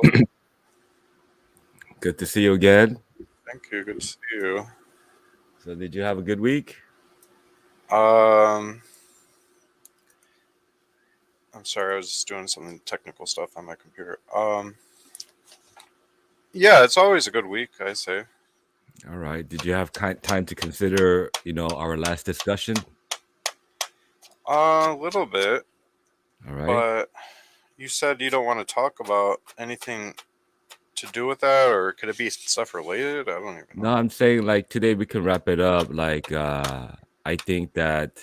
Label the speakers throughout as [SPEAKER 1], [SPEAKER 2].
[SPEAKER 1] Hello.
[SPEAKER 2] Good to see you again.
[SPEAKER 1] Thank you. Good to see you.
[SPEAKER 2] So, did you have a good week?
[SPEAKER 1] Um, I'm sorry, I was just doing some technical stuff on my computer. Yeah, it's always a good week, I say.
[SPEAKER 2] All right. Did you have time to consider, our last discussion?
[SPEAKER 1] A little bit,
[SPEAKER 2] All right.
[SPEAKER 1] but you said you don't want to talk about anything to do with that, or could it be stuff related? I don't even
[SPEAKER 2] No,
[SPEAKER 1] know.
[SPEAKER 2] I'm saying like today we can wrap it up. I think that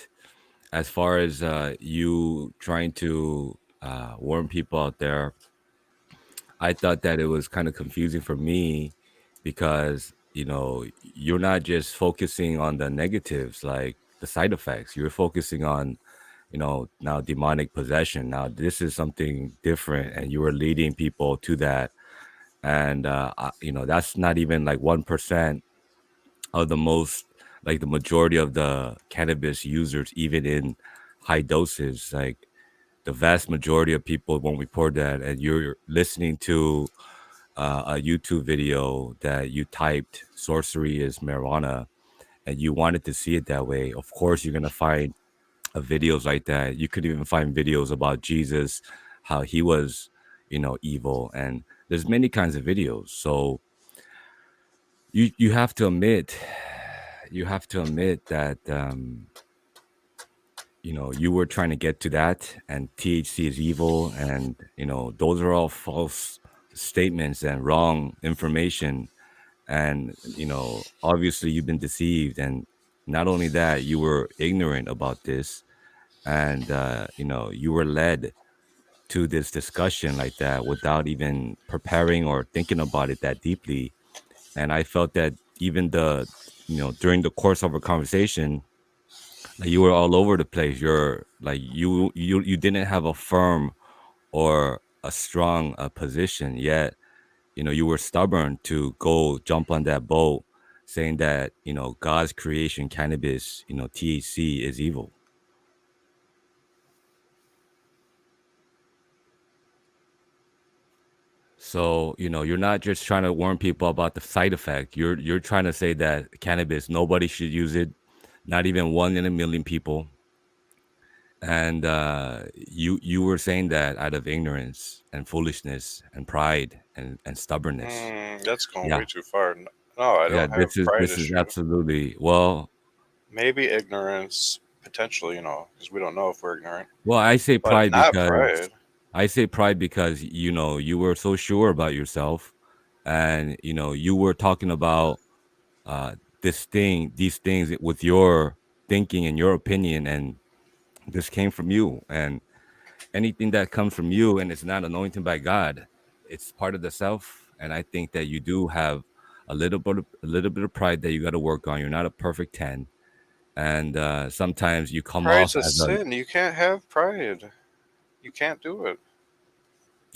[SPEAKER 2] as far as you trying to warn people out there, I thought that it was kind of confusing for me because, you're not just focusing on the negatives, like the side effects. You're focusing on, now demonic possession. Now, this is something different, and you were leading people to that. And, that's not even like 1% of the most, like the majority of the cannabis users, even in high doses. Like, the vast majority of people won't report that, and you're listening to a YouTube video that you typed sorcery is marijuana and you wanted to see it that way. Of course, you're going to find videos like that. You could even find videos about Jesus, how he was, evil. And there's many kinds of videos. So you have to admit, that, you were trying to get to that, and THC is evil, and those are all false statements and wrong information. And obviously you've been deceived, and not only that, you were ignorant about this, and you were led to this discussion like that without even preparing or thinking about it that deeply. And I felt that even during the course of a conversation, like, you were all over the place. You're like, you didn't have a firm or a strong position yet. You were stubborn to go jump on that boat, saying that God's creation, cannabis, THC, is evil. So you're not just trying to warn people about the side effect. You're trying to say that cannabis, nobody should use it, not even 1 in a million people. And you were saying that out of ignorance and foolishness and pride and stubbornness.
[SPEAKER 1] That's going
[SPEAKER 2] Yeah,
[SPEAKER 1] way too far. No, I
[SPEAKER 2] yeah.
[SPEAKER 1] don't have
[SPEAKER 2] This is
[SPEAKER 1] pride
[SPEAKER 2] this is
[SPEAKER 1] issue.
[SPEAKER 2] absolutely, well.
[SPEAKER 1] Maybe ignorance, potentially, because we don't know if we're ignorant,
[SPEAKER 2] Well,
[SPEAKER 1] but not pride.
[SPEAKER 2] I say pride because you were so sure about yourself, and you were talking about these things with your thinking and your opinion, and this came from you. And anything that comes from you and it's not anointed by God, it's part of the self. And I think that you do have a little bit of pride that you got to work on. You're not a perfect 10, and sometimes you come off
[SPEAKER 1] Pride's a
[SPEAKER 2] as a.
[SPEAKER 1] sin. You can't have pride. You can't do it.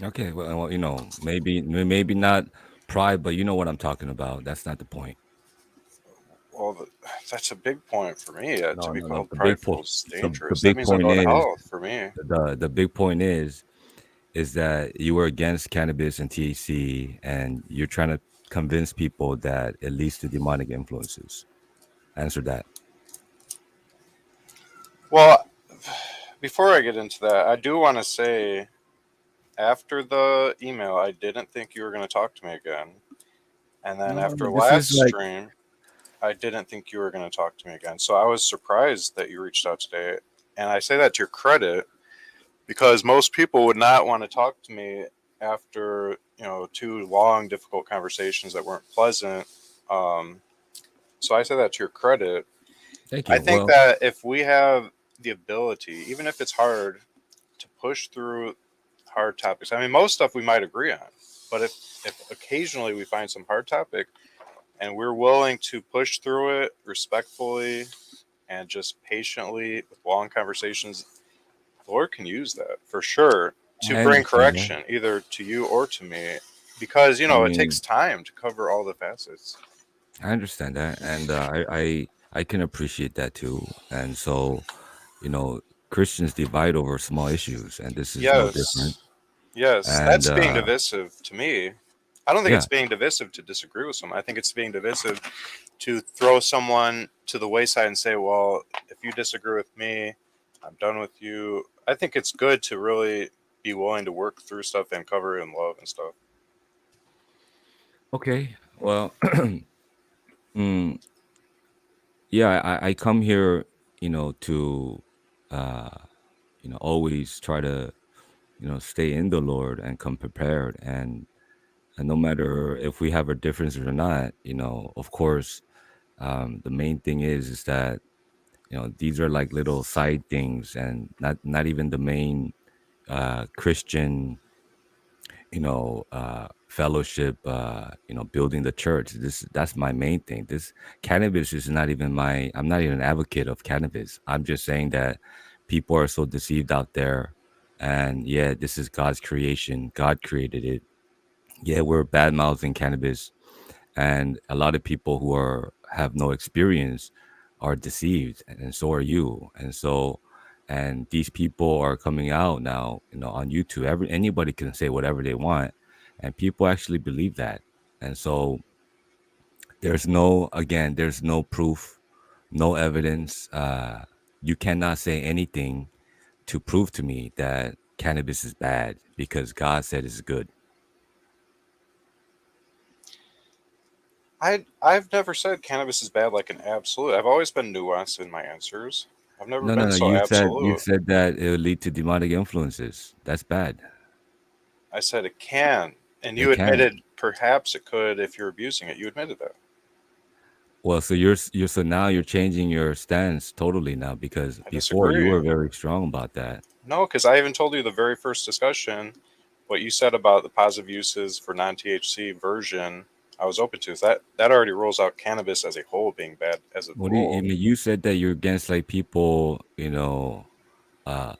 [SPEAKER 2] Okay, well, maybe not pride, but you know what I'm talking about. That's not the point.
[SPEAKER 1] Well, that's a big point for me. To
[SPEAKER 2] No,
[SPEAKER 1] be
[SPEAKER 2] no, no.
[SPEAKER 1] called
[SPEAKER 2] The big point,
[SPEAKER 1] prideful is
[SPEAKER 2] the
[SPEAKER 1] dangerous. That
[SPEAKER 2] big
[SPEAKER 1] means I'll
[SPEAKER 2] point
[SPEAKER 1] go to
[SPEAKER 2] is
[SPEAKER 1] hell for me.
[SPEAKER 2] the big point is that you were against cannabis and THC, and you're trying to convince people that it leads to demonic influences. Answer that.
[SPEAKER 1] Well, before I get into that, I do want to say after the email, I didn't think you were going to talk to me again. And then
[SPEAKER 2] No,
[SPEAKER 1] after
[SPEAKER 2] this is
[SPEAKER 1] last
[SPEAKER 2] like.
[SPEAKER 1] stream, I didn't think you were going to talk to me again. So I was surprised that you reached out today. And I say that to your credit because most people would not want to talk to me after, two long, difficult conversations that weren't pleasant. Um, so I say that to your credit.
[SPEAKER 2] Thank
[SPEAKER 1] I
[SPEAKER 2] you.
[SPEAKER 1] think
[SPEAKER 2] Well,
[SPEAKER 1] that if we have the ability, even if it's hard, to push through hard topics. I mean, most stuff we might agree on, but if occasionally we find some hard topic and we're willing to push through it respectfully and just patiently with long conversations, the Lord can use that for sure to
[SPEAKER 2] I
[SPEAKER 1] bring
[SPEAKER 2] understand that.
[SPEAKER 1] correction either to you or to me because
[SPEAKER 2] I
[SPEAKER 1] it takes
[SPEAKER 2] mean,
[SPEAKER 1] time to cover all the facets.
[SPEAKER 2] I understand that, and I can appreciate that too. And so, you know, Christians divide over small issues, and this is no different.
[SPEAKER 1] Yes, Yes,
[SPEAKER 2] And
[SPEAKER 1] that's being divisive to me. I don't think
[SPEAKER 2] yeah,
[SPEAKER 1] it's being divisive to disagree with someone. I think it's being divisive to throw someone to the wayside and say, well, if you disagree with me, I'm done with you. I think it's good to really be willing to work through stuff and cover it in love and stuff.
[SPEAKER 2] okay. Well, mm, yeah, I come here, to uh, always try to, stay in the Lord and come prepared. And no matter if we have our differences or not, of course, the main thing is that, these are like little side things and not even the main Christian, fellowship, building the church. That's my main thing. This cannabis is not even I'm not even an advocate of cannabis. I'm just saying that people are so deceived out there. And yeah, this is God's creation. God created it. Yeah, we're bad mouthing cannabis, and a lot of people who have no experience are deceived, and so are you. And these people are coming out now, on YouTube. Anybody can say whatever they want, and people actually believe that. And so there's no proof, no evidence. You cannot say anything to prove to me that cannabis is bad because God said it's good.
[SPEAKER 1] I've never said cannabis is bad like an absolute. I've always been nuanced in my answers. I've never
[SPEAKER 2] No, no,
[SPEAKER 1] been
[SPEAKER 2] no.
[SPEAKER 1] so
[SPEAKER 2] You
[SPEAKER 1] absolute.
[SPEAKER 2] said that it would lead to demonic influences. That's bad.
[SPEAKER 1] I said it can, and you
[SPEAKER 2] It can.
[SPEAKER 1] admitted perhaps it could if you're abusing it. You admitted that.
[SPEAKER 2] Well, so so now you're changing your stance totally now, because
[SPEAKER 1] I
[SPEAKER 2] before you
[SPEAKER 1] disagree.
[SPEAKER 2] were very strong about that.
[SPEAKER 1] No, because I even told you the very first discussion what you said about the positive uses for non-THC version. I was open to. So that already rules out cannabis as a whole being bad as a
[SPEAKER 2] What do you, I
[SPEAKER 1] rule.
[SPEAKER 2] mean, you said that you're against like people,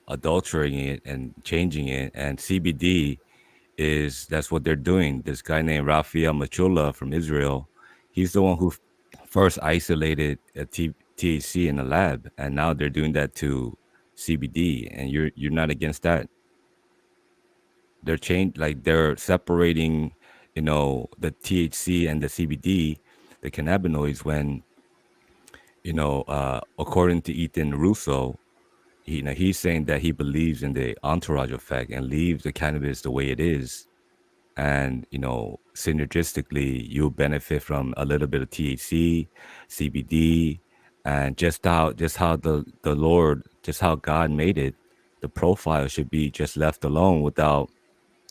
[SPEAKER 2] adulterating it and changing it, and CBD is that's what they're doing. This guy named Raphael Machula from Israel, he's the one who first isolated THC in the lab, and now they're doing that to CBD, and you're not against that. They're separating, the THC and the CBD, the cannabinoids, when, according to Ethan Russo, he's saying that he believes in the entourage effect and leaves the cannabis the way it is. And, synergistically, you'll benefit from a little bit of THC, CBD, and just how the Lord, just how God made it, the profile should be just left alone without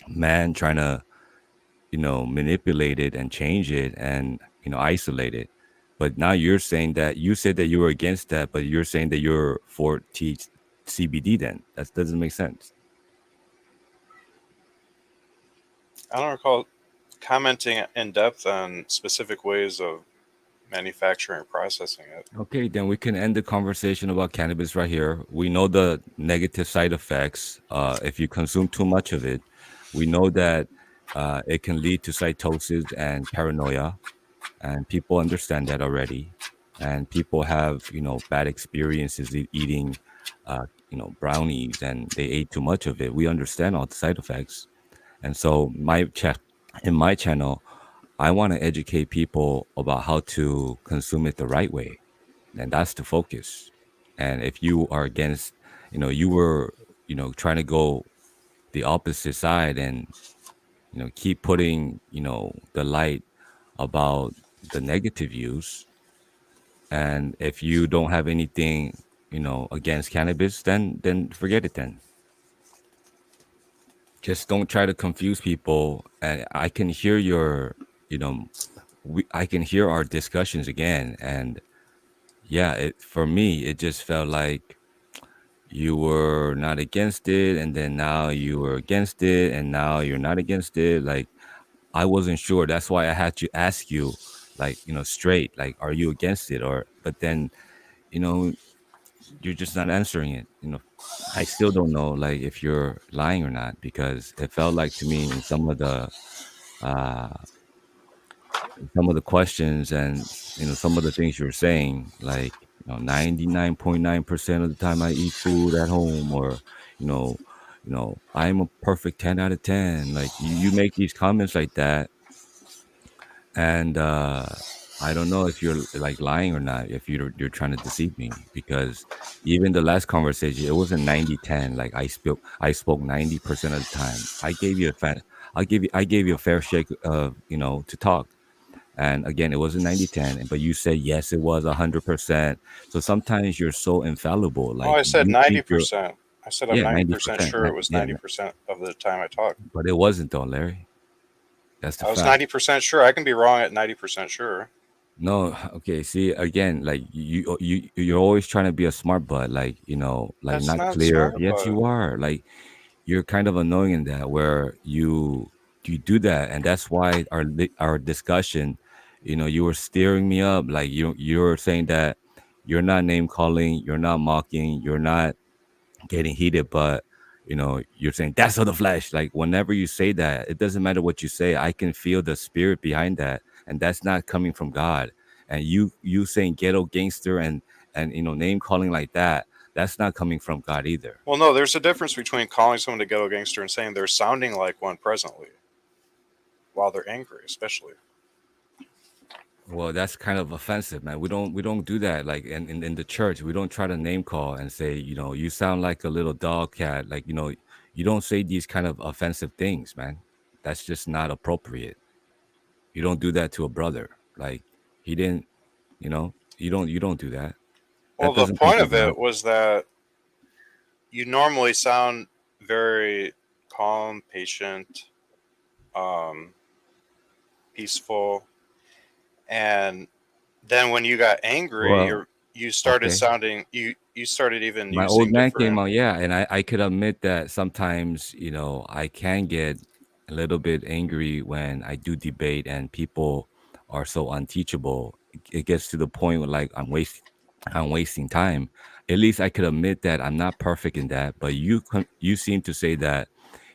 [SPEAKER 2] man trying to, manipulate it and change it and, isolate it. But now you're saying that you said that you were against that, but you're saying that you're for CBD. Then that doesn't make sense.
[SPEAKER 1] I don't recall commenting in depth on specific ways of manufacturing or processing it.
[SPEAKER 2] Okay, then we can end the conversation about cannabis right here. We know the negative side effects. If you consume too much of it, we know that it can lead to psychosis and paranoia, and people understand that already. And people have, bad experiences eating, brownies, and they ate too much of it. We understand all the side effects, and so in my channel, I want to educate people about how to consume it the right way, and that's the focus. And if you are against, you were, trying to go the opposite side and, keep putting, the light about the negative use. And if you don't have anything, against cannabis, then forget it. Then just don't try to confuse people. And I can hear you know, I can hear our discussions again, and yeah, for me, it just felt like you were not against it, and then now you were against it, and now you're not against it. Like, I wasn't sure. That's why I had to ask you, like, straight, like, are you against it? Or, but then, you know, you're just not answering it. I still don't know, like, if you're lying or not, because it felt like to me in uh, some of the questions and, some of the things you're saying, like, 99.9% of the time I eat food at home, or, you know, I'm a perfect 10 out of 10. Like you make these comments like that, and I don't know if you're like lying or not, if you're trying to deceive me, because even the last conversation, it was a 90-10. Like I spoke 90% of the time. I gave you a fair shake of, to talk. And again, it was a 90-10, but you said yes, it was 100%. So sometimes you're so infallible,
[SPEAKER 1] Oh,
[SPEAKER 2] like
[SPEAKER 1] I said
[SPEAKER 2] you think you're
[SPEAKER 1] 90%. I said I'm
[SPEAKER 2] yeah,
[SPEAKER 1] 90%
[SPEAKER 2] 90%.
[SPEAKER 1] sure it was
[SPEAKER 2] Yeah,
[SPEAKER 1] 90% of the time I talked.
[SPEAKER 2] but it wasn't though, Larry. That's the
[SPEAKER 1] I was
[SPEAKER 2] fact.
[SPEAKER 1] 90% sure. I can be wrong at 90% sure.
[SPEAKER 2] No, okay. See, again, like you're always trying to be a smart butt, like like
[SPEAKER 1] That's
[SPEAKER 2] not
[SPEAKER 1] not
[SPEAKER 2] clear.
[SPEAKER 1] smart,
[SPEAKER 2] Yes,
[SPEAKER 1] but
[SPEAKER 2] you are. Like you're kind of annoying in that where you do that, and that's why our discussion, you were steering me up. Like you're saying that you're not name calling, you're not mocking, you're not getting heated, but you're saying that's of the flesh. Like whenever you say that, it doesn't matter what you say, I can feel the spirit behind that, and that's not coming from God. And you saying ghetto gangster and name calling like that, that's not coming from God either.
[SPEAKER 1] well, no, there's a difference between calling someone a ghetto gangster and saying they're sounding like one presently while they're angry, especially.
[SPEAKER 2] Well, that's kind of offensive, man. We don't do that. Like in the church, we don't try to name call and say, you sound like a little dog cat. Like, you don't say these kind of offensive things, man. That's just not appropriate. You don't do that to a brother. Like he didn't, you don't do that.
[SPEAKER 1] Well,
[SPEAKER 2] That
[SPEAKER 1] the
[SPEAKER 2] doesn't come
[SPEAKER 1] point
[SPEAKER 2] from
[SPEAKER 1] of
[SPEAKER 2] God.
[SPEAKER 1] it was that you normally sound very calm, patient, um, peaceful, and then when you got angry,
[SPEAKER 2] Well,
[SPEAKER 1] you started
[SPEAKER 2] okay.
[SPEAKER 1] sounding you started even
[SPEAKER 2] My old
[SPEAKER 1] using
[SPEAKER 2] man came
[SPEAKER 1] different.
[SPEAKER 2] out, yeah, and I could admit that sometimes, I can get a little bit angry when I do debate and people are so unteachable. It gets to the point where like I'm wasting time. At least I could admit that I'm not perfect in that, but you seem to say that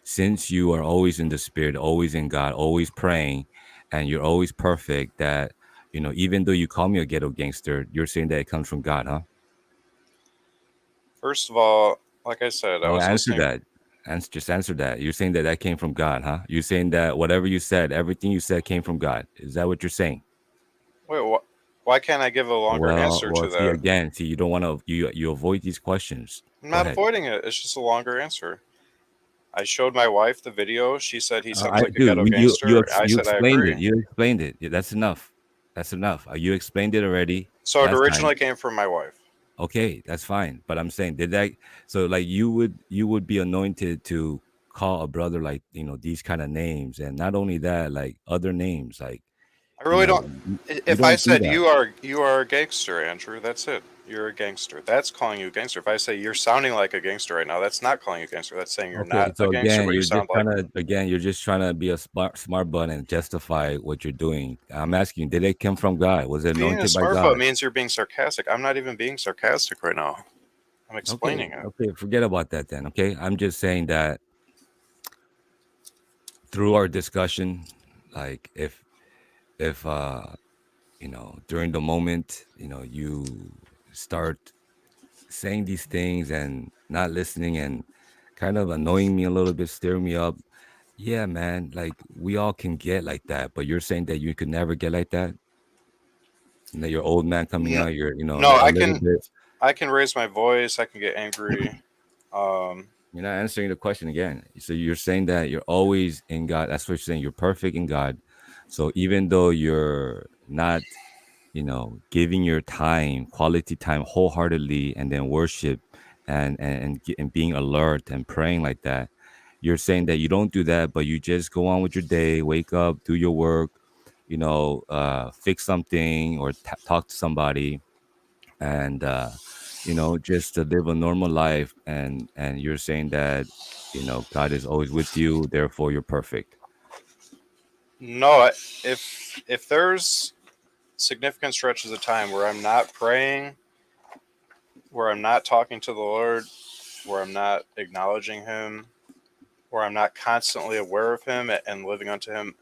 [SPEAKER 2] since you are always in the spirit, always in God, always praying, and you're always perfect, that even though you call me a ghetto gangster, you're saying that it comes from God, huh?
[SPEAKER 1] First of all, like I said, I
[SPEAKER 2] Oh,
[SPEAKER 1] was
[SPEAKER 2] answer
[SPEAKER 1] listening.
[SPEAKER 2] that. Just answer that. You're saying that that came from God, huh? You're saying that whatever you said, everything you said came from God. Is that what you're saying?
[SPEAKER 1] Wait, why can't I give a longer answer
[SPEAKER 2] Well,
[SPEAKER 1] to
[SPEAKER 2] see
[SPEAKER 1] that?
[SPEAKER 2] again. See, you don't want to. You avoid these questions.
[SPEAKER 1] I'm
[SPEAKER 2] Go
[SPEAKER 1] not
[SPEAKER 2] ahead.
[SPEAKER 1] avoiding it. It's just a longer answer. I showed my wife the video. She said he sounds
[SPEAKER 2] I
[SPEAKER 1] like a
[SPEAKER 2] do.
[SPEAKER 1] ghetto gangster. I
[SPEAKER 2] You
[SPEAKER 1] said I
[SPEAKER 2] explained it.
[SPEAKER 1] agree.
[SPEAKER 2] You explained it. Yeah, that's enough. That's enough. You explained it already
[SPEAKER 1] So it
[SPEAKER 2] last time.
[SPEAKER 1] originally came from my wife.
[SPEAKER 2] Okay, that's fine. But I'm saying, did that? So like you would be anointed to call a brother like these kind of names, and not only that, like other names, like
[SPEAKER 1] I really don't.
[SPEAKER 2] you
[SPEAKER 1] If I
[SPEAKER 2] don't do
[SPEAKER 1] said
[SPEAKER 2] that.
[SPEAKER 1] you are a gangster, Andrew, that's it. You're a gangster. That's calling you a gangster. If I say you're sounding like a gangster right now, that's not calling you a gangster. That's saying you're
[SPEAKER 2] Okay,
[SPEAKER 1] not a
[SPEAKER 2] so
[SPEAKER 1] gangster,
[SPEAKER 2] again,
[SPEAKER 1] but you sound like one.
[SPEAKER 2] you're just trying to be a smart butt and justify what you're doing. I'm asking, did it come from God? Was it
[SPEAKER 1] Being a
[SPEAKER 2] anointed by
[SPEAKER 1] smart butt
[SPEAKER 2] God?
[SPEAKER 1] means you're being sarcastic. I'm not even being sarcastic right now. I'm
[SPEAKER 2] Okay,
[SPEAKER 1] explaining it.
[SPEAKER 2] okay, forget about that then. Okay, I'm just saying that through our discussion, like if during the moment, you start saying these things and not listening and kind of annoying me a little bit, stirring me up. Yeah, man, like we all can get like that, but you're saying that you could never get like that? And that your old man coming
[SPEAKER 1] No,
[SPEAKER 2] out, you're,
[SPEAKER 1] no,
[SPEAKER 2] like a little bit.
[SPEAKER 1] I can raise my voice. I can get angry. Um,
[SPEAKER 2] You're not answering the question again. So you're saying that you're always in God. That's what you're saying. You're perfect in God. So even though you're not, giving your time, quality time, wholeheartedly, and then worship and being alert and praying like that, you're saying that you don't do that, but you just go on with your day, wake up, do your work, fix something or talk to somebody, and just to live a normal life. And you're saying that God is always with you, therefore you're perfect.
[SPEAKER 1] no, if there's significant stretches of time where I'm not praying, where I'm not talking to the Lord, where I'm not acknowledging Him, where I'm not constantly aware of Him and living unto Him,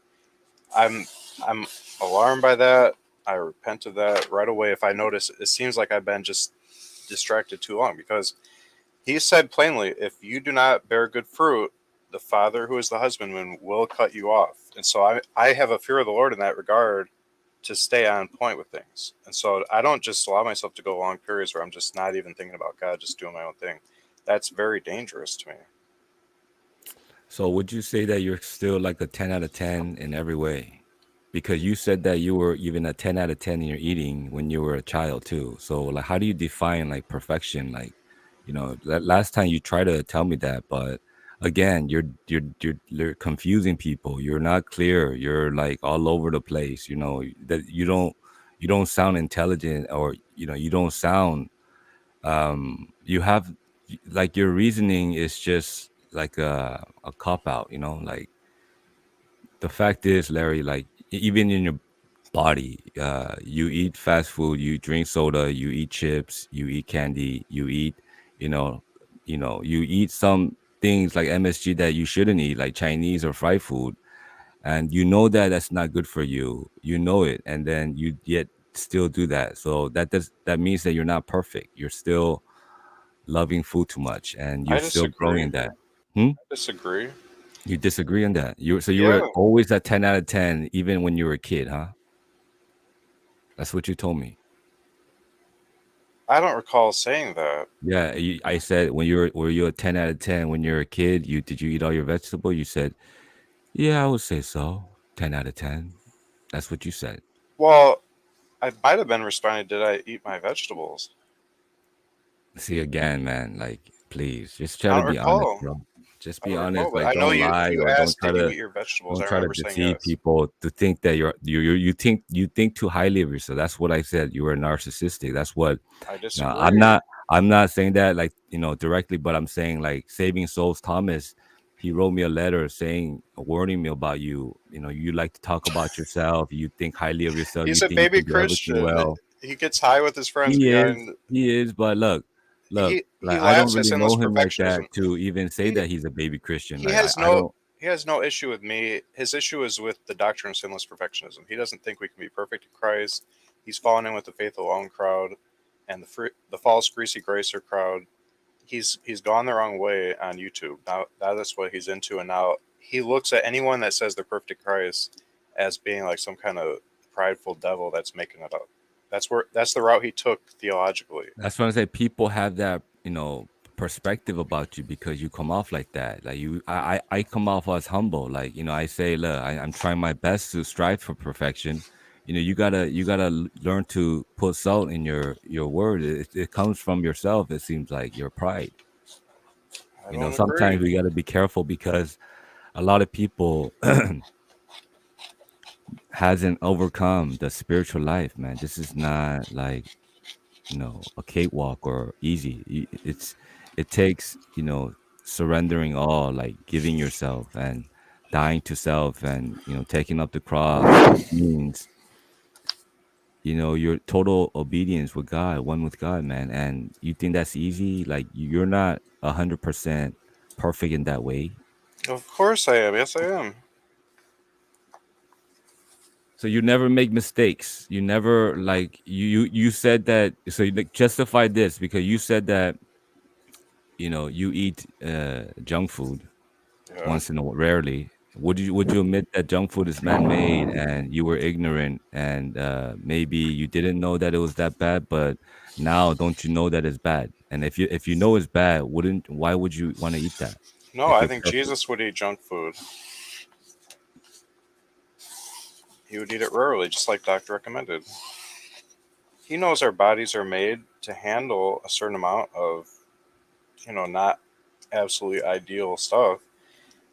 [SPEAKER 1] I'm I'm alarmed by that. I repent of that right away if I notice it seems like I've been just distracted too long because He said plainly, if you do not bear good fruit, the Father who is the husbandman will cut you off. And so I have a fear of the Lord in that regard to stay on point with things. And so I don't just allow myself to go long periods where I'm just not even thinking about God, just doing my own thing. That's very dangerous to me.
[SPEAKER 2] So would you say that you're still like a 10 out of 10 in every way? Because you said that you were even a 10 out of 10 in your eating when you were a child too. So like how do you define like perfection? Like, last time you tried to tell me that, but again, you're confusing people. You're not clear. You're like all over the place, that you don't sound intelligent, or you don't sound you have like your reasoning is just like a cop out, like the fact is, Larry, like even in your body, you eat fast food, you drink soda, you eat chips, you eat candy, you eat, you know you eat some things like MSG that you shouldn't eat, like Chinese or fried food, and that that's not good for you, it, and then you yet still do that. So that means that you're not perfect. You're still loving food too much, and you're
[SPEAKER 1] I
[SPEAKER 2] still growing
[SPEAKER 1] disagree.
[SPEAKER 2] in that. Hmm?
[SPEAKER 1] I disagree.
[SPEAKER 2] You disagree on that? You were
[SPEAKER 1] Yeah,
[SPEAKER 2] always at 10 out of 10, even when you were a kid, huh? That's what you told me.
[SPEAKER 1] I don't recall saying that.
[SPEAKER 2] Yeah, I said when were you a 10 out of 10 when you were a kid? Did you eat all your vegetables? You said, yeah, I would say so. 10 out of 10. That's what you said.
[SPEAKER 1] Well, I might have been responding, did I eat my vegetables?
[SPEAKER 2] See, again, man, like, please just try
[SPEAKER 1] I
[SPEAKER 2] to
[SPEAKER 1] don't
[SPEAKER 2] be honest,
[SPEAKER 1] recall.
[SPEAKER 2] bro. Just
[SPEAKER 1] I
[SPEAKER 2] be
[SPEAKER 1] don't recall,
[SPEAKER 2] honest.
[SPEAKER 1] but
[SPEAKER 2] Like,
[SPEAKER 1] I know
[SPEAKER 2] don't
[SPEAKER 1] you
[SPEAKER 2] lie,
[SPEAKER 1] you
[SPEAKER 2] or
[SPEAKER 1] asked, did you eat your vegetables? I
[SPEAKER 2] don't try to
[SPEAKER 1] remember saying
[SPEAKER 2] deceive
[SPEAKER 1] yes.
[SPEAKER 2] people to think that you think too highly of yourself. That's what I said. You were narcissistic. That's what.
[SPEAKER 1] I
[SPEAKER 2] No, I'm
[SPEAKER 1] disagree.
[SPEAKER 2] not. I'm not saying that like directly, but I'm saying like Saving Souls Thomas. He wrote me a letter saying, warning me about you. You like to talk about yourself. You think highly of yourself. You
[SPEAKER 1] He's a
[SPEAKER 2] think you
[SPEAKER 1] baby
[SPEAKER 2] can do everything
[SPEAKER 1] Christian.
[SPEAKER 2] well.
[SPEAKER 1] He gets high with his friends
[SPEAKER 2] He is.
[SPEAKER 1] behind.
[SPEAKER 2] He is. But look.
[SPEAKER 1] He
[SPEAKER 2] Like I don't
[SPEAKER 1] laughs at
[SPEAKER 2] really
[SPEAKER 1] sinless
[SPEAKER 2] know him like
[SPEAKER 1] perfectionism.
[SPEAKER 2] that to even say
[SPEAKER 1] He
[SPEAKER 2] that he's a baby Christian.
[SPEAKER 1] he
[SPEAKER 2] Like
[SPEAKER 1] has
[SPEAKER 2] I
[SPEAKER 1] no
[SPEAKER 2] don't.
[SPEAKER 1] he has no issue with me. His issue is with the doctrine of sinless perfectionism. He doesn't think we can be perfect in Christ. He's fallen in with the faith alone crowd and the false greasy gracer crowd. He's gone the wrong way on YouTube. Now that's what he's into, and now he looks at anyone that says they're perfect in Christ as being like some kind of prideful devil that's making it up. That's the route he took theologically.
[SPEAKER 2] That's what I say. People have that, perspective about you because you come off like that. Like I come off as humble. Like I say, look, I'm trying my best to strive for perfection. You gotta learn to put salt in your word. It comes from yourself. It seems like your pride.
[SPEAKER 1] I don't agree.
[SPEAKER 2] Sometimes we gotta be careful because a lot of people hasn't overcome the spiritual life, man. This is not like a cakewalk or easy. It takes surrendering all, like giving yourself and dying to self, and taking up the cross, which means your total obedience with God, one with God, man. And you think that's easy? Like you're not 100% perfect in that way.
[SPEAKER 1] Of course I am. Yes, I am.
[SPEAKER 2] So you never make mistakes. You never like you said that. So you like justify this because you said that you eat junk food
[SPEAKER 1] Yeah.
[SPEAKER 2] once in a rarely. Would you admit that junk food is man-made and you were ignorant, and maybe you didn't know that it was that bad, but now don't you know that it's bad? And if you know it's bad, why would you want to eat that
[SPEAKER 1] No,
[SPEAKER 2] if
[SPEAKER 1] I
[SPEAKER 2] you're
[SPEAKER 1] think
[SPEAKER 2] perfect?
[SPEAKER 1] Jesus would eat junk food. He would eat it rarely, just like doctor recommended. He knows our bodies are made to handle a certain amount of, not absolutely ideal stuff,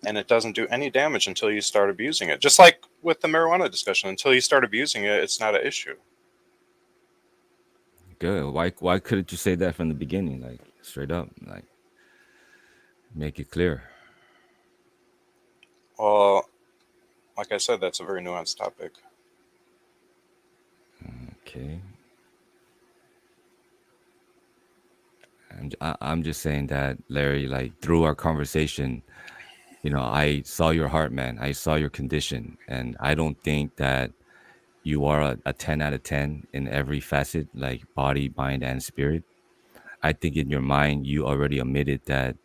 [SPEAKER 1] and it doesn't do any damage until you start abusing it. Just like with the marijuana discussion, until you start abusing it, it's not an issue.
[SPEAKER 2] Good. Why couldn't you say that from the beginning, like straight up, like make it clear?
[SPEAKER 1] Well, like I said, that's a very nuanced topic.
[SPEAKER 2] Okay. I'm just saying that, Larry, like through our conversation, I saw your heart, man. I saw your condition, and I don't think that you are a 10 out of 10 in every facet, like body, mind, and spirit. I think in your mind you already admitted that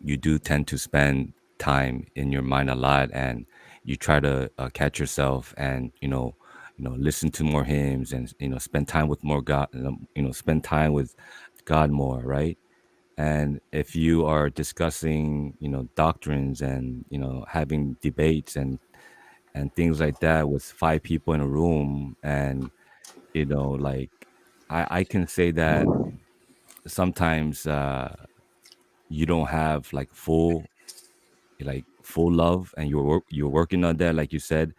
[SPEAKER 2] you do tend to spend time in your mind a lot, and you try to catch yourself, and listen to more hymns, and spend time with more God, spend time with God more, right? And if you are discussing doctrines, and having debates, and things like that with five people in a room, and like I can say that sometimes you don't have full love, and you're working on that. Like you said,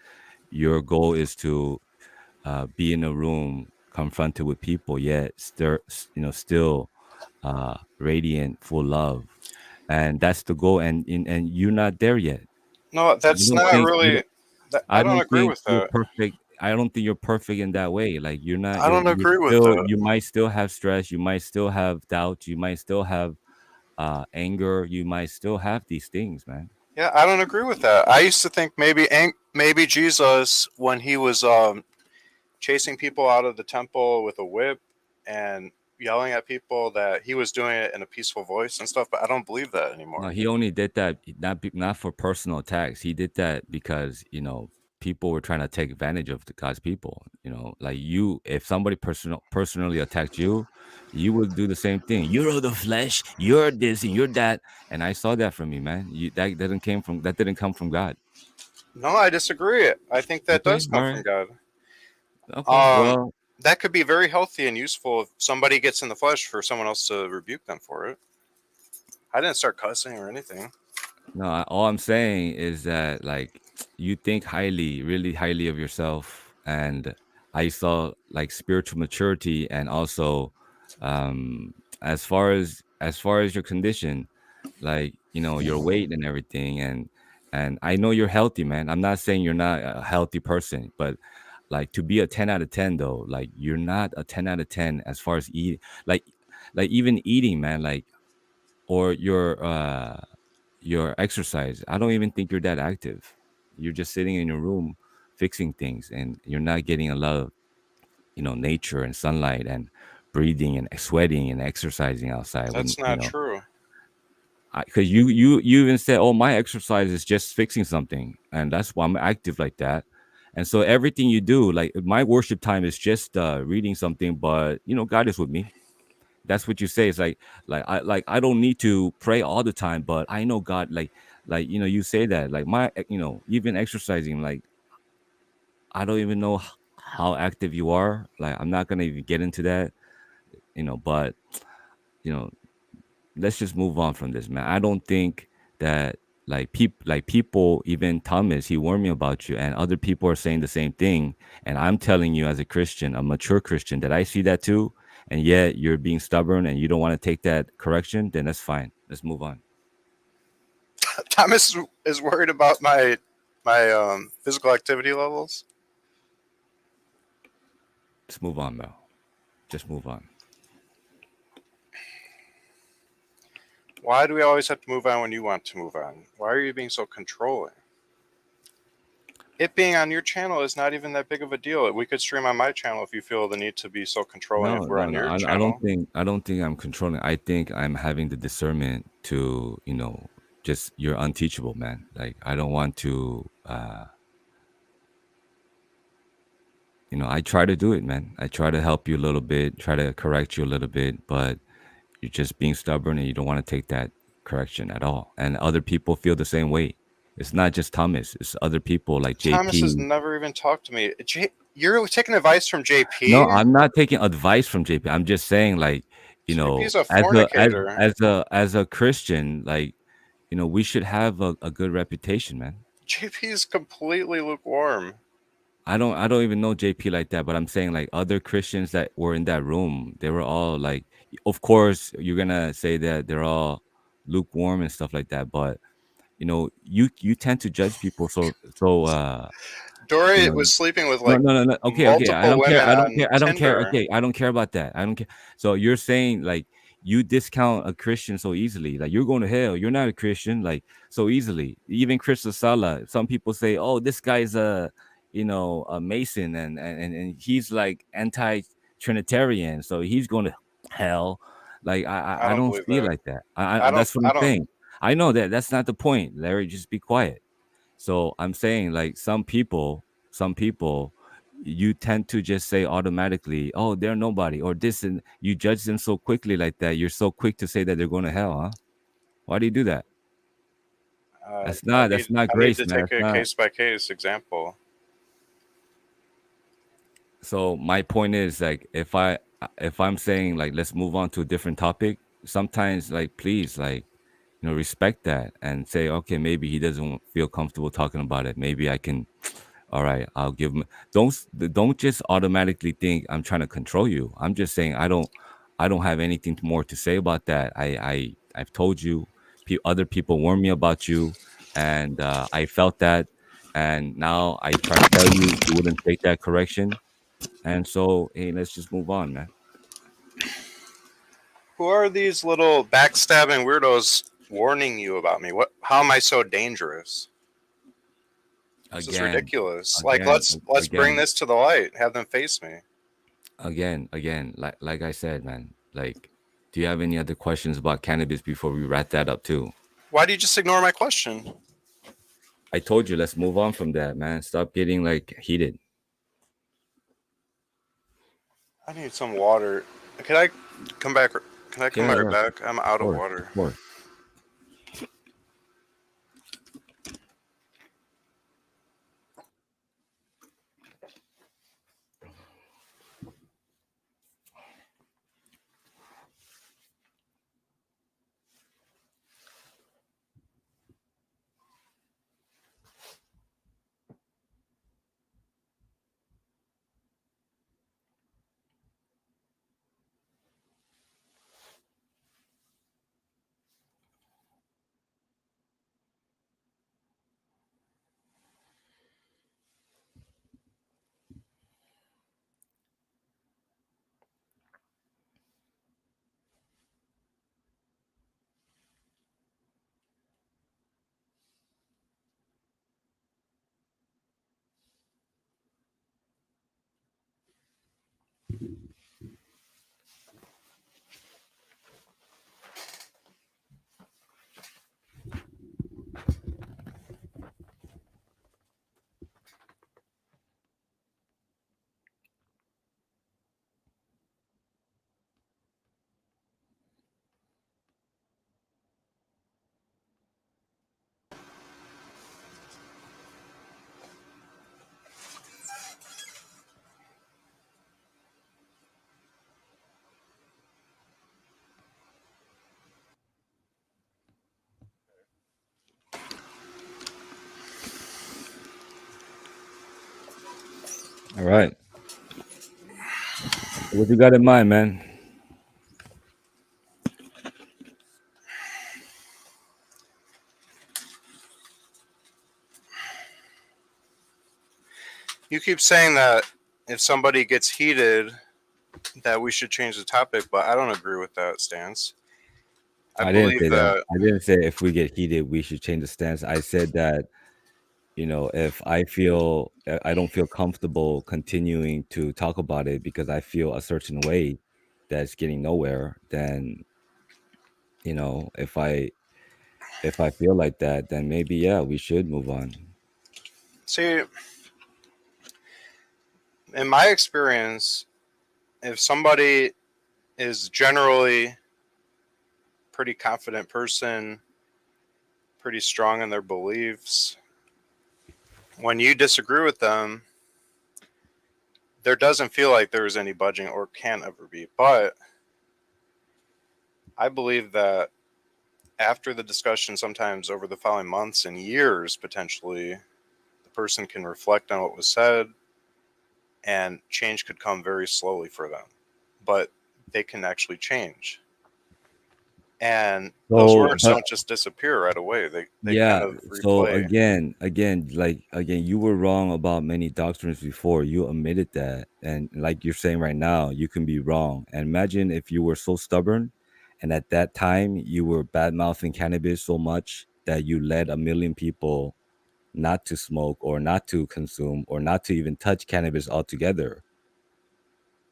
[SPEAKER 2] your goal is to be in a room confronted with people, yet still radiant, full love, and that's the goal. And you're not there yet.
[SPEAKER 1] No,
[SPEAKER 2] I
[SPEAKER 1] that's
[SPEAKER 2] don't
[SPEAKER 1] not
[SPEAKER 2] think
[SPEAKER 1] really. I
[SPEAKER 2] I
[SPEAKER 1] don't
[SPEAKER 2] don't
[SPEAKER 1] agree
[SPEAKER 2] think
[SPEAKER 1] with
[SPEAKER 2] you're
[SPEAKER 1] that.
[SPEAKER 2] perfect. I don't think you're perfect in that way. Like you're not.
[SPEAKER 1] I don't
[SPEAKER 2] You're
[SPEAKER 1] agree with
[SPEAKER 2] still.
[SPEAKER 1] that.
[SPEAKER 2] You might still have stress. You might still have doubt. You might still have anger. You might still have these things, man.
[SPEAKER 1] Yeah, I don't agree with that. I used to think maybe Jesus, when he was chasing people out of the temple with a whip and yelling at people, that he was doing it in a peaceful voice and stuff. But I don't believe that
[SPEAKER 2] No,
[SPEAKER 1] anymore.
[SPEAKER 2] he only did that not for personal attacks. He did that because people were trying to take advantage of the God's people. Like you, if somebody personally attacked you, you would do the same thing. You're of the flesh. You're this and you're that. And I saw that from you, man. That didn't come from God.
[SPEAKER 1] No, I disagree. I think that
[SPEAKER 2] Okay,
[SPEAKER 1] does
[SPEAKER 2] all
[SPEAKER 1] come from
[SPEAKER 2] right.
[SPEAKER 1] God.
[SPEAKER 2] Okay,
[SPEAKER 1] Um,
[SPEAKER 2] well,
[SPEAKER 1] that could be very healthy and useful if somebody gets in the flesh for someone else to rebuke them for it. I didn't start cussing or anything.
[SPEAKER 2] no, all I'm saying is that like you think highly, really highly of yourself, and I saw like spiritual maturity, and also as far as your condition, like your weight and everything, and I know you're healthy, man. I'm not saying you're not a healthy person, but like to be a 10 out of 10 though, like you're not a 10 out of 10 as far as eat, like even eating, man, like or your exercise. I don't even think you're that active. You're just sitting in your room fixing things, and you're not getting a lot of nature and sunlight and breathing and sweating and exercising outside when
[SPEAKER 1] That's not true.
[SPEAKER 2] because you even said, oh, my exercise is just fixing something, and that's why I'm active like that. And so everything you do, like my worship time is just reading something, but God is with me. That's what you say. It's like I don't need to pray all the time, but I know God. Like you say that. Like my even exercising. Like I don't even know how active you are. Like I'm not gonna even get into that. But you know, let's just move on from this, man. I don't think that people, even Thomas, he warned me about you, and other people are saying the same thing. And I'm telling you, as a Christian, a mature Christian, that I see that too. And yet you're being stubborn and you don't want to take that correction. Then that's fine. Let's move on.
[SPEAKER 1] Thomas is worried about my physical activity levels.
[SPEAKER 2] Let's move on, Mel. Just move on.
[SPEAKER 1] Why do we always have to move on when you want to move on? Why are you being so controlling? It being on your channel is not even that big of a deal. We could stream on my channel if you feel the need to be so controlling
[SPEAKER 2] No,
[SPEAKER 1] if we're
[SPEAKER 2] no,
[SPEAKER 1] on
[SPEAKER 2] no.
[SPEAKER 1] your
[SPEAKER 2] I don't
[SPEAKER 1] channel.
[SPEAKER 2] think I'm controlling. I think I'm having the discernment to, just you're unteachable, man. Like I don't want to I try to do it, man. I try to help you a little bit, try to correct you a little bit, but you're just being stubborn and you don't want to take that correction at all. And other people feel the same way. It's not just Thomas, it's other people like
[SPEAKER 1] Thomas has
[SPEAKER 2] JP.
[SPEAKER 1] never even talked to me. You're taking advice from
[SPEAKER 2] No,
[SPEAKER 1] JP?
[SPEAKER 2] I'm not taking advice from JP. I'm just saying like,
[SPEAKER 1] JP's a
[SPEAKER 2] as a
[SPEAKER 1] fornicator.
[SPEAKER 2] as a Christian, like, we should have a good reputation, man.
[SPEAKER 1] JP's completely lukewarm.
[SPEAKER 2] I don't even know JP like that, but I'm saying like other Christians that were in that room, they were all like, of course you're gonna say that they're all lukewarm and stuff like that, but you tend to judge people so you
[SPEAKER 1] Dory
[SPEAKER 2] know
[SPEAKER 1] was sleeping with
[SPEAKER 2] no,
[SPEAKER 1] like
[SPEAKER 2] no, no, no. Okay, okay. I
[SPEAKER 1] multiple
[SPEAKER 2] don't care.
[SPEAKER 1] women
[SPEAKER 2] I don't care.
[SPEAKER 1] on
[SPEAKER 2] I don't care.
[SPEAKER 1] Tinder.
[SPEAKER 2] Okay, I don't care about that. I don't care. So you're saying like you discount a Christian so easily. Like you're going to hell. You're not a Christian. Like so easily. Even Chris Sala. Some people say, "Oh, this guy's a Mason, and he's like anti-Trinitarian, so he's going to hell." Like
[SPEAKER 1] I
[SPEAKER 2] I
[SPEAKER 1] don't
[SPEAKER 2] don't
[SPEAKER 1] believe
[SPEAKER 2] see it
[SPEAKER 1] that.
[SPEAKER 2] like that.
[SPEAKER 1] I don't.
[SPEAKER 2] That's what
[SPEAKER 1] I
[SPEAKER 2] I'm
[SPEAKER 1] don't.
[SPEAKER 2] saying. I know that that's not the point, Larry. Just be quiet. So I'm saying like some people, you tend to just say automatically, oh, they're nobody or this, and you judge them so quickly like that. You're so quick to say that they're going to hell, huh? Why do you do that? That's not
[SPEAKER 1] I need
[SPEAKER 2] grace,
[SPEAKER 1] to
[SPEAKER 2] man.
[SPEAKER 1] take
[SPEAKER 2] That's
[SPEAKER 1] a
[SPEAKER 2] not.
[SPEAKER 1] case by case example.
[SPEAKER 2] So my point is like if I'm saying like let's move on to a different topic, sometimes like please like respect that and say okay, maybe he doesn't feel comfortable talking about it. Maybe I can. All right, I'll give him. Don't just automatically think I'm trying to control you. I'm just saying I don't have anything more to say about that. I've told you, other people warned me about you, and I felt that, and now I try to tell you, you wouldn't take that correction, and so hey, let's just move on, man.
[SPEAKER 1] Who are these little backstabbing weirdos warning you about me? What? How am I so dangerous? This is
[SPEAKER 2] Again,
[SPEAKER 1] ridiculous. Like
[SPEAKER 2] again,
[SPEAKER 1] let's bring
[SPEAKER 2] again,
[SPEAKER 1] this to the light. Have them face me.
[SPEAKER 2] again. Like I said, man. Like, do you have any other questions about cannabis before we wrap that up too?
[SPEAKER 1] Why do you just ignore my question?
[SPEAKER 2] I told you, let's move on from that, man. Stop getting like heated.
[SPEAKER 1] I need some water. Can I come back? Can I come
[SPEAKER 2] Yeah,
[SPEAKER 1] right
[SPEAKER 2] yeah,
[SPEAKER 1] back? I'm
[SPEAKER 2] of
[SPEAKER 1] out of
[SPEAKER 2] course,
[SPEAKER 1] water.
[SPEAKER 2] of course. All right. What you got in mind, man?
[SPEAKER 1] You keep saying that if somebody gets heated, that we should change the topic, but I don't agree with that stance. I
[SPEAKER 2] I didn't
[SPEAKER 1] believe
[SPEAKER 2] say that.
[SPEAKER 1] that.
[SPEAKER 2] I didn't say if we get heated, we should change the stance. I said that, if I don't feel comfortable continuing to talk about it because I feel a certain way that's getting nowhere, then, if I feel like that, then maybe yeah, we should move on.
[SPEAKER 1] See, in my experience, if somebody is generally pretty confident person, pretty strong in their beliefs, when you disagree with them, there doesn't feel like there's any budging or can ever be. But I believe that after the discussion, sometimes over the following months and years, potentially, the person can reflect on what was said and change could come very slowly for them. But they can actually change. And those
[SPEAKER 2] So,
[SPEAKER 1] words
[SPEAKER 2] but
[SPEAKER 1] don't just disappear right away. They kind
[SPEAKER 2] yeah,
[SPEAKER 1] of
[SPEAKER 2] so
[SPEAKER 1] replay.
[SPEAKER 2] again, you were wrong about many doctrines before. You admitted that, and like you're saying right now, you can be wrong. And imagine if you were so stubborn, and at that time you were bad mouthing cannabis so much that you led a million people not to smoke or not to consume or not to even touch cannabis altogether.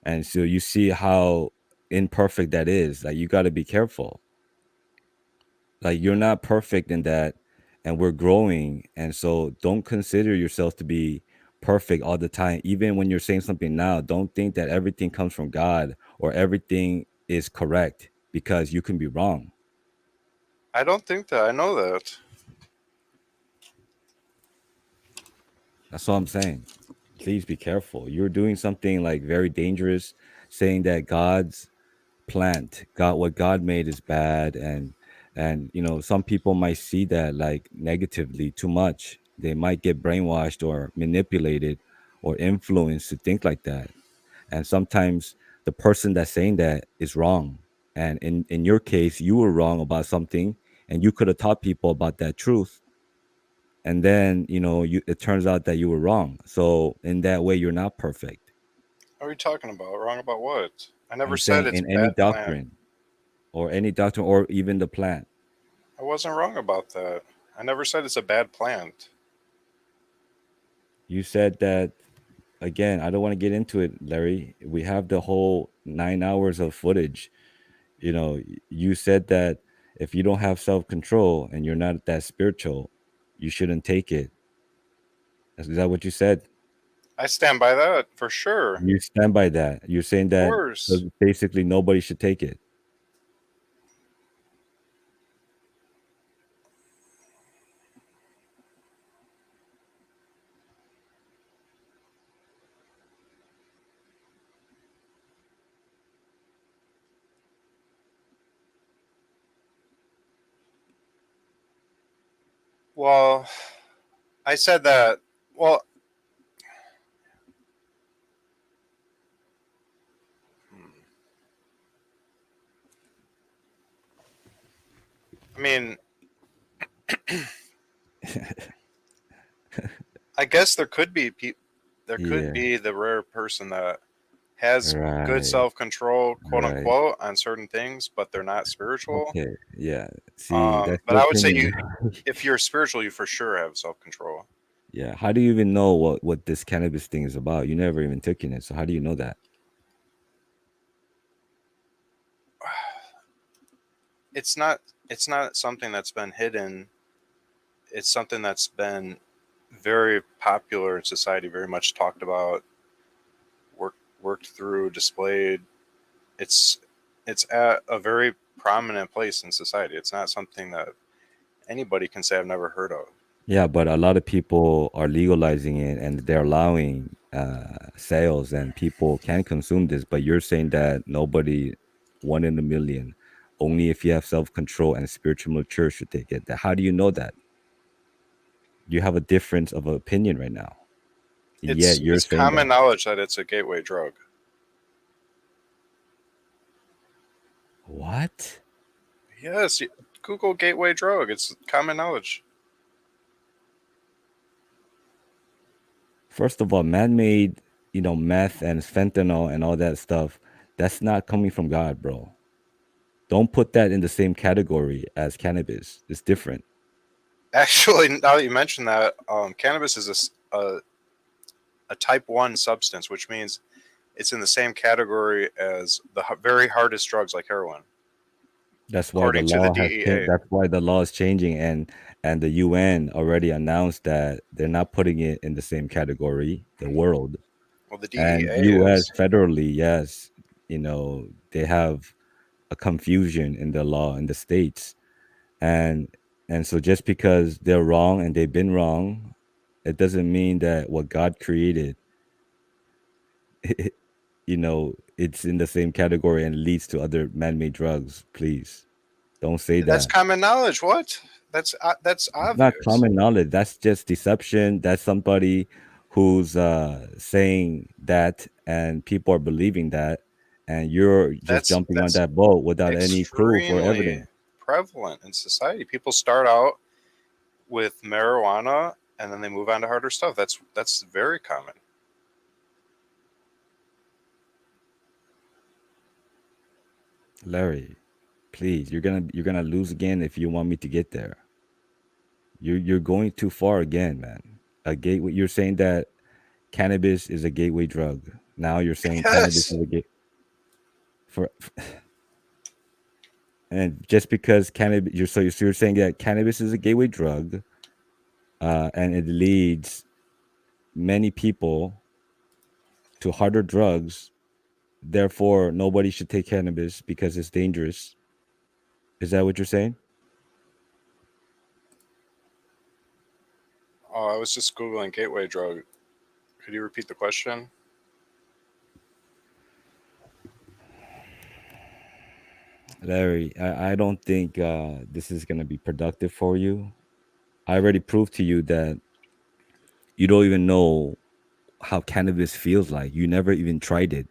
[SPEAKER 2] And so you see how imperfect that is. Like, you got to be careful. Like, you're not perfect in that, and we're growing, and so don't consider yourself to be perfect all the time. Even when you're saying something now, don't think that everything comes from God or everything is correct, because you can be wrong.
[SPEAKER 1] I don't think that. I know that.
[SPEAKER 2] That's all I'm saying. Please be careful. You're doing something like very dangerous, saying that God's plant, God, what God made is bad, and some people might see that like negatively too much. They might get brainwashed or manipulated or influenced to think like that. And sometimes the person that's saying that is wrong. And in your case, you were wrong about something, and you could have taught people about that truth, and then it turns out that you were wrong. So in that way, you're not perfect.
[SPEAKER 1] What are you talking about? Wrong about what? I never
[SPEAKER 2] I'm
[SPEAKER 1] said
[SPEAKER 2] saying
[SPEAKER 1] it's
[SPEAKER 2] in
[SPEAKER 1] a
[SPEAKER 2] any
[SPEAKER 1] bad plant.
[SPEAKER 2] doctrine, or any doctrine, or even the plant.
[SPEAKER 1] I wasn't wrong about that. I never said it's a bad plant.
[SPEAKER 2] You said that again. I don't want to get into it, Larry. We have the whole 9 hours of footage. You said that if you don't have self-control and you're not that spiritual, you shouldn't take it. Is that what you said?
[SPEAKER 1] I stand by that for sure.
[SPEAKER 2] You stand by that. You're saying
[SPEAKER 1] Of
[SPEAKER 2] that
[SPEAKER 1] course.
[SPEAKER 2] basically nobody should take it.
[SPEAKER 1] Well, I said that. Well, I mean, I guess there could be there could
[SPEAKER 2] Yeah.
[SPEAKER 1] be the rare person that has good
[SPEAKER 2] Right.
[SPEAKER 1] self control, quote
[SPEAKER 2] Right.
[SPEAKER 1] unquote, on certain things, but they're not spiritual.
[SPEAKER 2] Okay. Yeah. See, that's
[SPEAKER 1] But
[SPEAKER 2] your
[SPEAKER 1] I would say
[SPEAKER 2] opinion.
[SPEAKER 1] if you're spiritual, you for sure have self control.
[SPEAKER 2] Yeah. How do you even know what this cannabis thing is about? You never even took in it. So how do you know that?
[SPEAKER 1] It's not. It's not something that's been hidden. It's something that's been very popular in society, very much talked about, worked through, displayed. It's it's at a very prominent place in society. It's not something that anybody can say I've never heard of.
[SPEAKER 2] Yeah, but a lot of people are legalizing it, and they're allowing sales, and people can consume this. But you're saying that nobody, 1 in a million, only if you have self control and spiritual mature should take it. How do you know that? You have a difference of opinion right now. Yet you're
[SPEAKER 1] It's
[SPEAKER 2] saying
[SPEAKER 1] common
[SPEAKER 2] that.
[SPEAKER 1] knowledge that it's a gateway drug.
[SPEAKER 2] What?
[SPEAKER 1] Yes, Google gateway drug. It's common knowledge.
[SPEAKER 2] First of all, man made, meth and fentanyl and all that stuff, that's not coming from God, bro. Don't put that in the same category as cannabis. It's different.
[SPEAKER 1] Actually, now that you mention that, cannabis is a type 1 substance, which means it's in the same category as the very hardest drugs like heroin,
[SPEAKER 2] That's why the
[SPEAKER 1] according to the
[SPEAKER 2] law has changed.
[SPEAKER 1] DEA.
[SPEAKER 2] That's why the law is changing, and the UN already announced that they're not putting it in the same category, the world.
[SPEAKER 1] Well, the
[SPEAKER 2] And
[SPEAKER 1] DEA
[SPEAKER 2] US
[SPEAKER 1] is.
[SPEAKER 2] federally, yes, they have a confusion in the law in the states. And so just because they're wrong and they've been wrong, it doesn't mean that what God created, it's in the same category and leads to other man-made drugs. Please don't say
[SPEAKER 1] That's
[SPEAKER 2] that.
[SPEAKER 1] common knowledge. What? That's
[SPEAKER 2] It's not
[SPEAKER 1] obvious.
[SPEAKER 2] common knowledge. That's just deception. That's somebody who's saying that, and people are believing that, and you're just jumping on
[SPEAKER 1] That's
[SPEAKER 2] that boat without any proof or
[SPEAKER 1] extremely
[SPEAKER 2] evidence.
[SPEAKER 1] prevalent in society. People start out with marijuana and then they move on to harder stuff. That's very common.
[SPEAKER 2] Larry, please, you're gonna lose again if you want me to get there. You're going too far again, man. A gateway. You're saying that cannabis is a gateway drug. Now you're saying cannabis
[SPEAKER 1] Yes.
[SPEAKER 2] is a gate. for and just because cannabis, you're saying that cannabis is a gateway drug, and it leads many people to harder drugs. Therefore, nobody should take cannabis because it's dangerous. Is that what you're saying?
[SPEAKER 1] Oh, I was just Googling gateway drug. Could you repeat the question?
[SPEAKER 2] Larry, I don't think this is going to be productive for you. I already proved to you that you don't even know how cannabis feels like. You never even tried it.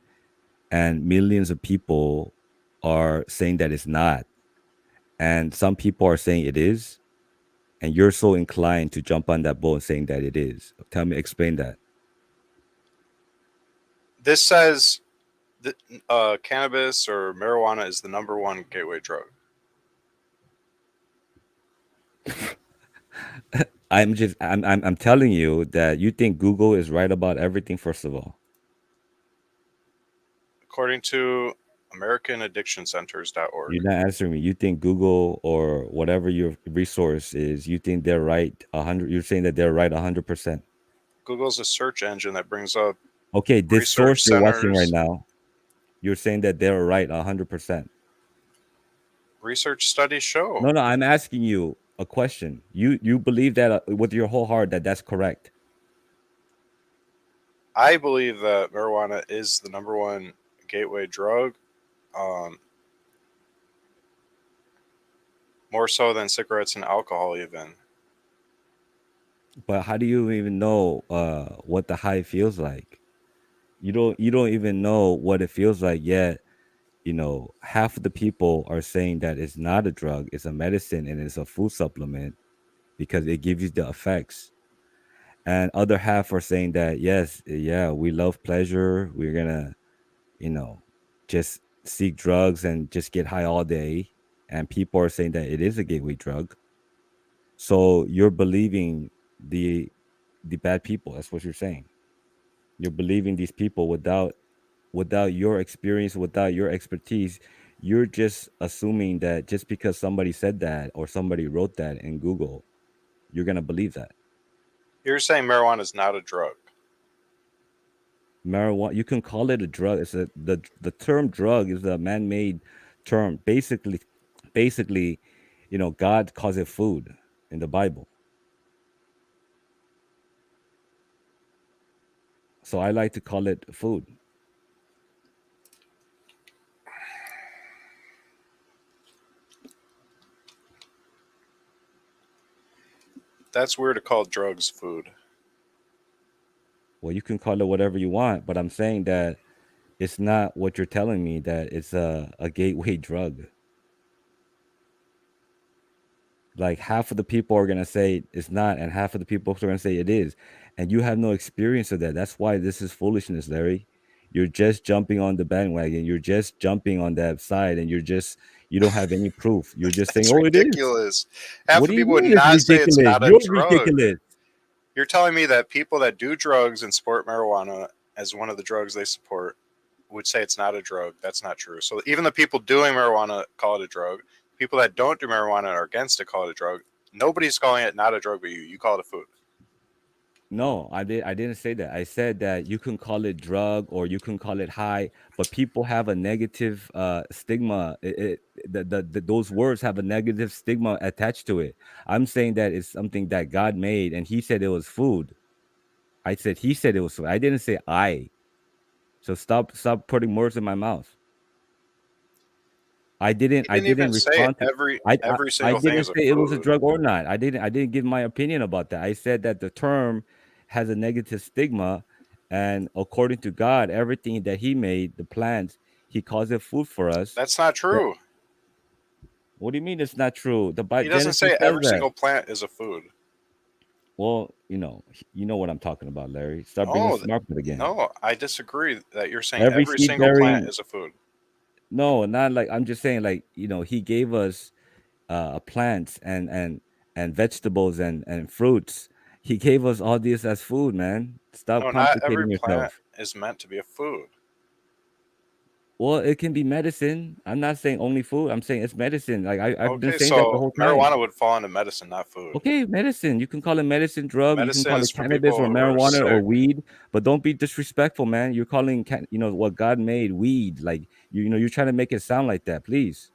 [SPEAKER 2] And millions of people are saying that it's not. And some people are saying it is. And you're so inclined to jump on that boat saying that it is. Tell me, explain that.
[SPEAKER 1] This says that cannabis or marijuana is the number one gateway drug.
[SPEAKER 2] I'm telling you that you think Google is right about everything, first of all.
[SPEAKER 1] According to AmericanAddictionCenters.org.
[SPEAKER 2] You're not answering me. You think Google or whatever your resource is, you think they're right 100, you're saying that they're right 100%.
[SPEAKER 1] Google's a search engine that brings up
[SPEAKER 2] Okay, this source
[SPEAKER 1] research
[SPEAKER 2] you're watching right
[SPEAKER 1] centers,
[SPEAKER 2] now, you're saying that they're right 100%.
[SPEAKER 1] research studies show.
[SPEAKER 2] No, I'm asking you a question. You believe that with your whole heart that that's correct.
[SPEAKER 1] I believe that marijuana is the number one gateway drug, um, more so than cigarettes and alcohol, even.
[SPEAKER 2] But how do you even know what the high feels like? You don't even know what it feels like yet. Half of the people are saying that it's not a drug, it's a medicine and it's a food supplement because it gives you the effects. And other half are saying that yes, yeah, we love pleasure. We're gonna, you know, just seek drugs and just get high all day. And people are saying that it is a gateway drug. So you're believing the the bad people. That's what you're saying. You're believing these people without your experience, without your expertise. You're just assuming that just because somebody said that or somebody wrote that in Google, you're gonna believe that.
[SPEAKER 1] You're saying marijuana is not a drug.
[SPEAKER 2] Marijuana, you can call it a drug. The term drug is a man-made term. Basically, God calls it food in the Bible. So I like to call it food.
[SPEAKER 1] That's weird to call drugs food.
[SPEAKER 2] Well, you can call it whatever you want, but I'm saying that it's not what you're telling me that it's a gateway drug. Like half of the people are gonna say it's not, and half of the people are gonna say it is, and you have no experience of that. That's why this is foolishness, Larry. You're just jumping on the bandwagon. You're just jumping on that side, and you don't have any proof. You're just saying,
[SPEAKER 1] That's
[SPEAKER 2] "Oh, it is."
[SPEAKER 1] ridiculous. Half
[SPEAKER 2] What
[SPEAKER 1] the
[SPEAKER 2] do you
[SPEAKER 1] people would
[SPEAKER 2] mean it's
[SPEAKER 1] not say it's
[SPEAKER 2] ridiculous?
[SPEAKER 1] not a
[SPEAKER 2] You're
[SPEAKER 1] drug.
[SPEAKER 2] ridiculous.
[SPEAKER 1] You're telling me that people that do drugs and support marijuana as one of the drugs they support would say it's not a drug. That's not true. So even the people doing marijuana call it a drug. People that don't do marijuana and are against it call it a drug. Nobody's calling it not a drug but you. You call it a food.
[SPEAKER 2] No, I didn't say that. I said that you can call it drug or you can call it high, but people have a negative stigma. Those words have a negative stigma attached to it. I'm saying that it's something that God made, and He said it was food. I said He said it was food. I didn't say I. So stop putting words in my mouth.
[SPEAKER 1] He
[SPEAKER 2] I
[SPEAKER 1] didn't even
[SPEAKER 2] didn't
[SPEAKER 1] say
[SPEAKER 2] respond to.
[SPEAKER 1] every
[SPEAKER 2] I, I
[SPEAKER 1] every
[SPEAKER 2] I
[SPEAKER 1] single thing
[SPEAKER 2] didn't
[SPEAKER 1] is a
[SPEAKER 2] say it was a
[SPEAKER 1] food.
[SPEAKER 2] drug or not. I didn't give my opinion about that. I said that the term has a negative stigma, and according to God, everything that He made, the plants, He calls it food for us.
[SPEAKER 1] That's not
[SPEAKER 2] But
[SPEAKER 1] true.
[SPEAKER 2] what do you mean it's not true? The
[SPEAKER 1] He
[SPEAKER 2] Bible
[SPEAKER 1] doesn't
[SPEAKER 2] Genesis
[SPEAKER 1] say
[SPEAKER 2] says
[SPEAKER 1] every
[SPEAKER 2] that.
[SPEAKER 1] single plant is a food.
[SPEAKER 2] Well, you know what I'm talking about, Larry. Start being
[SPEAKER 1] No,
[SPEAKER 2] smart again.
[SPEAKER 1] no, I disagree that you're saying
[SPEAKER 2] Every
[SPEAKER 1] every
[SPEAKER 2] seed
[SPEAKER 1] single plant
[SPEAKER 2] bearing.
[SPEAKER 1] is a food.
[SPEAKER 2] No, not like I'm just saying like He gave us plants and vegetables and fruits. He gave us all this as food, man. Stop
[SPEAKER 1] No, not every
[SPEAKER 2] complicating
[SPEAKER 1] plant
[SPEAKER 2] yourself.
[SPEAKER 1] is meant to be a food.
[SPEAKER 2] Well, it can be medicine. I'm not saying only food. I'm saying it's medicine. Like I've been
[SPEAKER 1] Okay,
[SPEAKER 2] saying that the
[SPEAKER 1] so
[SPEAKER 2] whole time.
[SPEAKER 1] marijuana would fall into medicine, not food.
[SPEAKER 2] Okay, medicine. You can call it medicine, drug. You can
[SPEAKER 1] Medicine
[SPEAKER 2] call
[SPEAKER 1] is
[SPEAKER 2] it
[SPEAKER 1] for
[SPEAKER 2] cannabis or
[SPEAKER 1] people who are
[SPEAKER 2] marijuana or
[SPEAKER 1] sick.
[SPEAKER 2] weed, but don't be disrespectful, man. You're calling, what God made weed. Like you're trying to make it sound like that. Please,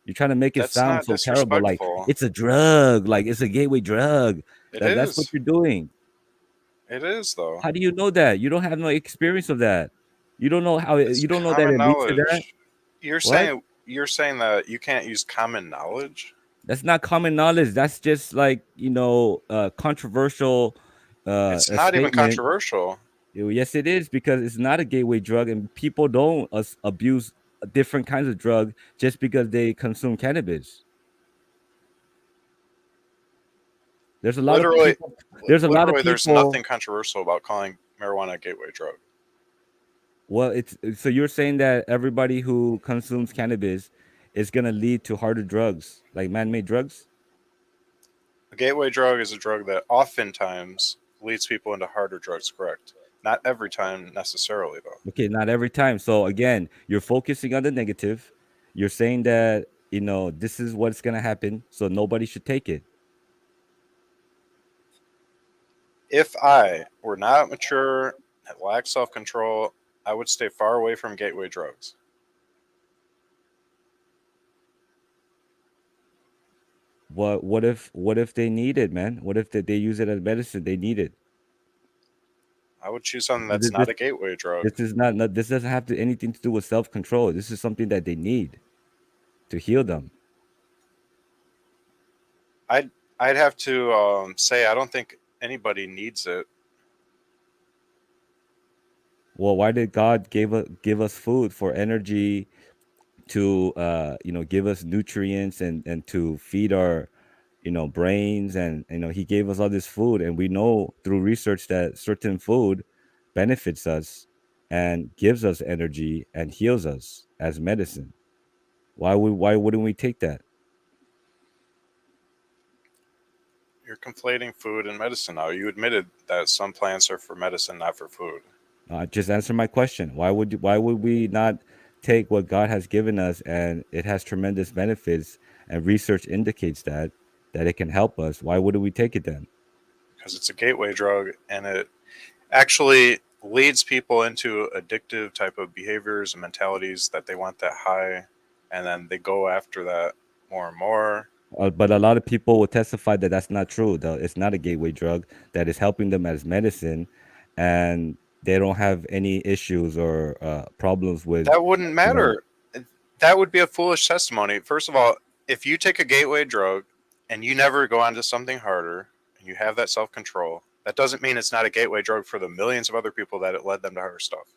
[SPEAKER 2] you're trying to make it
[SPEAKER 1] That's
[SPEAKER 2] sound
[SPEAKER 1] not
[SPEAKER 2] so terrible. Like
[SPEAKER 1] disrespectful.
[SPEAKER 2] it's a drug. Like it's a gateway drug.
[SPEAKER 1] It
[SPEAKER 2] That's what
[SPEAKER 1] is.
[SPEAKER 2] you're doing.
[SPEAKER 1] It is though.
[SPEAKER 2] How do you know that? You don't have no experience of that. You don't know how.
[SPEAKER 1] It's
[SPEAKER 2] You don't know that
[SPEAKER 1] common
[SPEAKER 2] it leads to that.
[SPEAKER 1] knowledge. You're
[SPEAKER 2] What?
[SPEAKER 1] saying you're saying that you can't use common knowledge?
[SPEAKER 2] That's not common knowledge. That's just like controversial
[SPEAKER 1] It's
[SPEAKER 2] a
[SPEAKER 1] not even
[SPEAKER 2] statement.
[SPEAKER 1] controversial.
[SPEAKER 2] Yes, it is because it's not a gateway drug, and people don't abuse different kinds of drug just because they consume cannabis. There's a lot of
[SPEAKER 1] Literally,
[SPEAKER 2] people. There's a lot of
[SPEAKER 1] there's
[SPEAKER 2] people.
[SPEAKER 1] nothing controversial about calling marijuana a gateway drug.
[SPEAKER 2] Well, so you're saying that everybody who consumes cannabis is gonna lead to harder drugs, like man-made drugs.
[SPEAKER 1] A gateway drug is a drug that oftentimes leads people into harder drugs, correct? Not every time necessarily, though.
[SPEAKER 2] Okay, not every time. So again, you're focusing on the negative. You're saying that this is what's gonna happen, so nobody should take it.
[SPEAKER 1] If I were not mature and lacked self control, I would stay far away from gateway drugs.
[SPEAKER 2] What if they need it, man? What if they use it as medicine? They need it.
[SPEAKER 1] I would choose something
[SPEAKER 2] Th-
[SPEAKER 1] that's
[SPEAKER 2] th-
[SPEAKER 1] not
[SPEAKER 2] This
[SPEAKER 1] a gateway drug.
[SPEAKER 2] this is not this doesn't have anything to do with self control. This is something that they need to heal them.
[SPEAKER 1] I'd I'd have to say I don't think anybody needs it.
[SPEAKER 2] Well, why did God give us food for energy to give us nutrients and to feed our brains, and he gave us all this food, and we know through research that certain food benefits us and gives us energy and heals us as medicine. Why wouldn't we take that?
[SPEAKER 1] You're conflating food and medicine now. You admitted that some plants are for medicine, not for food.
[SPEAKER 2] Just answer my question. Why would we not take what God has given us, and it has tremendous benefits, and research indicates that it can help us? Why wouldn't we take it then?
[SPEAKER 1] Because it's a gateway drug and it actually leads people into addictive type of behaviors and mentalities that they want that high and then they go after that more and more.
[SPEAKER 2] But a lot of people will testify that that's not true. Though it's not a gateway drug, that is helping them as medicine, and they don't have any issues or problems with,
[SPEAKER 1] That wouldn't
[SPEAKER 2] you know.
[SPEAKER 1] matter. That would be a foolish testimony. First of all, if you take a gateway drug and you never go on to something harder and you have that self control, that doesn't mean it's not a gateway drug for the millions of other people that it led them to harder stuff.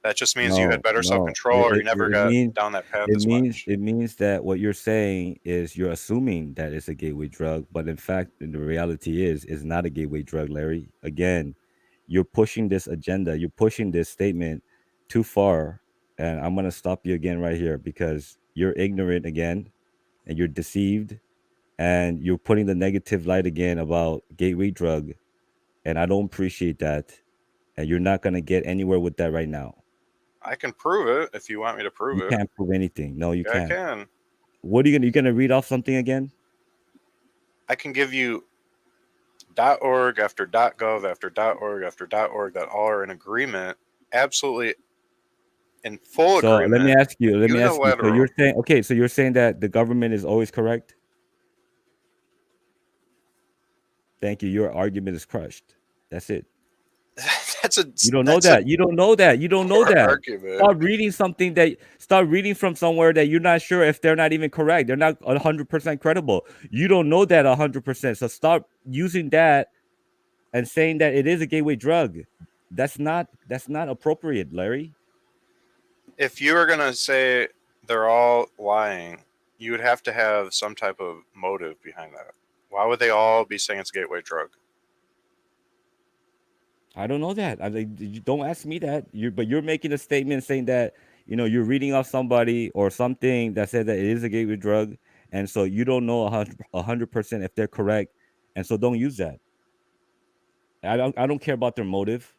[SPEAKER 1] That just means you had
[SPEAKER 2] No,
[SPEAKER 1] better self
[SPEAKER 2] no.
[SPEAKER 1] control
[SPEAKER 2] It,
[SPEAKER 1] or you
[SPEAKER 2] it,
[SPEAKER 1] never
[SPEAKER 2] it
[SPEAKER 1] got
[SPEAKER 2] means
[SPEAKER 1] down that path
[SPEAKER 2] it
[SPEAKER 1] as
[SPEAKER 2] means
[SPEAKER 1] much.
[SPEAKER 2] it means that what you're saying is you're assuming that it's a gateway drug, but in fact, the reality is not a gateway drug, Larry. Again, you're pushing this agenda, you're pushing this statement too far, and I'm gonna stop you again right here because you're ignorant again, and you're deceived, and you're putting the negative light again about gateway drug, and I don't appreciate that, and you're not gonna get anywhere with that right now.
[SPEAKER 1] I can prove it if you want me to prove
[SPEAKER 2] You
[SPEAKER 1] it.
[SPEAKER 2] can't prove anything. No, you
[SPEAKER 1] Yeah, I
[SPEAKER 2] can't.
[SPEAKER 1] can.
[SPEAKER 2] What are you gonna read off something again?
[SPEAKER 1] I can give you .org after .gov after .org after .org that all are in agreement, absolutely in full
[SPEAKER 2] So let me
[SPEAKER 1] agreement,
[SPEAKER 2] ask you. Let me ask you. So
[SPEAKER 1] unilateral.
[SPEAKER 2] you're saying okay. So you're saying that the government is always correct. Thank you. Your argument is crushed. That's it.
[SPEAKER 1] that's a
[SPEAKER 2] You don't know
[SPEAKER 1] that's a
[SPEAKER 2] that. You don't know that. You don't know
[SPEAKER 1] poor
[SPEAKER 2] that.
[SPEAKER 1] argument.
[SPEAKER 2] Start reading something that start reading from somewhere that you're not sure if they're not even correct. They're not 100% credible. You don't know that 100%. So start using that and saying that it is a gateway drug. That's not appropriate, Larry.
[SPEAKER 1] If you were gonna say they're all lying, you would have to have some type of motive behind that. Why would they all be saying it's a gateway drug?
[SPEAKER 2] I don't know that. You don't ask me that. But you're making a statement saying that you're reading off somebody or something that said that it is a gateway drug, and so you don't know 100% if they're correct, and so don't use that. I don't care about their motive.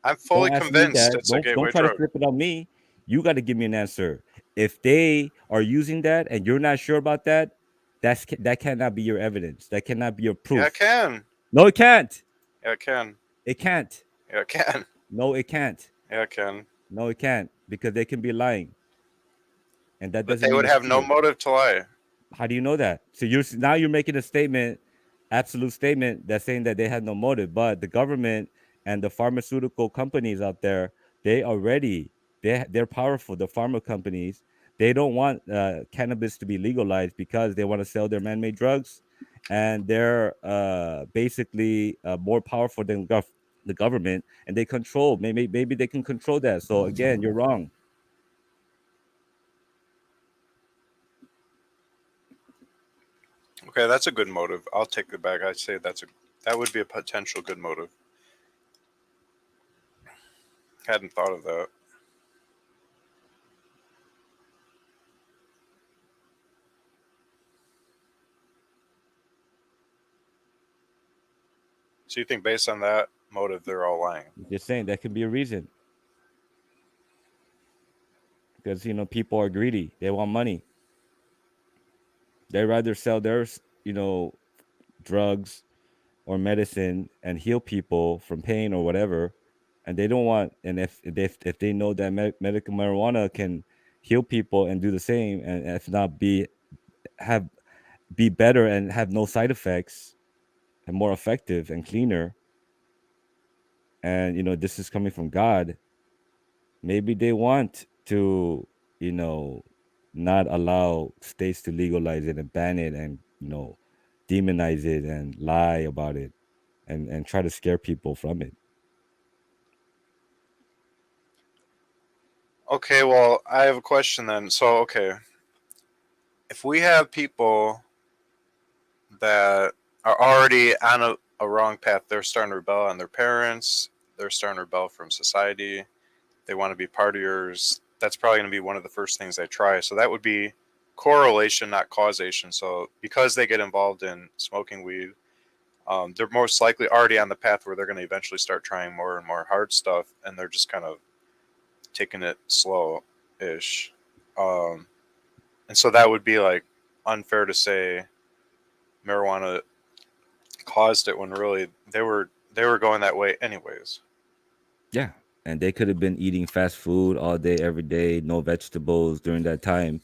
[SPEAKER 1] I'm
[SPEAKER 2] Don't
[SPEAKER 1] fully
[SPEAKER 2] ask me
[SPEAKER 1] convinced
[SPEAKER 2] that.
[SPEAKER 1] it's a
[SPEAKER 2] Don't
[SPEAKER 1] gateway
[SPEAKER 2] try to
[SPEAKER 1] drug.
[SPEAKER 2] flip it on me. You got to give me an answer. If they are using that and you're not sure about that, that cannot be your evidence. That cannot be your
[SPEAKER 1] Yeah, it
[SPEAKER 2] proof.
[SPEAKER 1] can.
[SPEAKER 2] No, it can't.
[SPEAKER 1] Yeah, it can.
[SPEAKER 2] It can't.
[SPEAKER 1] Yeah, it can.
[SPEAKER 2] No, it can't.
[SPEAKER 1] Yeah, it can.
[SPEAKER 2] No, it can't because they can be lying, and that
[SPEAKER 1] But
[SPEAKER 2] doesn't
[SPEAKER 1] they
[SPEAKER 2] mean
[SPEAKER 1] would
[SPEAKER 2] it's
[SPEAKER 1] have no
[SPEAKER 2] true.
[SPEAKER 1] motive to lie.
[SPEAKER 2] How do you know that? So you're making a statement, absolute statement that's saying that they had no motive, but the government and the pharmaceutical companies out there, they already they're powerful. The pharma companies, they don't want cannabis to be legalized because they want to sell their man-made drugs, and they're basically more powerful than the government, and they control. Maybe they can control that. So again, you're wrong.
[SPEAKER 1] Okay, that's a good motive. I'll take it back. I'd say that would be a potential good motive. Hadn't thought of that. So you think based on that motive, they're all lying?
[SPEAKER 2] Just saying that could be a reason because people are greedy. They want money. They rather sell their drugs or medicine and heal people from pain or whatever, and they don't want. And if they know that medical marijuana can heal people and do the same, and if not have be better and have no side effects and more effective and cleaner, and this is coming from God, maybe they want to you know not allow states to legalize it and ban it and demonize it and lie about it and try to scare people from it.
[SPEAKER 1] Okay, well, I have a question then. So, okay, if we have people that are already on a wrong path, they're starting to rebel on their parents, they're starting to rebel from society, they want to be partiers, that's probably going to be one of the first things they try. So that would be correlation, not causation. So because they get involved in smoking weed, they're most likely already on the path where they're going to eventually start trying more and more hard stuff, and they're just kind of taking it slow-ish. Um, and so that would be like unfair to say marijuana caused it when really they were going that way anyways.
[SPEAKER 2] Yeah, and they could have been eating fast food all day every day, no vegetables during that time,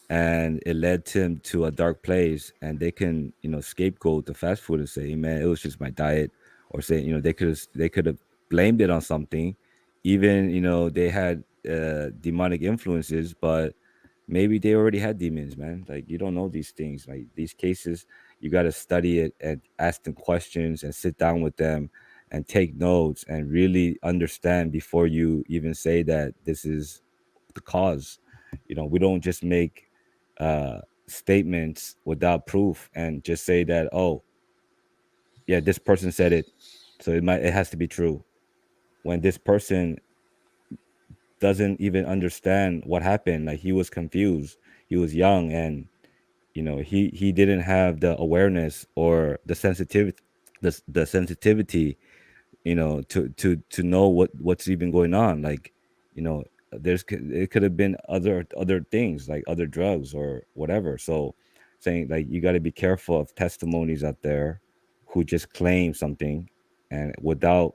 [SPEAKER 2] and it led them to a dark place, and they can scapegoat the fast food and say, "Hey, man, it was just my diet," or say they could have blamed it on something, even they had demonic influences, but maybe they already had demons, man. Like, you don't know these things. Like, these cases, you got to study it and ask them questions and sit down with them and take notes and really understand before you even say that this is the cause. We don't just make uh statements without proof and just say that, oh yeah, this person said it, so it has to be true, when this person doesn't even understand what happened. Like, he was confused, he was young, and he didn't have the awareness or the sensitivity, to know what's even going on. Like, it could have been other things, like other drugs or whatever. So, saying, like, you got to be careful of testimonies out there who just claim something, and without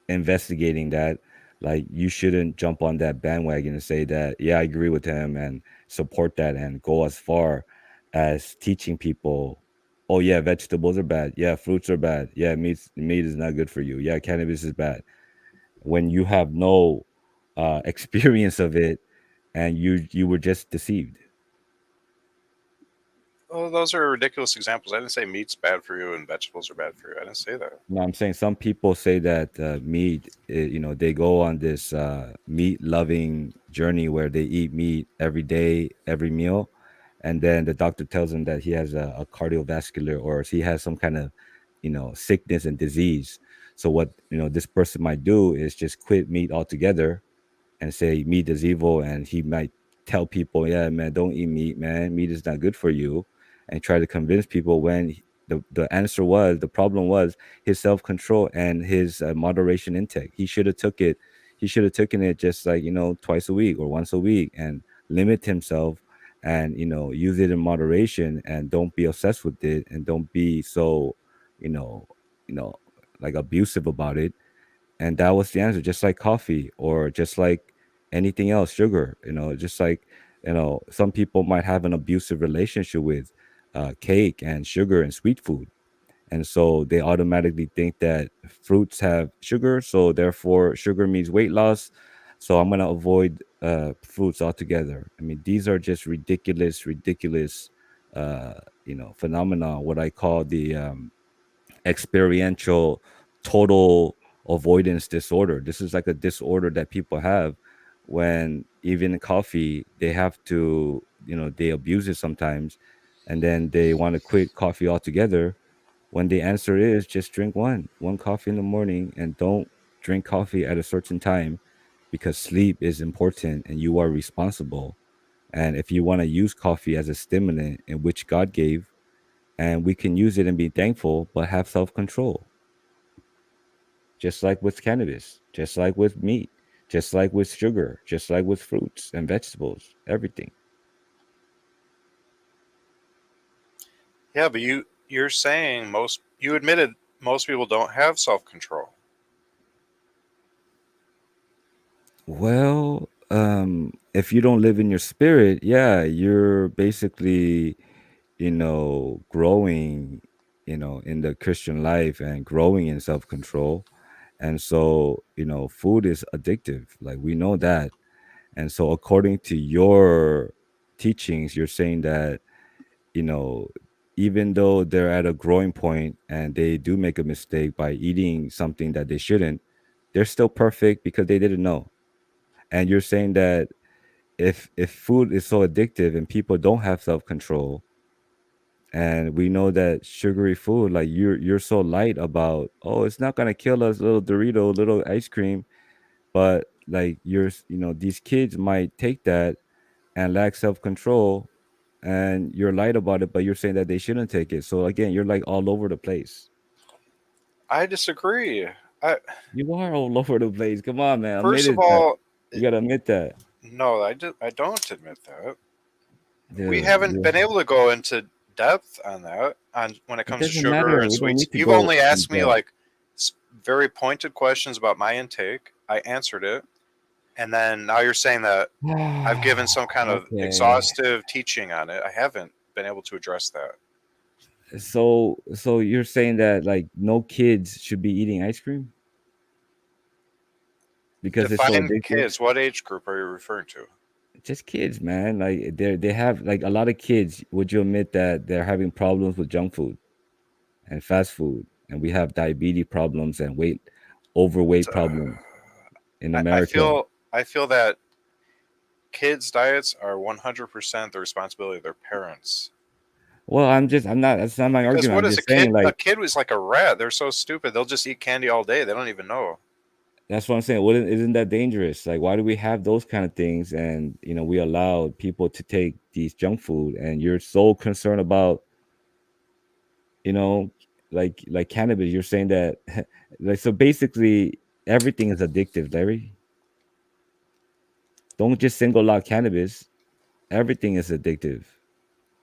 [SPEAKER 2] investigating that, like, you shouldn't jump on that bandwagon and say that, yeah, I agree with him, and support that and go as far as teaching people, oh yeah, vegetables are bad, yeah, fruits are bad, yeah, meat is not good for you, yeah, cannabis is bad, when you have no experience of it, and you were just deceived.
[SPEAKER 1] Well, those are ridiculous examples. I didn't say meat's bad for you and vegetables are bad for you. I didn't say that.
[SPEAKER 2] No, I'm saying some people say that meat, they go on this meat loving journey where they eat meat every day, every meal, and then the doctor tells him that he has a cardiovascular, or he has some kind of, sickness and disease. So what this person might do is just quit meat altogether and say meat is evil, and he might tell people, yeah, man, don't eat meat, man, meat is not good for you, and try to convince people, when the problem was his self-control and his moderation intake. He should have took it he should have taken it just like, twice a week or once a week, and limit himself, and use it in moderation, and don't be obsessed with it, and don't be so, you know you know like abusive about it. And that was the answer. Just like coffee, or just like anything else, sugar, just like, some people might have an abusive relationship with cake and sugar and sweet food, and so they automatically think that fruits have sugar, so therefore sugar means weight loss, so I'm going to avoid fruits altogether. I mean, these are just ridiculous uh phenomena, what I call the experiential total avoidance disorder. This is like a disorder that people have, when even in coffee they have to, they abuse it sometimes, and then they want to quit coffee altogether, when the answer is just drink one coffee in the morning, and don't drink coffee at a certain time, because sleep is important and you are responsible. And if you want to use coffee as a stimulant in which God gave, and we can use it and be thankful, but have self-control, just like with cannabis, just like with meat, just like with sugar, just like with fruits and vegetables, everything.
[SPEAKER 1] Yeah, but you're saying you admitted most people don't have self control.
[SPEAKER 2] Well, if you don't live in your spirit, yeah, you're basically, growing, in the Christian life, and growing in self-control. And so, food is addictive. Like, we know that. And so, according to your teachings, you're saying that, you know, even though they're at a growing point and they do make a mistake by eating something that they shouldn't, they're still perfect because they didn't know. And you're saying that if food is so addictive and people don't have self-control, and we know that sugary food, like, you're so light about, oh, it's not gonna kill us, little Dorito, little ice cream, but like, these kids might take that and lack self-control, and you're light about it, but you're saying that they shouldn't take it. So again, you're like all over the place.
[SPEAKER 1] I disagree. I
[SPEAKER 2] You are all over the place. Come on, man. Admit
[SPEAKER 1] First of
[SPEAKER 2] it. That
[SPEAKER 1] all,
[SPEAKER 2] you gotta admit that.
[SPEAKER 1] no, I don't admit that. We
[SPEAKER 2] Dude,
[SPEAKER 1] haven't been able to go into depth on that on when it
[SPEAKER 2] it
[SPEAKER 1] comes to
[SPEAKER 2] doesn't
[SPEAKER 1] sugar
[SPEAKER 2] matter.
[SPEAKER 1] and
[SPEAKER 2] We don't
[SPEAKER 1] sweets.
[SPEAKER 2] need to
[SPEAKER 1] You've
[SPEAKER 2] go
[SPEAKER 1] only
[SPEAKER 2] in
[SPEAKER 1] asked me
[SPEAKER 2] depth.
[SPEAKER 1] like very pointed questions about my intake. I answered it, and then now you're saying that I've given some kind of
[SPEAKER 2] Okay.
[SPEAKER 1] exhaustive teaching on it. I haven't been able to address that.
[SPEAKER 2] So you're saying that, like, no kids should be eating ice cream because it's so
[SPEAKER 1] Define
[SPEAKER 2] addictive?
[SPEAKER 1] kids. What age group are you referring to?
[SPEAKER 2] Just kids, man. Like, they have, like, a lot of kids. Would you admit that they're having problems with junk food and fast food, and we have diabetes problems and overweight problems in America?
[SPEAKER 1] I feel that kids' diets are 100% the responsibility of their parents.
[SPEAKER 2] Well, I'm not. That's not my
[SPEAKER 1] Because
[SPEAKER 2] argument.
[SPEAKER 1] what
[SPEAKER 2] I'm
[SPEAKER 1] is a
[SPEAKER 2] just saying,
[SPEAKER 1] kid? A
[SPEAKER 2] like,
[SPEAKER 1] kid was like a rat. They're so stupid. They'll just eat candy all day. They don't even know.
[SPEAKER 2] that's what I'm saying. Isn't that dangerous? Like, why do we have those kind of things? And we allow people to take these junk food, and you're so concerned about, you know, like cannabis. You're saying that, like, so basically everything is addictive, Larry. Don't just single out cannabis. Everything is addictive.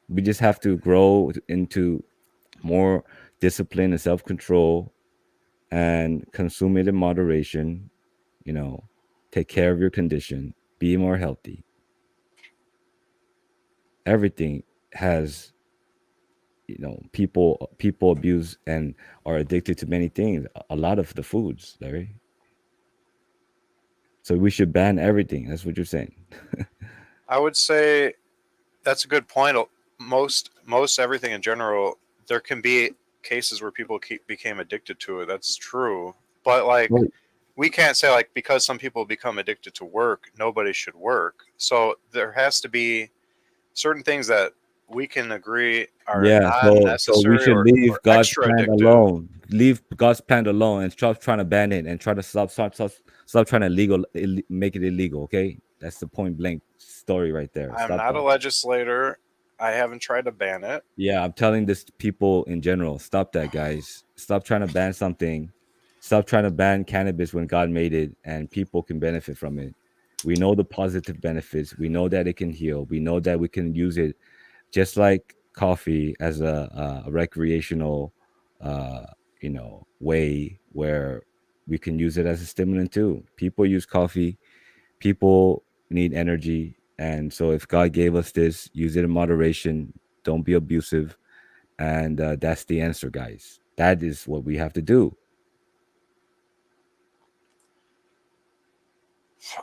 [SPEAKER 2] We just have to grow into more discipline and self control, and consume it in moderation. You know, take care of your condition. Be more healthy. Everything has, people abuse and are addicted to many things. A lot of the foods, Larry. So we should ban everything. That's what you're saying.
[SPEAKER 1] I would say that's a good point. Most everything in general, there can be cases where people became addicted to it. That's true. But like
[SPEAKER 2] Well,
[SPEAKER 1] we can't say like because some people become addicted to work, nobody should work. So there has to be certain things that we can agree are
[SPEAKER 2] yeah, so we
[SPEAKER 1] non-necessary
[SPEAKER 2] should
[SPEAKER 1] or
[SPEAKER 2] leave God's
[SPEAKER 1] extra
[SPEAKER 2] plan
[SPEAKER 1] addictive.
[SPEAKER 2] alone. Leave God's plan alone and stop trying to ban it, and try to stop trying to make it illegal. Okay, that's the point blank story right there.
[SPEAKER 1] I'm
[SPEAKER 2] Stop
[SPEAKER 1] not a
[SPEAKER 2] that.
[SPEAKER 1] legislator. I haven't tried to ban it.
[SPEAKER 2] Yeah, I'm telling this to people in general. Stop that, guys. Stop trying to ban something. Stop trying to ban cannabis when God made it and people can benefit from it. We know the positive benefits. We know that it can heal. We know that we can use it just like coffee as a recreational, uh, way where we can use it as a stimulant too. People use coffee. People need energy, and so if God gave us this, use it in moderation. Don't be abusive, and that's the answer, guys. That is what we have to do.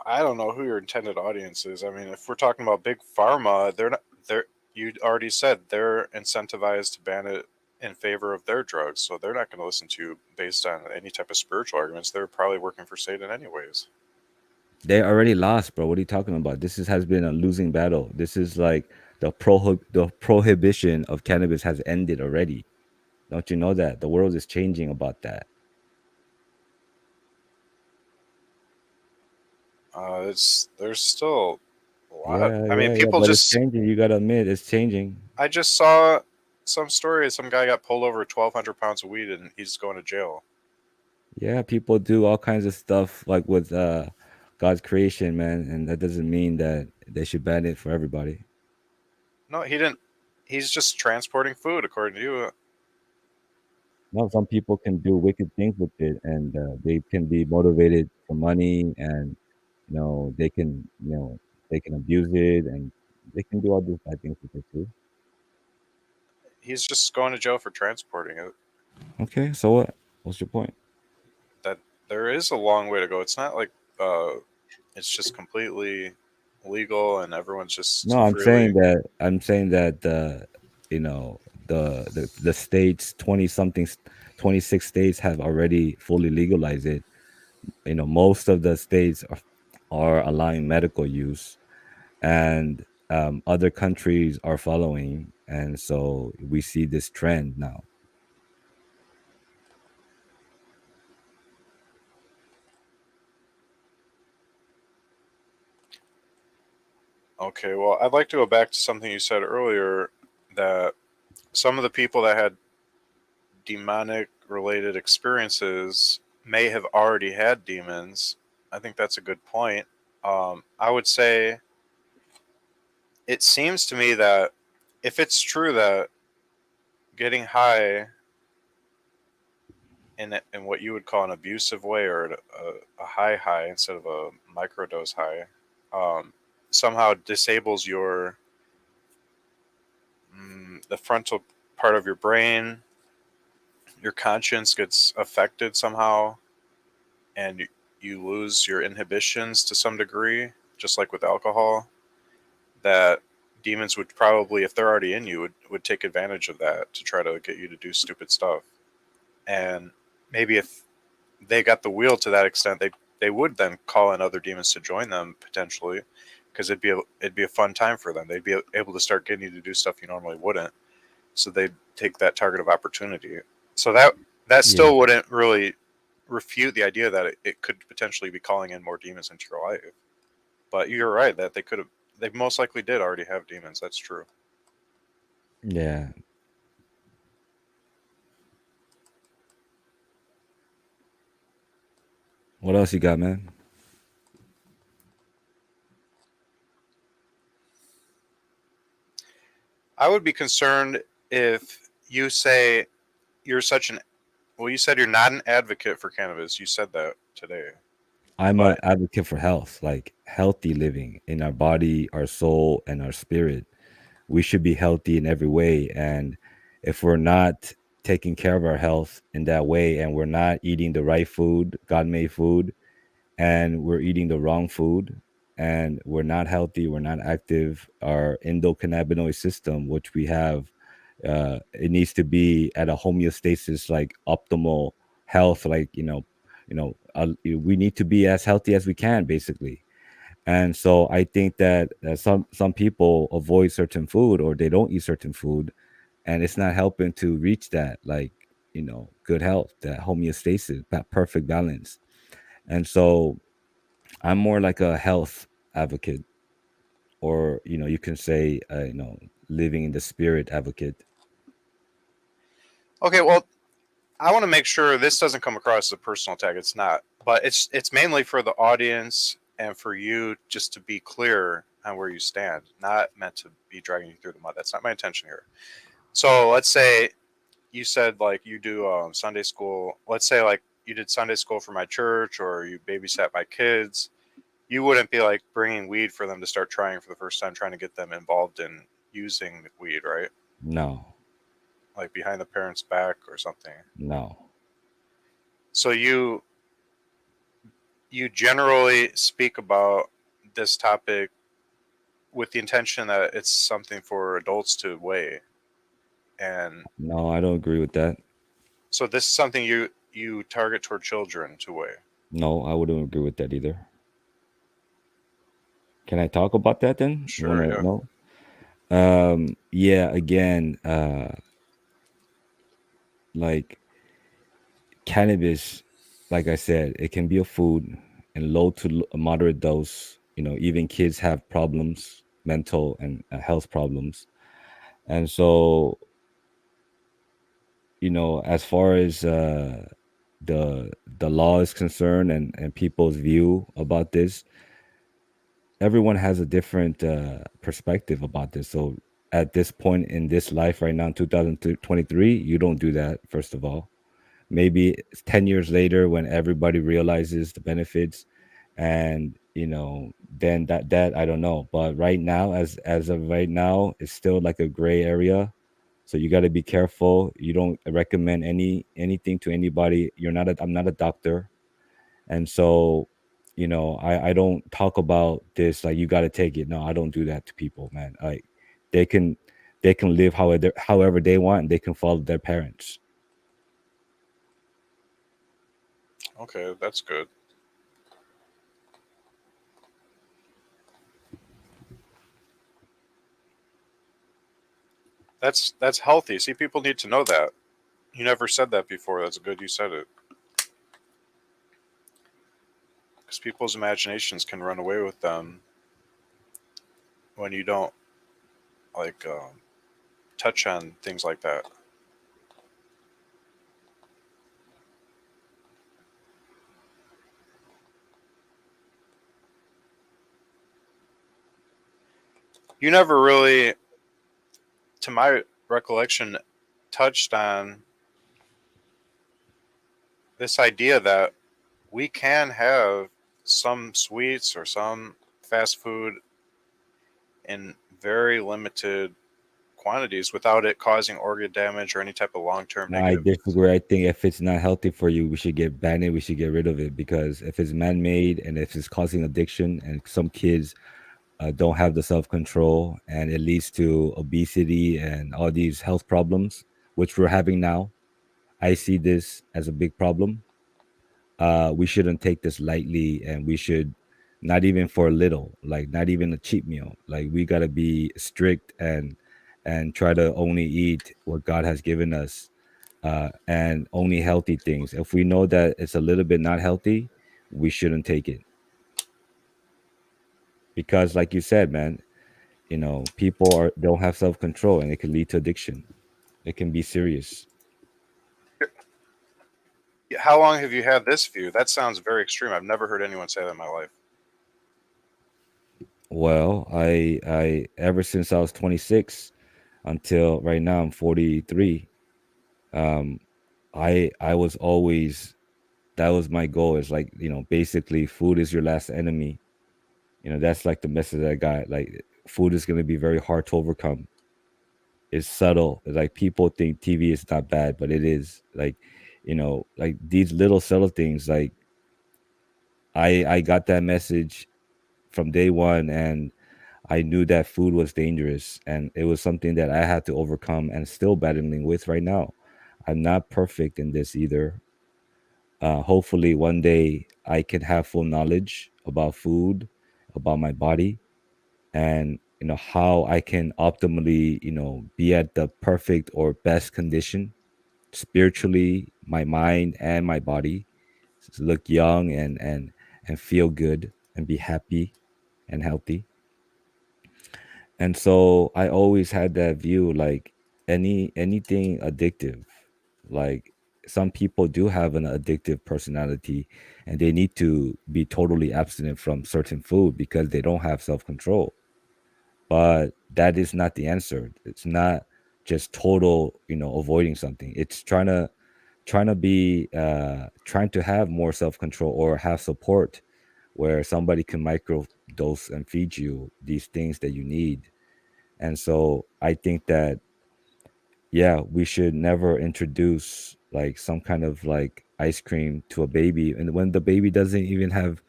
[SPEAKER 1] I don't know who your intended audience is. I mean, if we're talking about big pharma, they're not. They're you already said they're incentivized to ban it in favor of their drugs, so they're not going to listen to you based on any type of spiritual arguments. They're probably working for Satan anyways.
[SPEAKER 2] They already lost, bro. What are you talking about? Has been a losing battle. This is like the prohibition of cannabis has ended already. Don't you know that? The world is changing about that.
[SPEAKER 1] It's there's still a lot.
[SPEAKER 2] Yeah,
[SPEAKER 1] I mean,
[SPEAKER 2] yeah, yeah.
[SPEAKER 1] people
[SPEAKER 2] But it's
[SPEAKER 1] just.
[SPEAKER 2] changing. You gotta admit, it's changing.
[SPEAKER 1] I just saw some story. Some guy got pulled over 1,200 pounds of weed, and he's going to jail.
[SPEAKER 2] Yeah, people do all kinds of stuff like with God's creation, man, and that doesn't mean that they should ban it for everybody.
[SPEAKER 1] No, he didn't. He's just transporting food, according to you.
[SPEAKER 2] No, some people can do wicked things with it, and they can be motivated for money, and they can they can abuse it, and they can do all these bad things with it too.
[SPEAKER 1] He's just going to jail for transporting it.
[SPEAKER 2] Okay, so what? What's your point?
[SPEAKER 1] That there is a long way to go. It's not like uh, it's just completely legal and everyone's just
[SPEAKER 2] No,
[SPEAKER 1] freely.
[SPEAKER 2] I'm saying that the you know the states 20 something 26 states have already fully legalized it. Most of the states are allowing medical use, and other countries are following, and so we see this trend now.
[SPEAKER 1] Okay, well, I'd like to go back to something you said earlier that some of the people that had demonic related experiences may have already had demons. I think that's a good point. I would say it seems to me that if it's true that getting high in what you would call an abusive way or a high instead of a microdose high somehow disables the frontal part of your brain, your conscience gets affected somehow, and you lose your inhibitions to some degree, just like with alcohol. That demons would probably, if they're already in you, would take advantage of that to try to get you to do stupid stuff. And maybe if they got the wheel to that extent, they would then call in other demons to join them potentially, because it'd be a fun time for them. They'd be able to start getting you to do stuff you normally wouldn't. So they'd take that target of opportunity. So that
[SPEAKER 2] Yeah,
[SPEAKER 1] still wouldn't really refute the idea that it could potentially be calling in more demons into your life. But you're right that they most likely did already have demons. That's true.
[SPEAKER 2] yeah. What else you got, man?
[SPEAKER 1] I would be concerned if you say you're such an well, you said you're not an advocate for cannabis. You said that today.
[SPEAKER 2] I'm a
[SPEAKER 1] But
[SPEAKER 2] advocate for health, like healthy living in our body, our soul, and our spirit. We should be healthy in every way, and if we're not taking care of our health in that way, and we're not eating the right food, God made food, and we're eating the wrong food, and we're not healthy, we're not active, our endocannabinoid system, which we have, it needs to be at a homeostasis, like optimal health, like we need to be as healthy as we can, basically. And so I think that some people avoid certain food, or they don't eat certain food, and it's not helping to reach that, like, good health, that homeostasis, that perfect balance. And so I'm more like a health advocate, or you can say, living in the spirit advocate.
[SPEAKER 1] okay, well, I want to make sure this doesn't come across as a personal attack. It's not, but it's mainly for the audience and for you just to be clear on where you stand. Not meant to be dragging you through the mud. That's not my intention here. So let's say you said like you do Sunday school. Let's say like you did Sunday school for my church, or you babysat my kids. You wouldn't be like bringing weed for them to start trying for the first time, trying to get them involved in using weed, right?
[SPEAKER 2] No,
[SPEAKER 1] Like behind the parents' back or something.
[SPEAKER 2] no,
[SPEAKER 1] So you generally speak about this topic with the intention that it's something for adults to weigh, and
[SPEAKER 2] no. I don't agree with that.
[SPEAKER 1] so this is something you target toward children to weigh.
[SPEAKER 2] No, I wouldn't agree with that either. Can I talk about that then? You want
[SPEAKER 1] Sure,
[SPEAKER 2] to
[SPEAKER 1] yeah.
[SPEAKER 2] know? Yeah. Again, like cannabis, like I said, it can be a food in low to moderate dose. Even kids have problems, mental and health problems. And so, as far as the law is concerned, and people's view about this, everyone has a different perspective about this. So at this point in this life right now, in 2023, you don't do that, first of all. Maybe it's 10 years later when everybody realizes the benefits, and then that I don't know. But right now, as of right now, it's still like a gray area. So you got to be careful. You don't recommend anything to anybody. I'm not a doctor. And so, I don't talk about this like you got to take it. No, I don't do that to people, man. Like they can they can live however they want, and they can follow their parents.
[SPEAKER 1] Okay, that's good. That's healthy. See, people need to know that. You never said that before. That's good you said it. Because people's imaginations can run away with them when you don't like touch on things like that. You never really, to my recollection, touched on this idea that we can have some sweets or some fast food in very limited quantities without it causing organ damage or any type of long-term
[SPEAKER 2] No, I
[SPEAKER 1] negative.
[SPEAKER 2] disagree. I think if it's not healthy for you, we should ban it. We should get rid of it, because if it's man-made and if it's causing addiction, and some kids don't have the self-control, and it leads to obesity and all these health problems, which we're having now. I see this as a big problem. We shouldn't take this lightly, and we should not even for a little, like not even a cheap meal. Like we gotta be strict, and try to only eat what God has given us, and only healthy things. If we know that it's a little bit not healthy, we shouldn't take it, because, like you said, man, people don't have self control, and it can lead to addiction. It can be serious.
[SPEAKER 1] How long have you had this view? That sounds very extreme. I've never heard anyone say that in my life.
[SPEAKER 2] Well, I ever since I was 26 until right now I'm 43. um I was always, that was my goal, is like, basically food is your last enemy. That's like the message that I got. Like food is going to be very hard to overcome. It's subtle. It's like people think TV is not bad, but it is. Like, like these little subtle things. Like I got that message from day one, and I knew that food was dangerous, and it was something that I had to overcome and still battling with right now. I'm not perfect in this either. Hopefully, one day I can have full knowledge about food, about my body, and how I can optimally, be at the perfect or best condition spiritually, my mind and my body, to look young and feel good and be happy and healthy. And so I always had that view, like anything addictive, like some people do have an addictive personality, and they need to be totally abstinent from certain food because they don't have self-control. But that is not the answer. It's not just total, avoiding something. It's trying to have more self-control or have support where somebody can micro dose and feed you these things that you need. And so I think that, yeah, we should never introduce like some kind of like ice cream to a baby, and when the baby doesn't even have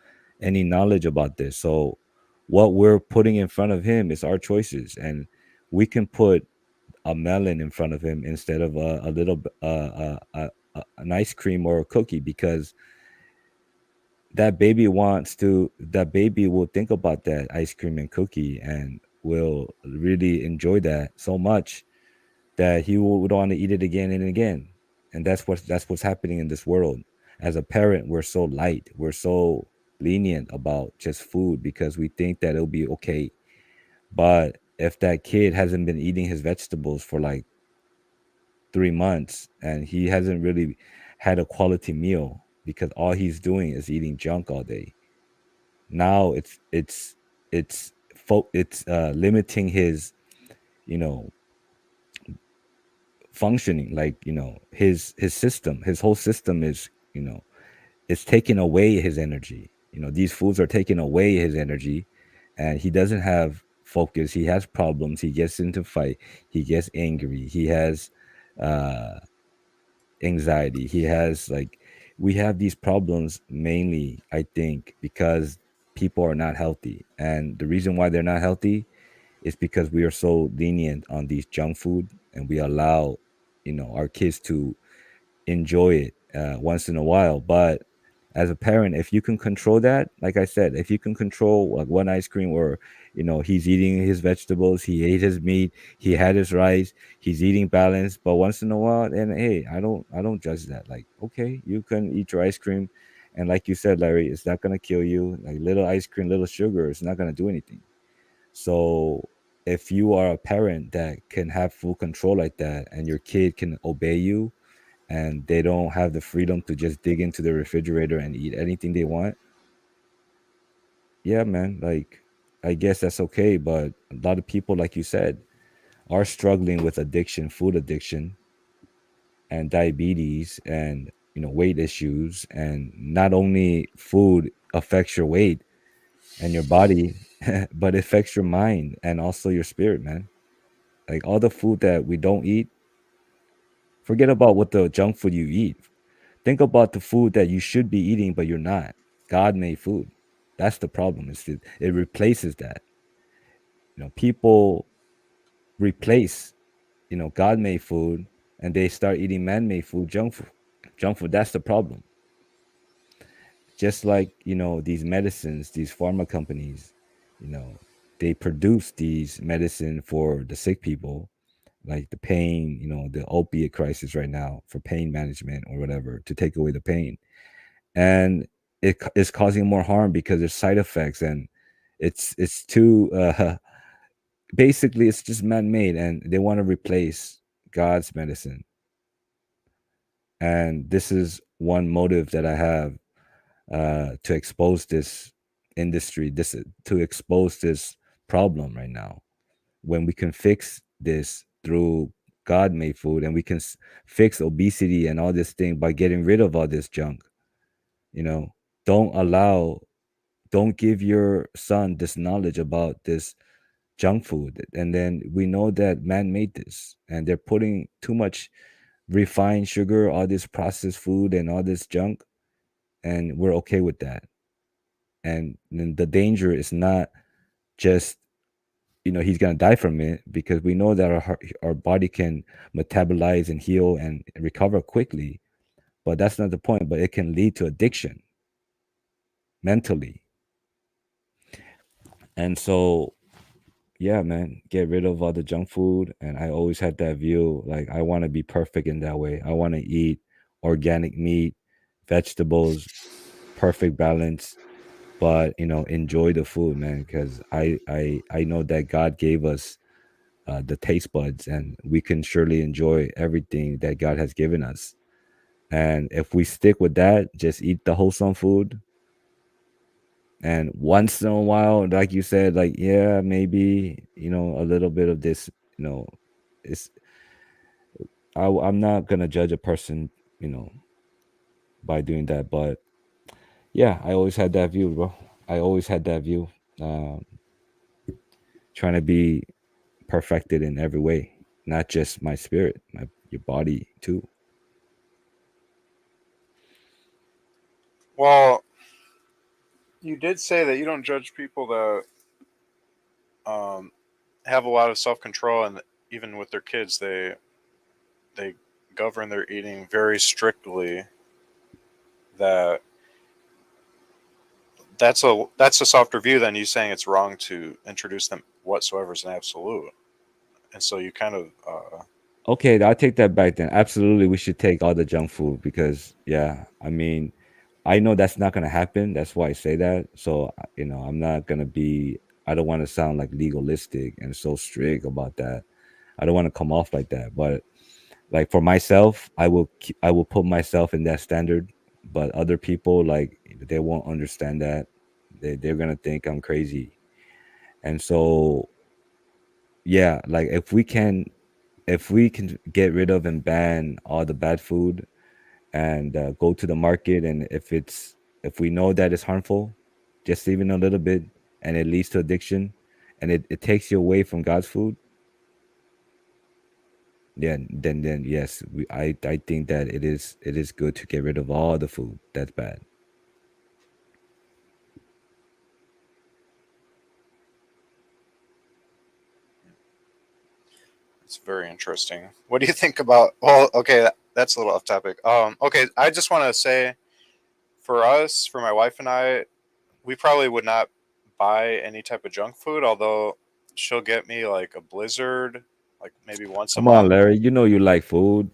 [SPEAKER 2] any knowledge about this. So what we're putting in front of him is our choices, and we can put a melon in front of him instead of a little an ice cream or a cookie, because that baby will think about that ice cream and cookie and will really enjoy that so much that he would want to eat it again and again. And that's what's happening in this world. As a parent, we're so light, we're so lenient about just food because we think that it'll be okay. But if that kid hasn't been eating his vegetables for like 3 months and he hasn't really had a quality meal because all he's doing is eating junk all day, now it's limiting his, you know functioning, like, his system, his whole system is, it's taking away his energy. These foods are taking away his energy, and he doesn't have focus, he has problems, he gets into fight, he gets angry, he has uh anxiety, he has like, we have these problems mainly, I think, because people are not healthy. And the reason why they're not healthy is because we are so lenient on these junk food, and we allow, our kids to enjoy it once in a while. But as a parent, if you can control that, like I said, if you can control like one ice cream, or he's eating his vegetables, he ate his meat, he had his rice, he's eating balance, but once in a while, and hey, I don't judge that. Like, okay, you can eat your ice cream, and like you said, Larry, it's not gonna kill you. Like little ice cream, little sugar, it's not gonna do anything. So if you are a parent that can have full control like that, and your kid can obey you, and they don't have the freedom to just dig into the refrigerator and eat anything they want, yeah, man, like, I guess that's okay. But a lot of people, like you said, are struggling with addiction, food addiction, and diabetes, and weight issues. And not only food affects your weight and your body, but it affects your mind and also your spirit, man. Like all the food that we don't eat, forget about what the junk food you eat. Think about the food that you should be eating, but you're not. God made food. That's the problem. It replaces that. People replace, God made food, and they start eating man made food, junk food. Junk food. That's the problem. Just like, these medicines, these pharma companies, you know, they produce these medicine for the sick people, like the pain, the opiate crisis right now for pain management or whatever, to take away the pain. And it is causing more harm because there's side effects, and it's too basically it's just man-made, and they want to replace God's medicine. And this is one motive that I have, to expose this industry, this to expose this problem right now, when we can fix this through God-made food, and we can fix obesity and all this thing by getting rid of all this junk. you know don't allow, don't give your son this knowledge about this junk food. And then we know that man made this, and they're putting too much refined sugar, all this processed food and all this junk, and we're okay with that. And then the danger is not just, he's going to die from it, because we know that our body can metabolize and heal and recover quickly. But that's not the point. But it can lead to addiction mentally. And so, yeah, man, get rid of all the junk food. And I always had that view, like, I want to be perfect in that way. I want to eat organic meat, vegetables, perfect balance, but enjoy the food, man, because I know that God gave us the taste buds, and we can surely enjoy everything that God has given us. And if we stick with that, just eat the wholesome food. And once in a while, like you said, like, yeah, maybe, a little bit of this, you know, it's, I'm not going to judge a person, you know, by doing that. But yeah, I always had that view, bro. I always had that view. Um, Trying to be perfected in every way, not just my spirit, your body too.
[SPEAKER 1] Well, you did say that you don't judge people that um, have a lot of self control, and even with their kids, they govern their eating very strictly. That that's a softer view than you saying it's wrong to introduce them whatsoever as an absolute. And so you kind of
[SPEAKER 2] Okay, I'll take that back then. Absolutely, we should take all the junk food because, yeah, I mean, I know that's not gonna happen. That's why I say that. So, I'm not gonna be. I don't want to sound like legalistic and so strict about that. I don't want to come off like that. But like for myself, I will put myself in that standard. But other people, like, they won't understand that. They're gonna think I'm crazy. And so, yeah, like if we can get rid of and ban all the bad food and go to the market, and if we know that it's harmful, just even a little bit, and it leads to addiction, and it takes you away from God's food, yeah, then yes, I think that it is good to get rid of all the food that's bad.
[SPEAKER 1] it's very interesting. What do you think about? Well, okay, that's a little off topic. Okay, I just want to say, for us, for my wife and I, we probably would not buy any type of junk food. Although she'll get me like a Blizzard, like maybe once a
[SPEAKER 2] Come on,
[SPEAKER 1] month.
[SPEAKER 2] Larry, you know you like food.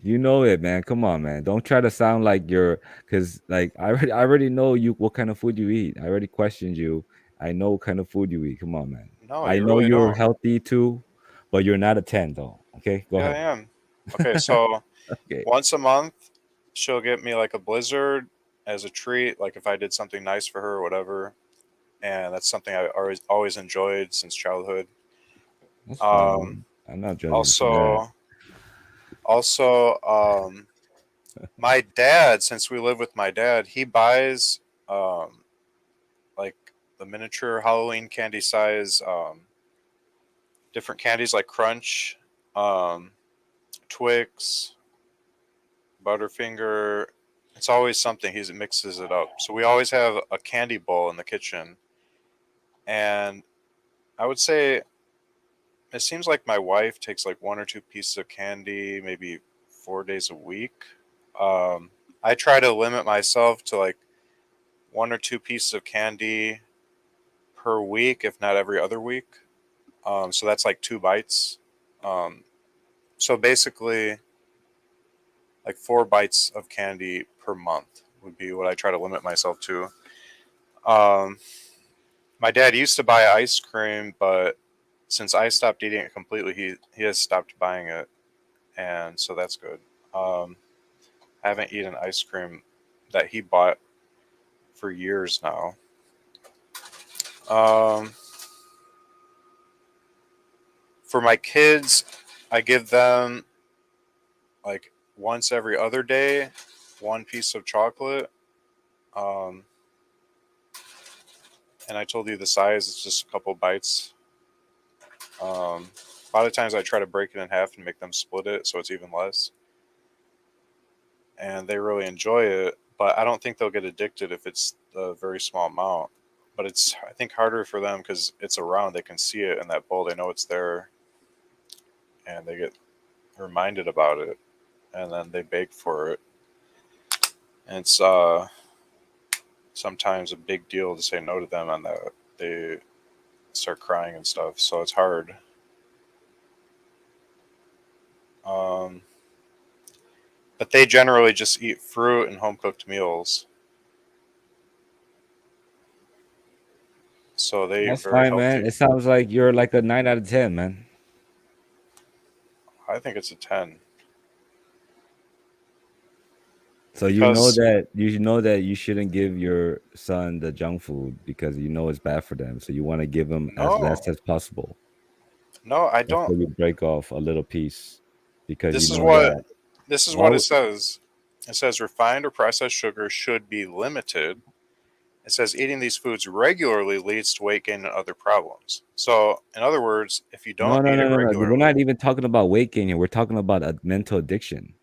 [SPEAKER 2] You know it, man. Come on, man. Don't try to sound like you're, because like I already know you what kind of food you eat. I already questioned you. I know what kind of food you eat. Come on, man.
[SPEAKER 1] No,
[SPEAKER 2] I
[SPEAKER 1] you
[SPEAKER 2] know
[SPEAKER 1] really
[SPEAKER 2] you're
[SPEAKER 1] don't.
[SPEAKER 2] healthy too, but you're not a 10 though. Okay, go
[SPEAKER 1] Yeah, I
[SPEAKER 2] ahead.
[SPEAKER 1] am. Okay, so
[SPEAKER 2] Okay.
[SPEAKER 1] once a month, she'll get me like a Blizzard as a treat, like if I did something nice for her or whatever. And that's something I always enjoyed since childhood.
[SPEAKER 2] That's fine,
[SPEAKER 1] Um,
[SPEAKER 2] man. I'm not judging you for that.
[SPEAKER 1] also, also, my dad, since we live with my dad, he buys um, like the miniature Halloween candy size different candies like Crunch, um, Twix, Butterfinger. It's always something. He mixes it up. So we always have a candy bowl in the kitchen. And I would say it seems like my wife takes like one or two pieces of candy, maybe 4 days a week. Um, I try to limit myself to like one or two pieces of candy per week, if not every other week. So that's like 2 bites. Um, so basically, like 4 bites of candy per month would be what I try to limit myself to. Um, my dad used to buy ice cream, but since I stopped eating it completely, he has stopped buying it, and so that's good. Um, I haven't eaten ice cream that he bought for years now. Um, for my kids, I give them like once every other day one piece of chocolate. Um, and I told you the size is just a couple bites. A lot of times I try to break it in half and make them split it so it's even less. And they really enjoy it, but I don't think they'll get addicted if it's a very small amount. But it's, I think, harder for them because it's around. They can see it in that bowl. They know it's there, and they get reminded about it, and then they beg for it. And it's sometimes a big deal to say no to them, and that they start crying and stuff. So it's hard. Um, but they generally just eat fruit and home cooked meals, so they eat
[SPEAKER 2] That's
[SPEAKER 1] very
[SPEAKER 2] fine, man.
[SPEAKER 1] healthy.
[SPEAKER 2] It sounds like you're like a 9 out of 10, man.
[SPEAKER 1] I think it's a 10.
[SPEAKER 2] So
[SPEAKER 1] because
[SPEAKER 2] you know that you shouldn't give your son the junk food because you know it's bad for them. So you want to give them as less
[SPEAKER 1] no,
[SPEAKER 2] as possible.
[SPEAKER 1] no, I
[SPEAKER 2] That's
[SPEAKER 1] don't.
[SPEAKER 2] why you break off a little piece because you
[SPEAKER 1] This is
[SPEAKER 2] know
[SPEAKER 1] what
[SPEAKER 2] that
[SPEAKER 1] this is
[SPEAKER 2] why
[SPEAKER 1] what it
[SPEAKER 2] would
[SPEAKER 1] says. It says refined or processed sugar should be limited. It says eating these foods regularly leads to weight gain and other problems. So, in other words, if you
[SPEAKER 2] no
[SPEAKER 1] don't
[SPEAKER 2] no
[SPEAKER 1] eat
[SPEAKER 2] no
[SPEAKER 1] it
[SPEAKER 2] no no. We're not
[SPEAKER 1] regularly,
[SPEAKER 2] even talking about weight gain here. We're talking about a mental addiction.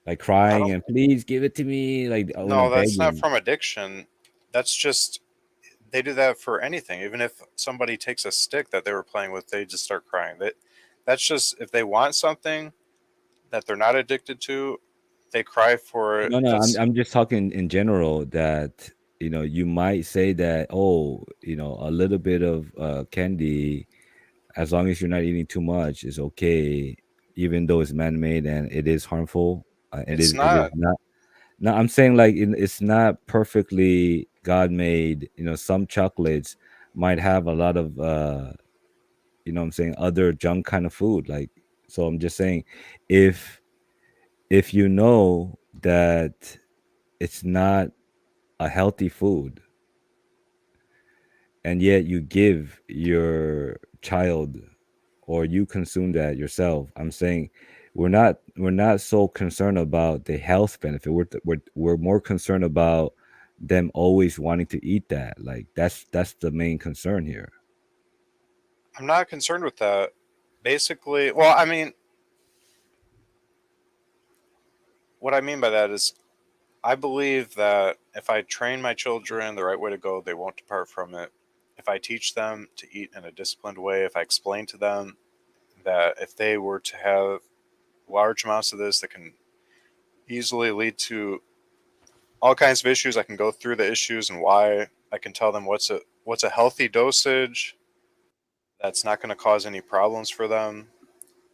[SPEAKER 2] Like
[SPEAKER 1] I
[SPEAKER 2] crying
[SPEAKER 1] don't.
[SPEAKER 2] and please give it to me, like when I'm
[SPEAKER 1] No, that's not
[SPEAKER 2] begging.
[SPEAKER 1] from addiction. That's just they do that for anything. Even if somebody takes a stick that they were playing with, they just start crying. That's just if they want something that they're not addicted to, they cry for it.
[SPEAKER 2] No, no,
[SPEAKER 1] That's
[SPEAKER 2] I'm just talking in general that you might say that, oh, a little bit of candy, as long as you're not eating too much, is okay, even though it's man-made and it is harmful.
[SPEAKER 1] it's
[SPEAKER 2] It is
[SPEAKER 1] not.
[SPEAKER 2] not. No, I'm saying like it's not perfectly God-made. Some chocolates might have a lot of what I'm saying, other junk kind of food. Like, so I'm just saying, if you know that it's not a healthy food and yet you give your child or you consume that yourself, I'm saying we're not so concerned about the health benefit. We're more concerned about them always wanting to eat that. Like that's the main concern here.
[SPEAKER 1] I'm not concerned with that. Basically, well, I mean, what I mean by that is I believe that if I train my children the right way to go, they won't depart from it. If I teach them to eat in a disciplined way, if I explain to them that if they were to have large amounts of this that can easily lead to all kinds of issues, I can go through the issues and why. I can tell them what's a healthy dosage that's not going to cause any problems for them,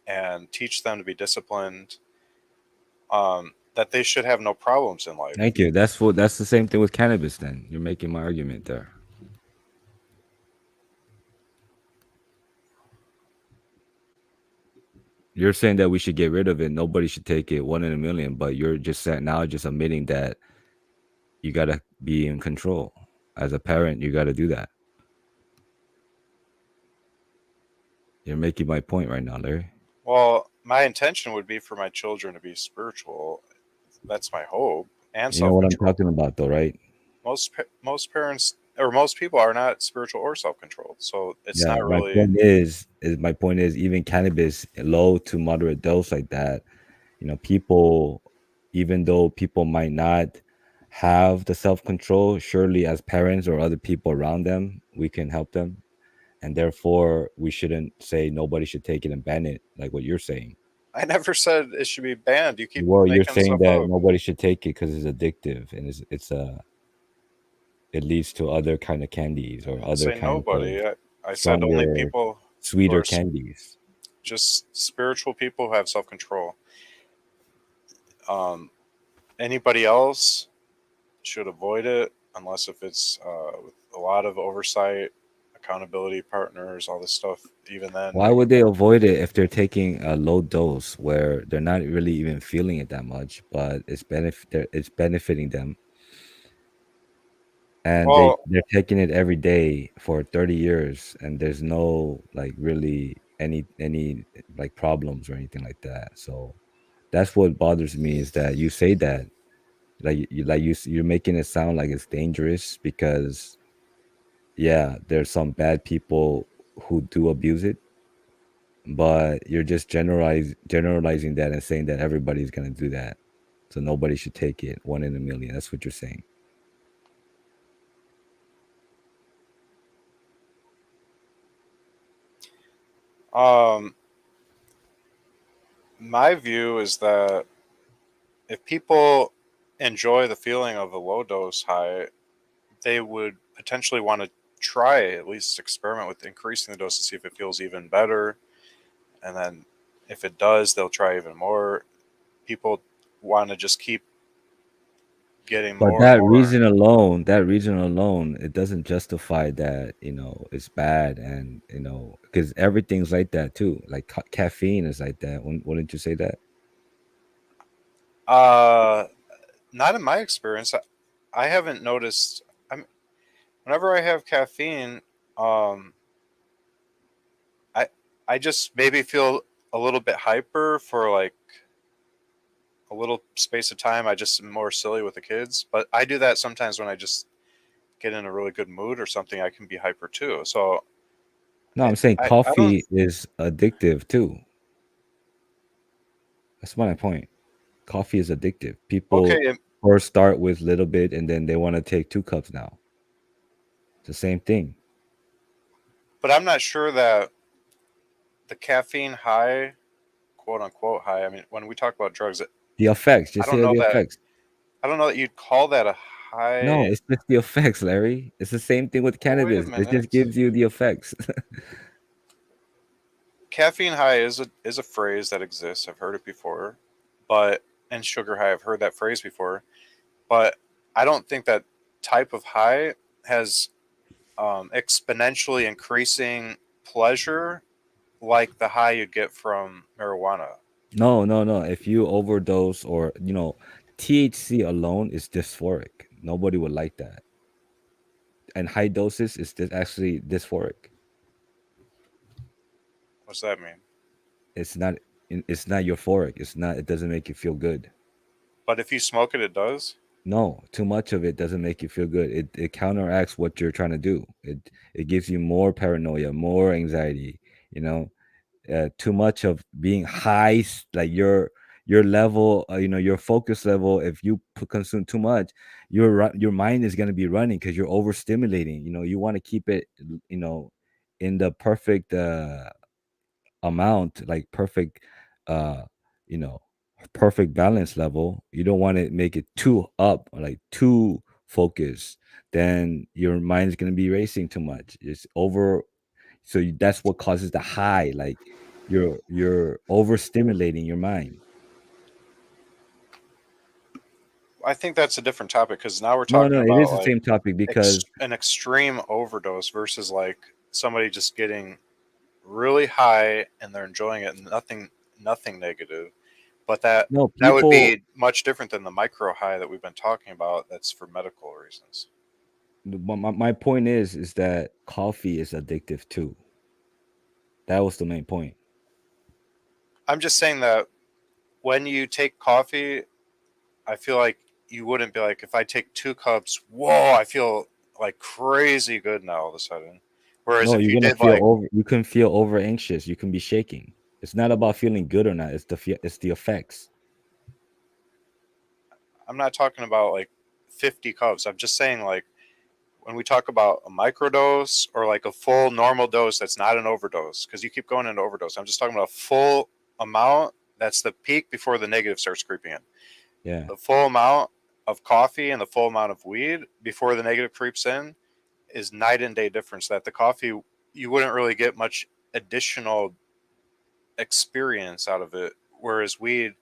[SPEAKER 1] and teach them to be disciplined. That they should have no problems in life.
[SPEAKER 2] Thank you. That's the same thing with cannabis. Then you're making my argument there. You're saying that we should get rid of it. Nobody should take it. One in a million. But you're just saying now, just admitting that you gotta be in control. As a parent, you gotta do that. You're making my point right now, Larry.
[SPEAKER 1] Well, my intention would be for my children to be spiritual. That's my hope, and
[SPEAKER 2] You know
[SPEAKER 1] self
[SPEAKER 2] what I'm
[SPEAKER 1] control.
[SPEAKER 2] talking about, though, right?
[SPEAKER 1] Most parents or most people are not spiritual or self controlled, so it's
[SPEAKER 2] Yeah.
[SPEAKER 1] not really.
[SPEAKER 2] My point is even cannabis, low to moderate dose like that. People, even though people might not have the self control, surely as parents or other people around them, we can help them, and therefore we shouldn't say nobody should take it and ban it, like what you're saying.
[SPEAKER 1] I never said it should be banned. You keep
[SPEAKER 2] Well, you're
[SPEAKER 1] making
[SPEAKER 2] saying
[SPEAKER 1] stuff
[SPEAKER 2] that
[SPEAKER 1] up.
[SPEAKER 2] nobody should take it because it's addictive and it leads to other kind of candies
[SPEAKER 1] I
[SPEAKER 2] or
[SPEAKER 1] didn't
[SPEAKER 2] other
[SPEAKER 1] say
[SPEAKER 2] kinds of
[SPEAKER 1] nobody. I said only
[SPEAKER 2] stronger,
[SPEAKER 1] people who
[SPEAKER 2] sweeter
[SPEAKER 1] are
[SPEAKER 2] candies.
[SPEAKER 1] just spiritual people who have self control. Um, Anybody else should avoid it unless if it's with a lot of oversight, accountability partners, all this stuff. Even then,
[SPEAKER 2] Why would they avoid it if they're taking a low dose where they're not really even feeling it that much, but it's benefiting them, and
[SPEAKER 1] well,
[SPEAKER 2] they're taking it every day for 30 years, and there's no like really any like problems or anything like that. So that's what bothers me is that you say that you're making it sound like it's dangerous because yeah, there's some bad people who do abuse it, but you're just generalizing that and saying that everybody's gonna do that. So nobody should take it. One in a million. That's what you're saying.
[SPEAKER 1] um, my view is that if people enjoy the feeling of a low dose high, they would potentially want to try at least experiment with increasing the dose to see if it feels even better, and then if it does, they'll try even more. People want to just keep getting
[SPEAKER 2] But
[SPEAKER 1] more and more.
[SPEAKER 2] that reason alone, it doesn't justify that, it's bad and, because everything's like that too. Like caffeine is like that. Wouldn't you say that?
[SPEAKER 1] Uh, not in my experience. I haven't noticed. I'm whenever I have caffeine, um, I I just maybe feel a little bit hyper for like a little space of time. I just am more silly with the kids, but I do that sometimes when I just get in a really good mood or something. I can be hyper too. So
[SPEAKER 2] No, I'm saying
[SPEAKER 1] I don't.
[SPEAKER 2] coffee is addictive too. That's my point. Coffee is addictive. People
[SPEAKER 1] Okay,
[SPEAKER 2] first start with little bit and then they want to take 2 cups now. It's the same thing.
[SPEAKER 1] but I'm not sure that the caffeine high, quote unquote high. I mean, when we talk about drugs,
[SPEAKER 2] The effects,
[SPEAKER 1] I
[SPEAKER 2] just
[SPEAKER 1] don't
[SPEAKER 2] say
[SPEAKER 1] know
[SPEAKER 2] the
[SPEAKER 1] that.
[SPEAKER 2] effects.
[SPEAKER 1] I don't know that you'd call that a
[SPEAKER 2] No,
[SPEAKER 1] high.
[SPEAKER 2] it's just the effects, Larry. It's the same thing with
[SPEAKER 1] Well, wait a
[SPEAKER 2] cannabis. It just
[SPEAKER 1] minute.
[SPEAKER 2] gives you the effects.
[SPEAKER 1] Caffeine high is a phrase that exists. I've heard it before, but and sugar high. I've heard that phrase before, but I don't think that type of high has exponentially increasing pleasure like the high you'd get from marijuana.
[SPEAKER 2] No, no, no. If you overdose or, THC alone is dysphoric. Nobody would like that. And high doses is actually dysphoric.
[SPEAKER 1] What's that mean?
[SPEAKER 2] It's not it's not euphoric. It doesn't make you feel good.
[SPEAKER 1] But if you smoke it, it does.
[SPEAKER 2] No, too much of it doesn't make you feel good. It counteracts what you're trying to do. It gives you more paranoia, more anxiety, you know. Too much of being high, like your level, your focus level. If you consume too much, your mind is going to be running because you're overstimulating. You want to keep it, you know, in the perfect amount, like perfect, uh, you know, perfect balance level. You don't want to make it too up, or like too focused. Then your mind is going to be racing too much. It's over, so that's what causes the high. Like you're overstimulating your mind.
[SPEAKER 1] I think that's a different topic because now we're
[SPEAKER 2] No,
[SPEAKER 1] talking
[SPEAKER 2] no, it is
[SPEAKER 1] about
[SPEAKER 2] the
[SPEAKER 1] like
[SPEAKER 2] same topic because
[SPEAKER 1] an extreme overdose versus like somebody just getting really high and they're enjoying it and nothing negative. But
[SPEAKER 2] no
[SPEAKER 1] that would
[SPEAKER 2] people.
[SPEAKER 1] be much different than the micro high that we've been talking about. That's for medical reasons.
[SPEAKER 2] My point is that coffee is addictive too. That was the main point.
[SPEAKER 1] I'm just saying that when you take coffee, I feel like you wouldn't be like if I take 2 cups, whoa, I feel like crazy good now all of a sudden. Whereas
[SPEAKER 2] No,
[SPEAKER 1] if
[SPEAKER 2] you're
[SPEAKER 1] you
[SPEAKER 2] gonna
[SPEAKER 1] did
[SPEAKER 2] feel
[SPEAKER 1] like
[SPEAKER 2] over. You can feel over anxious. You can be shaking. It's not about feeling good or not. It's the effects.
[SPEAKER 1] I'm not talking about like 50 cups. I'm just saying like when we talk about a microdose or like a full normal dose that's not an overdose because you keep going into overdose. I'm just talking about a full amount that's the peak before the negative starts creeping in.
[SPEAKER 2] Yeah.
[SPEAKER 1] The full amount of coffee and the full amount of weed before the negative creeps in is night and day difference. That the coffee you wouldn't really get much additional experience out of it, whereas weed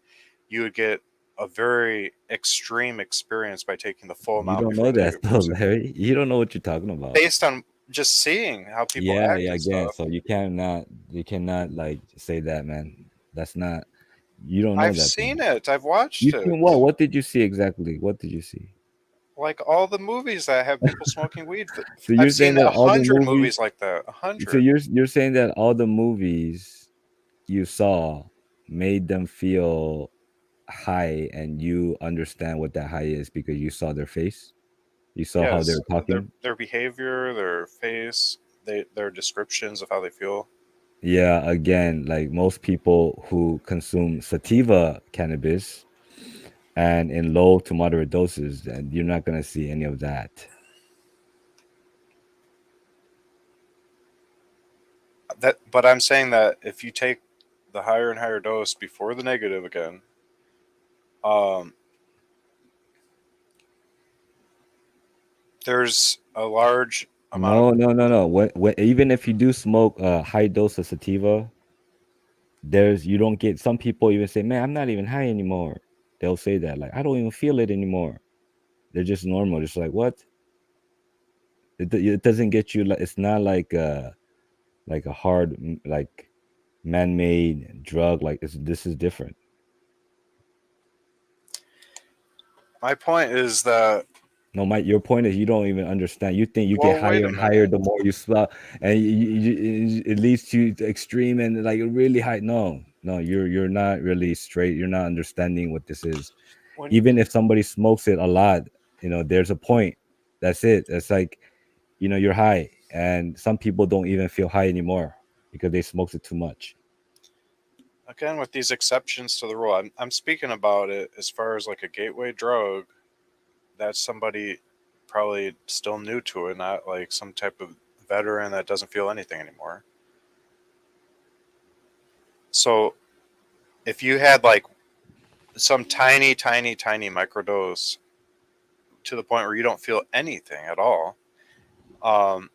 [SPEAKER 1] you would get a very extreme experience by taking the full
[SPEAKER 2] You
[SPEAKER 1] amount
[SPEAKER 2] don't
[SPEAKER 1] before
[SPEAKER 2] know
[SPEAKER 1] the
[SPEAKER 2] that
[SPEAKER 1] negative
[SPEAKER 2] though,
[SPEAKER 1] creeps in.
[SPEAKER 2] Larry. You don't know what you're talking about.
[SPEAKER 1] Based on just seeing how people
[SPEAKER 2] Yeah,
[SPEAKER 1] act
[SPEAKER 2] yeah,
[SPEAKER 1] and
[SPEAKER 2] again.
[SPEAKER 1] stuff.
[SPEAKER 2] So you cannot like say that, man. That's not. You don't know
[SPEAKER 1] I've
[SPEAKER 2] that
[SPEAKER 1] seen
[SPEAKER 2] thing.
[SPEAKER 1] it. I've watched
[SPEAKER 2] You
[SPEAKER 1] it.
[SPEAKER 2] seen what? What did you see exactly? What did you see?
[SPEAKER 1] Like all the movies that have people smoking weed.
[SPEAKER 2] So
[SPEAKER 1] I've
[SPEAKER 2] you're saying
[SPEAKER 1] seen
[SPEAKER 2] that
[SPEAKER 1] a
[SPEAKER 2] all the
[SPEAKER 1] hundred
[SPEAKER 2] movies.
[SPEAKER 1] movies like that. A
[SPEAKER 2] So
[SPEAKER 1] hundred.
[SPEAKER 2] you're saying that all the movies you saw made them feel high, and you understand what that high is because you saw their face. You saw how they're
[SPEAKER 1] Yes,
[SPEAKER 2] talking.
[SPEAKER 1] their behavior, their face, their descriptions of how they feel.
[SPEAKER 2] Yeah, again, like most people who consume sativa cannabis and in low to moderate doses, and you're not gonna see any of that.
[SPEAKER 1] But I'm saying that if you take the higher and higher dose before the negative again, um, there's a large amount of
[SPEAKER 2] No, no, no, no. Even if you do smoke a high dose of sativa, you don't get. Some people even say, "Man, I'm not even high anymore." They'll say that, like, "I don't even feel it anymore." They're just normal. Just like what? It doesn't get you. Like it's not like a hard like man-made drug. Like this is different.
[SPEAKER 1] My point is that,
[SPEAKER 2] No, your point is you don't even understand. You think you get
[SPEAKER 1] well, wait
[SPEAKER 2] higher
[SPEAKER 1] a
[SPEAKER 2] and higher
[SPEAKER 1] minute.
[SPEAKER 2] the more you smell, and it leads to the extreme and like really high. No, no, you're not really straight. You're not understanding what this is.
[SPEAKER 1] When
[SPEAKER 2] Even if somebody smokes it a lot, there's a point. That's it. It's like, you're high, and some people don't even feel high anymore because they smoked it too much.
[SPEAKER 1] again with these exceptions to the rule, I'm speaking about it as far as like a gateway drug. That's somebody probably still new to it, not like some type of veteran that doesn't feel anything anymore. So if you had like some tiny, tiny, tiny microdose to the point where you don't feel anything at all, um,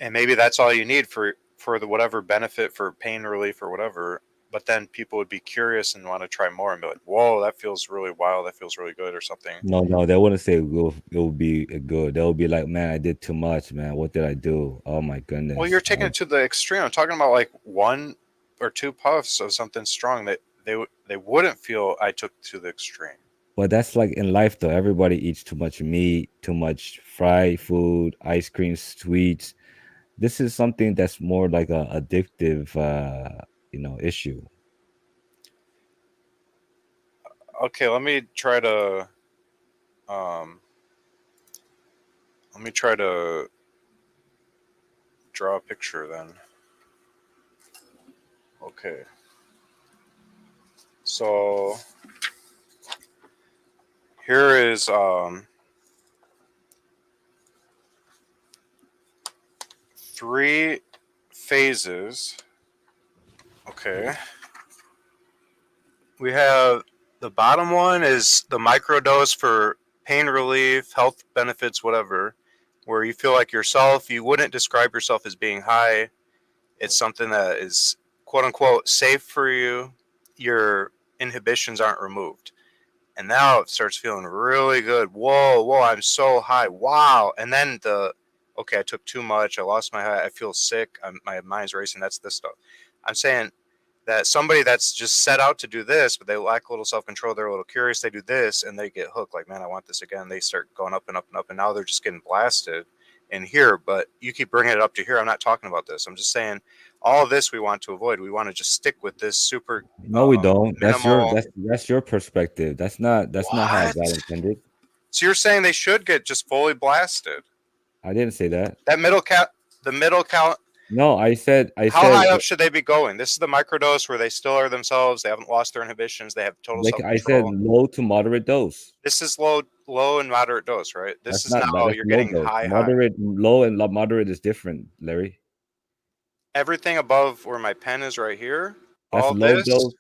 [SPEAKER 1] and maybe that's all you need for the whatever benefit for pain relief or whatever. But then people would be curious and want to try more and be like, "Whoa, that feels really wild. That feels really good," or something.
[SPEAKER 2] No, no, they wouldn't say it will be good. They'll be like, man, I did too much, man. What did I do? Oh my
[SPEAKER 1] Well, you're
[SPEAKER 2] goodness.
[SPEAKER 1] taking it to the extreme. I'm talking about like one or two puffs of something strong that they wouldn't feel I took to the extreme.
[SPEAKER 2] But that's like in life though. Everybody eats too much meat, too much fried food, ice cream, sweets. This is something that's more like a addictive issue.
[SPEAKER 1] Okay, um, let me try to draw a picture then. Okay, so here is 3 phases. Okay, we have the bottom one is the microdose for pain relief, health benefits, whatever, where you feel like yourself. You wouldn't describe yourself as being high. It's something that is quote unquote safe for you. Your inhibitions aren't removed. And now it starts feeling really good. Whoa, whoa, I'm so high. Wow. And then okay, I took too much. I lost my high. I feel sick. My mind's racing. That's this stuff. I'm saying that somebody that's just set out to do this, but they lack a little self control, they're a little curious, they do this and they get hooked. Like, man, I want this again. They start going up and up and up, and now they're just getting blasted in here. But you keep bringing it up to here. I'm not talking about this. I'm just saying all of this we want to avoid. We want to just stick with this super
[SPEAKER 2] No, we don't. That's your
[SPEAKER 1] minimal.
[SPEAKER 2] that's your perspective. That's not how
[SPEAKER 1] What?
[SPEAKER 2] God intended.
[SPEAKER 1] So you're saying they should get just fully blasted?
[SPEAKER 2] I didn't say that.
[SPEAKER 1] That middle count, the middle count.
[SPEAKER 2] No, I
[SPEAKER 1] How
[SPEAKER 2] said
[SPEAKER 1] high up should they be going? This is the microdose where they still are themselves. They haven't lost their inhibitions. They have total
[SPEAKER 2] like
[SPEAKER 1] self
[SPEAKER 2] I said
[SPEAKER 1] control.
[SPEAKER 2] low to moderate dose.
[SPEAKER 1] This is low and moderate dose, right? This
[SPEAKER 2] That's
[SPEAKER 1] is
[SPEAKER 2] not
[SPEAKER 1] now
[SPEAKER 2] that's
[SPEAKER 1] you're
[SPEAKER 2] low
[SPEAKER 1] getting
[SPEAKER 2] dose.
[SPEAKER 1] high, high.
[SPEAKER 2] Moderate, low, and moderate is different, Larry.
[SPEAKER 1] Everything above where my pen is right here,
[SPEAKER 2] That's
[SPEAKER 1] all
[SPEAKER 2] low
[SPEAKER 1] this,
[SPEAKER 2] dose.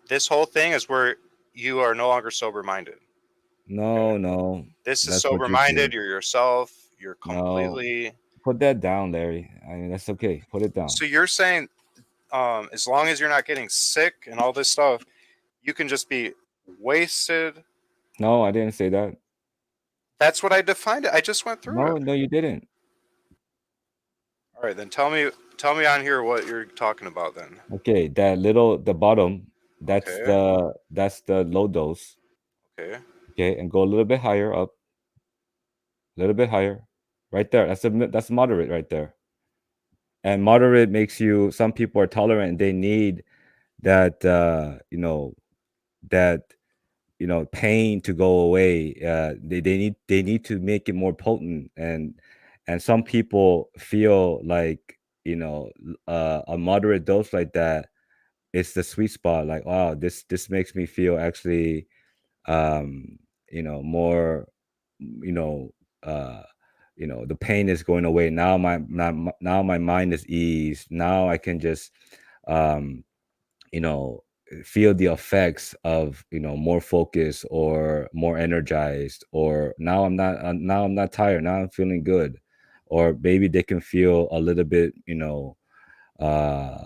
[SPEAKER 1] this whole thing is where you are no longer sober minded. Okay.
[SPEAKER 2] No, no,
[SPEAKER 1] This is
[SPEAKER 2] that's what
[SPEAKER 1] sober
[SPEAKER 2] you
[SPEAKER 1] minded.
[SPEAKER 2] think.
[SPEAKER 1] You're yourself. You're
[SPEAKER 2] No,
[SPEAKER 1] completely.
[SPEAKER 2] put that down, Larry. I mean, that's okay. Put it down.
[SPEAKER 1] So you're saying, as long as you're not getting sick and all this stuff, you can just be wasted.
[SPEAKER 2] No, I didn't say that.
[SPEAKER 1] That's what I defined it. I just went through
[SPEAKER 2] No,
[SPEAKER 1] it.
[SPEAKER 2] no, you didn't.
[SPEAKER 1] All right, then tell me on here what you're talking about then.
[SPEAKER 2] Okay, the bottom,
[SPEAKER 1] Okay.
[SPEAKER 2] that's the low dose.
[SPEAKER 1] Okay.
[SPEAKER 2] Okay, and go a little bit higher up, a little bit higher, right there. That's moderate right there. And moderate makes you. Some people are tolerant. They need that, that pain to go away. They need to make it more potent, and some people feel like a moderate dose like that, it's the sweet spot. Like, wow, this makes me feel actually more, you know uh the pain is going away. Now my mind is eased. Now I can just um you know feel the effects of more focus or more energized, or now I'm not tired. Now I'm feeling good. Or maybe they can feel a little bit, uh,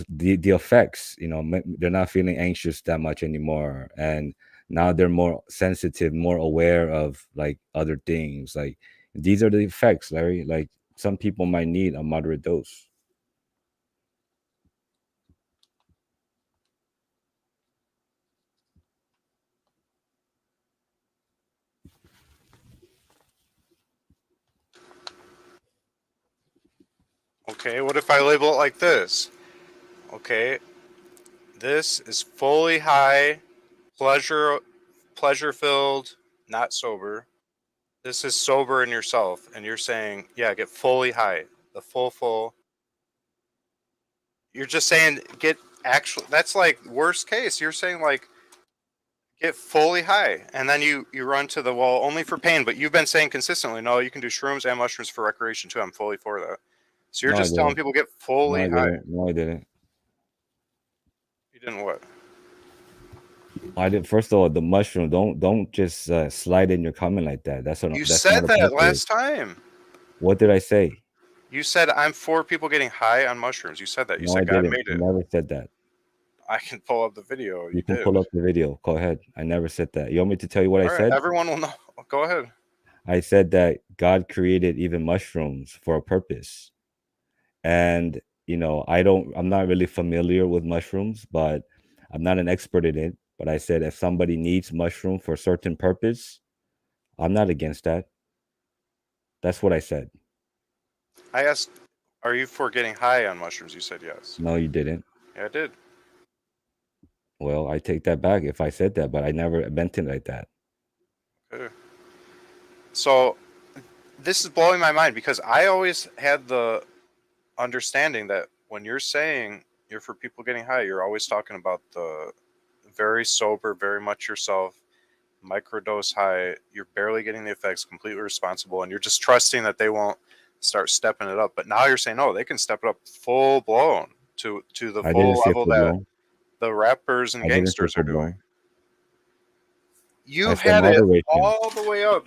[SPEAKER 2] the effects. They're not feeling anxious that much anymore, and now they're more sensitive, more aware of like other things. Like, these are the effects, Larry. Like, some people might need a moderate dose.
[SPEAKER 1] Okay, what if I label it like this? Okay, this is fully high, pleasure filled, not sober. This is sober in yourself, and you're saying, yeah, get fully high, the full. You're just saying get actual. That's like worst case. You're saying like get fully high, and then you run to the wall only for pain. But you've been saying consistently, no, you can do shrooms and mushrooms for recreation too. I'm fully for that. So you're
[SPEAKER 2] No, I
[SPEAKER 1] just telling
[SPEAKER 2] didn't.
[SPEAKER 1] people get
[SPEAKER 2] No,
[SPEAKER 1] fully
[SPEAKER 2] I
[SPEAKER 1] high.
[SPEAKER 2] didn't. No, I didn't.
[SPEAKER 1] You didn't what?
[SPEAKER 2] I did. First of all, the mushroom. Don't just slide in your comment like that. That's
[SPEAKER 1] You
[SPEAKER 2] not
[SPEAKER 1] said that
[SPEAKER 2] appropriate.
[SPEAKER 1] last time.
[SPEAKER 2] What did I say?
[SPEAKER 1] You said I'm for people getting high on mushrooms. You said that. You
[SPEAKER 2] No, I
[SPEAKER 1] said God
[SPEAKER 2] didn't.
[SPEAKER 1] made
[SPEAKER 2] I
[SPEAKER 1] it.
[SPEAKER 2] never said that.
[SPEAKER 1] I can pull up the video.
[SPEAKER 2] You
[SPEAKER 1] You
[SPEAKER 2] can
[SPEAKER 1] did.
[SPEAKER 2] pull up the video. Go ahead. I never said that. You want me to tell you what I
[SPEAKER 1] All right.
[SPEAKER 2] said?
[SPEAKER 1] Everyone will know. Go ahead.
[SPEAKER 2] I said that God created even mushrooms for a purpose. And I'm not really familiar with mushrooms, but I'm not an expert in it. But I said if somebody needs mushroom for a certain purpose, I'm not against that. That's what I said.
[SPEAKER 1] I asked, are you for getting high on mushrooms? You said yes.
[SPEAKER 2] No, you didn't.
[SPEAKER 1] Yeah, I did.
[SPEAKER 2] Well, I take that back if I said that, but I never meant it like that.
[SPEAKER 1] Okay. So this is blowing my mind because I always had the understanding that when you're saying you're for people getting high, you're always talking about the very sober, very much yourself, microdose high. You're barely getting the effects, completely responsible, and you're just trusting that they won't start stepping it up. But now you're saying no, they can step it up full blown to the
[SPEAKER 2] I didn't
[SPEAKER 1] full
[SPEAKER 2] say
[SPEAKER 1] level
[SPEAKER 2] full
[SPEAKER 1] that
[SPEAKER 2] blown.
[SPEAKER 1] the rappers and
[SPEAKER 2] I didn't say
[SPEAKER 1] gangsters are
[SPEAKER 2] full
[SPEAKER 1] doing.
[SPEAKER 2] blown. I
[SPEAKER 1] You've
[SPEAKER 2] said
[SPEAKER 1] had it
[SPEAKER 2] moderation.
[SPEAKER 1] all the way up.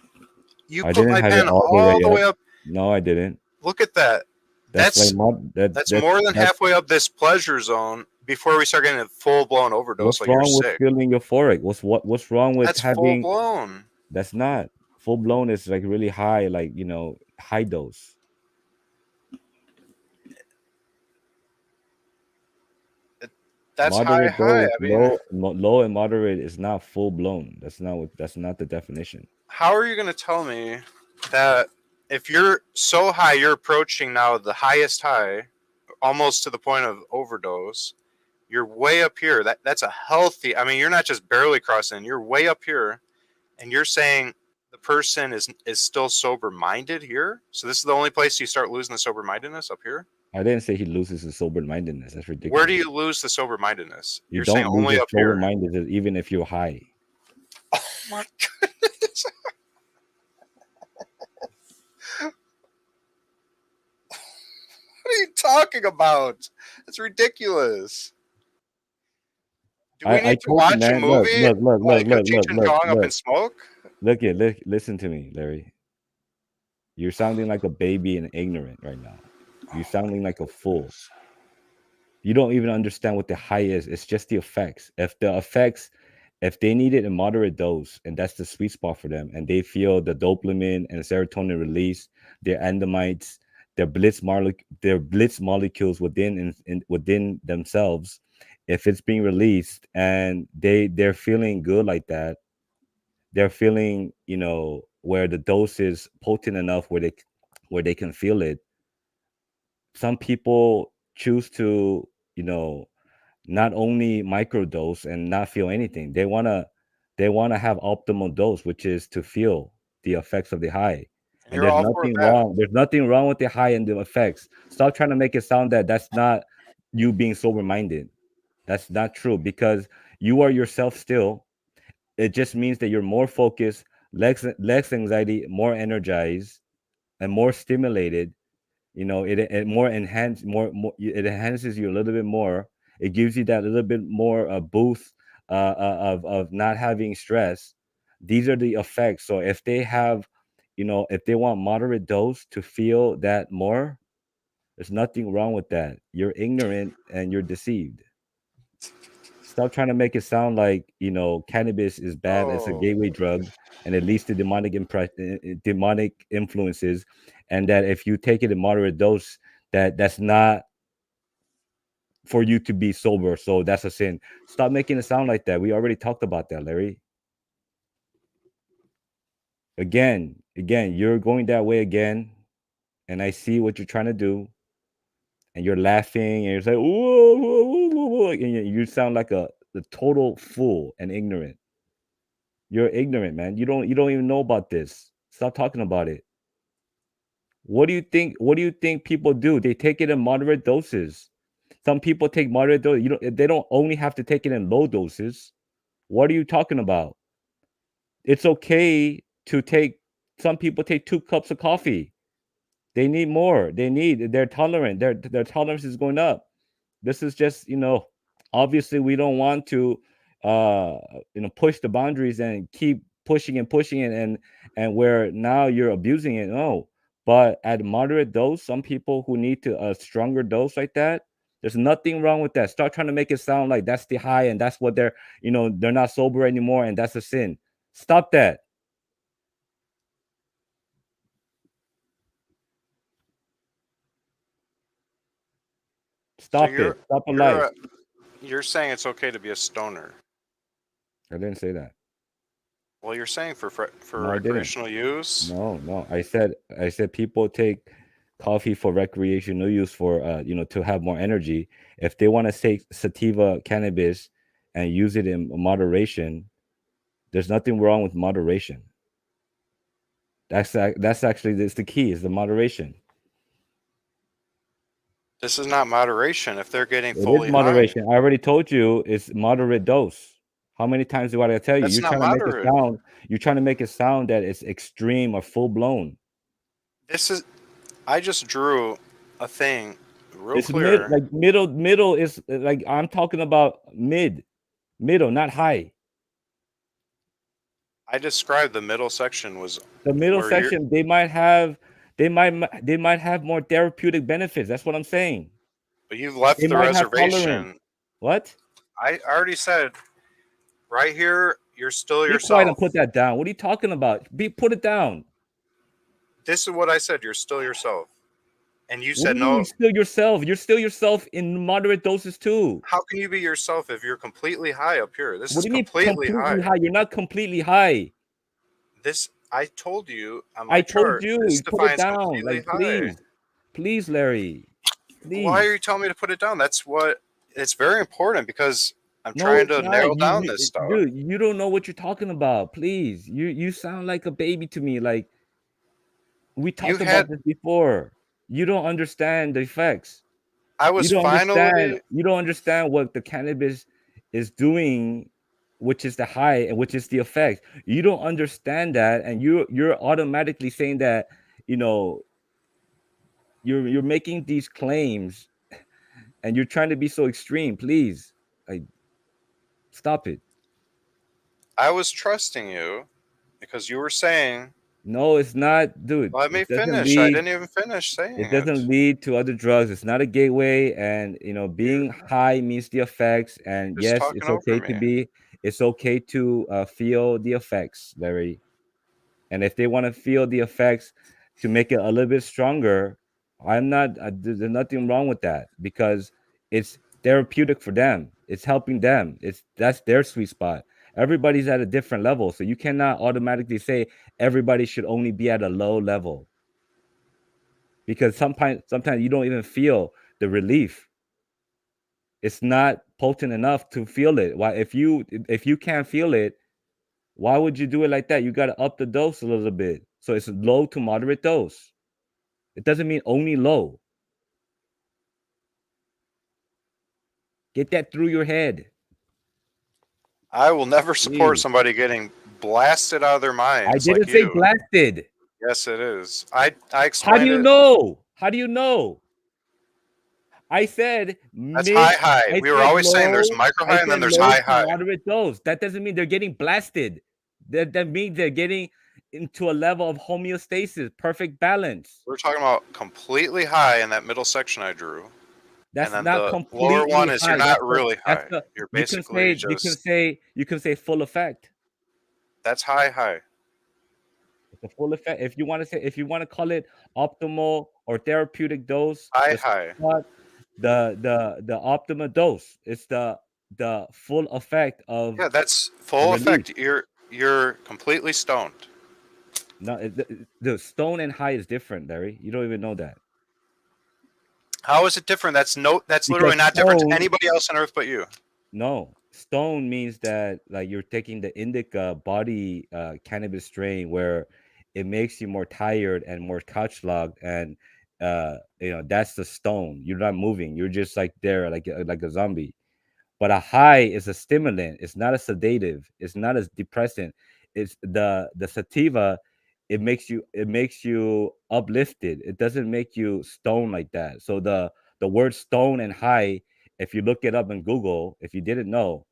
[SPEAKER 1] You
[SPEAKER 2] I
[SPEAKER 1] put
[SPEAKER 2] didn't
[SPEAKER 1] my
[SPEAKER 2] have it
[SPEAKER 1] pen
[SPEAKER 2] all the
[SPEAKER 1] all
[SPEAKER 2] way
[SPEAKER 1] the
[SPEAKER 2] up.
[SPEAKER 1] way up.
[SPEAKER 2] No, I didn't.
[SPEAKER 1] Look at that.
[SPEAKER 2] That's like
[SPEAKER 1] That's that's
[SPEAKER 2] that
[SPEAKER 1] more than
[SPEAKER 2] that's
[SPEAKER 1] halfway up this pleasure zone before we start getting a full blown overdose.
[SPEAKER 2] what's
[SPEAKER 1] Like you're
[SPEAKER 2] wrong with
[SPEAKER 1] sick.
[SPEAKER 2] feeling euphoric? What's wrong with
[SPEAKER 1] That's full
[SPEAKER 2] having
[SPEAKER 1] blown.
[SPEAKER 2] that's not full blown is like really high, like high dose.
[SPEAKER 1] That's high,
[SPEAKER 2] Moderate
[SPEAKER 1] high.
[SPEAKER 2] dose,
[SPEAKER 1] I mean,
[SPEAKER 2] low and moderate is not full blown. That's not the definition.
[SPEAKER 1] how are you going to tell me that if you're so high, you're approaching now the highest high, almost to the point of overdose? You're way up here. That's a healthy. I mean, you're not just barely crossing. You're way up here, and you're saying the person is still sober minded here. So this is the only place you start losing the sober mindedness up here.
[SPEAKER 2] I didn't say he loses his sober mindedness. That's
[SPEAKER 1] Where do
[SPEAKER 2] ridiculous.
[SPEAKER 1] you lose the sober mindedness?
[SPEAKER 2] You
[SPEAKER 1] You're saying
[SPEAKER 2] don't lose
[SPEAKER 1] only
[SPEAKER 2] your
[SPEAKER 1] up
[SPEAKER 2] sober
[SPEAKER 1] here.
[SPEAKER 2] mindedness even if you're high.
[SPEAKER 1] Oh my goodness! What are you talking about? It's ridiculous. Do we
[SPEAKER 2] I
[SPEAKER 1] need to
[SPEAKER 2] told you,
[SPEAKER 1] watch a
[SPEAKER 2] man. Look,
[SPEAKER 1] movie
[SPEAKER 2] look, look, look,
[SPEAKER 1] like a
[SPEAKER 2] look,
[SPEAKER 1] Cheech
[SPEAKER 2] look,
[SPEAKER 1] and
[SPEAKER 2] look,
[SPEAKER 1] Chong up in
[SPEAKER 2] look.
[SPEAKER 1] smoke?
[SPEAKER 2] Listen to me, Larry. You're sounding like a baby and ignorant right now. You're sounding like a fool. You don't even understand what the high is. It's just the effects. If they need it in moderate dose, and that's the sweet spot for them, and they feel the dopamine and serotonin release, their endorphins, their blitz molecules within themselves, if it's being released and they're feeling good like that, they're feeling where the dose is potent enough where they can feel it. Some people choose to you know not only microdose and not feel anything. They want to have optimal dose, which is to feel the effects of the high.
[SPEAKER 1] And
[SPEAKER 2] And
[SPEAKER 1] you're all for that.
[SPEAKER 2] there's nothing wrong with the high and the effects. Stop trying to make it sound that that's not you being sober minded. That's not true, because you are yourself still. It just means that you're more focused, less anxiety, more energized, and more stimulated. It it enhances you a little bit more. It gives you that little bit more boost of not having stress. These are the effects. So if they want moderate dose to feel that more, there's nothing wrong with that. You're ignorant and you're deceived. Stop trying to make it sound like cannabis is bad. It's a
[SPEAKER 1] Oh,
[SPEAKER 2] gateway drug, and it leads to demonic influences, and that if you take it in moderate dose, that's not for you to be sober. So that's a sin. Stop making it sound like that. We already talked about that, Larry. Again, you're going that way again, and I see what you're trying to do. and you're laughing and you're saying, whoa, whoa, whoa, whoa, whoa, and you sound like the total fool and ignorant. You're ignorant, man. You don't even know about this. Stop talking about it. What do you think? What do you think people do? They take it in moderate doses. Some people take moderate doses. They don't only have to take it in low doses. What are you talking about? It's okay to take. Some people take 2 cups of coffee. They need more. They're tolerant. Their tolerance is going up. This is just, obviously we don't want to uh push the boundaries and keep pushing and pushing it, and where now you're abusing it. No, but at moderate dose, some people who need to a stronger dose like that, there's nothing wrong with that. Start trying to make it sound like that's the high and that's what they're not sober anymore and that's a sin. Stop that.
[SPEAKER 1] So
[SPEAKER 2] Stop it. Stop a life.
[SPEAKER 1] you're saying it's okay to be a stoner.
[SPEAKER 2] I didn't say that.
[SPEAKER 1] Well, you're saying for
[SPEAKER 2] No, I didn't.
[SPEAKER 1] recreational use.
[SPEAKER 2] No. I said people take coffee for recreational use for to have more energy. If they want to take sativa cannabis and use it in moderation, there's nothing wrong with moderation. That's actually that's the key is the moderation.
[SPEAKER 1] This is not moderation. If they're getting
[SPEAKER 2] It is
[SPEAKER 1] fully high,
[SPEAKER 2] moderation. I already told you it's moderate dose. How many times do I gotta tell you?
[SPEAKER 1] that's
[SPEAKER 2] You're
[SPEAKER 1] not
[SPEAKER 2] trying to make it
[SPEAKER 1] moderate.
[SPEAKER 2] sound. You're trying to make it sound that it's extreme or full blown.
[SPEAKER 1] This is. I just drew a thing real
[SPEAKER 2] It's mid,
[SPEAKER 1] clear.
[SPEAKER 2] like middle is like I'm talking about middle, not high.
[SPEAKER 1] I described the middle section was
[SPEAKER 2] The middle
[SPEAKER 1] where you're.
[SPEAKER 2] section, they might have more therapeutic benefits. That's what I'm saying.
[SPEAKER 1] But you've
[SPEAKER 2] They
[SPEAKER 1] left the
[SPEAKER 2] might have tolerance.
[SPEAKER 1] reservation.
[SPEAKER 2] What?
[SPEAKER 1] I already said right here. You're still
[SPEAKER 2] Be quiet and
[SPEAKER 1] yourself.
[SPEAKER 2] put that down. What are you talking about? Put it down.
[SPEAKER 1] This is what I said. You're still yourself. And you
[SPEAKER 2] What do
[SPEAKER 1] said
[SPEAKER 2] you mean
[SPEAKER 1] no.
[SPEAKER 2] you're still yourself? You're still yourself in moderate doses too.
[SPEAKER 1] How can you be yourself if you're completely high up here? This
[SPEAKER 2] What
[SPEAKER 1] is
[SPEAKER 2] do you mean
[SPEAKER 1] completely
[SPEAKER 2] completely
[SPEAKER 1] high.
[SPEAKER 2] high? You're not completely high.
[SPEAKER 1] This I told you on
[SPEAKER 2] I
[SPEAKER 1] my
[SPEAKER 2] told
[SPEAKER 1] chart.
[SPEAKER 2] you,
[SPEAKER 1] This
[SPEAKER 2] you put it
[SPEAKER 1] defines
[SPEAKER 2] down.
[SPEAKER 1] completely
[SPEAKER 2] Like,
[SPEAKER 1] high.
[SPEAKER 2] please, Larry.
[SPEAKER 1] Why
[SPEAKER 2] Please.
[SPEAKER 1] are you telling me to put it down? That's what it's very important because I'm
[SPEAKER 2] No,
[SPEAKER 1] trying
[SPEAKER 2] it's
[SPEAKER 1] to
[SPEAKER 2] not.
[SPEAKER 1] narrow down this stuff.
[SPEAKER 2] Dude, you don't know what you're talking about. Please. You sound like a baby to me. Like we
[SPEAKER 1] You
[SPEAKER 2] talked about
[SPEAKER 1] had
[SPEAKER 2] this before. You don't understand the effects.
[SPEAKER 1] I
[SPEAKER 2] You
[SPEAKER 1] was
[SPEAKER 2] don't understand.
[SPEAKER 1] finally
[SPEAKER 2] You don't understand what the cannabis is doing, which is the high and which is the effect. You don't understand that, and you're automatically saying that, you know, you're making these claims and you're trying to be so extreme. Please, like, stop it.
[SPEAKER 1] I was trusting you because you were saying,
[SPEAKER 2] No, it's not, dude.
[SPEAKER 1] let me
[SPEAKER 2] It doesn't
[SPEAKER 1] finish. I
[SPEAKER 2] lead.
[SPEAKER 1] didn't even finish saying
[SPEAKER 2] It
[SPEAKER 1] it.
[SPEAKER 2] doesn't lead to other drugs. It's not a gateway, and
[SPEAKER 1] You're
[SPEAKER 2] being high means the effects. And
[SPEAKER 1] just
[SPEAKER 2] yes,
[SPEAKER 1] talking over me.
[SPEAKER 2] it's okay to feel the effects, Larry. And if they want to feel the effects to make it a little bit stronger, I'm not. There's nothing wrong with that because it's therapeutic for them. It's helping them. That's their sweet spot. Everybody's at a different level, so you cannot automatically say everybody should only be at a low level because sometimes you don't even feel the relief. It's not potent enough to feel it. Why if you can't feel it, why would you do it like that? You got to up the dose a little bit. So it's low to moderate dose. It doesn't mean only low. Get that through your head.
[SPEAKER 1] I will never support
[SPEAKER 2] Please.
[SPEAKER 1] somebody getting blasted out of their
[SPEAKER 2] I
[SPEAKER 1] minds like
[SPEAKER 2] didn't say
[SPEAKER 1] you.
[SPEAKER 2] blasted.
[SPEAKER 1] Yes, it is. I
[SPEAKER 2] How do
[SPEAKER 1] explained
[SPEAKER 2] you
[SPEAKER 1] it.
[SPEAKER 2] know? How do you know? I said
[SPEAKER 1] That's high
[SPEAKER 2] mid,
[SPEAKER 1] high.
[SPEAKER 2] I
[SPEAKER 1] We were
[SPEAKER 2] said
[SPEAKER 1] always saying there's
[SPEAKER 2] low,
[SPEAKER 1] micro
[SPEAKER 2] I
[SPEAKER 1] high and then
[SPEAKER 2] said
[SPEAKER 1] there's
[SPEAKER 2] low
[SPEAKER 1] high
[SPEAKER 2] to
[SPEAKER 1] high.
[SPEAKER 2] moderate dose. That doesn't mean they're getting blasted. That means they're getting into a level of homeostasis, perfect balance.
[SPEAKER 1] We're talking about completely high in that middle section I drew. And
[SPEAKER 2] That's
[SPEAKER 1] then
[SPEAKER 2] not
[SPEAKER 1] the lower
[SPEAKER 2] completely
[SPEAKER 1] one is you're
[SPEAKER 2] high.
[SPEAKER 1] not really high. You're
[SPEAKER 2] You can
[SPEAKER 1] basically
[SPEAKER 2] say
[SPEAKER 1] just
[SPEAKER 2] full effect.
[SPEAKER 1] that's high high.
[SPEAKER 2] It's a full effect. If you want to call it optimal or therapeutic dose,
[SPEAKER 1] High
[SPEAKER 2] the sweet
[SPEAKER 1] high.
[SPEAKER 2] spot, the optimal dose. It's the full effect of
[SPEAKER 1] Yeah, that's
[SPEAKER 2] the
[SPEAKER 1] full
[SPEAKER 2] relief.
[SPEAKER 1] effect. You're completely stoned.
[SPEAKER 2] No, the stone and high is different, Larry. You don't even know that.
[SPEAKER 1] How is it different? That's literally
[SPEAKER 2] Because
[SPEAKER 1] not different to
[SPEAKER 2] stone,
[SPEAKER 1] anybody else on earth but you.
[SPEAKER 2] no, stone means that like you're taking the indica body cannabis strain where it makes you more tired and more couch locked, and that's the stone. You're not moving. You're just like there, like a zombie. But a high is a stimulant. It's not a sedative. It's not a depressant. It's the sativa. It makes you uplifted. It doesn't make you stone like that. So the word stone and high, if you look it up in Google, if you didn't know,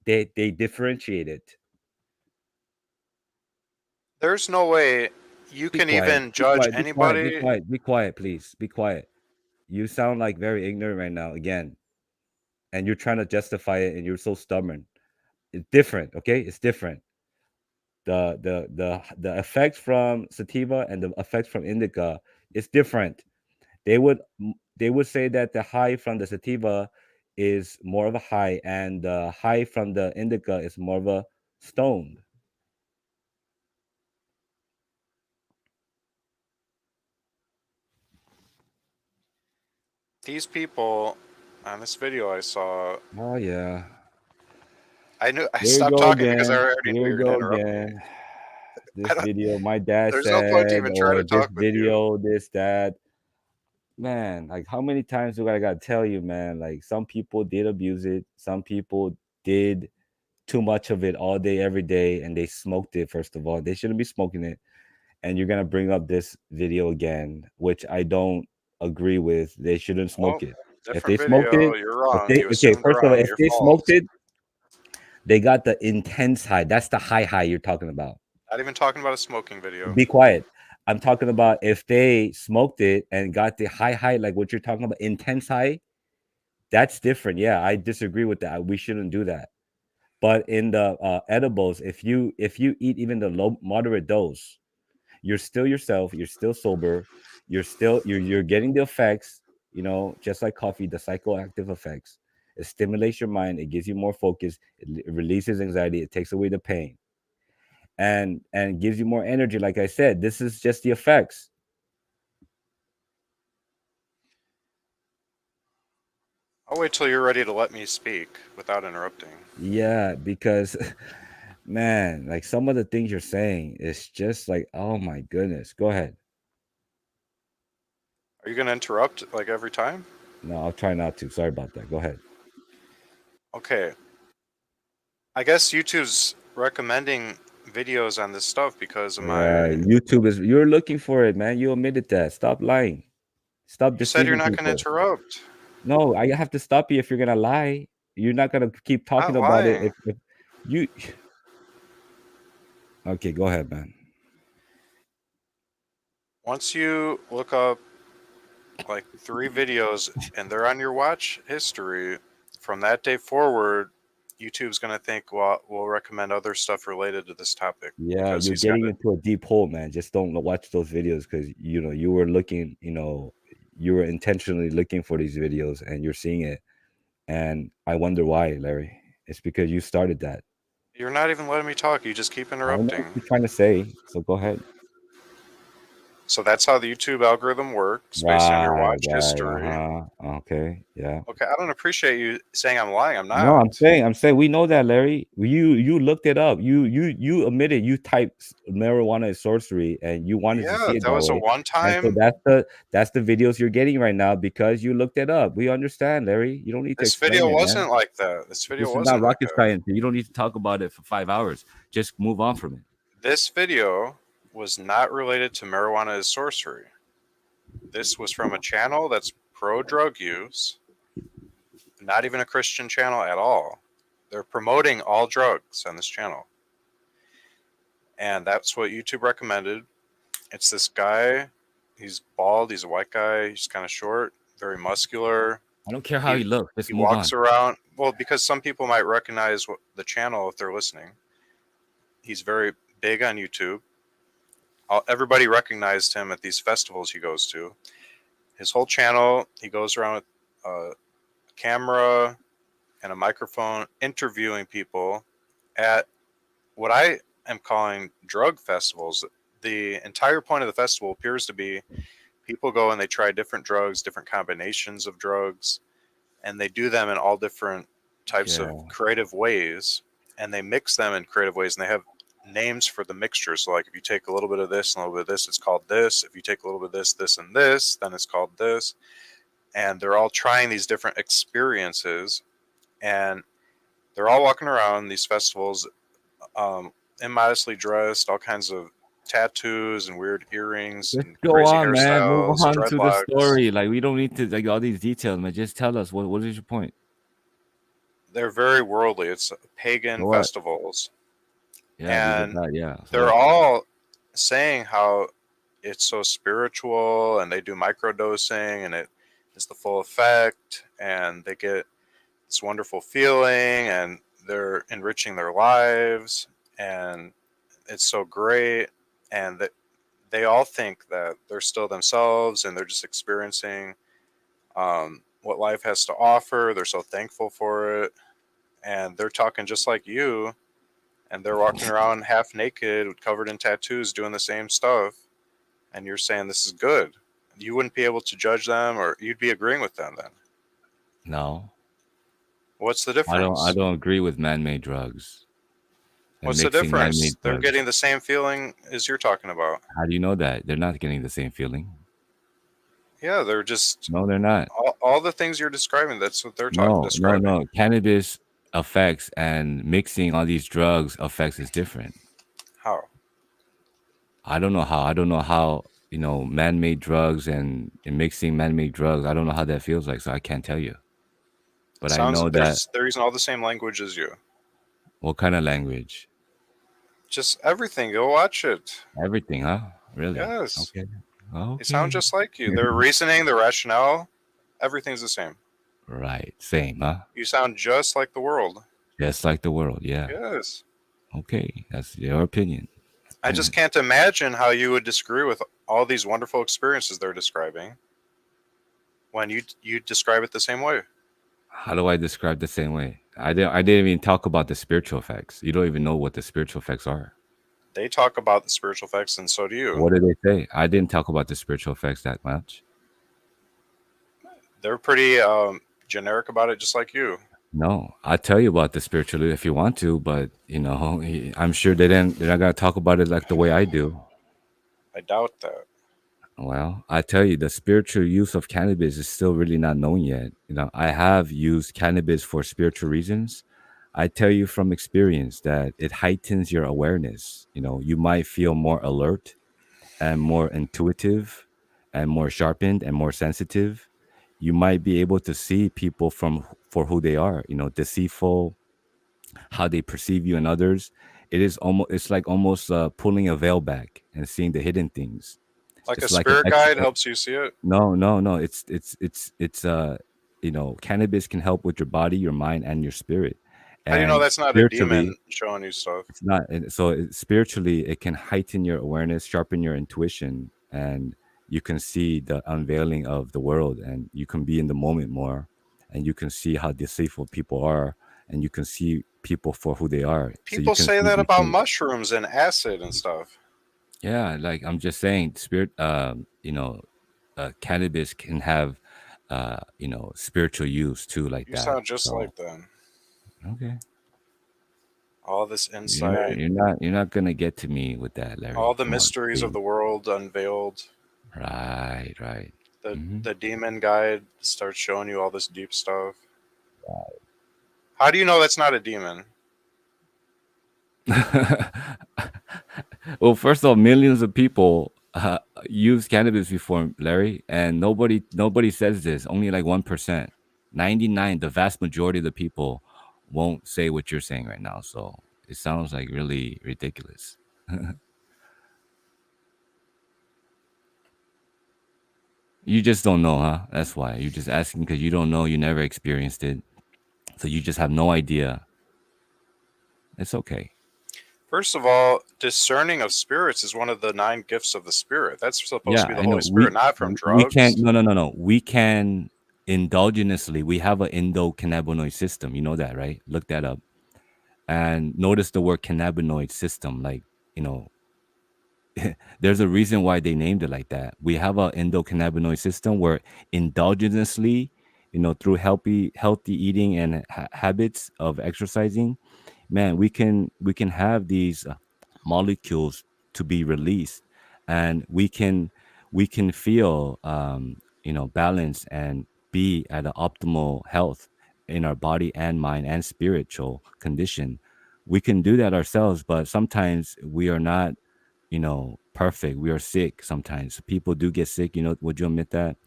[SPEAKER 2] they differentiate it.
[SPEAKER 1] There's no way you
[SPEAKER 2] Be
[SPEAKER 1] can
[SPEAKER 2] quiet.
[SPEAKER 1] even
[SPEAKER 2] Be
[SPEAKER 1] judge
[SPEAKER 2] quiet. Be quiet. Be
[SPEAKER 1] anybody.
[SPEAKER 2] quiet. Be quiet, please. Be quiet. You sound like very ignorant right now again, and you're trying to justify it, and you're so stubborn. It's different, okay? It's different. The effects from sativa and the effects from indica is different. They would say that the high from the sativa is more of a high, and the high from the indica is more of a stone.
[SPEAKER 1] These people on this video I saw,
[SPEAKER 2] Oh yeah.
[SPEAKER 1] I
[SPEAKER 2] Here we
[SPEAKER 1] stopped
[SPEAKER 2] go
[SPEAKER 1] talking because I
[SPEAKER 2] again.
[SPEAKER 1] already knew
[SPEAKER 2] Here
[SPEAKER 1] you
[SPEAKER 2] we
[SPEAKER 1] were going to
[SPEAKER 2] go
[SPEAKER 1] interrupt me.
[SPEAKER 2] again.
[SPEAKER 1] I
[SPEAKER 2] This
[SPEAKER 1] don't,
[SPEAKER 2] video, my dad
[SPEAKER 1] there's no point to
[SPEAKER 2] said,
[SPEAKER 1] even try
[SPEAKER 2] or
[SPEAKER 1] to
[SPEAKER 2] this
[SPEAKER 1] talk with you.
[SPEAKER 2] video, this, that. Man, like how many times do I gotta tell you, man? Like some people did abuse it, some people did too much of it all day, every day, and they smoked it. First of all, they shouldn't be smoking it. And you're gonna bring up this video again, which I don't agree with. They shouldn't
[SPEAKER 1] Well,
[SPEAKER 2] smoke it. If
[SPEAKER 1] different
[SPEAKER 2] they smoked
[SPEAKER 1] video.
[SPEAKER 2] it,
[SPEAKER 1] You're
[SPEAKER 2] if
[SPEAKER 1] wrong.
[SPEAKER 2] they
[SPEAKER 1] You
[SPEAKER 2] okay,
[SPEAKER 1] assumed
[SPEAKER 2] first of all,
[SPEAKER 1] wrong.
[SPEAKER 2] if
[SPEAKER 1] Your
[SPEAKER 2] they
[SPEAKER 1] fault.
[SPEAKER 2] smoked it, they got the intense high. That's the high you're talking about.
[SPEAKER 1] Not even talking about a smoking video.
[SPEAKER 2] Be quiet. I'm talking about if they smoked it and got the high, like what you're talking about, intense high. That's different. Yeah, I disagree with that. We shouldn't do that. But in the edibles, if you eat even the low moderate dose, you're still yourself. You're still sober. You're getting the effects. Just like coffee, the psychoactive effects. It stimulates your mind. It gives you more focus. It releases anxiety. It takes away the pain, and gives you more energy. Like I said, this is just the effects.
[SPEAKER 1] I'll wait till you're ready to let me speak without interrupting.
[SPEAKER 2] Yeah, because man, like some of the things you're saying is just like, oh my goodness. Go ahead.
[SPEAKER 1] Are you going to interrupt like every time?
[SPEAKER 2] No, I'll try not to. Sorry about that. Go ahead.
[SPEAKER 1] Okay. I guess YouTube's recommending videos on this stuff because of
[SPEAKER 2] Yeah,
[SPEAKER 1] my.
[SPEAKER 2] YouTube is you're looking for it, man. You admitted that. Stop lying. Stop
[SPEAKER 1] You said you're
[SPEAKER 2] deceiving
[SPEAKER 1] not going to
[SPEAKER 2] people.
[SPEAKER 1] interrupt.
[SPEAKER 2] No, I have to stop you if you're gonna lie. You're not gonna keep talking
[SPEAKER 1] Not
[SPEAKER 2] about it
[SPEAKER 1] lying.
[SPEAKER 2] if you okay, go ahead, man.
[SPEAKER 1] Once you look up like 3 videos and they're on your watch history, from that day forward, YouTube's going to think, well, we'll recommend other stuff related to this topic
[SPEAKER 2] Yeah,
[SPEAKER 1] because
[SPEAKER 2] you're
[SPEAKER 1] he's got
[SPEAKER 2] getting
[SPEAKER 1] it.
[SPEAKER 2] into a deep hole, man. Just don't watch those videos because you were looking, you were intentionally looking for these videos and you're seeing it. And I wonder why, Larry. It's because you started that.
[SPEAKER 1] You're not even letting me talk. You just keep
[SPEAKER 2] I know what
[SPEAKER 1] interrupting.
[SPEAKER 2] you're trying to say, so go ahead.
[SPEAKER 1] So that's how the YouTube algorithm works based on your
[SPEAKER 2] Right,
[SPEAKER 1] watch
[SPEAKER 2] right,
[SPEAKER 1] history.
[SPEAKER 2] uh-huh. Okay, yeah.
[SPEAKER 1] Okay, I don't appreciate you saying I'm lying. I'm
[SPEAKER 2] No, I'm
[SPEAKER 1] not.
[SPEAKER 2] saying, I'm saying we know that, Larry. You looked it up. You admitted you typed marijuana is sorcery, and you wanted to
[SPEAKER 1] Yeah,
[SPEAKER 2] see it
[SPEAKER 1] that
[SPEAKER 2] that
[SPEAKER 1] was a
[SPEAKER 2] way.
[SPEAKER 1] one
[SPEAKER 2] And so
[SPEAKER 1] time.
[SPEAKER 2] that's the videos you're getting right now because you looked it up. We understand, Larry. You don't need to
[SPEAKER 1] This
[SPEAKER 2] explain
[SPEAKER 1] video
[SPEAKER 2] it, man.
[SPEAKER 1] wasn't like that. This video
[SPEAKER 2] This is not
[SPEAKER 1] wasn't like
[SPEAKER 2] rocket
[SPEAKER 1] a.
[SPEAKER 2] science. You don't need to talk about it for 5 hours. Just move on from it.
[SPEAKER 1] This video was not related to marijuana is sorcery. This was from a channel that's pro drug use, not even a Christian channel at all. They're promoting all drugs on this channel. And that's what YouTube recommended. It's this guy. He's bald. He's a white guy. He's kind of short, very muscular.
[SPEAKER 2] I don't care how
[SPEAKER 1] He
[SPEAKER 2] you look. Just
[SPEAKER 1] he
[SPEAKER 2] move on.
[SPEAKER 1] walks around. Well, because some people might recognize the channel if they're listening. He's very big on YouTube. Everybody recognized him at these festivals he goes to. His whole channel, he goes around with a camera and a microphone interviewing people at what I am calling drug festivals. The entire point of the festival appears to be people go and they try different drugs, different combinations of drugs, and they do them in all different types of
[SPEAKER 2] Yeah.
[SPEAKER 1] creative ways, and they mix them in creative ways, and they have names for the mixture. So, like if you take a little bit of this and a little bit of this, it's called this. If you take a little bit of this, this, and this, then it's called this. And they're all trying these different experiences, and they're all walking around these festivals, immodestly dressed, all kinds of tattoos and weird earrings
[SPEAKER 2] Just
[SPEAKER 1] and
[SPEAKER 2] go
[SPEAKER 1] crazy
[SPEAKER 2] on, man. Move
[SPEAKER 1] hairstyles,
[SPEAKER 2] on to the
[SPEAKER 1] dreadlocks.
[SPEAKER 2] story. Like we don't need to like all these details, man. Just tell us what is your point?
[SPEAKER 1] They're very worldly. It's pagan
[SPEAKER 2] So what?
[SPEAKER 1] festivals,
[SPEAKER 2] Yeah, these are
[SPEAKER 1] and
[SPEAKER 2] bad. Yeah. So
[SPEAKER 1] they're
[SPEAKER 2] what?
[SPEAKER 1] all saying how it's so spiritual, and they do microdosing, and it is the full effect, and they get this wonderful feeling, and they're enriching their lives, and it's so great, and that they all think that they're still themselves, and they're just experiencing what life has to offer. They're so thankful for it, and they're talking just like you, and they're walking around half naked, covered in tattoos, doing the same stuff, and you're saying this is good. You wouldn't be able to judge them, or you'd be agreeing with them then.
[SPEAKER 2] No,
[SPEAKER 1] What's the
[SPEAKER 2] I don't. I
[SPEAKER 1] difference?
[SPEAKER 2] don't agree with man-made drugs and
[SPEAKER 1] What's the
[SPEAKER 2] mixing
[SPEAKER 1] difference?
[SPEAKER 2] man-made
[SPEAKER 1] They're
[SPEAKER 2] drugs.
[SPEAKER 1] getting the same feeling as you're talking about.
[SPEAKER 2] How do you know that they're not getting the same feeling?
[SPEAKER 1] Yeah, they're just
[SPEAKER 2] No, they're not.
[SPEAKER 1] all the things you're describing. That's what they're
[SPEAKER 2] No, no,
[SPEAKER 1] describing.
[SPEAKER 2] no. Cannabis effects and mixing all these drugs effects is different.
[SPEAKER 1] How?
[SPEAKER 2] I don't know how. I don't know how, man-made drugs and mixing man-made drugs. I don't know how that feels like, so I can't tell you. But I
[SPEAKER 1] Sounds
[SPEAKER 2] know
[SPEAKER 1] like
[SPEAKER 2] that
[SPEAKER 1] they're using all the same language as you.
[SPEAKER 2] what kind of language?
[SPEAKER 1] Just everything. Go watch it.
[SPEAKER 2] Everything, huh? Really?
[SPEAKER 1] Yes.
[SPEAKER 2] Okay.
[SPEAKER 1] They sound
[SPEAKER 2] Okay.
[SPEAKER 1] just like you. Their reasoning, their rationale, everything's the same.
[SPEAKER 2] Right. Same, huh?
[SPEAKER 1] You sound just like the world.
[SPEAKER 2] Just like the world. Yeah.
[SPEAKER 1] Yes.
[SPEAKER 2] Okay. That's your opinion.
[SPEAKER 1] I just can't imagine how you would disagree with all these wonderful experiences they're describing when you describe it the same way.
[SPEAKER 2] How do I describe the same way? I didn't even talk about the spiritual effects. You don't even know what the spiritual effects are.
[SPEAKER 1] They talk about the spiritual effects, and so do you.
[SPEAKER 2] What did they say? I didn't talk about the spiritual effects that much.
[SPEAKER 1] They're pretty generic about it, just like you.
[SPEAKER 2] No, I'll tell you about the spiritual if you want to, but I'm sure they're not gonna talk about it like the way I do.
[SPEAKER 1] I doubt that.
[SPEAKER 2] Well, I tell you, the spiritual use of cannabis is still really not known yet. I have used cannabis for spiritual reasons. I tell you from experience that it heightens your awareness. You might feel more alert and more intuitive and more sharpened and more sensitive. You might be able to see people for who they are, deceitful, how they perceive you and others. It's like almost pulling a veil back and seeing the hidden things.
[SPEAKER 1] Like a
[SPEAKER 2] It's like an
[SPEAKER 1] spirit guide
[SPEAKER 2] exercise.
[SPEAKER 1] helps you see it.
[SPEAKER 2] No, no, no. Cannabis can help with your body, your mind, and your spirit.
[SPEAKER 1] How do you know
[SPEAKER 2] And
[SPEAKER 1] that's not a
[SPEAKER 2] spiritually,
[SPEAKER 1] demon showing you stuff?
[SPEAKER 2] it's not. Spiritually, it can heighten your awareness, sharpen your intuition, and you can see the unveiling of the world, and you can be in the moment more, and you can see how deceitful people are, and you can see people for who they are. So you
[SPEAKER 1] People
[SPEAKER 2] can
[SPEAKER 1] say
[SPEAKER 2] see
[SPEAKER 1] that
[SPEAKER 2] these
[SPEAKER 1] about
[SPEAKER 2] things.
[SPEAKER 1] mushrooms and acid and stuff.
[SPEAKER 2] Yeah, like I'm just saying, cannabis can have, spiritual use too, like
[SPEAKER 1] You
[SPEAKER 2] that.
[SPEAKER 1] sound just
[SPEAKER 2] So
[SPEAKER 1] like them.
[SPEAKER 2] okay,
[SPEAKER 1] All this
[SPEAKER 2] you're not,
[SPEAKER 1] insight,
[SPEAKER 2] you're not, you're not gonna get to me with that,
[SPEAKER 1] all
[SPEAKER 2] Larry.
[SPEAKER 1] the
[SPEAKER 2] Come on,
[SPEAKER 1] mysteries of
[SPEAKER 2] please.
[SPEAKER 1] the world unveiled.
[SPEAKER 2] Right, right. Hmm.
[SPEAKER 1] The demon guide starts showing you all this deep stuff. How do you know that's not a demon?
[SPEAKER 2] Well, first of all, millions of people use cannabis before, Larry, and nobody says this. Only like 1%. 99, the vast majority of the people won't say what you're saying right now. So it sounds like really ridiculous. You just don't know, huh? That's why. You're just asking because you don't know. You never experienced it. So you just have no idea. It's okay.
[SPEAKER 1] First of all, discerning of spirits is one of the 9 gifts of the spirit. That's supposed to
[SPEAKER 2] Yeah,
[SPEAKER 1] be the
[SPEAKER 2] I know.
[SPEAKER 1] Holy Spirit, not from
[SPEAKER 2] We can
[SPEAKER 1] drugs.
[SPEAKER 2] no no no no. We can endogenously. We have an endocannabinoid system. You know that, right? Look that up and notice the word cannabinoid system. Like you know, there's a reason why they named it like that. We have a endocannabinoid system where endogenously, through healthy eating and habits of exercising, man, we can have these molecules to be released, and we can feel balance and be at an optimal health in our body and mind and spiritual condition. We can do that ourselves, but sometimes we are not perfect. We are sick sometimes. People do get sick. Would you admit that?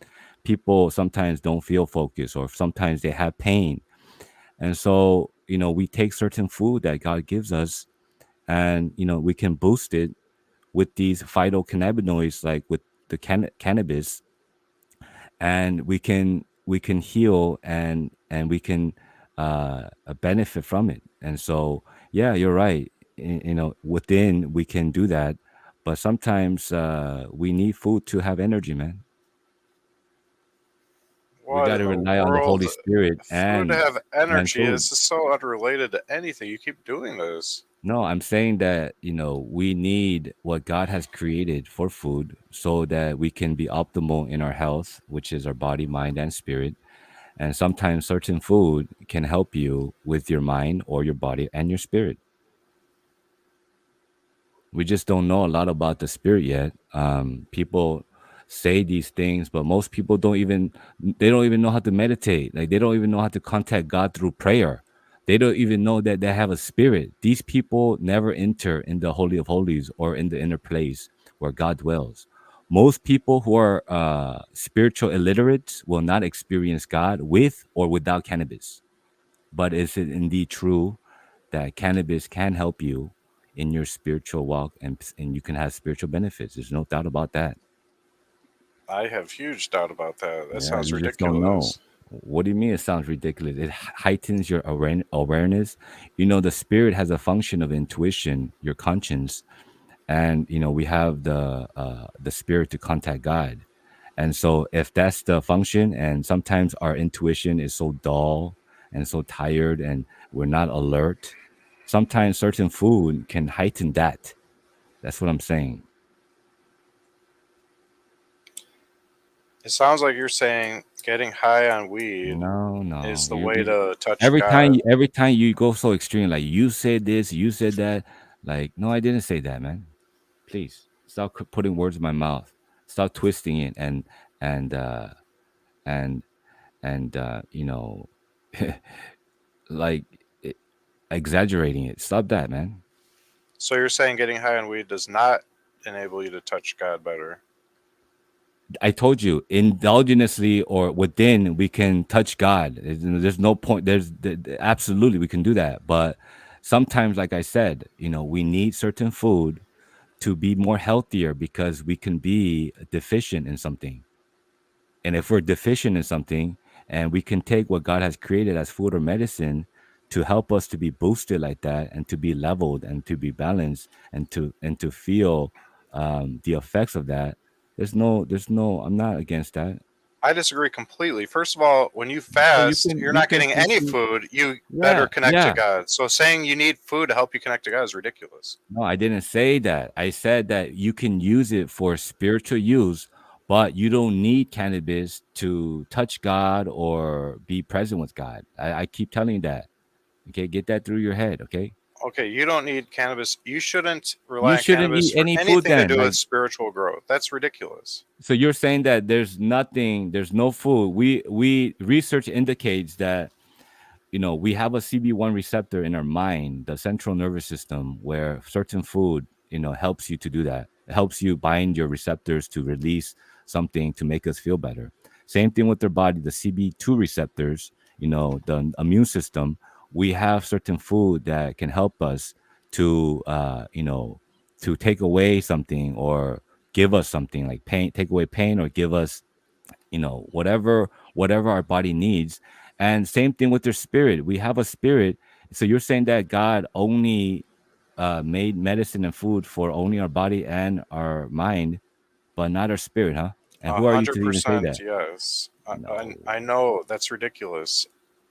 [SPEAKER 2] People sometimes don't feel focused, or sometimes they have pain. And so, we take certain food that God gives us, and, we can boost it with these phytocannabinoids, like with the cannabis, and we can heal, and we can benefit from it. And so, yeah, you're right. Within we can do that, but sometimes we need food to have energy, man. We
[SPEAKER 1] What
[SPEAKER 2] got
[SPEAKER 1] in
[SPEAKER 2] to
[SPEAKER 1] the
[SPEAKER 2] rely on the
[SPEAKER 1] world?
[SPEAKER 2] Holy Spirit
[SPEAKER 1] Food to
[SPEAKER 2] and
[SPEAKER 1] have energy
[SPEAKER 2] food.
[SPEAKER 1] is so unrelated to anything. You keep doing this.
[SPEAKER 2] No, I'm saying that, we need what God has created for food so that we can be optimal in our health, which is our body, mind, and spirit. And sometimes certain food can help you with your mind or your body and your spirit. We just don't know a lot about the spirit yet. People say these things, but most people don't even know how to meditate. Like, they don't even know how to contact God through prayer. They don't even know that they have a spirit. These people never enter in the Holy of Holies or in the inner place where God dwells. Most people who are spiritual illiterates will not experience God with or without cannabis. But is it indeed true that cannabis can help you in your spiritual walk, and you can have spiritual benefits? There's no doubt about that.
[SPEAKER 1] I have huge doubt about that. That
[SPEAKER 2] Yeah,
[SPEAKER 1] sounds
[SPEAKER 2] you just don't know.
[SPEAKER 1] ridiculous.
[SPEAKER 2] What do you mean it sounds ridiculous? It heightens your awareness. The spirit has a function of intuition, your conscience, and we have the spirit to contact God. And so if that's the function, and sometimes our intuition is so dull and so tired and we're not alert, sometimes certain food can heighten that. That's what I'm saying.
[SPEAKER 1] It sounds like you're saying getting high on weed
[SPEAKER 2] No, no.
[SPEAKER 1] is the
[SPEAKER 2] You,
[SPEAKER 1] way
[SPEAKER 2] you
[SPEAKER 1] to touch
[SPEAKER 2] every time
[SPEAKER 1] God.
[SPEAKER 2] you go so extreme, like you said this, you said that, like, no, I didn't say that, man. Please stop putting words in my mouth. Stop twisting it, and and and like, e- exaggerating it. Stop that, man.
[SPEAKER 1] So you're saying getting high on weed does not enable you to touch God better.
[SPEAKER 2] I told you, endogenously or within, we can touch God. There's no point. Absolutely we can do that, but sometimes, like I said, we need certain food to be more healthier because we can be deficient in something. And if we're deficient in something, and we can take what God has created as food or medicine to help us to be boosted like that, and to be leveled, and to be balanced, and to feel the effects of that. There's no. I'm not against that.
[SPEAKER 1] I disagree completely. First of all, when you
[SPEAKER 2] So you
[SPEAKER 1] fast,
[SPEAKER 2] can
[SPEAKER 1] you're
[SPEAKER 2] you
[SPEAKER 1] not
[SPEAKER 2] can
[SPEAKER 1] getting
[SPEAKER 2] you
[SPEAKER 1] any
[SPEAKER 2] can
[SPEAKER 1] food. You better
[SPEAKER 2] yeah,
[SPEAKER 1] connect to
[SPEAKER 2] yeah.
[SPEAKER 1] God. So saying you need food to help you connect to God is ridiculous.
[SPEAKER 2] No, I didn't say that. I said that you can use it for spiritual use, but you don't need cannabis to touch God or be present with God. I keep telling you that. Okay, get that through your head. Okay,
[SPEAKER 1] Okay, you don't need cannabis. You shouldn't
[SPEAKER 2] you
[SPEAKER 1] rely on
[SPEAKER 2] shouldn't
[SPEAKER 1] cannabis
[SPEAKER 2] eat
[SPEAKER 1] for
[SPEAKER 2] any food
[SPEAKER 1] anything to
[SPEAKER 2] then.
[SPEAKER 1] do
[SPEAKER 2] Like,
[SPEAKER 1] with spiritual growth. That's ridiculous.
[SPEAKER 2] so you're saying that there's no food. We research indicates that we have a CB1 receptor in our mind, the central nervous system, where certain food, helps you to do that. It helps you bind your receptors to release something to make us feel better. Same thing with their body, the CB2 receptors, the immune system. We have certain food that can help us to, to take away something, or give us something like pain, take away pain, or give us whatever our body needs. And same thing with their spirit. We have a spirit. So you're saying that God only made medicine and food for only our body and our mind, but not our spirit, huh? And
[SPEAKER 1] A
[SPEAKER 2] who are you to
[SPEAKER 1] hundred
[SPEAKER 2] even say
[SPEAKER 1] percent,
[SPEAKER 2] that?
[SPEAKER 1] yes. I
[SPEAKER 2] No.
[SPEAKER 1] know that's ridiculous.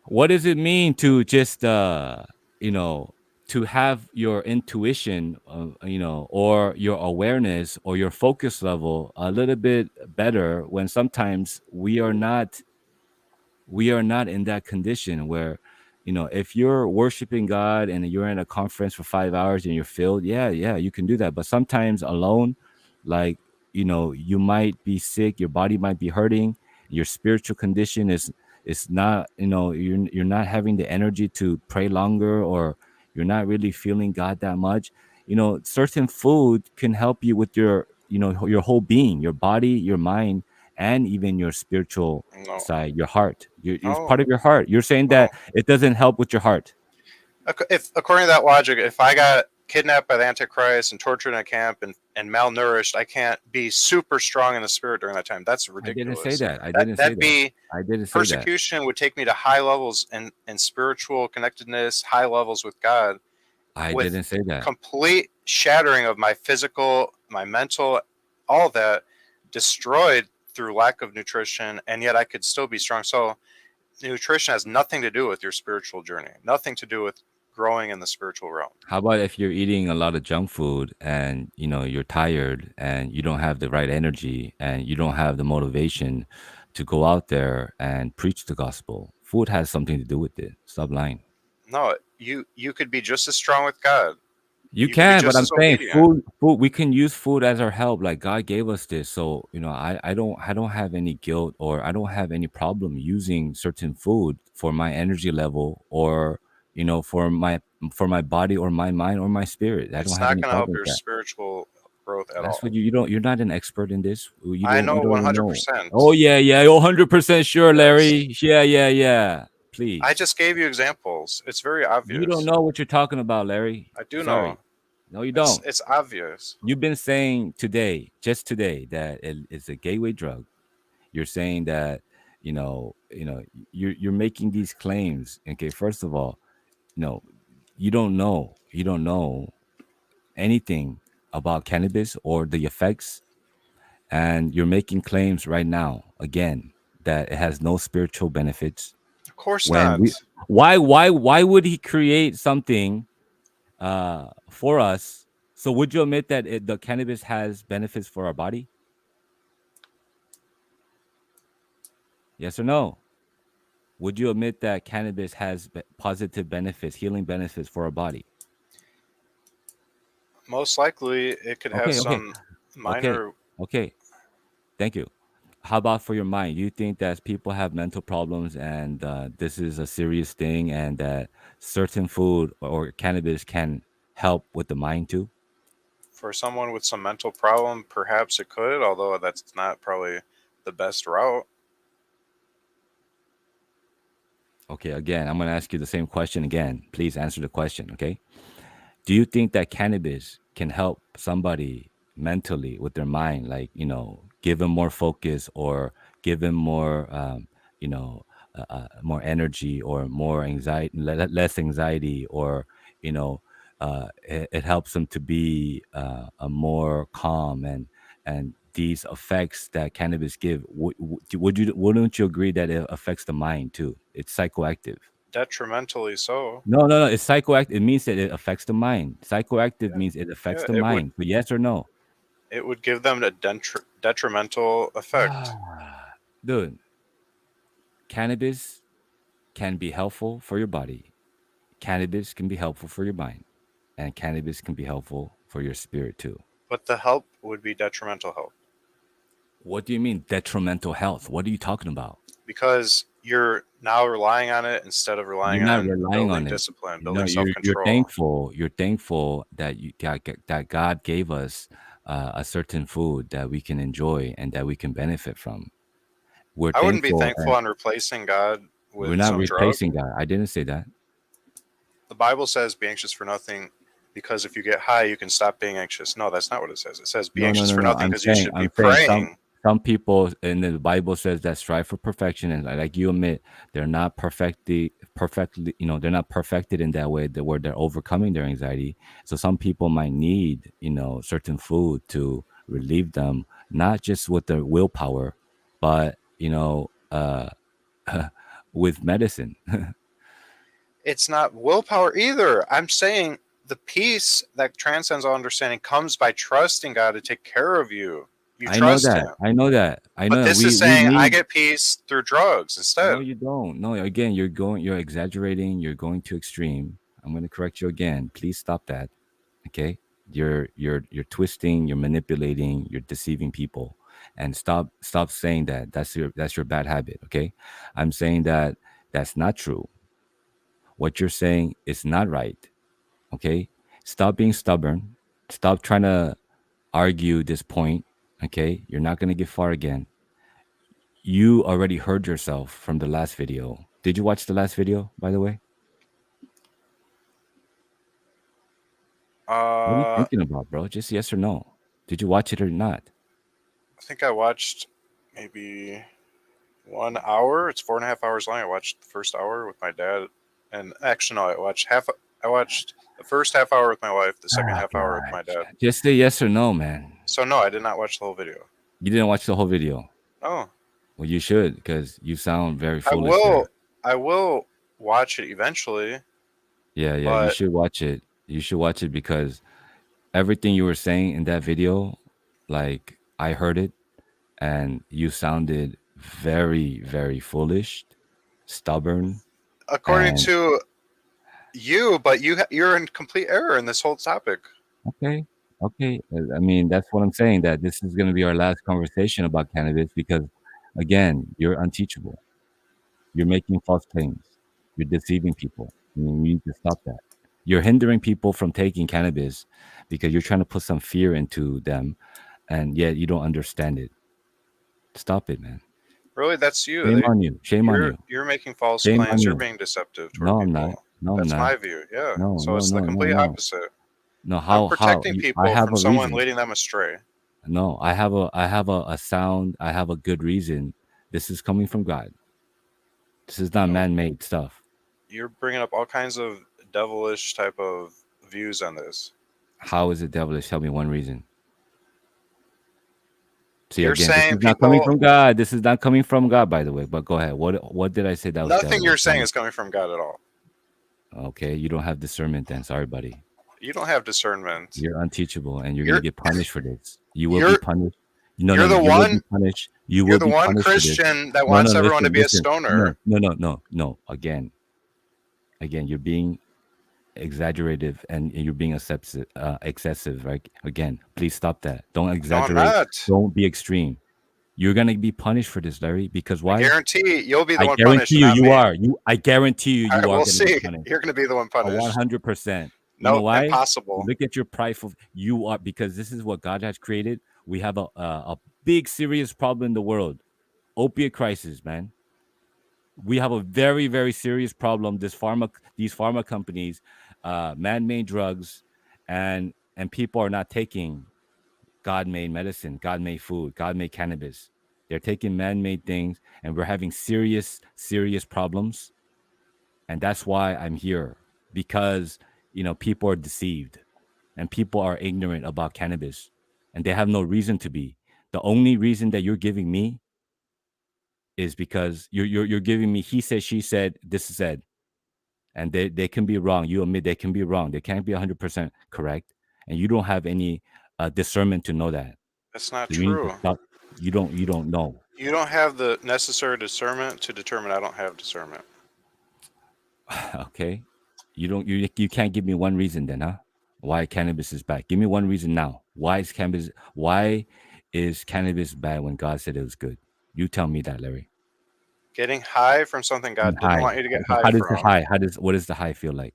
[SPEAKER 2] What does it mean to just you know to have your intuition, or your awareness or your focus level a little bit better, when sometimes we are not in that condition where, if you're worshiping God and you're in a conference for 5 hours and you're filled, yeah, you can do that. But sometimes alone, like, you might be sick, your body might be hurting, your spiritual condition is not, you're not having the energy to pray longer, or you're not really feeling God that much. Certain food can help you with your whole being, your body, your mind, and even your spiritual
[SPEAKER 1] No,
[SPEAKER 2] side, your heart. It's
[SPEAKER 1] no,
[SPEAKER 2] part of your heart. You're saying
[SPEAKER 1] no.
[SPEAKER 2] that it doesn't help with your heart.
[SPEAKER 1] If according to that logic, if I got kidnapped by the Antichrist and tortured in a camp and malnourished, I can't be super strong in the spirit during that time. That's
[SPEAKER 2] I didn't say
[SPEAKER 1] ridiculous.
[SPEAKER 2] that. I
[SPEAKER 1] That
[SPEAKER 2] didn't say
[SPEAKER 1] that'd
[SPEAKER 2] that.
[SPEAKER 1] be
[SPEAKER 2] I didn't say that.
[SPEAKER 1] persecution would take me to high levels in spiritual connectedness, high levels with God,
[SPEAKER 2] I
[SPEAKER 1] with
[SPEAKER 2] didn't say that.
[SPEAKER 1] complete shattering of my physical, my mental, all that destroyed through lack of nutrition, and yet I could still be strong. So nutrition has nothing to do with your spiritual journey, nothing to do with growing in the spiritual realm.
[SPEAKER 2] How about if you're eating a lot of junk food and you're tired and you don't have the right energy and you don't have the motivation to go out there and preach the gospel? Food has something to do with it. Stop lying.
[SPEAKER 1] No, you could be just as strong with God.
[SPEAKER 2] You
[SPEAKER 1] You could be
[SPEAKER 2] can, but
[SPEAKER 1] just
[SPEAKER 2] I'm
[SPEAKER 1] as
[SPEAKER 2] saying
[SPEAKER 1] obedient.
[SPEAKER 2] food, we can use food as our help. Like God gave us this. So, I don't have any guilt, or I don't have any problem using certain food for my energy level, or, for my body or my mind or my spirit. I don't
[SPEAKER 1] It's
[SPEAKER 2] have
[SPEAKER 1] not
[SPEAKER 2] any
[SPEAKER 1] going to help
[SPEAKER 2] problem with
[SPEAKER 1] your
[SPEAKER 2] that.
[SPEAKER 1] spiritual growth at
[SPEAKER 2] That's
[SPEAKER 1] all.
[SPEAKER 2] what you're not an expert in this. You
[SPEAKER 1] I
[SPEAKER 2] don't you
[SPEAKER 1] know
[SPEAKER 2] don't even know.
[SPEAKER 1] 100%.
[SPEAKER 2] Oh yeah, yeah, 100% sure,
[SPEAKER 1] Yes.
[SPEAKER 2] Larry. Yeah, yeah, yeah.
[SPEAKER 1] I
[SPEAKER 2] Please.
[SPEAKER 1] just gave you examples. It's very
[SPEAKER 2] You don't
[SPEAKER 1] obvious.
[SPEAKER 2] know what you're talking about, Larry.
[SPEAKER 1] I do know.
[SPEAKER 2] Sorry. No, you
[SPEAKER 1] It's
[SPEAKER 2] don't.
[SPEAKER 1] it's obvious.
[SPEAKER 2] You've been saying today, just today, that it's a gateway drug. You're saying that, you're making these claims. Okay, first of all, no, you don't know anything about cannabis or the effects, and you're making claims right now again that it has no spiritual benefits.
[SPEAKER 1] Of course
[SPEAKER 2] When we,
[SPEAKER 1] not.
[SPEAKER 2] why would he create something for us? So would you admit that the cannabis has benefits for our body? Yes or no? Would you admit that cannabis has positive benefits, healing benefits for our body?
[SPEAKER 1] Most likely, it could have
[SPEAKER 2] Okay, okay,
[SPEAKER 1] some
[SPEAKER 2] okay,
[SPEAKER 1] minor.
[SPEAKER 2] okay. Thank you. How about for your mind? You think that people have mental problems, and this is a serious thing, and that certain food or cannabis can help with the mind too?
[SPEAKER 1] For someone with some mental problem, perhaps it could, although that's not probably the best route.
[SPEAKER 2] Okay, again, I'm going to ask you the same question again. Please answer the question, okay? Do you think that cannabis can help somebody mentally with their mind, like, give them more focus, or give them more, more energy, or more anxiety, less anxiety, or, it helps them to be a more calm, and these effects that cannabis give, wouldn't you agree that it affects the mind too? It's psychoactive.
[SPEAKER 1] Detrimentally so.
[SPEAKER 2] No, no, no. It's psychoactive. It means that it affects the mind. Psychoactive
[SPEAKER 1] Yeah,
[SPEAKER 2] means it affects
[SPEAKER 1] yeah.
[SPEAKER 2] the
[SPEAKER 1] It would
[SPEAKER 2] mind. But yes or no?
[SPEAKER 1] it would give them a detrimental effect.
[SPEAKER 2] Ah, dude, cannabis can be helpful for your body. Cannabis can be helpful for your mind. And cannabis can be helpful for your spirit too.
[SPEAKER 1] But the help would be detrimental help
[SPEAKER 2] What do you mean detrimental health? What are you talking about?
[SPEAKER 1] because you're now relying on it instead of relying
[SPEAKER 2] You're not
[SPEAKER 1] on
[SPEAKER 2] relying
[SPEAKER 1] building
[SPEAKER 2] on it.
[SPEAKER 1] discipline,
[SPEAKER 2] No,
[SPEAKER 1] building self
[SPEAKER 2] you're
[SPEAKER 1] control.
[SPEAKER 2] thankful. You're thankful that that God gave us a certain food that we can enjoy and that we can benefit from. We're
[SPEAKER 1] I wouldn't be
[SPEAKER 2] thankful.
[SPEAKER 1] thankful on replacing God
[SPEAKER 2] We're
[SPEAKER 1] with
[SPEAKER 2] not
[SPEAKER 1] some drug.
[SPEAKER 2] replacing God. I didn't say that.
[SPEAKER 1] The Bible says, be anxious for nothing because if you get high, you can stop being anxious. No, that's not what it says. It says, be
[SPEAKER 2] No, no,
[SPEAKER 1] anxious
[SPEAKER 2] no,
[SPEAKER 1] for
[SPEAKER 2] no.
[SPEAKER 1] nothing because you should be
[SPEAKER 2] I'm saying some
[SPEAKER 1] praying.
[SPEAKER 2] some people in the Bible says that strive for perfection, and like you admit, they're not perfectly, they're not perfected in that way, that where they're overcoming their anxiety. So some people might need, certain food to relieve them, not just with their willpower, but with medicine.
[SPEAKER 1] It's not willpower either. I'm saying the peace that transcends all understanding comes by trusting God to take care of you. You
[SPEAKER 2] I know
[SPEAKER 1] trust
[SPEAKER 2] that.
[SPEAKER 1] Him.
[SPEAKER 2] I know that. I know
[SPEAKER 1] But
[SPEAKER 2] that.
[SPEAKER 1] this is
[SPEAKER 2] We
[SPEAKER 1] saying I
[SPEAKER 2] need.
[SPEAKER 1] get peace through drugs
[SPEAKER 2] No,
[SPEAKER 1] instead.
[SPEAKER 2] you don't. No, again, you're exaggerating. You're going too extreme. I'm going to correct you again. Please stop that. Okay, you're twisting. You're manipulating. You're deceiving people. And stop saying that. That's your bad habit. Okay, I'm saying that that's not true. What you're saying is not right. Okay, stop being stubborn. Stop trying to argue this point. Okay, you're not going to get far again. You already heard yourself from the last video. Did you watch the last video, by the way? What are you
[SPEAKER 1] I
[SPEAKER 2] thinking about, bro? Just yes or no. Did you watch it or not?
[SPEAKER 1] think I watched maybe 1 hour. It's 4.5 hours long. I watched the first hour with my dad, and actually no, I watched half. I watched the first half hour with my wife, the second
[SPEAKER 2] Oh
[SPEAKER 1] half hour with
[SPEAKER 2] God.
[SPEAKER 1] my dad.
[SPEAKER 2] Just say yes or no, man.
[SPEAKER 1] So no, I did not watch the whole video.
[SPEAKER 2] You didn't watch the whole video.
[SPEAKER 1] Oh,
[SPEAKER 2] Well, you should, because you sound very
[SPEAKER 1] I
[SPEAKER 2] foolish there.
[SPEAKER 1] will. I will watch it eventually.
[SPEAKER 2] Yeah, you
[SPEAKER 1] But
[SPEAKER 2] should watch it. You should watch it because everything you were saying in that video, like I heard it, and you sounded very, very foolish, stubborn,
[SPEAKER 1] according
[SPEAKER 2] and
[SPEAKER 1] to you, you're in complete error in this whole topic.
[SPEAKER 2] okay. Okay. I mean, that's what I'm saying, that this is going to be our last conversation about cannabis because, again, you're unteachable. You're making false claims. You're deceiving people. I mean, you need to stop that. You're hindering people from taking cannabis because you're trying to put some fear into them, and yet you don't understand it. Stop it, man.
[SPEAKER 1] Really, that's you.
[SPEAKER 2] Shame on you. Shame on you.
[SPEAKER 1] You're making false
[SPEAKER 2] Shame on
[SPEAKER 1] claims. You're
[SPEAKER 2] you.
[SPEAKER 1] being deceptive toward
[SPEAKER 2] No, I'm not.
[SPEAKER 1] people.
[SPEAKER 2] No, I'm
[SPEAKER 1] That's
[SPEAKER 2] not.
[SPEAKER 1] my view. Yeah.
[SPEAKER 2] No,
[SPEAKER 1] So
[SPEAKER 2] no,
[SPEAKER 1] it's the
[SPEAKER 2] no, no,
[SPEAKER 1] complete
[SPEAKER 2] no.
[SPEAKER 1] opposite.
[SPEAKER 2] No,
[SPEAKER 1] I'm
[SPEAKER 2] how?
[SPEAKER 1] protecting
[SPEAKER 2] I
[SPEAKER 1] people
[SPEAKER 2] have
[SPEAKER 1] from
[SPEAKER 2] a
[SPEAKER 1] someone
[SPEAKER 2] reason.
[SPEAKER 1] leading them astray.
[SPEAKER 2] No, I have a good reason. This is coming from God. This is not
[SPEAKER 1] No,
[SPEAKER 2] man-made stuff.
[SPEAKER 1] you're bringing up all kinds of devilish type of views on this.
[SPEAKER 2] How is it devilish? Tell me one reason. See,
[SPEAKER 1] You're
[SPEAKER 2] again, this
[SPEAKER 1] saying
[SPEAKER 2] is not coming
[SPEAKER 1] people.
[SPEAKER 2] from God. This is not coming from God, by the way. But go ahead. What did I say that was
[SPEAKER 1] Nothing
[SPEAKER 2] devilish?
[SPEAKER 1] you're saying is coming from God at all.
[SPEAKER 2] Okay, you don't have discernment then. Sorry, buddy.
[SPEAKER 1] You don't have discernment.
[SPEAKER 2] You're unteachable, and you're gonna
[SPEAKER 1] You're
[SPEAKER 2] get punished for this. You will be
[SPEAKER 1] you're
[SPEAKER 2] punished. No, no,
[SPEAKER 1] you're
[SPEAKER 2] no.
[SPEAKER 1] the
[SPEAKER 2] You will be
[SPEAKER 1] one.
[SPEAKER 2] punished. You
[SPEAKER 1] You're
[SPEAKER 2] will
[SPEAKER 1] the
[SPEAKER 2] be
[SPEAKER 1] one
[SPEAKER 2] punished for this.
[SPEAKER 1] Christian that
[SPEAKER 2] No, no.
[SPEAKER 1] wants everyone to
[SPEAKER 2] Listen,
[SPEAKER 1] be a
[SPEAKER 2] listen. No,
[SPEAKER 1] stoner.
[SPEAKER 2] no, no, no, no. Again, you're being exaggerative and you're being excessive, right? Again, please stop that. Don't
[SPEAKER 1] No, I'm
[SPEAKER 2] exaggerate.
[SPEAKER 1] not.
[SPEAKER 2] Don't be extreme. You're gonna be punished for this, Larry. Because
[SPEAKER 1] I
[SPEAKER 2] why?
[SPEAKER 1] guarantee you'll be the
[SPEAKER 2] I
[SPEAKER 1] one
[SPEAKER 2] guarantee
[SPEAKER 1] punished,
[SPEAKER 2] you,
[SPEAKER 1] not
[SPEAKER 2] you
[SPEAKER 1] me.
[SPEAKER 2] are. I guarantee you,
[SPEAKER 1] All
[SPEAKER 2] you
[SPEAKER 1] right,
[SPEAKER 2] are
[SPEAKER 1] we'll
[SPEAKER 2] gonna be
[SPEAKER 1] see.
[SPEAKER 2] punished.
[SPEAKER 1] You're going to be the one punished.
[SPEAKER 2] 100%. You know
[SPEAKER 1] Nope,
[SPEAKER 2] why?
[SPEAKER 1] impossible.
[SPEAKER 2] Look at your prideful. You are, because this is what God has created. We have a big serious problem in the world. Opiate crisis, man. We have a very, very serious problem. These pharma companies, man-made drugs, and people are not taking God-made medicine, God-made food, God-made cannabis. They're taking man-made things, and we're having serious, serious problems. And that's why I'm here, because people are deceived, and people are ignorant about cannabis, and they have no reason to be. The only reason that you're giving me is because you're giving me he said, she said, this is said, and they can be wrong. You admit they can be wrong. They can't be 100% correct, and you don't have any discernment to know that.
[SPEAKER 1] That's not
[SPEAKER 2] So you need to
[SPEAKER 1] true.
[SPEAKER 2] stop. You don't know.
[SPEAKER 1] You don't have the necessary discernment to determine I don't have discernment.
[SPEAKER 2] Okay, you can't give me one reason then, huh? Why cannabis is bad? Give me one reason now. Why is cannabis bad when God said it was good? You tell me that, Larry.
[SPEAKER 1] Getting high from something
[SPEAKER 2] And
[SPEAKER 1] God didn't
[SPEAKER 2] high.
[SPEAKER 1] want you to get high
[SPEAKER 2] How does the
[SPEAKER 1] from.
[SPEAKER 2] high? What does the high feel like?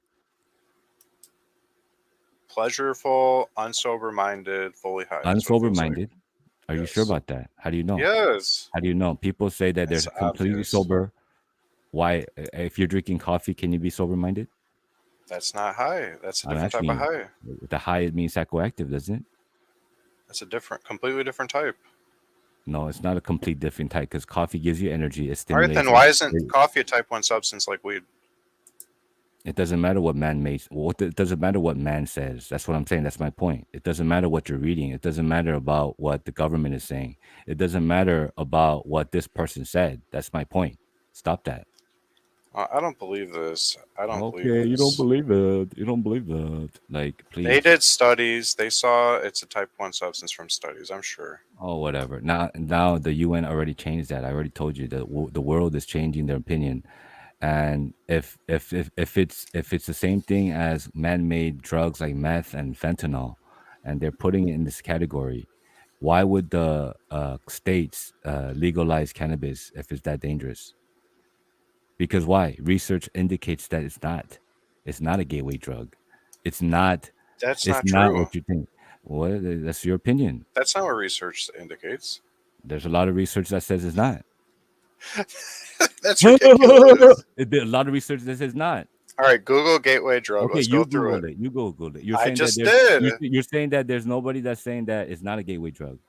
[SPEAKER 1] Pleasureful, unsober minded, fully high. That's what it
[SPEAKER 2] Unsober
[SPEAKER 1] feels like.
[SPEAKER 2] minded. Are you sure
[SPEAKER 1] Yes.
[SPEAKER 2] about that? How do you know?
[SPEAKER 1] Yes.
[SPEAKER 2] How do you know? People say that they're
[SPEAKER 1] It's
[SPEAKER 2] completely
[SPEAKER 1] obvious.
[SPEAKER 2] sober. Why? If you're drinking coffee, can you be sober minded?
[SPEAKER 1] That's not high. That's a
[SPEAKER 2] I'm
[SPEAKER 1] different type
[SPEAKER 2] asking
[SPEAKER 1] of
[SPEAKER 2] you.
[SPEAKER 1] high.
[SPEAKER 2] The high, it means psychoactive, doesn't it?
[SPEAKER 1] That's a completely different type.
[SPEAKER 2] No, it's not a complete different type because coffee gives you energy. It
[SPEAKER 1] All right,
[SPEAKER 2] stimulates.
[SPEAKER 1] then why isn't coffee a type 1 substance like weed?
[SPEAKER 2] It doesn't matter what man makes. It doesn't matter what man says. That's what I'm saying. That's my point. It doesn't matter what you're reading. It doesn't matter about what the government is saying. It doesn't matter about what this person said. That's my point. Stop that.
[SPEAKER 1] I don't believe this. I don't believe
[SPEAKER 2] Okay, you don't
[SPEAKER 1] this.
[SPEAKER 2] believe it. You don't believe that. Like,
[SPEAKER 1] They
[SPEAKER 2] please.
[SPEAKER 1] did studies. They saw it's a type 1 substance from studies, I'm sure.
[SPEAKER 2] Oh, whatever. Now the UN already changed that. I already told you that the world is changing their opinion. And if it's the same thing as man-made drugs like meth and fentanyl, and they're putting it in this category, why would the states legalize cannabis if it's that dangerous? Because why? Research indicates that it's not. It's not a gateway drug. It's not.
[SPEAKER 1] That's
[SPEAKER 2] It's
[SPEAKER 1] not
[SPEAKER 2] not
[SPEAKER 1] true.
[SPEAKER 2] what you think. Well, that's your opinion.
[SPEAKER 1] That's not what research indicates.
[SPEAKER 2] There's a lot of research that says it's not.
[SPEAKER 1] That's ridiculous.
[SPEAKER 2] A lot of research that says not.
[SPEAKER 1] All right, Google gateway drug.
[SPEAKER 2] Okay,
[SPEAKER 1] Let's go
[SPEAKER 2] you
[SPEAKER 1] through
[SPEAKER 2] Googled
[SPEAKER 1] it.
[SPEAKER 2] it. You Googled it. You're
[SPEAKER 1] I
[SPEAKER 2] saying that
[SPEAKER 1] just did.
[SPEAKER 2] you're saying that there's nobody that's saying that it's not a gateway drug.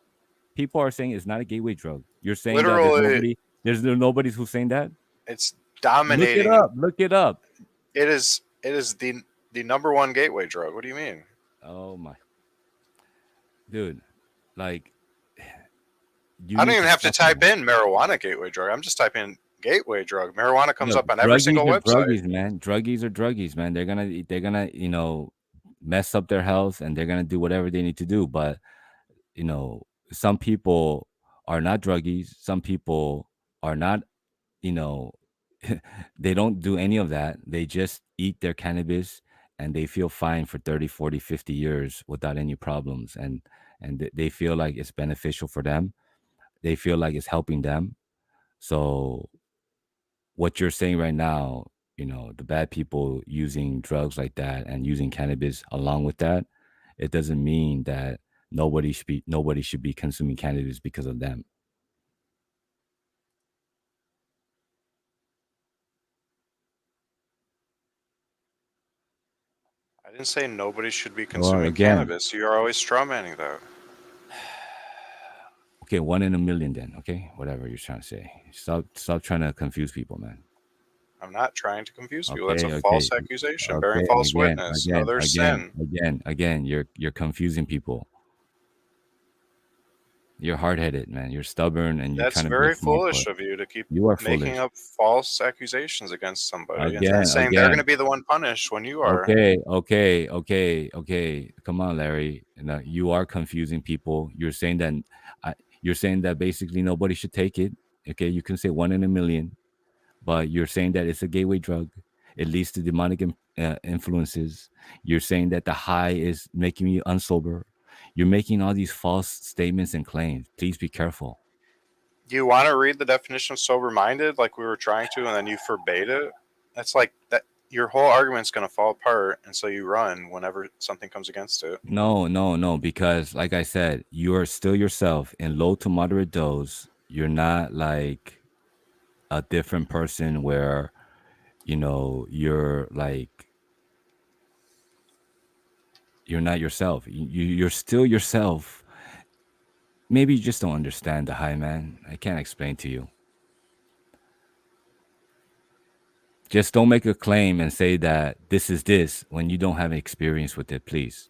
[SPEAKER 2] People are saying it's not a gateway drug. You're saying that
[SPEAKER 1] Literally,
[SPEAKER 2] there's nobody who's saying that.
[SPEAKER 1] it's
[SPEAKER 2] Look it
[SPEAKER 1] dominating.
[SPEAKER 2] up. Look it up.
[SPEAKER 1] It is the number one gateway drug. What do you mean?
[SPEAKER 2] Oh my, dude, like you
[SPEAKER 1] I don't
[SPEAKER 2] need
[SPEAKER 1] even
[SPEAKER 2] to
[SPEAKER 1] have to
[SPEAKER 2] stop
[SPEAKER 1] type
[SPEAKER 2] that.
[SPEAKER 1] in marijuana gateway drug. I'm just typing in gateway drug. Marijuana comes
[SPEAKER 2] Yo,
[SPEAKER 1] up on every
[SPEAKER 2] druggies
[SPEAKER 1] single
[SPEAKER 2] are
[SPEAKER 1] website.
[SPEAKER 2] druggies, man. Druggies are druggies, man. They're gonna mess up their health and they're gonna do whatever they need to do. But some people are not druggies. Some people are not, you know, they don't do any of that. They just eat their cannabis and they feel fine for 30, 40, 50 years without any problems. And they feel like it's beneficial for them. They feel like it's helping them. So what you're saying right now, the bad people using drugs like that and using cannabis along with that, it doesn't mean that nobody should be consuming cannabis because of them.
[SPEAKER 1] I didn't say nobody should be
[SPEAKER 2] Well,
[SPEAKER 1] consuming
[SPEAKER 2] again,
[SPEAKER 1] cannabis. You're always strawmanning that.
[SPEAKER 2] okay, 1 in a million then. Okay, whatever you're trying to say. Stop trying to confuse people, man.
[SPEAKER 1] I'm not trying to confuse people. That's a
[SPEAKER 2] Okay, okay,
[SPEAKER 1] false accusation, bearing
[SPEAKER 2] okay.
[SPEAKER 1] false
[SPEAKER 2] Again,
[SPEAKER 1] witness,
[SPEAKER 2] again,
[SPEAKER 1] another
[SPEAKER 2] again,
[SPEAKER 1] sin.
[SPEAKER 2] again, again. You're confusing people. You're hard headed, man. You're stubborn, and you're
[SPEAKER 1] That's
[SPEAKER 2] trying to be a
[SPEAKER 1] very
[SPEAKER 2] smart
[SPEAKER 1] foolish
[SPEAKER 2] foot.
[SPEAKER 1] of you to keep
[SPEAKER 2] You are
[SPEAKER 1] making
[SPEAKER 2] foolish.
[SPEAKER 1] up false accusations against somebody and
[SPEAKER 2] Again,
[SPEAKER 1] saying they're going to
[SPEAKER 2] again.
[SPEAKER 1] be the one punished when you are.
[SPEAKER 2] Okay, okay, okay, okay. Come on, Larry. You are confusing people. You're saying that basically nobody should take it. Okay, you can say 1 in a million, but you're saying that it's a gateway drug. It leads to demonic influences. You're saying that the high is making you unsober. You're making all these false statements and claims. Please be careful.
[SPEAKER 1] Do you want to read the definition of sober minded like we were trying to, and then you forbade it? That's like that. Your whole argument's going to fall apart, and so you run whenever something comes against it.
[SPEAKER 2] No, no, no, because like I said, you're still yourself in low to moderate dose. You're not like a different person where you're like you're not yourself. You're still yourself. Maybe you just don't understand the high, man. I can't explain to you. Just don't make a claim and say that this is this when you don't have experience with it, please.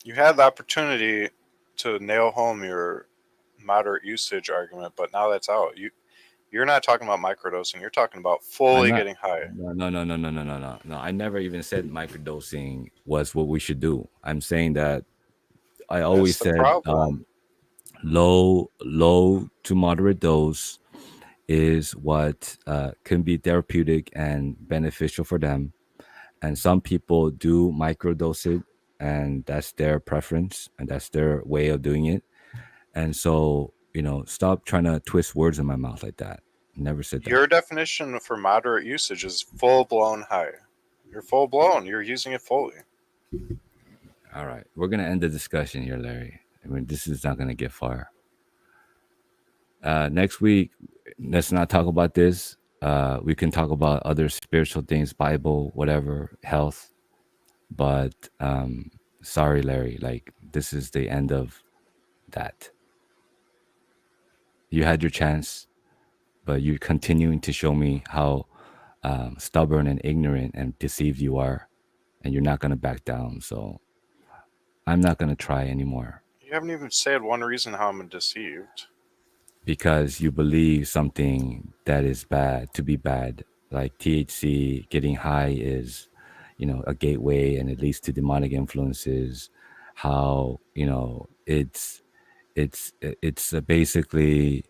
[SPEAKER 1] You had the opportunity to nail home your moderate usage argument, but now that's out. You're not talking about microdosing. You're talking about
[SPEAKER 2] I'm
[SPEAKER 1] fully
[SPEAKER 2] not.
[SPEAKER 1] getting high.
[SPEAKER 2] No, no, no, no, no, no, no, no. No, I never even said microdosing was what we should do. I'm saying that I always
[SPEAKER 1] That's the
[SPEAKER 2] said
[SPEAKER 1] problem.
[SPEAKER 2] low to moderate dose is what can be therapeutic and beneficial for them. And some people do microdose it, and that's their preference and that's their way of doing it. And so, stop trying to twist words in my mouth like that. Never said that.
[SPEAKER 1] Your definition for moderate usage is full blown high. You're full blown. You're using it fully.
[SPEAKER 2] All right. We're going to end the discussion here, Larry. I mean, this is not going to get far. Next week, let's not talk about this. We can talk about other spiritual things, Bible, whatever, health. But sorry, Larry, like this is the end of that. You had your chance, but you're continuing to show me how stubborn and ignorant and deceived you are, and you're not going to back down. So I'm not going to try anymore.
[SPEAKER 1] You haven't even said one reason how I'm deceived.
[SPEAKER 2] because you believe something that is bad to be bad, like THC. Getting high is, a gateway, and it leads to demonic influences. How, it's basically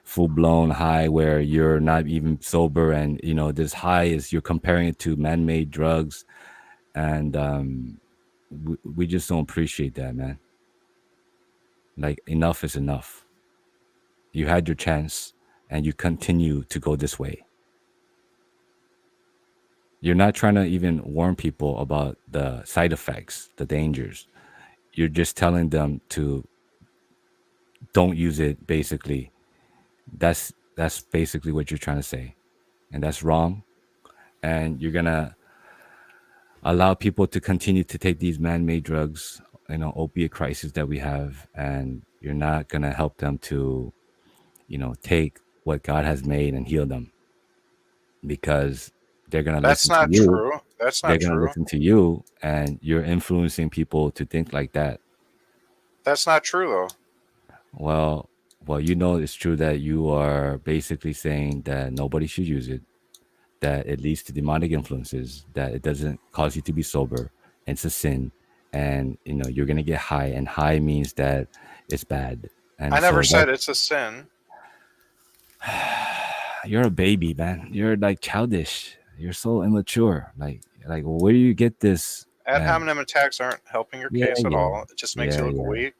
[SPEAKER 2] full blown high where you're not even sober, and this high is, you're comparing it to man made drugs, and we just don't appreciate that, man. Like, enough is enough. You had your chance, and you continue to go this way. You're not trying to even warn people about the side effects, the dangers. You're just telling them to don't use it, basically. That's basically what you're trying to say. And that's wrong. And you're gonna allow people to continue to take these man-made drugs, opiate crisis that we have, and you're not gonna help them to, take what God has made and heal them, because they're gonna
[SPEAKER 1] That's
[SPEAKER 2] listen to
[SPEAKER 1] not
[SPEAKER 2] you.
[SPEAKER 1] true. That's
[SPEAKER 2] They're
[SPEAKER 1] not
[SPEAKER 2] gonna
[SPEAKER 1] true.
[SPEAKER 2] listen to you, and you're influencing people to think like that.
[SPEAKER 1] That's not true though.
[SPEAKER 2] Well, it's true that you are basically saying that nobody should use it, that it leads to demonic influences, that it doesn't cause you to be sober, and it's a sin, and you're gonna get high, and high means that it's bad,
[SPEAKER 1] I
[SPEAKER 2] and
[SPEAKER 1] never
[SPEAKER 2] so that
[SPEAKER 1] said it's a sin.
[SPEAKER 2] you're a baby, man. You're like childish. You're so immature. Like where do you get this,
[SPEAKER 1] Ad
[SPEAKER 2] man?
[SPEAKER 1] hominem attacks aren't helping your
[SPEAKER 2] Yeah,
[SPEAKER 1] case at
[SPEAKER 2] yeah,
[SPEAKER 1] all. It just makes you
[SPEAKER 2] yeah,
[SPEAKER 1] look
[SPEAKER 2] yeah,
[SPEAKER 1] weak.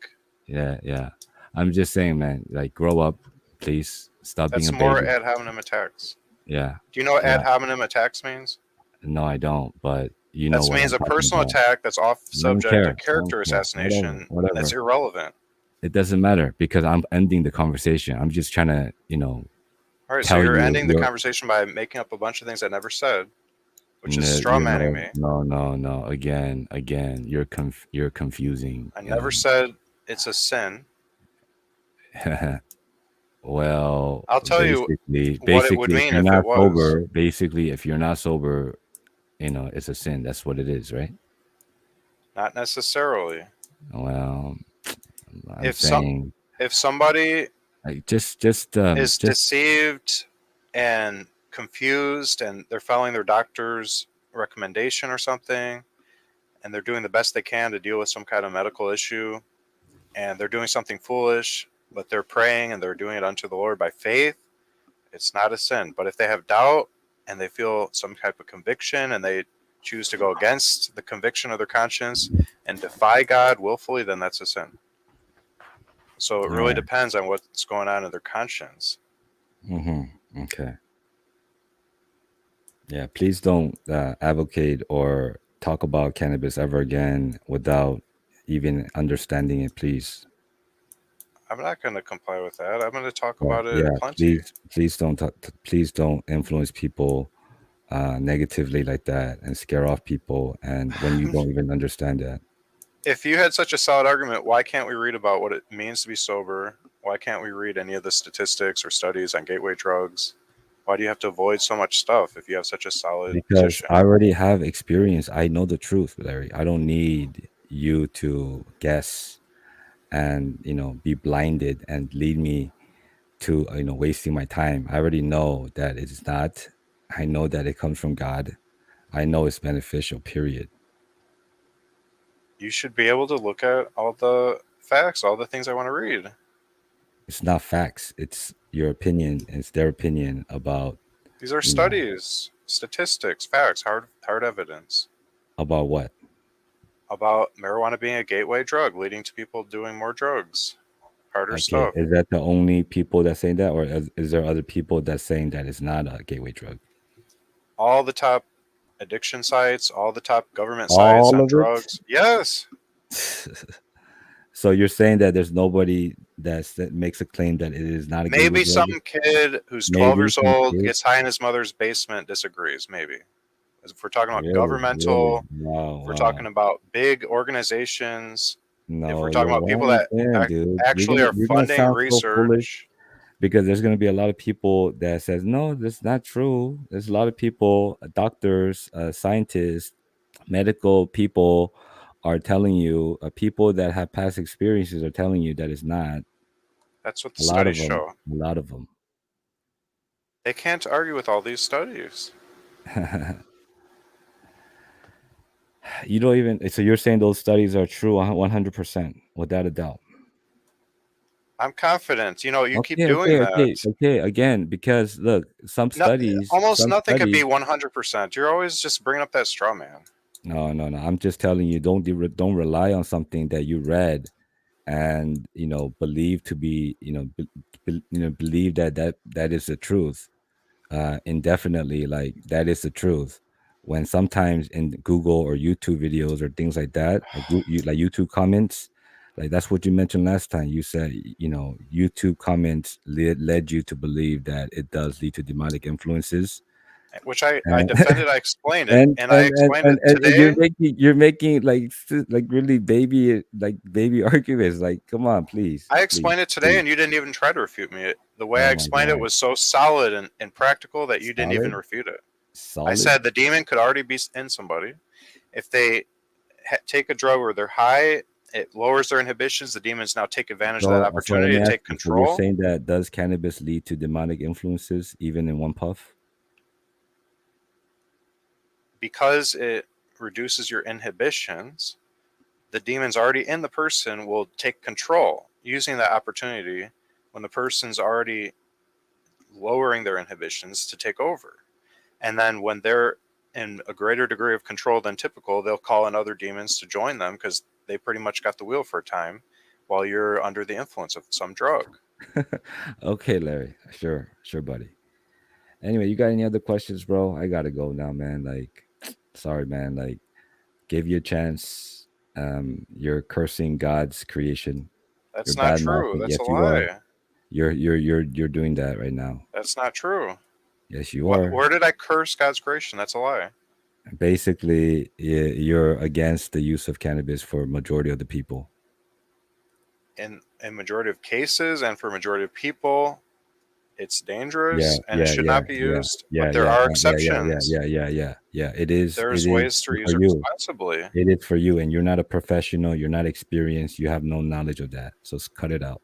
[SPEAKER 2] yeah, yeah. I'm just saying, man. Like, grow up, please. Stop being
[SPEAKER 1] That's
[SPEAKER 2] a
[SPEAKER 1] more
[SPEAKER 2] baby.
[SPEAKER 1] ad hominem attacks.
[SPEAKER 2] Yeah,
[SPEAKER 1] Do you know what ad
[SPEAKER 2] yeah.
[SPEAKER 1] hominem attacks means?
[SPEAKER 2] No, I don't. But you know
[SPEAKER 1] That
[SPEAKER 2] what
[SPEAKER 1] means
[SPEAKER 2] I'm
[SPEAKER 1] a
[SPEAKER 2] talking
[SPEAKER 1] personal
[SPEAKER 2] about.
[SPEAKER 1] attack that's off
[SPEAKER 2] I don't
[SPEAKER 1] subject to
[SPEAKER 2] care. I don't
[SPEAKER 1] character
[SPEAKER 2] care. Whatever.
[SPEAKER 1] assassination, and that's
[SPEAKER 2] Whatever.
[SPEAKER 1] irrelevant.
[SPEAKER 2] It doesn't matter because I'm ending the conversation. I'm just trying to,
[SPEAKER 1] All right, so
[SPEAKER 2] tell
[SPEAKER 1] you're
[SPEAKER 2] you
[SPEAKER 1] ending the
[SPEAKER 2] you're
[SPEAKER 1] conversation by making up a bunch of things I never said, which is
[SPEAKER 2] no,
[SPEAKER 1] straw
[SPEAKER 2] you're
[SPEAKER 1] manning
[SPEAKER 2] no,
[SPEAKER 1] me.
[SPEAKER 2] no, no, no. Again, you're confusing.
[SPEAKER 1] I never said it's a sin.
[SPEAKER 2] Well,
[SPEAKER 1] I'll tell you
[SPEAKER 2] basically,
[SPEAKER 1] what it would
[SPEAKER 2] if
[SPEAKER 1] mean
[SPEAKER 2] you're
[SPEAKER 1] if it
[SPEAKER 2] not
[SPEAKER 1] was.
[SPEAKER 2] sober, basically, if you're not sober, it's a sin. That's what it is, right?
[SPEAKER 1] Not necessarily.
[SPEAKER 2] Well, I'm
[SPEAKER 1] If some
[SPEAKER 2] saying,
[SPEAKER 1] if somebody
[SPEAKER 2] like,
[SPEAKER 1] is
[SPEAKER 2] just
[SPEAKER 1] deceived and confused and they're following their doctor's recommendation or something and they're doing the best they can to deal with some kind of medical issue and they're doing something foolish but they're praying and they're doing it unto the Lord by faith, it's not a sin. But if they have doubt and they feel some type of conviction and they choose to go against the conviction of their conscience and defy God willfully, then that's a sin. So it
[SPEAKER 2] all
[SPEAKER 1] really
[SPEAKER 2] right.
[SPEAKER 1] depends on what's going on in their conscience.
[SPEAKER 2] Okay. Yeah, please don't advocate or talk about cannabis ever again without even understanding it, please.
[SPEAKER 1] I'm not going to comply with that. I'm going to talk
[SPEAKER 2] Yeah,
[SPEAKER 1] about it
[SPEAKER 2] yeah,
[SPEAKER 1] plenty.
[SPEAKER 2] please don't influence people negatively like that and scare off people, and when you don't even understand that.
[SPEAKER 1] If you had such a solid argument, why can't we read about what it means to be sober? Why can't we read any of the statistics or studies on gateway drugs? Why do you have to avoid so much stuff if you have such a solid
[SPEAKER 2] Because
[SPEAKER 1] position?
[SPEAKER 2] I already have experience. I know the truth, Larry. I don't need you to guess and be blinded and lead me to wasting my time. I already know that it's not. I know that it comes from God. I know it's beneficial, period.
[SPEAKER 1] You should be able to look at all the facts, all the things I want to read.
[SPEAKER 2] It's not facts. It's your opinion. It's their opinion about
[SPEAKER 1] These are
[SPEAKER 2] you know
[SPEAKER 1] studies, statistics, facts, hard evidence
[SPEAKER 2] about what.
[SPEAKER 1] about marijuana being a gateway drug, leading to people doing more drugs, harder
[SPEAKER 2] Okay,
[SPEAKER 1] stuff.
[SPEAKER 2] is that the only people that say that, or is there other people that saying that it's not a gateway drug?
[SPEAKER 1] All the top addiction sites, all the top government sites
[SPEAKER 2] All
[SPEAKER 1] on
[SPEAKER 2] of it.
[SPEAKER 1] drugs. Yes,
[SPEAKER 2] So you're saying that there's nobody that makes a claim that it is not a gateway
[SPEAKER 1] maybe
[SPEAKER 2] drug?
[SPEAKER 1] some kid who's 12
[SPEAKER 2] Maybe
[SPEAKER 1] years
[SPEAKER 2] some
[SPEAKER 1] old
[SPEAKER 2] kid.
[SPEAKER 1] gets high in his mother's basement disagrees. Maybe. If we're talking about
[SPEAKER 2] Really, really.
[SPEAKER 1] governmental,
[SPEAKER 2] Wow,
[SPEAKER 1] if we're talking
[SPEAKER 2] wow.
[SPEAKER 1] about big organizations, if we're
[SPEAKER 2] No,
[SPEAKER 1] talking
[SPEAKER 2] you're
[SPEAKER 1] about people
[SPEAKER 2] wrong
[SPEAKER 1] that
[SPEAKER 2] again, dude.
[SPEAKER 1] actually are
[SPEAKER 2] You're gonna
[SPEAKER 1] funding
[SPEAKER 2] sound so foolish
[SPEAKER 1] research,
[SPEAKER 2] because there's gonna be a lot of people that says no, that's not true. There's a lot of people, doctors, scientists, medical people are telling you, people that have past experiences are telling you that it's not.
[SPEAKER 1] That's what the
[SPEAKER 2] A lot
[SPEAKER 1] studies
[SPEAKER 2] of them.
[SPEAKER 1] show.
[SPEAKER 2] A lot of them.
[SPEAKER 1] They can't argue with all these studies.
[SPEAKER 2] You don't even. So you're saying those studies are true 100% without a doubt.
[SPEAKER 1] I'm confident. You know, you keep
[SPEAKER 2] Okay,
[SPEAKER 1] doing
[SPEAKER 2] okay,
[SPEAKER 1] that.
[SPEAKER 2] okay, okay. Again, because look,
[SPEAKER 1] No, almost nothing could be 100%. You're always just bringing up that straw man.
[SPEAKER 2] No, no, no. I'm just telling you, don't rely on something that you read and believe to be believe that is the truth indefinitely. Like that is the truth. When sometimes in Google or YouTube videos or things like that, like like YouTube comments, like that's what you mentioned last time. You said YouTube comments led you to believe that it does lead to demonic influences.
[SPEAKER 1] Which I
[SPEAKER 2] And
[SPEAKER 1] defended, I explained it,
[SPEAKER 2] and
[SPEAKER 1] and I
[SPEAKER 2] and and
[SPEAKER 1] explained
[SPEAKER 2] and,
[SPEAKER 1] it
[SPEAKER 2] and
[SPEAKER 1] today.
[SPEAKER 2] you're making like really baby arguments. Like, come on, please,
[SPEAKER 1] I
[SPEAKER 2] please,
[SPEAKER 1] explained it today,
[SPEAKER 2] please.
[SPEAKER 1] and you didn't even try to refute me. The way I
[SPEAKER 2] Oh my
[SPEAKER 1] explained it
[SPEAKER 2] god,
[SPEAKER 1] was so solid and practical that you didn't even
[SPEAKER 2] solid,
[SPEAKER 1] refute it. I
[SPEAKER 2] solid.
[SPEAKER 1] said the demon could already be in somebody. If they take a drug where they're high, it lowers their inhibitions. The demons now take advantage of that
[SPEAKER 2] So let
[SPEAKER 1] opportunity
[SPEAKER 2] me
[SPEAKER 1] to
[SPEAKER 2] ask
[SPEAKER 1] take
[SPEAKER 2] you. So you're
[SPEAKER 1] control.
[SPEAKER 2] saying that does cannabis lead to demonic influences even in one puff?
[SPEAKER 1] Because it reduces your inhibitions, the demons already in the person will take control using that opportunity when the person's already lowering their inhibitions to take over. And then when they're in a greater degree of control than typical, they'll call in other demons to join them because they pretty much got the wheel for a time while you're under the influence of some drug.
[SPEAKER 2] Okay, Larry. Sure, sure, buddy. Anyway, you got any other questions, bro? I gotta go now, man. Like, sorry, man. Like, give you a chance. You're cursing God's creation. You're
[SPEAKER 1] That's not
[SPEAKER 2] bad
[SPEAKER 1] true.
[SPEAKER 2] mouthing.
[SPEAKER 1] That's a
[SPEAKER 2] Yes, you are.
[SPEAKER 1] lie.
[SPEAKER 2] You're doing that right now.
[SPEAKER 1] That's not true.
[SPEAKER 2] Yes, you are.
[SPEAKER 1] Where did I curse God's creation? That's a lie.
[SPEAKER 2] Basically, you're against the use of cannabis for majority of the people.
[SPEAKER 1] In majority of cases and for majority of people, it's
[SPEAKER 2] Yeah,
[SPEAKER 1] dangerous and it
[SPEAKER 2] yeah,
[SPEAKER 1] should
[SPEAKER 2] yeah,
[SPEAKER 1] not be
[SPEAKER 2] yeah,
[SPEAKER 1] used.
[SPEAKER 2] yeah,
[SPEAKER 1] But there
[SPEAKER 2] yeah,
[SPEAKER 1] are
[SPEAKER 2] yeah, yeah, yeah,
[SPEAKER 1] exceptions.
[SPEAKER 2] yeah, yeah, yeah, yeah. It is.
[SPEAKER 1] There's
[SPEAKER 2] It is
[SPEAKER 1] ways to use
[SPEAKER 2] for
[SPEAKER 1] it
[SPEAKER 2] you.
[SPEAKER 1] responsibly.
[SPEAKER 2] It is for you, and you're not a professional. You're not experienced. You have no knowledge of that. So cut it out.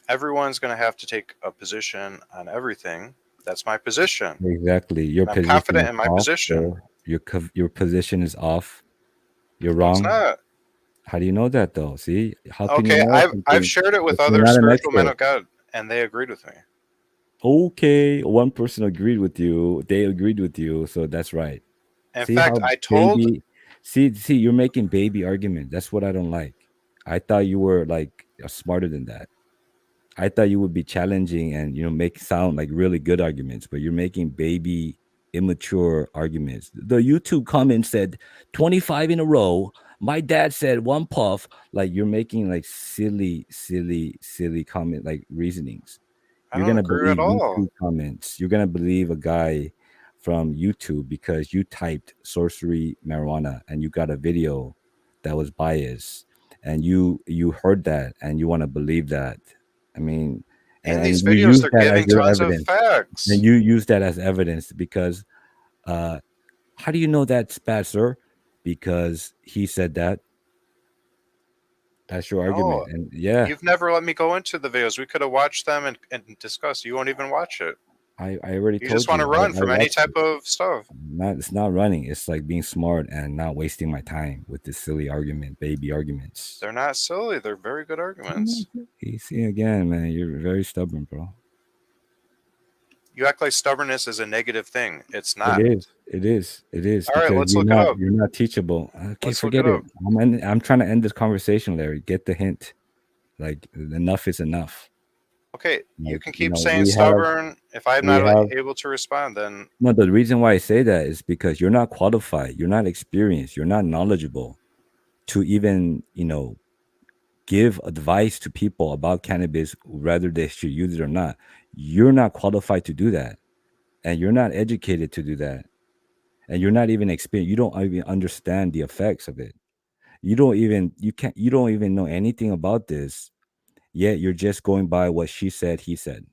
[SPEAKER 1] Everyone's going to have to take a position on everything. That's my position.
[SPEAKER 2] Exactly. Your
[SPEAKER 1] And I'm
[SPEAKER 2] position
[SPEAKER 1] confident
[SPEAKER 2] is
[SPEAKER 1] in my
[SPEAKER 2] off,
[SPEAKER 1] position.
[SPEAKER 2] sir. Your position is off. You're
[SPEAKER 1] No, it's
[SPEAKER 2] wrong.
[SPEAKER 1] not.
[SPEAKER 2] How do you know that though? See, how can you
[SPEAKER 1] Okay,
[SPEAKER 2] know
[SPEAKER 1] I've
[SPEAKER 2] something
[SPEAKER 1] shared it
[SPEAKER 2] if
[SPEAKER 1] with
[SPEAKER 2] you're
[SPEAKER 1] other
[SPEAKER 2] not an
[SPEAKER 1] spiritual men
[SPEAKER 2] expert?
[SPEAKER 1] of God, and they agreed with me.
[SPEAKER 2] Okay, one person agreed with you. They agreed with you, so that's right.
[SPEAKER 1] In
[SPEAKER 2] See
[SPEAKER 1] fact,
[SPEAKER 2] how
[SPEAKER 1] I told
[SPEAKER 2] baby, see, you're making baby argument. That's what I don't like. I thought you were like smarter than that. I thought you would be challenging and make sound like really good arguments, but you're making baby immature arguments. The YouTube comment said 25 in a row. My dad said one puff. Like you're making like silly comment like reasonings.
[SPEAKER 1] I
[SPEAKER 2] You're
[SPEAKER 1] don't
[SPEAKER 2] gonna
[SPEAKER 1] agree at
[SPEAKER 2] believe
[SPEAKER 1] all.
[SPEAKER 2] YouTube comments. You're gonna believe a guy from YouTube because you typed sorcery marijuana and you got a video that was biased and you heard that and you want to believe that. I mean,
[SPEAKER 1] In
[SPEAKER 2] and
[SPEAKER 1] these
[SPEAKER 2] you
[SPEAKER 1] videos,
[SPEAKER 2] use
[SPEAKER 1] they're
[SPEAKER 2] that as
[SPEAKER 1] giving
[SPEAKER 2] your
[SPEAKER 1] tons of
[SPEAKER 2] evidence. And
[SPEAKER 1] facts.
[SPEAKER 2] you use that as evidence because uh how do you know that's bad, sir? Because he said that. That's your
[SPEAKER 1] No,
[SPEAKER 2] argument. And yeah,
[SPEAKER 1] you've never let me go into the videos. We could have watched them and discussed. You won't even watch it.
[SPEAKER 2] I already
[SPEAKER 1] You just
[SPEAKER 2] told
[SPEAKER 1] want to
[SPEAKER 2] you.
[SPEAKER 1] run
[SPEAKER 2] I
[SPEAKER 1] from any
[SPEAKER 2] watched
[SPEAKER 1] type
[SPEAKER 2] it.
[SPEAKER 1] of stuff.
[SPEAKER 2] It's not running. It's like being smart and not wasting my time with this silly argument, baby arguments.
[SPEAKER 1] They're not silly. They're very good arguments.
[SPEAKER 2] You see again, man. You're very stubborn, bro.
[SPEAKER 1] You act like stubbornness is a negative thing. It's
[SPEAKER 2] It
[SPEAKER 1] not.
[SPEAKER 2] is. It is. It is
[SPEAKER 1] All right,
[SPEAKER 2] because
[SPEAKER 1] let's look it up.
[SPEAKER 2] you're not teachable. Okay,
[SPEAKER 1] Let's look it
[SPEAKER 2] forget it.
[SPEAKER 1] up.
[SPEAKER 2] I'm trying to end this conversation, Larry. Get the hint. Like enough is enough.
[SPEAKER 1] Okay, you
[SPEAKER 2] Like
[SPEAKER 1] can keep saying stubborn. If I'm
[SPEAKER 2] we
[SPEAKER 1] not
[SPEAKER 2] have
[SPEAKER 1] able to respond, then
[SPEAKER 2] no. The reason why I say that is because you're not qualified. You're not experienced. You're not knowledgeable to even give advice to people about cannabis, whether they should use it or not. You're not qualified to do that, and you're not educated to do that, and you're not even experienced. You don't even understand the effects of it. You don't even know anything about this. Yet you're just going by what she said, he said,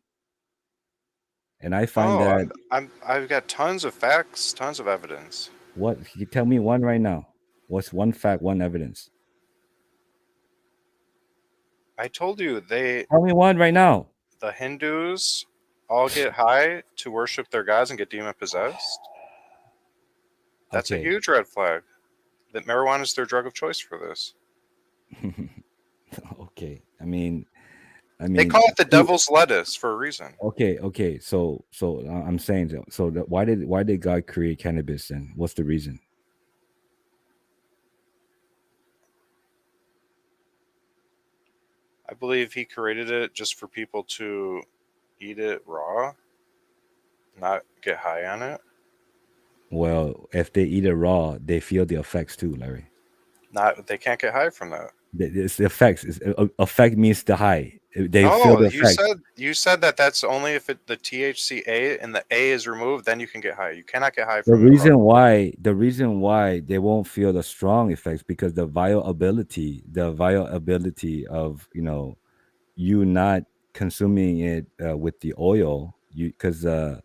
[SPEAKER 2] and I find
[SPEAKER 1] no,
[SPEAKER 2] that
[SPEAKER 1] I've got tons of facts, tons of evidence.
[SPEAKER 2] what you tell me one right now. What's one fact, one evidence?
[SPEAKER 1] I told you
[SPEAKER 2] Tell me one right now.
[SPEAKER 1] the Hindus all get high to worship their gods and get demon possessed. That's a
[SPEAKER 2] Okay.
[SPEAKER 1] huge red flag. That marijuana is their drug of choice for this.
[SPEAKER 2] Okay. I
[SPEAKER 1] They
[SPEAKER 2] mean,
[SPEAKER 1] call it the devil's lettuce for a reason.
[SPEAKER 2] okay. So I'm saying so. Why did God create cannabis? And what's the reason?
[SPEAKER 1] I believe he created it just for people to eat it raw, not get high on it.
[SPEAKER 2] Well, if they eat it raw, they feel the effects too, Larry.
[SPEAKER 1] Not they can't get high from that.
[SPEAKER 2] It's the effects. Effect means the high. They feel
[SPEAKER 1] No,
[SPEAKER 2] the effects.
[SPEAKER 1] you said that that's only if the THCA and the A is removed, then you can get high. You cannot get high
[SPEAKER 2] The
[SPEAKER 1] from it raw.
[SPEAKER 2] reason why they won't feel the strong effects because the viability of you not consuming it with the oil, you because the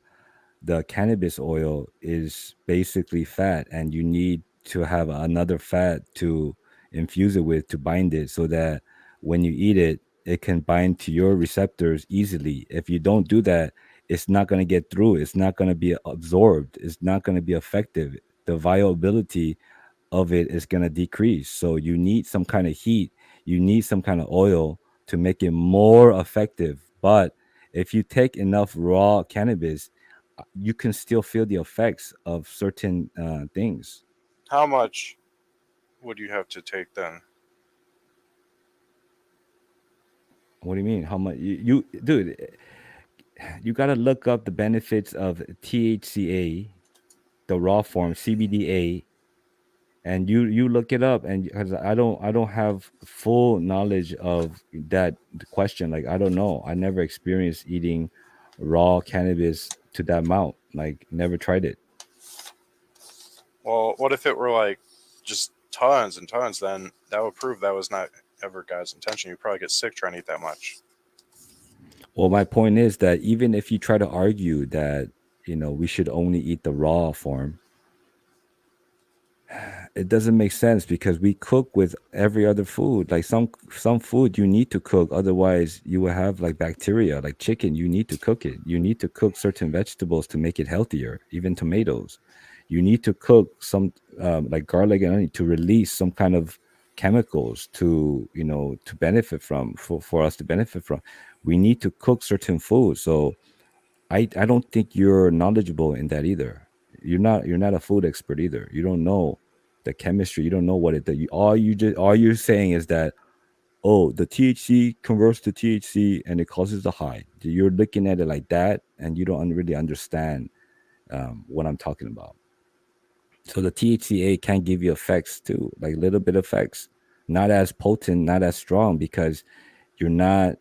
[SPEAKER 2] cannabis oil is basically fat, and you need to have another fat to infuse it with to bind it so that when you eat it, it can bind to your receptors easily. If you don't do that, it's not going to get through. It's not going to be absorbed. It's not going to be effective. The viability of it is going to decrease. So you need some kind of heat, you need some kind of oil to make it more effective. But if you take enough raw cannabis, you can still feel the effects of certain things.
[SPEAKER 1] How much would you have to take then?
[SPEAKER 2] What do you mean? How much? Dude, you got to look up the benefits of THCA, the raw form, CBDA, and you look it up. And because I don't have full knowledge of that question. Like, I don't know. I never experienced eating raw cannabis to that amount. Like, never tried it.
[SPEAKER 1] Well, what if it were like just tons and tons? Then that would prove that was not ever God's intention. You'd probably get sick trying to eat that much.
[SPEAKER 2] Well, my point is that even if you try to argue that we should only eat the raw form, it doesn't make sense because we cook with every other food. Like some food you need to cook, otherwise you will have like bacteria. Like chicken, you need to cook it. You need to cook certain vegetables to make it healthier. Even tomatoes, you need to cook some like garlic and onion to release some kind of chemicals to benefit from for us to benefit from. We need to cook certain foods. So I don't think you're knowledgeable in that either. You're not a food expert either. You don't know the chemistry. You don't know what it that you all you're saying is that, oh, the THC converts to THC and it causes the high. You're looking at it like that, and you don't really understand what I'm talking about. So the THCA can give you effects too, like little bit effects, not as potent, not as strong because you're not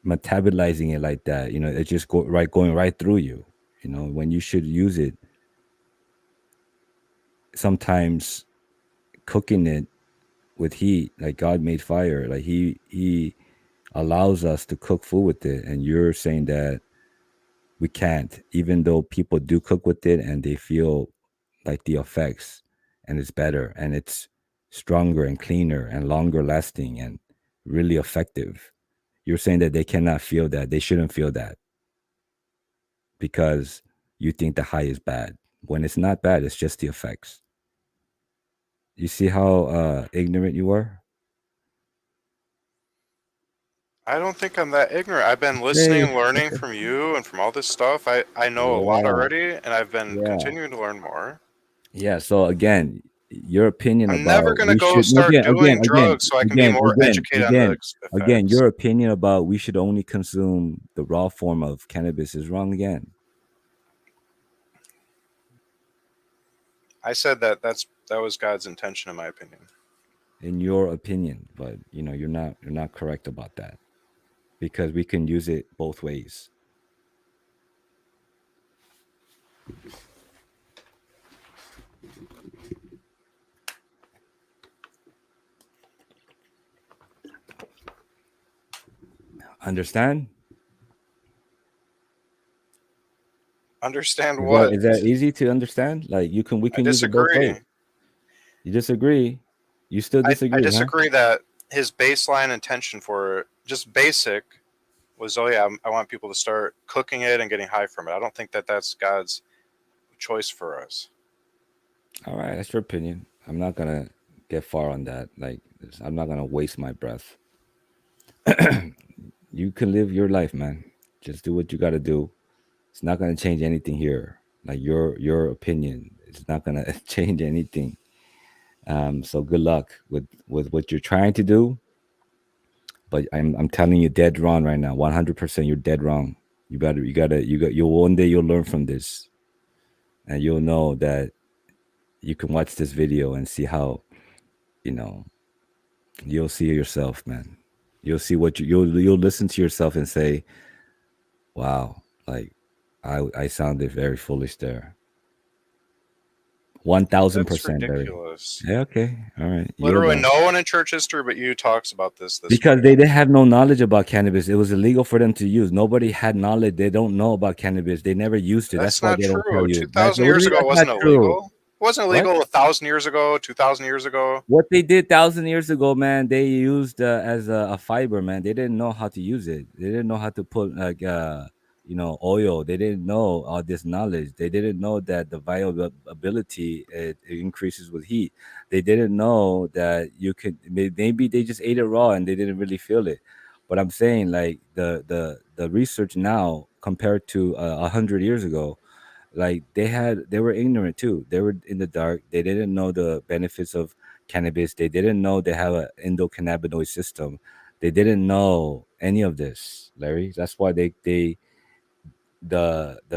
[SPEAKER 2] metabolizing it like that. It's just going right through you. When you should use it, sometimes cooking it with heat, like God made fire, like He allows us to cook food with it, and you're saying that we can't, even though people do cook with it and they feel like the effects, and it's better and it's stronger and cleaner and longer lasting and really effective. You're saying that they cannot feel that, they shouldn't feel that because you think the high is bad when it's not bad, it's just the effects. You see how ignorant you are?
[SPEAKER 1] I don't think I'm that ignorant. I've been listening
[SPEAKER 2] Hey,
[SPEAKER 1] and learning from you and from all this stuff. I know a lot
[SPEAKER 2] yeah,
[SPEAKER 1] already, and I've been
[SPEAKER 2] yeah,
[SPEAKER 1] continuing to learn more.
[SPEAKER 2] yeah. So again, your opinion
[SPEAKER 1] I'm never
[SPEAKER 2] about
[SPEAKER 1] going to
[SPEAKER 2] we
[SPEAKER 1] go
[SPEAKER 2] should
[SPEAKER 1] start doing drugs so I can be more educated on the
[SPEAKER 2] again,
[SPEAKER 1] effects.
[SPEAKER 2] your opinion about we should only consume the raw form of cannabis is wrong again.
[SPEAKER 1] I said that was God's intention, in my opinion.
[SPEAKER 2] In your opinion, but you're not correct about that because we can use it both ways. Understand?
[SPEAKER 1] Understand
[SPEAKER 2] Is that
[SPEAKER 1] what?
[SPEAKER 2] is that easy to understand? Like we
[SPEAKER 1] I
[SPEAKER 2] can use it both ways.
[SPEAKER 1] disagree.
[SPEAKER 2] You disagree? You still
[SPEAKER 1] I
[SPEAKER 2] disagree, huh?
[SPEAKER 1] disagree that his baseline intention for just basic was, oh yeah, I want people to start cooking it and getting high from it. I don't think that that's God's choice for us.
[SPEAKER 2] All right, that's your opinion. I'm not gonna get far on that. Like, I'm not gonna waste my breath. You can live your life, man. Just do what you got to do. It's not gonna change anything here. Like your opinion, it's not gonna change anything. So good luck with what you're trying to do. But I'm telling you, dead wrong right now. 100%, you're dead wrong. You'll one day you'll learn from this, and you'll know that you can watch this video and see how you know you'll see yourself, man. You'll see what you'll listen to yourself and say, "Wow, like I sounded very foolish there." One thousand
[SPEAKER 1] That's
[SPEAKER 2] percent, very.
[SPEAKER 1] ridiculous.
[SPEAKER 2] Yeah, okay, all right. You're
[SPEAKER 1] Literally,
[SPEAKER 2] the
[SPEAKER 1] no one in church history but you talks about this way.
[SPEAKER 2] because they didn't have no knowledge about cannabis. It was illegal for them to use. Nobody had knowledge. They don't know about cannabis. They never used it. That's
[SPEAKER 1] That's
[SPEAKER 2] why
[SPEAKER 1] not
[SPEAKER 2] they don't tell
[SPEAKER 1] true.
[SPEAKER 2] you.
[SPEAKER 1] Two thousand
[SPEAKER 2] What do
[SPEAKER 1] years
[SPEAKER 2] you mean
[SPEAKER 1] ago, it
[SPEAKER 2] that's not
[SPEAKER 1] wasn't
[SPEAKER 2] true?
[SPEAKER 1] illegal. It wasn't
[SPEAKER 2] What?
[SPEAKER 1] illegal 1,000 years ago, 2,000 years ago.
[SPEAKER 2] What they did 1,000 years ago, man, they used as a fiber, man. They didn't know how to use it. They didn't know how to put like oil. They didn't know all this knowledge. They didn't know that the viability it increases with heat. They didn't know that you could maybe they just ate it raw and they didn't really feel it. But I'm saying like the research now compared to 100 years ago, like they were ignorant too. They were in the dark. They didn't know the benefits of cannabis. They didn't know they have an endocannabinoid system. They didn't know any of this, Larry. That's why the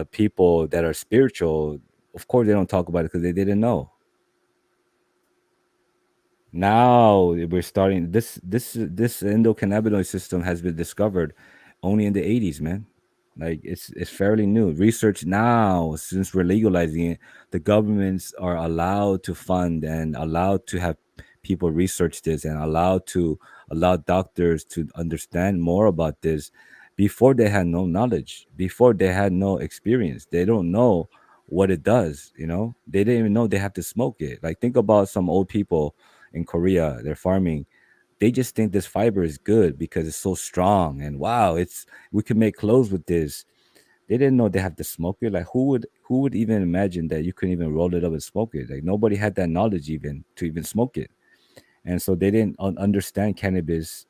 [SPEAKER 2] people that are spiritual, of course they don't talk about it because they didn't know. Now we're starting this endocannabinoid system has been discovered only in the 80s, man. Like it's fairly new. Research now, since we're legalizing it, the governments are allowed to fund and allowed to have people research this and allowed to allow doctors to understand more about this before they had no knowledge, before they had no experience. They don't know what it does, you know? They didn't even know they have to smoke it. Like think about some old people in Korea, they're farming. They just think this fiber is good because it's so strong and wow, it's we can make clothes with this. They didn't know they have to smoke it. Like who would even imagine that you couldn't even roll it up and smoke it? Like nobody had that knowledge even to even smoke it. And so they didn't understand cannabis,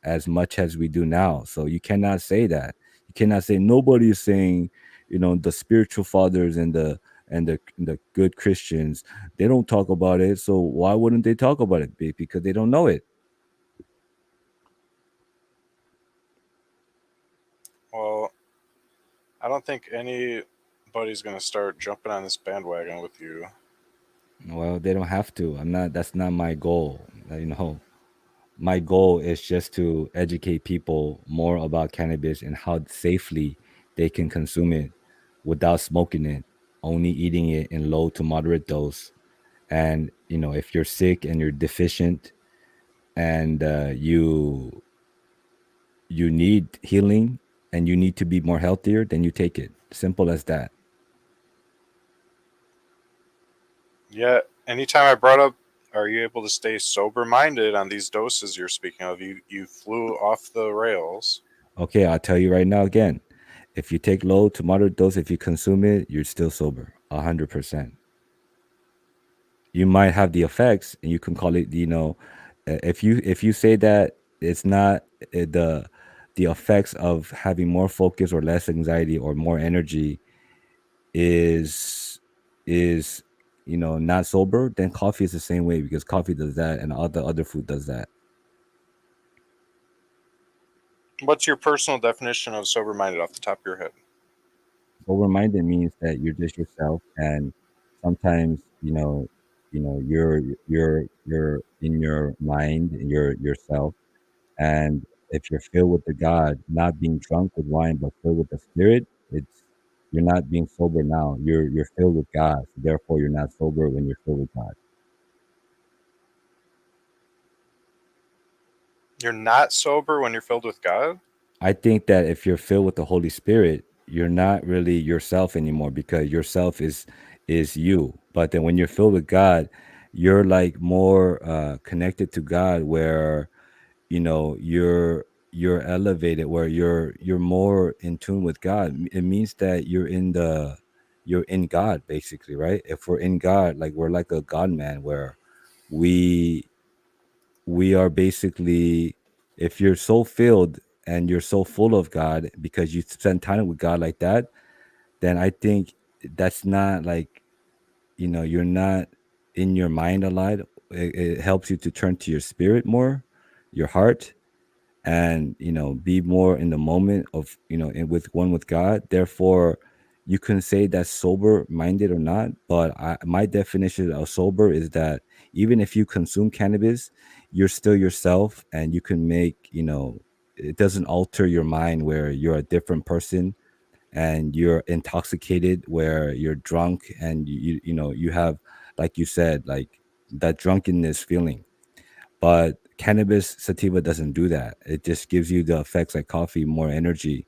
[SPEAKER 2] as much as we do now. So you cannot say that. You cannot say nobody is saying, the spiritual fathers and the good Christians, they don't talk about it. So why wouldn't they talk about it? Because they don't know it.
[SPEAKER 1] Well, I don't think anybody's going to start jumping on this bandwagon with you.
[SPEAKER 2] Well, they don't have to. I'm not. That's not my goal. My goal is just to educate people more about cannabis and how safely they can consume it without smoking it, only eating it in low to moderate dose. And if you're sick and you're deficient and you need healing and you need to be more healthier, then you take it. Simple as that.
[SPEAKER 1] Yeah, anytime I brought up, are you able to stay sober minded on these doses you're speaking of? You flew off the rails.
[SPEAKER 2] Okay, I'll tell you right now again. If you take low to moderate dose, if you consume it, you're still sober, 100%. You might have the effects, and you can call it, if you say that it's not the effects of having more focus or less anxiety or more energy is not sober, then coffee is the same way because coffee does that and all the other food does that.
[SPEAKER 1] What's your personal definition of sober minded off the top of your head?
[SPEAKER 2] Sober-minded means that you're just yourself, and sometimes you're in your mind, you're yourself, and if you're filled with the God, not being drunk with wine, but filled with the Spirit, it's you're not being sober now. You're filled with God, so therefore you're not sober when you're filled with God.
[SPEAKER 1] You're not sober when you're filled with God?
[SPEAKER 2] I think that if you're filled with the Holy Spirit, you're not really yourself anymore because yourself is you. But then when you're filled with God, you're like more connected to God, where you're elevated, where you're more in tune with God. It means that you're in God, basically, right? If we're in God, like we're like a God man, where we we are basically, if you're so filled and you're so full of God because you spend time with God like that, then I think that's not like, you're not in your mind a lot. It helps you to turn to your spirit more, your heart, and be more in the moment of, with one with God. Therefore, you can say that's sober minded or not, but my definition of sober is that even if you consume cannabis, you're still yourself, and you can make, it doesn't alter your mind where you're a different person and you're intoxicated, where you're drunk, and you have, like you said, like that drunkenness feeling. But cannabis sativa doesn't do that. It just gives you the effects like coffee, more energy,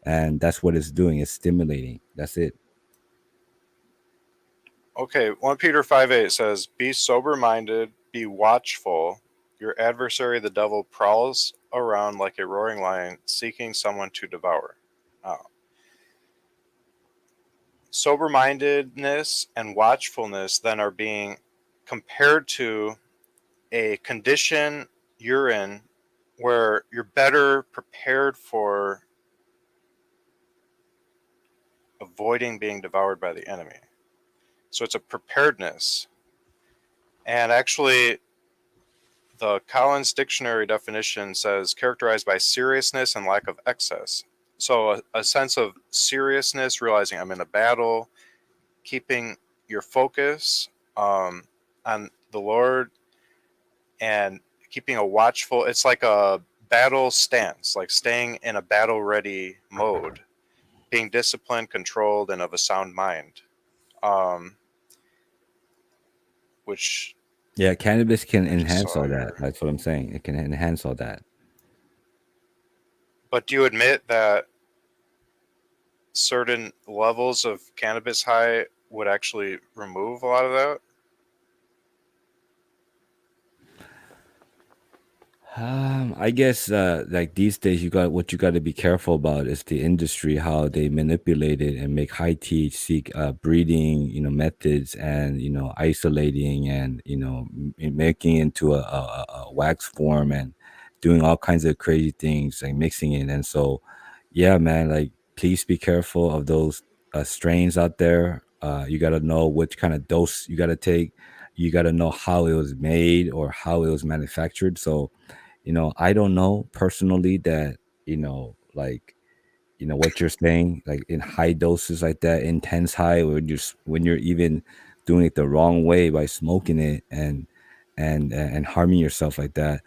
[SPEAKER 2] and that's what it's doing. It's stimulating. That's it.
[SPEAKER 1] Okay, 1 Peter 5:8 says, "Be sober minded, be watchful. Your adversary, the devil, prowls around like a roaring lion, seeking someone to devour." Oh. Sober mindedness and watchfulness then are being compared to a condition you're in where you're better prepared for avoiding being devoured by the enemy. So it's a preparedness. And actually, the Collins Dictionary definition says characterized by seriousness and lack of excess. So a sense of seriousness, realizing I'm in a battle, keeping your focus on the Lord, and keeping a watchful. It's like a battle stance, like staying in a battle ready mode, being disciplined, controlled, and of a sound mind. Um, which
[SPEAKER 2] Yeah, cannabis can
[SPEAKER 1] I just
[SPEAKER 2] enhance
[SPEAKER 1] saw
[SPEAKER 2] all that.
[SPEAKER 1] here.
[SPEAKER 2] That's what I'm saying. It can enhance all that.
[SPEAKER 1] But do you admit that certain levels of cannabis high would actually remove a lot of that?
[SPEAKER 2] I guess like these days, you got to be careful about is the industry, how they manipulate it and make high THC breeding, methods, and isolating, and making into a wax form, and doing all kinds of crazy things, like mixing it. And so, yeah, man, like please be careful of those strains out there. You got to know which kind of dose you got to take. You got to know how it was made or how it was manufactured. So I don't know personally that, like, what you're saying, like in high doses like that, intense high, when you're even doing it the wrong way by smoking it, and harming yourself like that.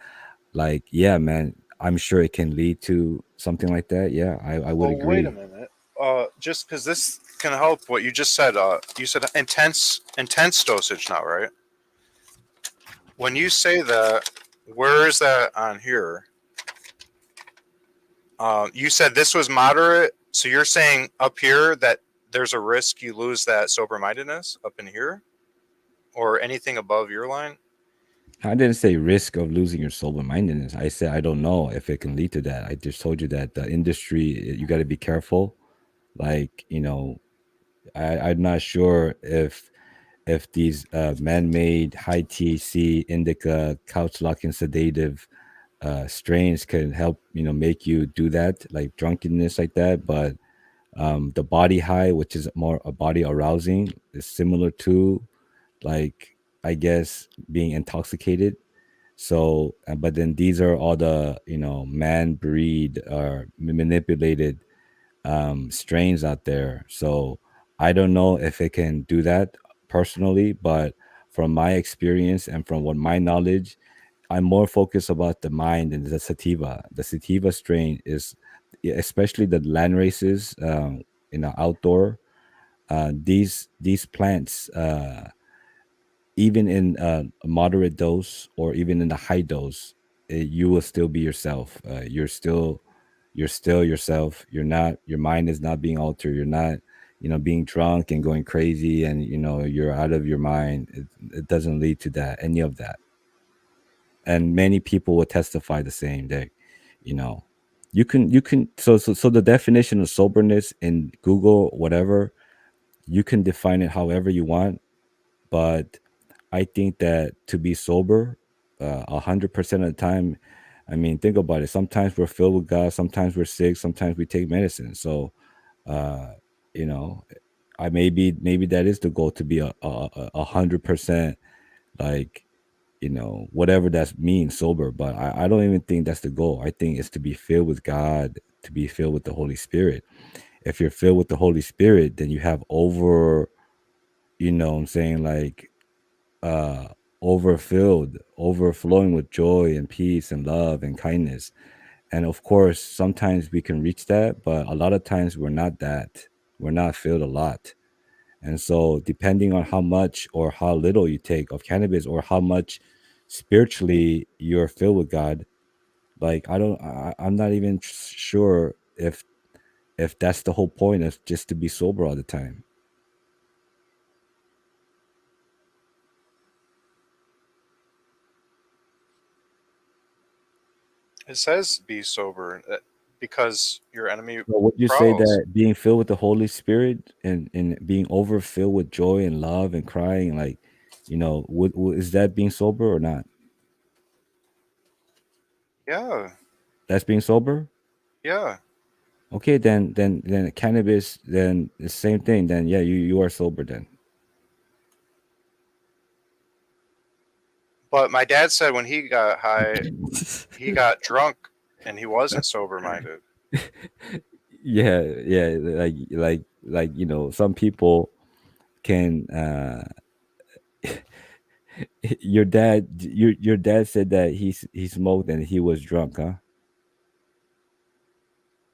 [SPEAKER 2] Like, yeah, man, I'm sure it can lead to something like that. Yeah, I would
[SPEAKER 1] Well, wait a
[SPEAKER 2] agree.
[SPEAKER 1] minute. Just because this can help what you just said. You said intense dosage now, right? When you say that, where is that on here? You said this was moderate, so you're saying up here that there's a risk you lose that sober mindedness up in here, or anything above your line.
[SPEAKER 2] I didn't say risk of losing your sober mindedness. I said I don't know if it can lead to that. I just told you that the industry, you got to be careful. Like, I'm not sure if these man-made high THC indica couch locking sedative strains can help, make you do that, like drunkenness like that. But the body high, which is more a body arousing, is similar to, like, I guess, being intoxicated. So, but then these are all the, man breed or manipulated strains out there. So I don't know if it can do that personally, but from my experience and from what my knowledge, I'm more focused about the mind and the sativa. The sativa strain is, especially the land races, outdoor. These plants, even in a moderate dose or even in a high dose, you will still be yourself. You're still yourself. Your mind is not being altered. You're not, being drunk and going crazy, and you're out of your mind. It doesn't lead to that, any of that. and many people will testify the same day. You know, you can so the definition of soberness in Google, whatever, you can define it however you want, but I think that to be sober, 100% of the time, I mean, think about it. Sometimes we're filled with God, sometimes we're sick, sometimes we take medicine. So, uh, you know, I maybe that is the goal, to be a 100%, like, whatever that means, sober. But I don't even think that's the goal. I think it's to be filled with God, to be filled with the Holy Spirit. If you're filled with the Holy Spirit, then you have what I'm saying, like, uh overfilled, overflowing with joy and peace and love and kindness. And of course, sometimes we can reach that, but a lot of times we're not filled a lot. And so, depending on how much or how little you take of cannabis, or how much spiritually you're filled with God, like, I'm not even sure if that's the whole point, is just to be sober all the time.
[SPEAKER 1] It says be sober because your enemy
[SPEAKER 2] So would you say
[SPEAKER 1] prowls.
[SPEAKER 2] that being filled with the Holy Spirit, and being overfilled with joy and love and crying, like, is that being sober or not?
[SPEAKER 1] Yeah,
[SPEAKER 2] That's being sober.
[SPEAKER 1] yeah.
[SPEAKER 2] Okay, then cannabis, then the same thing. Then yeah, you are sober then.
[SPEAKER 1] But my dad said when he got high, he got drunk and he wasn't sober minded.
[SPEAKER 2] Yeah, yeah, like, some people can. Your dad said that he smoked and he was drunk, huh?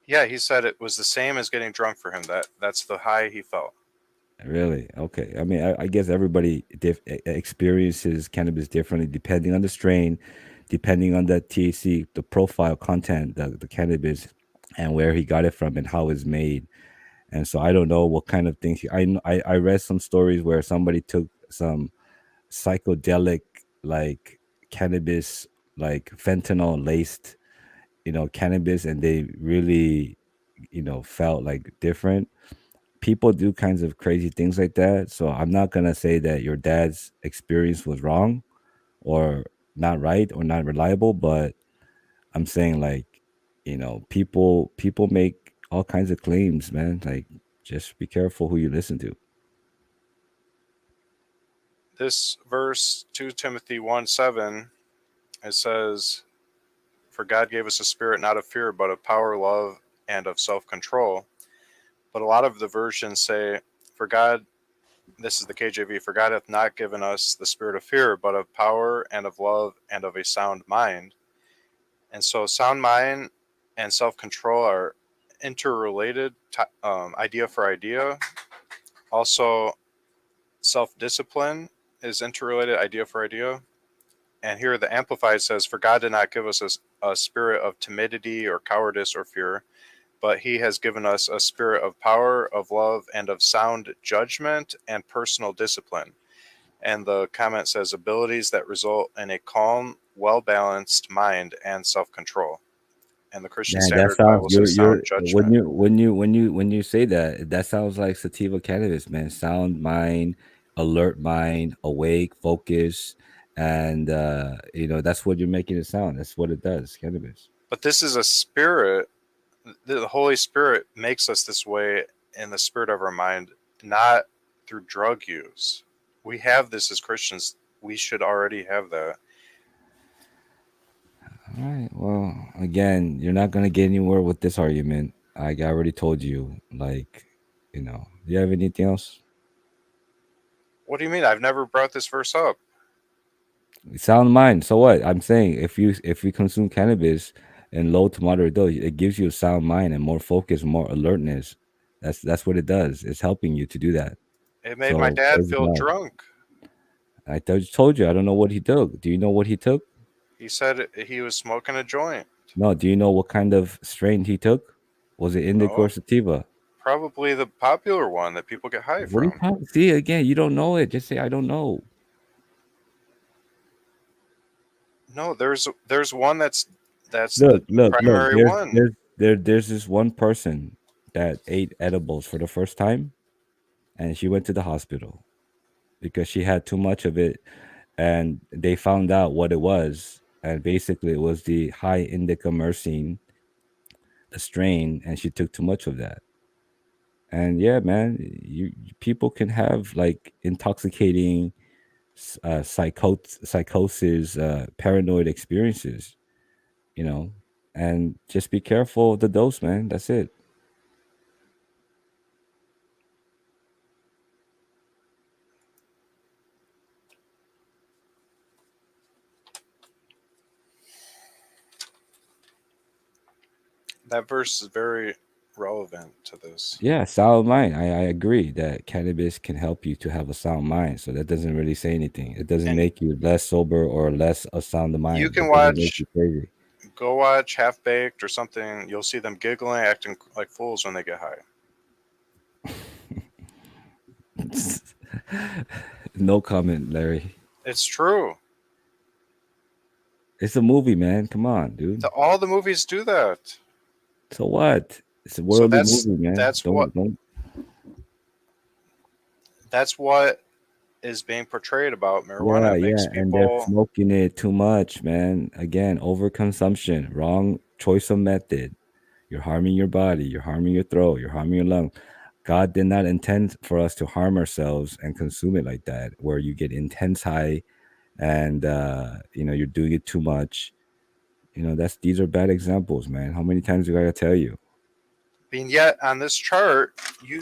[SPEAKER 1] Yeah, he said it was the same as getting drunk for him. That's the high he felt.
[SPEAKER 2] Really? Okay. I mean, I guess everybody experiences cannabis differently, depending on the strain, depending on the THC, the profile content, the cannabis, and where he got it from and how it's made. And so I don't know what kind of things. I read some stories where somebody took some psychedelic, like, cannabis, like fentanyl laced, cannabis, and they really, felt like different. People do kinds of crazy things like that. So I'm not gonna say that your dad's experience was wrong, or not right, or not reliable, but I'm saying, like, people make all kinds of claims, man. Like, just be careful who you listen to.
[SPEAKER 1] This verse, 2 Timothy 1:7, it says, "For God gave us a spirit not of fear, but of power, love, and of self control." But a lot of the versions say, "For God," this is the KJV, "for God hath not given us the spirit of fear, but of power and of love and of a sound mind." And so, sound mind and self control are interrelated, idea for idea. Also, self discipline is interrelated, idea for idea. And here the Amplified says, "For God did not give us a spirit of timidity or cowardice or fear, but He has given us a spirit of power, of love, and of sound judgment and personal discipline." And the comment says, "abilities that result in a calm, well balanced mind and self control." And the Christian
[SPEAKER 2] Man, that
[SPEAKER 1] Standard
[SPEAKER 2] sounds
[SPEAKER 1] Bible says
[SPEAKER 2] you're
[SPEAKER 1] sound
[SPEAKER 2] when
[SPEAKER 1] judgment.
[SPEAKER 2] you say that, that sounds like sativa cannabis, man. Sound mind, alert mind, awake, focus, and that's what you're making it sound. That's what it does, cannabis.
[SPEAKER 1] But this is a spirit. The Holy Spirit makes us this way in the spirit of our mind, not through drug use. We have this as Christians. We should already have that.
[SPEAKER 2] All right. Well, again, you're not gonna get anywhere with this argument. Like, I already told you. Like, do you have anything else?
[SPEAKER 1] What do you mean? I've never brought this verse up.
[SPEAKER 2] Sound mind. So what? I'm saying, if you consume cannabis in low to moderate dose, it gives you a sound mind and more focus, more alertness. That's what it does. It's helping you to do that.
[SPEAKER 1] It made my
[SPEAKER 2] So
[SPEAKER 1] dad
[SPEAKER 2] praise
[SPEAKER 1] feel
[SPEAKER 2] God.
[SPEAKER 1] drunk.
[SPEAKER 2] Told you. I don't know what he took. Do you know what he took?
[SPEAKER 1] He said he was smoking a joint.
[SPEAKER 2] No. Do you know what kind of strain he took? Was it indica or
[SPEAKER 1] No,
[SPEAKER 2] sativa?
[SPEAKER 1] probably the popular one that people get high
[SPEAKER 2] What are you
[SPEAKER 1] from.
[SPEAKER 2] talking? See, again, you don't know it. Just say I don't know.
[SPEAKER 1] No, there's one that's the
[SPEAKER 2] Look.
[SPEAKER 1] primary one.
[SPEAKER 2] There's this one person that ate edibles for the first time, and she went to the hospital because she had too much of it, and they found out what it was, and basically it was the high indica myrcene, the strain, and she took too much of that. And yeah, man, people can have like intoxicating psychosis, paranoid experiences, you know, and just be careful of the dose, man. That's it.
[SPEAKER 1] That verse is very relevant to this.
[SPEAKER 2] Yeah, sound mind. I agree that cannabis can help you to have a sound mind. So that doesn't really say anything. It doesn't
[SPEAKER 1] And
[SPEAKER 2] make you less sober or less a sound
[SPEAKER 1] you
[SPEAKER 2] mind.
[SPEAKER 1] can
[SPEAKER 2] It doesn't make you crazy.
[SPEAKER 1] go watch Half Baked or something. You'll see them giggling, acting like fools when they get high.
[SPEAKER 2] No comment, Larry.
[SPEAKER 1] It's true.
[SPEAKER 2] It's a movie, man. Come on, dude.
[SPEAKER 1] All the movies do that.
[SPEAKER 2] So what? It's a
[SPEAKER 1] So
[SPEAKER 2] worldly movie, man.
[SPEAKER 1] that's what
[SPEAKER 2] Don't.
[SPEAKER 1] that's what is being portrayed about marijuana.
[SPEAKER 2] Yeah,
[SPEAKER 1] It
[SPEAKER 2] yeah,
[SPEAKER 1] makes
[SPEAKER 2] and they're
[SPEAKER 1] people.
[SPEAKER 2] smoking it too much, man. Again, overconsumption, wrong choice of method. You're harming your body, you're harming your throat, you're harming your lung. God did not intend for us to harm ourselves and consume it like that, where you get intense high and you're doing it too much. These are bad examples, man. How many times do I gotta tell you?
[SPEAKER 1] Being yet on this chart, you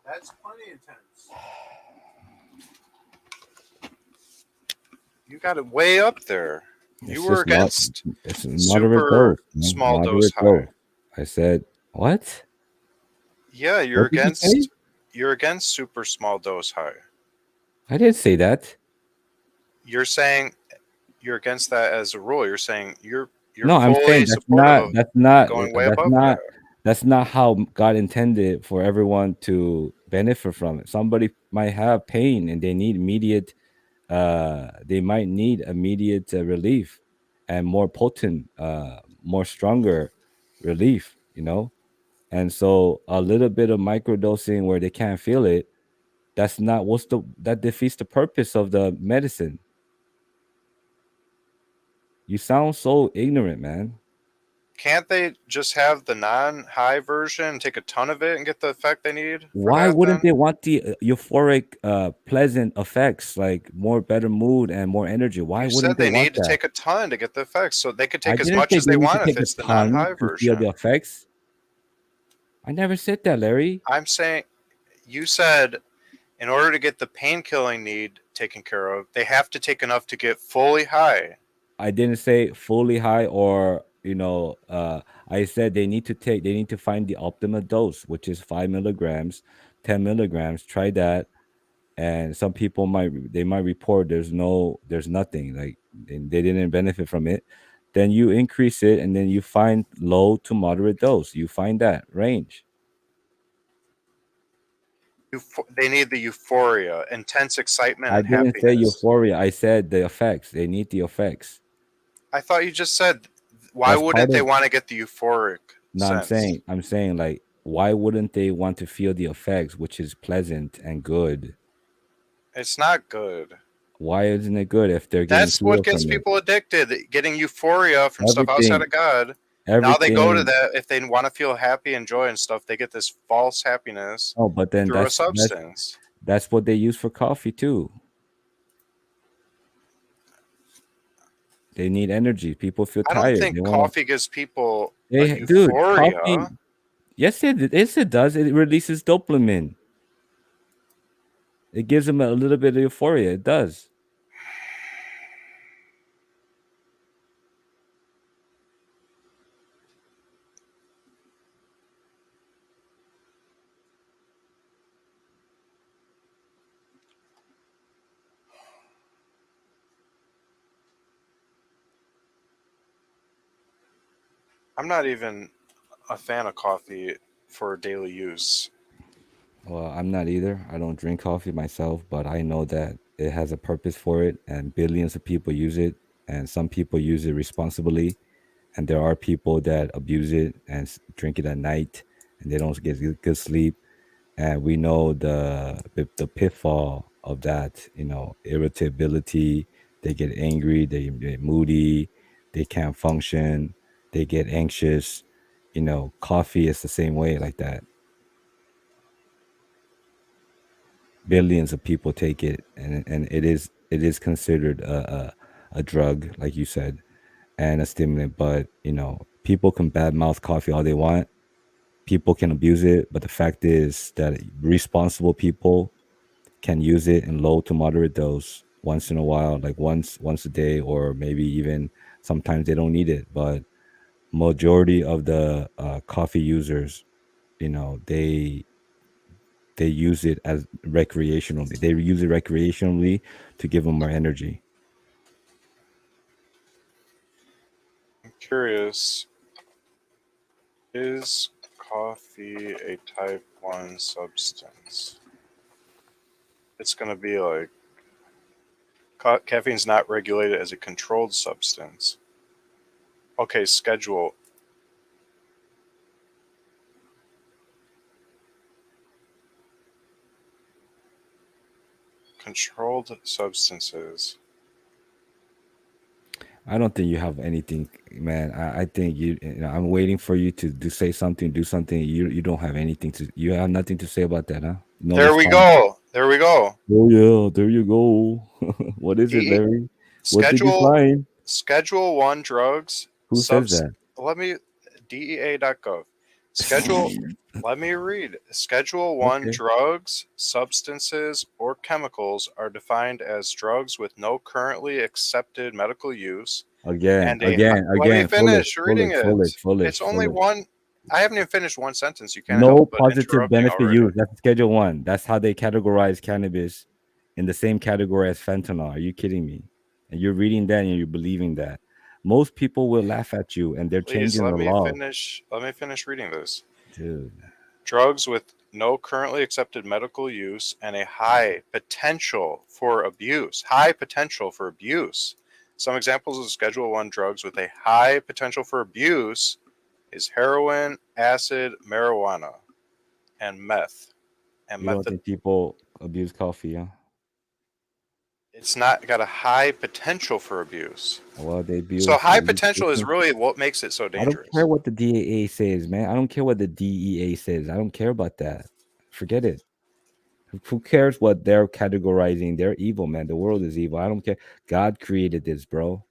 [SPEAKER 1] that's plenty intense. You got it way up there. You
[SPEAKER 2] It's
[SPEAKER 1] were
[SPEAKER 2] just not.
[SPEAKER 1] against
[SPEAKER 2] It's a moderate
[SPEAKER 1] super
[SPEAKER 2] dose, man.
[SPEAKER 1] small dose
[SPEAKER 2] Moderate dose.
[SPEAKER 1] high.
[SPEAKER 2] I said what?
[SPEAKER 1] Yeah,
[SPEAKER 2] What did you say?
[SPEAKER 1] you're against super small dose high.
[SPEAKER 2] I didn't say that.
[SPEAKER 1] You're saying you're against that as a rule. You're saying you're
[SPEAKER 2] No, I'm saying
[SPEAKER 1] fully
[SPEAKER 2] that's
[SPEAKER 1] supportive
[SPEAKER 2] not
[SPEAKER 1] of
[SPEAKER 2] that's not
[SPEAKER 1] going way
[SPEAKER 2] that's
[SPEAKER 1] above that.
[SPEAKER 2] not that's not how God intended for everyone to benefit from it. Somebody might have pain and they might need immediate relief and more potent, more stronger relief, And so a little bit of microdosing where they can't feel it, that defeats the purpose of the medicine. You sound so ignorant, man.
[SPEAKER 1] Can't they just have the non-high version, take a ton of it, and get the effect they need for
[SPEAKER 2] Why
[SPEAKER 1] that?
[SPEAKER 2] wouldn't
[SPEAKER 1] Then
[SPEAKER 2] they want the euphoric, pleasant effects like more better mood and more energy? Why
[SPEAKER 1] you
[SPEAKER 2] wouldn't
[SPEAKER 1] said
[SPEAKER 2] they
[SPEAKER 1] they
[SPEAKER 2] want
[SPEAKER 1] need to
[SPEAKER 2] that?
[SPEAKER 1] take a ton to get the effects, so they could
[SPEAKER 2] I
[SPEAKER 1] take as
[SPEAKER 2] didn't
[SPEAKER 1] much
[SPEAKER 2] say
[SPEAKER 1] as
[SPEAKER 2] they
[SPEAKER 1] they
[SPEAKER 2] need to
[SPEAKER 1] want if
[SPEAKER 2] take a
[SPEAKER 1] it's the
[SPEAKER 2] ton
[SPEAKER 1] non-high
[SPEAKER 2] to feel the
[SPEAKER 1] version.
[SPEAKER 2] effects. I never said that, Larry.
[SPEAKER 1] I'm saying you said in order to get the pain killing need taken care of, they have to take enough to get fully high.
[SPEAKER 2] I didn't say fully high or I said they need to find the optimal dose, which is 5 milligrams, 10 milligrams. Try that, and some people might report there's nothing, like they didn't benefit from it. Then you increase it, and then you find low to moderate dose. You find that range.
[SPEAKER 1] They need the euphoria, intense excitement,
[SPEAKER 2] I
[SPEAKER 1] and
[SPEAKER 2] didn't say
[SPEAKER 1] happiness.
[SPEAKER 2] euphoria. I said the effects. They need the effects.
[SPEAKER 1] I thought you just said, why
[SPEAKER 2] That's part
[SPEAKER 1] wouldn't they
[SPEAKER 2] of.
[SPEAKER 1] want to get the euphoric
[SPEAKER 2] No,
[SPEAKER 1] sense?
[SPEAKER 2] I'm saying, like, why wouldn't they want to feel the effects, which is pleasant and good?
[SPEAKER 1] It's not good.
[SPEAKER 2] Why isn't it good if they're getting
[SPEAKER 1] That's what
[SPEAKER 2] fewer
[SPEAKER 1] gets
[SPEAKER 2] from it?
[SPEAKER 1] people addicted, getting euphoria from stuff outside
[SPEAKER 2] Everything,
[SPEAKER 1] of God. Now they go to
[SPEAKER 2] everything.
[SPEAKER 1] that if they want to feel happy and joy and stuff, they get this false happiness
[SPEAKER 2] Oh, but then
[SPEAKER 1] through a
[SPEAKER 2] that's
[SPEAKER 1] substance.
[SPEAKER 2] that's what they use for coffee too. They need energy. People feel
[SPEAKER 1] I don't
[SPEAKER 2] tired. They
[SPEAKER 1] think
[SPEAKER 2] want to.
[SPEAKER 1] coffee gives people a
[SPEAKER 2] They, dude, coffee.
[SPEAKER 1] euphoria.
[SPEAKER 2] Yes, it does. It releases dopamine. It gives them a little bit of euphoria. It does.
[SPEAKER 1] I'm not even a fan of coffee for daily use.
[SPEAKER 2] Well, I'm not either. I don't drink coffee myself, but I know that it has a purpose for it, and billions of people use it. and some people use it responsibly, and there are people that abuse it and drink it at night, and they don't get good sleep. And we know the pitfall of that. Irritability. They get angry. They get moody. They can't function. They get anxious. Coffee is the same way, like that. Billions of people take it, and it is considered a drug, like you said, and a stimulant. But people can badmouth coffee all they want. People can abuse it, but the fact is that responsible people can use it in low to moderate dose once in a while, like once a day, or maybe even sometimes they don't need it. But majority of the coffee users, you know, they use it as recreationally. They use it recreationally to give them more energy.
[SPEAKER 1] I'm curious, is coffee a type 1 substance? It's going to be like caffeine's not regulated as a controlled substance. Okay, schedule. Controlled substances.
[SPEAKER 2] I don't think you have anything, man. I think I'm waiting for you to say something, do something. You don't have anything to. You have nothing to say about that, huh? No
[SPEAKER 1] There we
[SPEAKER 2] response.
[SPEAKER 1] go. There we go.
[SPEAKER 2] Oh yeah, there you go. What is it,
[SPEAKER 1] DE
[SPEAKER 2] Larry? What did you
[SPEAKER 1] schedule
[SPEAKER 2] find?
[SPEAKER 1] Schedule 1 drugs
[SPEAKER 2] Who says
[SPEAKER 1] subs
[SPEAKER 2] that?
[SPEAKER 1] let me DEA.gov. Schedule Let me read. Schedule 1
[SPEAKER 2] Okay.
[SPEAKER 1] drugs, substances, or chemicals are defined as drugs with no currently accepted medical use
[SPEAKER 2] Again,
[SPEAKER 1] and a
[SPEAKER 2] again,
[SPEAKER 1] let me
[SPEAKER 2] again. Foolish,
[SPEAKER 1] finish reading
[SPEAKER 2] foolish, foolish,
[SPEAKER 1] it. It's
[SPEAKER 2] foolish,
[SPEAKER 1] only
[SPEAKER 2] foolish.
[SPEAKER 1] one. I haven't even finished one sentence. You can't help
[SPEAKER 2] No
[SPEAKER 1] but
[SPEAKER 2] positive
[SPEAKER 1] interrupt me
[SPEAKER 2] benefit
[SPEAKER 1] already.
[SPEAKER 2] use. That's Schedule 1. That's how they categorize cannabis in the same category as fentanyl. Are you kidding me? And you're reading that and you're believing that. Most people will laugh at you, and they're
[SPEAKER 1] Please
[SPEAKER 2] changing the law.
[SPEAKER 1] let me finish reading this.
[SPEAKER 2] Dude,
[SPEAKER 1] Drugs with no currently accepted medical use and a high potential for abuse. High potential for abuse. Some examples of Schedule 1 drugs with a high potential for abuse is heroin, acid, marijuana, and meth. And
[SPEAKER 2] you don't
[SPEAKER 1] method
[SPEAKER 2] think people abuse coffee, huh?
[SPEAKER 1] it's not got a high potential for abuse.
[SPEAKER 2] Well, they
[SPEAKER 1] So
[SPEAKER 2] abuse.
[SPEAKER 1] high potential is really what makes it so
[SPEAKER 2] I don't care
[SPEAKER 1] dangerous.
[SPEAKER 2] what the DAA says, man. I don't care what the DEA says. I don't care about that. Forget it. Who cares what they're categorizing? They're evil, man. The world is evil. I don't care. God created this, bro.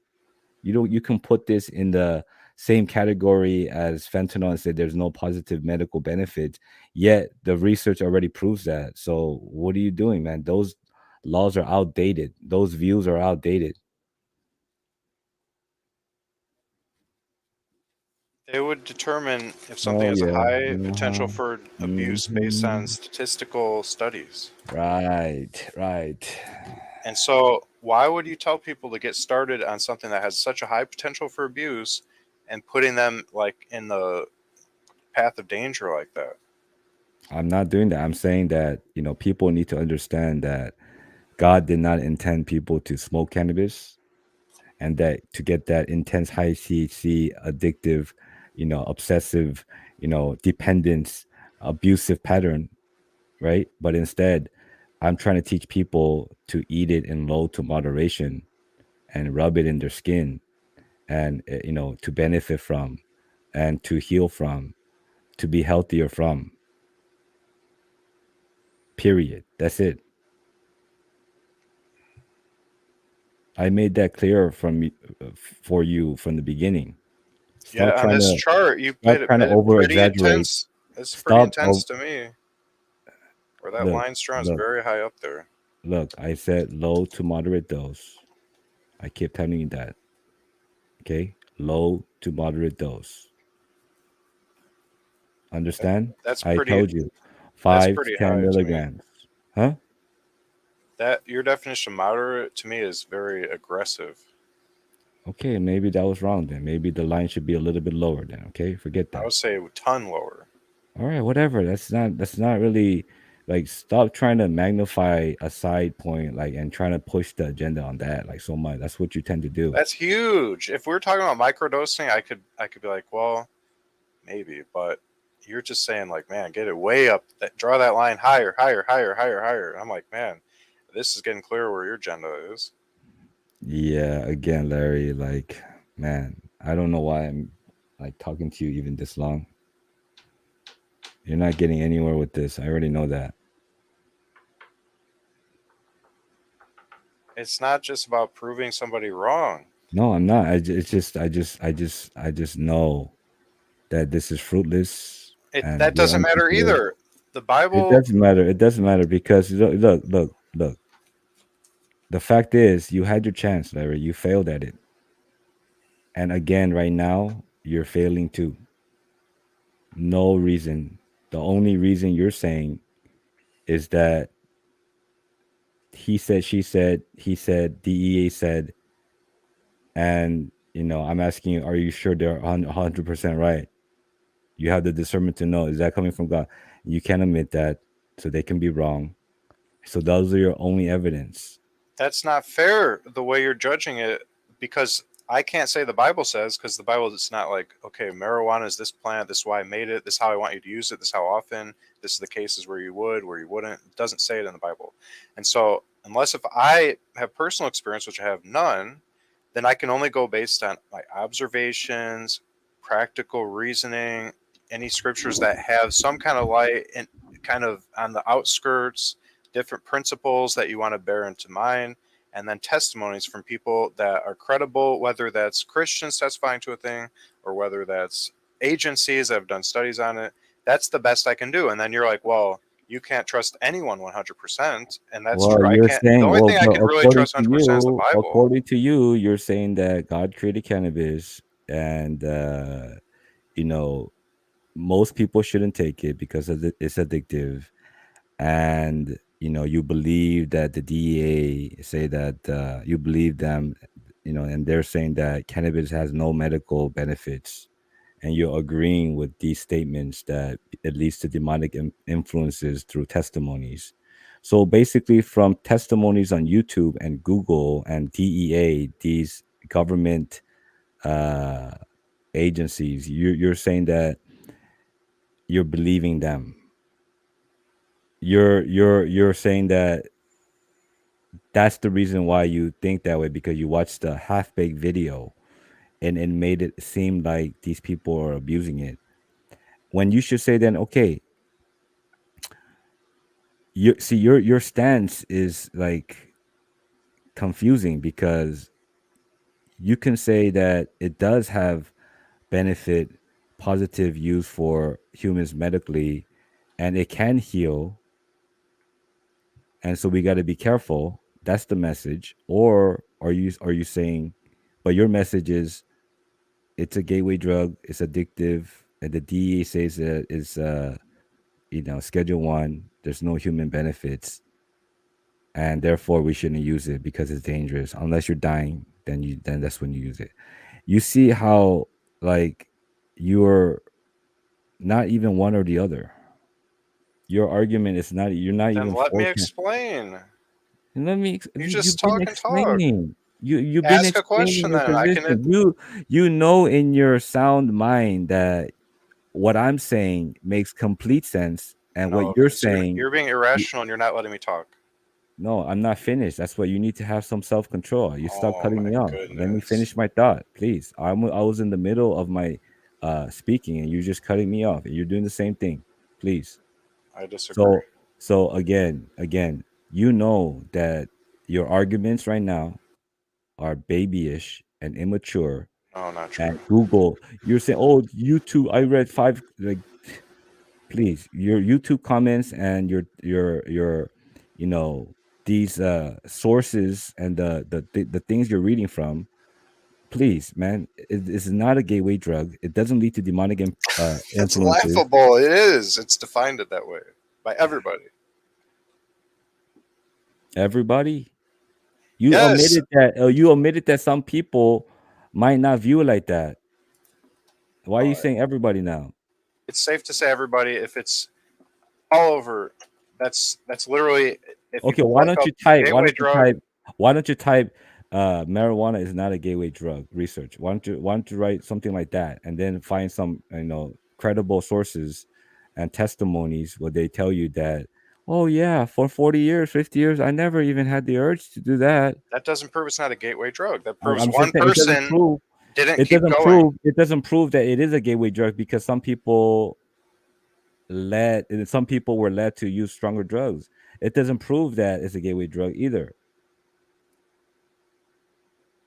[SPEAKER 2] You can put this in the same category as fentanyl and say there's no positive medical benefits. Yet the research already proves that. So what are you doing, man? Those laws are outdated. Those views are outdated.
[SPEAKER 1] They would determine if something
[SPEAKER 2] Oh
[SPEAKER 1] has a
[SPEAKER 2] yeah.
[SPEAKER 1] high potential
[SPEAKER 2] Uh-huh.
[SPEAKER 1] for abuse based on
[SPEAKER 2] Mhm.
[SPEAKER 1] statistical studies.
[SPEAKER 2] Right, right.
[SPEAKER 1] And so, why would you tell people to get started on something that has such a high potential for abuse and putting them like in the path of danger like that?
[SPEAKER 2] I'm not doing that. I'm saying that, people need to understand that God did not intend people to smoke cannabis, and that to get that intense high THC, addictive, obsessive, dependence, abusive pattern, right? But instead, I'm trying to teach people to eat it in low to moderation and rub it in their skin, and to benefit from, and to heal from, to be healthier from. Period. That's it. I made that clear for you from the beginning.
[SPEAKER 1] Yeah,
[SPEAKER 2] Stop
[SPEAKER 1] on
[SPEAKER 2] trying
[SPEAKER 1] this
[SPEAKER 2] to
[SPEAKER 1] chart, you
[SPEAKER 2] stop trying to over
[SPEAKER 1] pretty
[SPEAKER 2] exaggerate.
[SPEAKER 1] intense. It's pretty
[SPEAKER 2] Stop.
[SPEAKER 1] intense to me. Where that
[SPEAKER 2] Look,
[SPEAKER 1] line's drawn is
[SPEAKER 2] look,
[SPEAKER 1] very high up there.
[SPEAKER 2] look. I said low to moderate dose. I keep telling you that. Okay, low to moderate dose.
[SPEAKER 1] That,
[SPEAKER 2] Understand?
[SPEAKER 1] that's
[SPEAKER 2] I
[SPEAKER 1] pretty.
[SPEAKER 2] told you,
[SPEAKER 1] That's
[SPEAKER 2] 5 to
[SPEAKER 1] pretty
[SPEAKER 2] 10
[SPEAKER 1] high to me.
[SPEAKER 2] milligrams. Huh?
[SPEAKER 1] That your definition of moderate to me is very aggressive.
[SPEAKER 2] Okay, maybe that was wrong then. Maybe the line should be a little bit lower then. Okay, forget
[SPEAKER 1] I
[SPEAKER 2] that.
[SPEAKER 1] would say a ton lower.
[SPEAKER 2] All right, whatever. That's not really like stop trying to magnify a side point, like, and trying to push the agenda on that like so much. That's what you tend to do.
[SPEAKER 1] That's huge. If we're talking about microdosing, I could be like, well, maybe, but you're just saying like, man, get it way up, that draw that line higher, higher, higher, higher, higher. I'm like, man, this is getting clear where your agenda is.
[SPEAKER 2] Yeah, again, Larry, like, man, I don't know why I'm like talking to you even this long. You're not getting anywhere with this. I already know that.
[SPEAKER 1] It's not just about proving somebody wrong.
[SPEAKER 2] No, I'm not. It's just, I just know that this is fruitless,
[SPEAKER 1] It
[SPEAKER 2] and
[SPEAKER 1] that
[SPEAKER 2] you're
[SPEAKER 1] doesn't matter
[SPEAKER 2] unprepared.
[SPEAKER 1] either. The
[SPEAKER 2] It
[SPEAKER 1] Bible.
[SPEAKER 2] doesn't matter. It doesn't matter because look. The fact is, you had your chance, Larry. You failed at it, and again, right now, you're failing too. No reason. The only reason you're saying is that he said, she said, he said, DEA said, and I'm asking you, are you sure they're 100% right? You have the discernment to know, is that coming from God? You can't admit that, so they can be wrong. So those are your only evidence.
[SPEAKER 1] That's not fair the way you're judging it, because I can't say the Bible says, because the Bible is not like, okay, marijuana is this plant, this is why I made it, this is how I want you to use it, this is how often, this is the cases where you would, where you wouldn't. It doesn't say it in the Bible. And so unless if I have personal experience, which I have none, then I can only go based on my observations, practical reasoning, any scriptures that have some kind of light and kind of on the outskirts, different principles that you want to bear into mind, and then testimonies from people that are credible, whether that's Christians testifying to a thing or whether that's agencies that have done studies on it. That's the best I can do. And then you're like, well, you can't trust anyone 100%, and that's
[SPEAKER 2] Well,
[SPEAKER 1] true. I
[SPEAKER 2] you're
[SPEAKER 1] can't. The
[SPEAKER 2] saying,
[SPEAKER 1] only
[SPEAKER 2] well,
[SPEAKER 1] thing I
[SPEAKER 2] but
[SPEAKER 1] can really trust 100% is the Bible.
[SPEAKER 2] you're saying that God created cannabis, and you know, most people shouldn't take it because it's addictive, and you believe that the DEA say that, you believe them, and they're saying that cannabis has no medical benefits, and you're agreeing with these statements that it leads to demonic influences through testimonies. So basically, from testimonies on YouTube and Google and DEA, these government uh, agencies, you're saying that you're believing them. You're saying that that's the reason why you think that way, because you watched a half baked video and it made it seem like these people are abusing it. When you should say then, okay, you see your stance is like confusing, because you can say that it does have benefit, positive use for humans medically, and it can heal, and so we got to be careful. That's the message. Or are you saying, but your message is, it's a gateway drug, it's addictive, and the DEA says that it's Schedule 1, there's no human benefits, and therefore we shouldn't use it because it's dangerous. Unless you're dying, then that's when you use it. You see how, like, you're not even one or the other. Your argument is not, you're not
[SPEAKER 1] Then
[SPEAKER 2] even
[SPEAKER 1] let me
[SPEAKER 2] forking.
[SPEAKER 1] explain.
[SPEAKER 2] And let me
[SPEAKER 1] You
[SPEAKER 2] you've
[SPEAKER 1] just
[SPEAKER 2] been
[SPEAKER 1] talk and talk.
[SPEAKER 2] explaining. You've been
[SPEAKER 1] Ask a
[SPEAKER 2] explaining
[SPEAKER 1] question
[SPEAKER 2] your
[SPEAKER 1] then. I can.
[SPEAKER 2] position. You know in your sound mind that what I'm saying makes complete sense, and what
[SPEAKER 1] No,
[SPEAKER 2] you're
[SPEAKER 1] because
[SPEAKER 2] saying,
[SPEAKER 1] you're being
[SPEAKER 2] you,
[SPEAKER 1] irrational and you're not letting me talk.
[SPEAKER 2] no, I'm not finished. That's why you need to have some self control. You stop
[SPEAKER 1] Oh
[SPEAKER 2] cutting
[SPEAKER 1] my
[SPEAKER 2] me off. Let me
[SPEAKER 1] goodness.
[SPEAKER 2] finish my thought, please. I was in the middle of my speaking, and you're just cutting me off. And you're doing the same thing, please.
[SPEAKER 1] I disagree.
[SPEAKER 2] So again, you know that your arguments right now are babyish and immature.
[SPEAKER 1] No, not true.
[SPEAKER 2] And Google, you're saying, oh, YouTube, I read five, like, please, your YouTube comments and your you know these sources and the things you're reading from, please, man, it's not a gateway drug. It doesn't lead to demonic
[SPEAKER 1] That's
[SPEAKER 2] influences.
[SPEAKER 1] laughable. It is. It's defined it that way by everybody.
[SPEAKER 2] Everybody, you
[SPEAKER 1] Yes,
[SPEAKER 2] omitted that, some people might not view it like that. Why are you
[SPEAKER 1] uh,
[SPEAKER 2] saying everybody now?
[SPEAKER 1] it's safe to say everybody if it's all over That's literally, if you
[SPEAKER 2] Okay, why
[SPEAKER 1] look
[SPEAKER 2] don't
[SPEAKER 1] up
[SPEAKER 2] you type? Why
[SPEAKER 1] gateway
[SPEAKER 2] don't you
[SPEAKER 1] drug,
[SPEAKER 2] type? Why don't you type? Marijuana is not a gateway drug. Research. Why don't you write something like that, and then find some credible sources and testimonies where they tell you that, oh yeah, for 40 years, 50 years, I never even had the urge to do that.
[SPEAKER 1] that doesn't prove it's not a gateway drug. That
[SPEAKER 2] I'm,
[SPEAKER 1] proves
[SPEAKER 2] I'm just
[SPEAKER 1] one
[SPEAKER 2] saying it doesn't
[SPEAKER 1] person
[SPEAKER 2] prove.
[SPEAKER 1] didn't
[SPEAKER 2] It
[SPEAKER 1] keep
[SPEAKER 2] doesn't
[SPEAKER 1] going.
[SPEAKER 2] prove. It doesn't prove that it is a gateway drug because some people were led to use stronger drugs. It doesn't prove that it's a gateway drug either.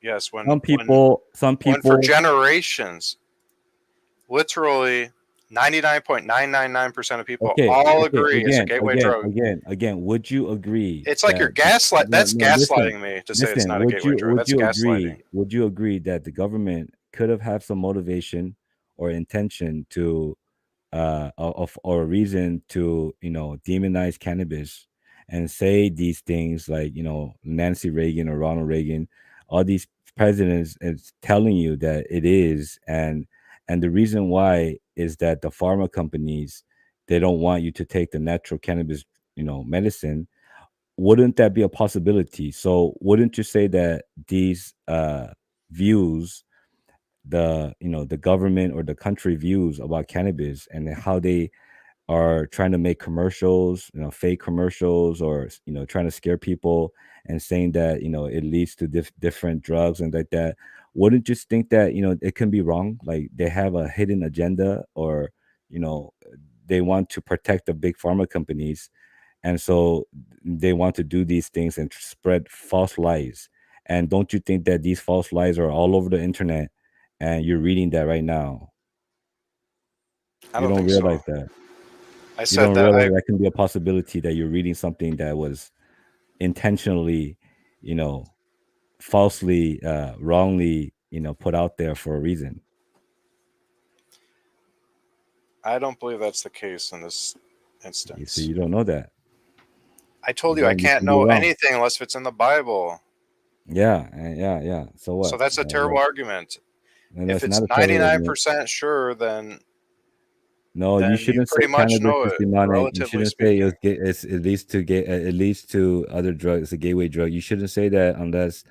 [SPEAKER 1] Yes,
[SPEAKER 2] Some
[SPEAKER 1] when for
[SPEAKER 2] people.
[SPEAKER 1] generations, literally 99.999% of people
[SPEAKER 2] Okay,
[SPEAKER 1] all
[SPEAKER 2] okay.
[SPEAKER 1] agree is a gateway drug.
[SPEAKER 2] Again. Would you agree
[SPEAKER 1] It's like
[SPEAKER 2] that
[SPEAKER 1] you're gaslight.
[SPEAKER 2] no,
[SPEAKER 1] That's
[SPEAKER 2] no, listen,
[SPEAKER 1] gaslighting me to say it's
[SPEAKER 2] listen.
[SPEAKER 1] not a gateway drug.
[SPEAKER 2] Would
[SPEAKER 1] That's
[SPEAKER 2] you
[SPEAKER 1] gaslighting.
[SPEAKER 2] agree? Would you agree that the government could have had some motivation or intention to or a reason to demonize cannabis and say these things like Nancy Reagan or Ronald Reagan, all these presidents is telling you that it is, and the reason why is that the pharma companies, they don't want you to take the natural cannabis medicine. Wouldn't that be a possibility? So wouldn't you say that these views, the government or the country views about cannabis and how they are trying to make commercials, fake commercials, or trying to scare people and saying that it leads to different drugs and like that? Wouldn't you think that it can be wrong? Like they have a hidden agenda, or you know they want to protect the big pharma companies, and so they want to do these things and spread false lies. And don't you think that these false lies are all over the internet, and you're reading that right now?
[SPEAKER 1] I
[SPEAKER 2] You
[SPEAKER 1] don't
[SPEAKER 2] don't
[SPEAKER 1] think so.
[SPEAKER 2] realize that.
[SPEAKER 1] I
[SPEAKER 2] You
[SPEAKER 1] said
[SPEAKER 2] don't
[SPEAKER 1] that
[SPEAKER 2] realize that can be a possibility that you're reading something that was intentionally, you know, falsely, wrongly, put out there for a reason.
[SPEAKER 1] I don't believe that's the case in this
[SPEAKER 2] You see,
[SPEAKER 1] instance.
[SPEAKER 2] you don't know that.
[SPEAKER 1] I told you I
[SPEAKER 2] Then you
[SPEAKER 1] can't
[SPEAKER 2] can be
[SPEAKER 1] know
[SPEAKER 2] wrong.
[SPEAKER 1] anything unless it's in the Bible.
[SPEAKER 2] Yeah, yeah. So
[SPEAKER 1] So
[SPEAKER 2] what?
[SPEAKER 1] that's a terrible argument.
[SPEAKER 2] And
[SPEAKER 1] If
[SPEAKER 2] that's
[SPEAKER 1] it's
[SPEAKER 2] not a terrible argument.
[SPEAKER 1] 99% sure,
[SPEAKER 2] No, you
[SPEAKER 1] then you
[SPEAKER 2] shouldn't say
[SPEAKER 1] pretty much
[SPEAKER 2] cannabis
[SPEAKER 1] know
[SPEAKER 2] is
[SPEAKER 1] it,
[SPEAKER 2] demonic. You
[SPEAKER 1] relatively
[SPEAKER 2] shouldn't say
[SPEAKER 1] speaking.
[SPEAKER 2] it leads to it leads to other drugs. It's a gateway drug. You shouldn't say that unless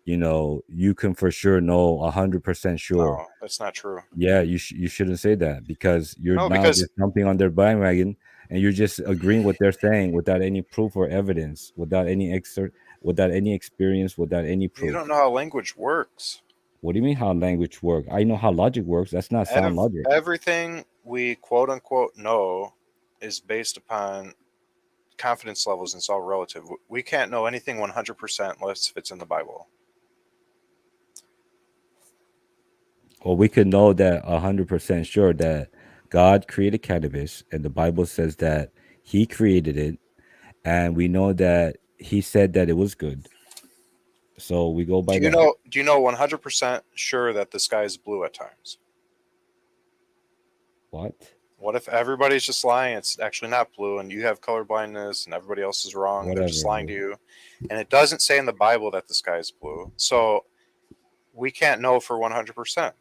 [SPEAKER 2] you can for sure know 100% sure.
[SPEAKER 1] No, that's not true.
[SPEAKER 2] Yeah, you shouldn't say that because you're
[SPEAKER 1] No,
[SPEAKER 2] now
[SPEAKER 1] because
[SPEAKER 2] just jumping on their bandwagon and you're just agreeing what they're saying without any proof or evidence, without any experience, without any
[SPEAKER 1] you
[SPEAKER 2] proof.
[SPEAKER 1] don't know how language works.
[SPEAKER 2] What do you mean how language works? I know how logic works. That's not sound logic.
[SPEAKER 1] Everything we quote unquote know is based upon confidence levels, and it's all relative. We can't know anything 100% unless it's in the Bible.
[SPEAKER 2] Well, we could know that 100% sure that God created cannabis, and the Bible says that He created it, and we know that He said that it was good. So we go by that.
[SPEAKER 1] Do you know 100% sure that the sky is blue at times?
[SPEAKER 2] What?
[SPEAKER 1] What if everybody's just lying? It's actually not blue, and you have color blindness, and everybody else is wrong, and they're just
[SPEAKER 2] Whatever.
[SPEAKER 1] lying to you. And it doesn't say in the Bible that the sky is blue. So we can't know for 100%.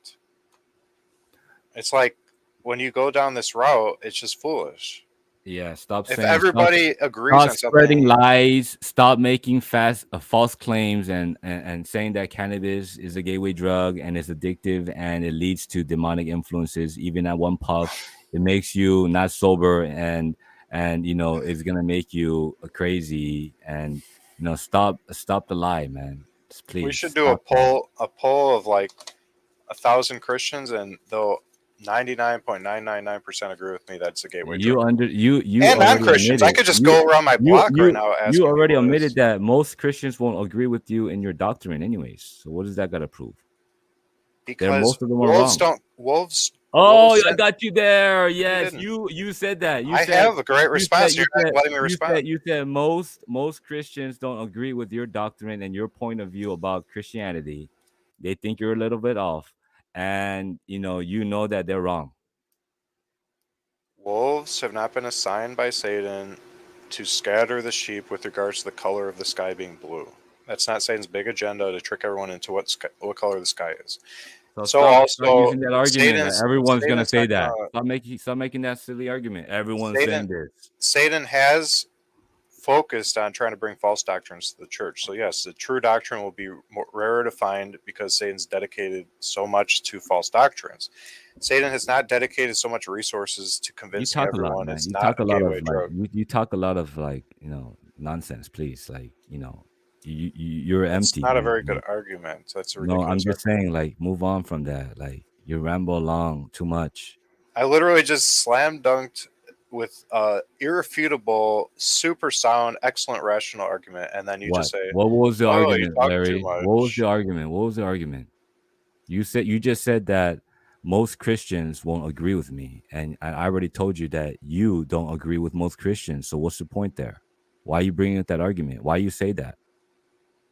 [SPEAKER 1] It's like when you go down this route, it's just foolish.
[SPEAKER 2] Yeah, stop
[SPEAKER 1] If
[SPEAKER 2] saying
[SPEAKER 1] everybody agrees
[SPEAKER 2] stop
[SPEAKER 1] on
[SPEAKER 2] spreading
[SPEAKER 1] something,
[SPEAKER 2] lies, stop making false claims, and saying that cannabis is a gateway drug and it's addictive and it leads to demonic influences. Even at one puff, it makes you not sober, and it's gonna make you crazy. And stop the lie, man. Just
[SPEAKER 1] we
[SPEAKER 2] please
[SPEAKER 1] should do
[SPEAKER 2] stop that.
[SPEAKER 1] a poll of like 1,000 Christians, and they'll 99.999% agree with me that it's a gateway drug.
[SPEAKER 2] You
[SPEAKER 1] And non
[SPEAKER 2] already
[SPEAKER 1] Christians. I
[SPEAKER 2] admitted
[SPEAKER 1] could just go around my block right now
[SPEAKER 2] you
[SPEAKER 1] asking
[SPEAKER 2] already
[SPEAKER 1] people
[SPEAKER 2] admitted
[SPEAKER 1] this.
[SPEAKER 2] that most Christians won't agree with you in your doctrine anyways. So what does that got to prove? That
[SPEAKER 1] Because
[SPEAKER 2] most of them are wrong.
[SPEAKER 1] wolves
[SPEAKER 2] Oh, I
[SPEAKER 1] sent.
[SPEAKER 2] got you there.
[SPEAKER 1] No, you
[SPEAKER 2] Yes,
[SPEAKER 1] didn't.
[SPEAKER 2] you said that.
[SPEAKER 1] I have a great response. You're not letting me respond.
[SPEAKER 2] You said most Christians don't agree with your doctrine and your point of view about Christianity. They think you're a little bit off, and you know that they're wrong.
[SPEAKER 1] Wolves have not been assigned by Satan to scatter the sheep with regards to the color of the sky being blue. That's not Satan's big agenda to trick everyone into what color the sky is.
[SPEAKER 2] So
[SPEAKER 1] So
[SPEAKER 2] start
[SPEAKER 1] also,
[SPEAKER 2] using that argument that everyone's gonna
[SPEAKER 1] Satan's
[SPEAKER 2] say
[SPEAKER 1] not
[SPEAKER 2] that.
[SPEAKER 1] gonna
[SPEAKER 2] Stop making that silly argument. Everyone's
[SPEAKER 1] Satan
[SPEAKER 2] saying this.
[SPEAKER 1] Satan has focused on trying to bring false doctrines to the church. So yes, the true doctrine will be rarer to find because Satan's dedicated so much to false doctrines. Satan has not dedicated so much resources to
[SPEAKER 2] You
[SPEAKER 1] convincing
[SPEAKER 2] talk a lot,
[SPEAKER 1] everyone
[SPEAKER 2] man.
[SPEAKER 1] it's
[SPEAKER 2] You
[SPEAKER 1] not
[SPEAKER 2] talk
[SPEAKER 1] a
[SPEAKER 2] a lot of
[SPEAKER 1] gateway
[SPEAKER 2] like
[SPEAKER 1] drug.
[SPEAKER 2] you talk a lot of like nonsense. Please, like you're
[SPEAKER 1] That's
[SPEAKER 2] empty,
[SPEAKER 1] not a
[SPEAKER 2] man.
[SPEAKER 1] very good
[SPEAKER 2] Like,
[SPEAKER 1] argument. That's a
[SPEAKER 2] no, I'm
[SPEAKER 1] ridiculous
[SPEAKER 2] just
[SPEAKER 1] argument.
[SPEAKER 2] saying, like, move on from that. Like, you ramble along too much.
[SPEAKER 1] I literally just slam dunked with irrefutable, super sound, excellent rational argument, and then you just
[SPEAKER 2] What?
[SPEAKER 1] say,
[SPEAKER 2] What was the
[SPEAKER 1] "Oh, you
[SPEAKER 2] argument,
[SPEAKER 1] talk too
[SPEAKER 2] Larry? What was
[SPEAKER 1] much."
[SPEAKER 2] the argument? What was the argument? You just said that most Christians won't agree with me, and I already told you that you don't agree with most Christians. So what's the point there? Why are you bringing up that argument? Why you say that?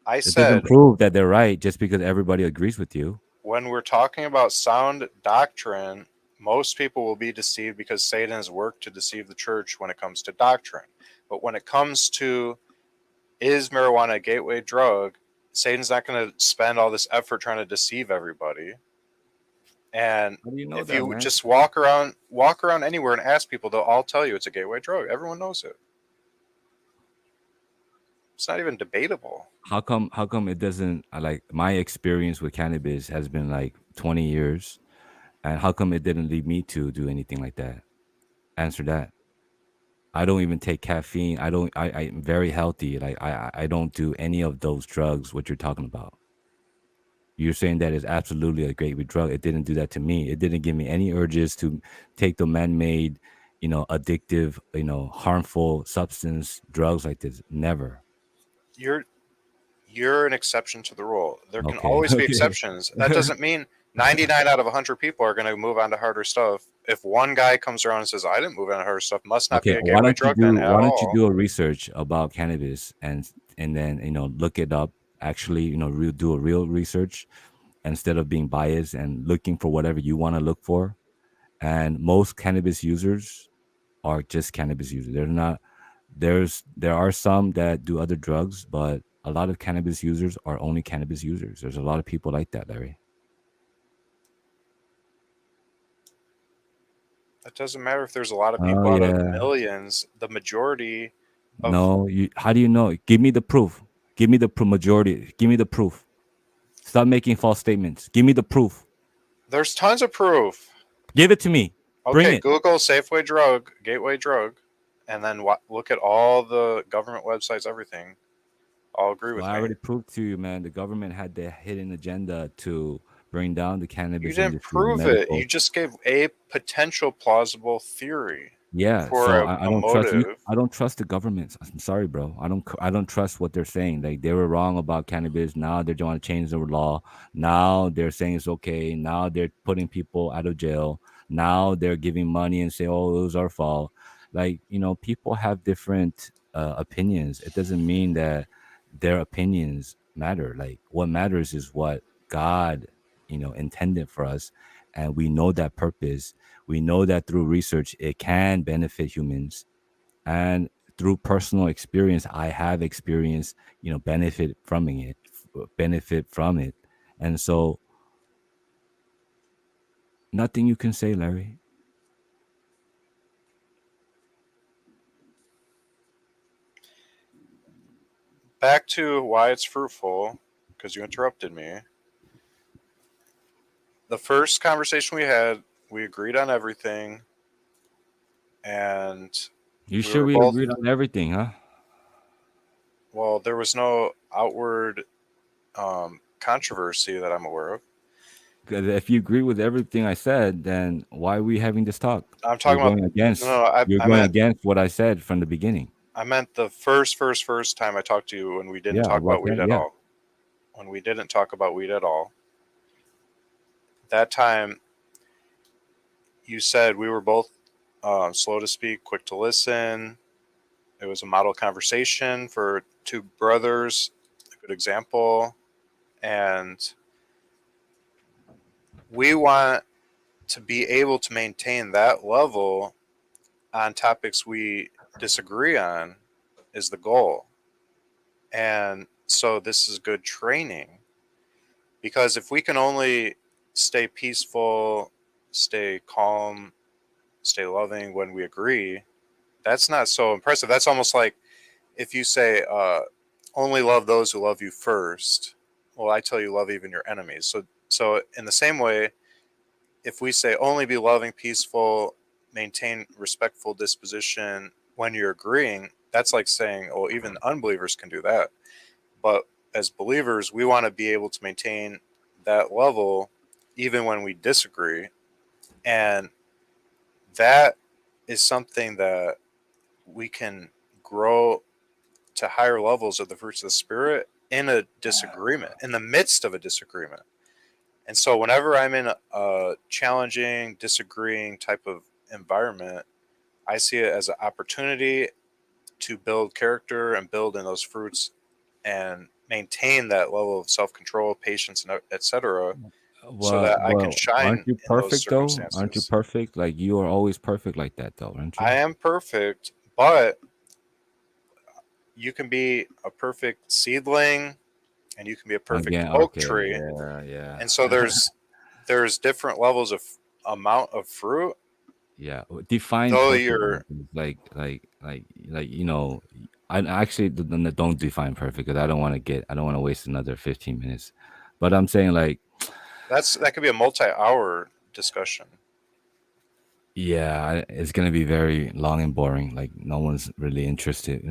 [SPEAKER 1] I
[SPEAKER 2] It doesn't
[SPEAKER 1] said,
[SPEAKER 2] prove that they're right just because everybody agrees with you.
[SPEAKER 1] when we're talking about sound doctrine, most people will be deceived because Satan has worked to deceive the church when it comes to doctrine. But when it comes to is marijuana a gateway drug, Satan's not going to spend all this effort trying to deceive everybody. And
[SPEAKER 2] How do you know
[SPEAKER 1] if
[SPEAKER 2] that,
[SPEAKER 1] you
[SPEAKER 2] man?
[SPEAKER 1] just walk around anywhere and ask people, they'll all tell you it's a gateway drug. Everyone knows it. It's not even debatable.
[SPEAKER 2] How come it doesn't like my experience with cannabis has been like 20 years, and how come it didn't lead me to do anything like that? Answer that. I don't even take caffeine. I'm very healthy. Like I don't do any of those drugs what you're talking about. You're saying that is absolutely a great drug. It didn't do that to me. It didn't give me any urges to take the man-made, addictive, harmful substance drugs like this. Never.
[SPEAKER 1] You're you're an exception to the rule. There can
[SPEAKER 2] Okay.
[SPEAKER 1] always be
[SPEAKER 2] Okay.
[SPEAKER 1] exceptions. That doesn't mean 99 out of 100 people are going to move on to harder stuff. If one guy comes around and says, I didn't move on to harder stuff, must not be
[SPEAKER 2] Okay,
[SPEAKER 1] a gateway drug then at
[SPEAKER 2] why don't you
[SPEAKER 1] all.
[SPEAKER 2] do a research about cannabis and then look it up, actually, do a real research instead of being biased and looking for whatever you want to look for. And most cannabis users are just cannabis users. They're not there are some that do other drugs, but a lot of cannabis users are only cannabis users. There's a lot of people like that, Larry.
[SPEAKER 1] It doesn't matter if there's a lot of
[SPEAKER 2] Oh
[SPEAKER 1] people out of
[SPEAKER 2] yeah.
[SPEAKER 1] millions. The majority of
[SPEAKER 2] No, how do you know? Give me the proof. Give me the majority. Give me the proof. Stop making false statements. Give me the proof.
[SPEAKER 1] there's tons of proof.
[SPEAKER 2] Give it to me. Bring
[SPEAKER 1] Okay,
[SPEAKER 2] it.
[SPEAKER 1] Google Safeway drug, gateway drug, and then look at all the government websites, everything. I'll agree
[SPEAKER 2] Well,
[SPEAKER 1] with
[SPEAKER 2] I
[SPEAKER 1] me.
[SPEAKER 2] already proved to you, man. The government had their hidden agenda to bring down the
[SPEAKER 1] You
[SPEAKER 2] cannabis
[SPEAKER 1] didn't
[SPEAKER 2] industry, the
[SPEAKER 1] prove it. You
[SPEAKER 2] medical.
[SPEAKER 1] just gave a potential plausible theory
[SPEAKER 2] Yeah,
[SPEAKER 1] for
[SPEAKER 2] so
[SPEAKER 1] a
[SPEAKER 2] I don't trust you.
[SPEAKER 1] motive.
[SPEAKER 2] I don't trust the government. I'm sorry, bro. I don't trust what they're saying. Like they were wrong about cannabis. Now they're trying to change the law. Now they're saying it's okay. Now they're putting people out of jail. Now they're giving money and say, "Oh, it was our fault." Like people have different opinions. It doesn't mean that their opinions matter. Like what matters is what God, intended for us, and we know that purpose. We know that through research, it can benefit humans. And through personal experience, I have experienced, benefit from it. And so nothing you can say, Larry.
[SPEAKER 1] Back to why it's fruitful, because you interrupted me. The first conversation we had, we agreed on everything, and
[SPEAKER 2] You
[SPEAKER 1] we
[SPEAKER 2] sure
[SPEAKER 1] were
[SPEAKER 2] we
[SPEAKER 1] both,
[SPEAKER 2] agreed on everything, huh?
[SPEAKER 1] well, there was no outward controversy that I'm aware of.
[SPEAKER 2] Because if you agree with everything I said, then why are we having this talk?
[SPEAKER 1] I'm talking about, no, no,
[SPEAKER 2] You're
[SPEAKER 1] I
[SPEAKER 2] going
[SPEAKER 1] meant,
[SPEAKER 2] against what I said from the beginning.
[SPEAKER 1] I meant the first time I talked to you when we didn't
[SPEAKER 2] Yeah,
[SPEAKER 1] talk
[SPEAKER 2] about
[SPEAKER 1] about weed
[SPEAKER 2] that.
[SPEAKER 1] at
[SPEAKER 2] Yeah.
[SPEAKER 1] all. When we didn't talk about weed at all, that time you said we were both slow to speak, quick to listen. It was a model conversation for two brothers, a good example. And we want to be able to maintain that level on topics we disagree on, is the goal. And so this is good training, because if we can only stay peaceful, stay calm, stay loving when we agree, that's not so impressive. That's almost like if you say only love those who love you first, well, I tell you love even your enemies. So in the same way, if we say only be loving, peaceful, maintain respectful disposition when you're agreeing, that's like saying, oh, even unbelievers can do that. But as believers, we want to be able to maintain that level even when we disagree. And that is something that we can grow to higher levels of the fruits of the Spirit in a disagreement, in the midst of a disagreement. And so, whenever I'm in a challenging, disagreeing type of environment, I see it as an opportunity to build character and build in those fruits and maintain that level of self control, patience, and etc., so that I can
[SPEAKER 2] Aren't
[SPEAKER 1] shine
[SPEAKER 2] you
[SPEAKER 1] in those
[SPEAKER 2] perfect though? Aren't you
[SPEAKER 1] circumstances.
[SPEAKER 2] perfect? Like you are always perfect like that though, aren't you?
[SPEAKER 1] I am perfect, but you can be a perfect seedling and you can be a perfect
[SPEAKER 2] Again,
[SPEAKER 1] oak
[SPEAKER 2] okay,
[SPEAKER 1] tree.
[SPEAKER 2] yeah, yeah.
[SPEAKER 1] And so there's different levels of amount of fruit.
[SPEAKER 2] Yeah, define
[SPEAKER 1] Though
[SPEAKER 2] perfect.
[SPEAKER 1] you're
[SPEAKER 2] Like I actually don't define perfect because I don't want to waste another 15 minutes. But I'm saying like,
[SPEAKER 1] that could be a multi-hour discussion.
[SPEAKER 2] yeah, it's gonna be very long and boring. Like no one's really interested.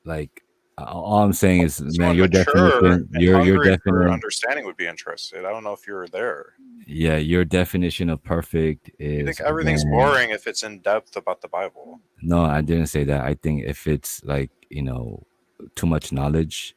[SPEAKER 2] Like all I'm saying is, man,
[SPEAKER 1] Someone
[SPEAKER 2] your
[SPEAKER 1] mature
[SPEAKER 2] definition,
[SPEAKER 1] and
[SPEAKER 2] your
[SPEAKER 1] hungry for
[SPEAKER 2] definition,
[SPEAKER 1] understanding would be interested. I don't know if you're there.
[SPEAKER 2] yeah, your definition of perfect
[SPEAKER 1] You think
[SPEAKER 2] is
[SPEAKER 1] everything's
[SPEAKER 2] again.
[SPEAKER 1] boring if it's in depth about the Bible?
[SPEAKER 2] No, I didn't say that. I think if it's like too much knowledge,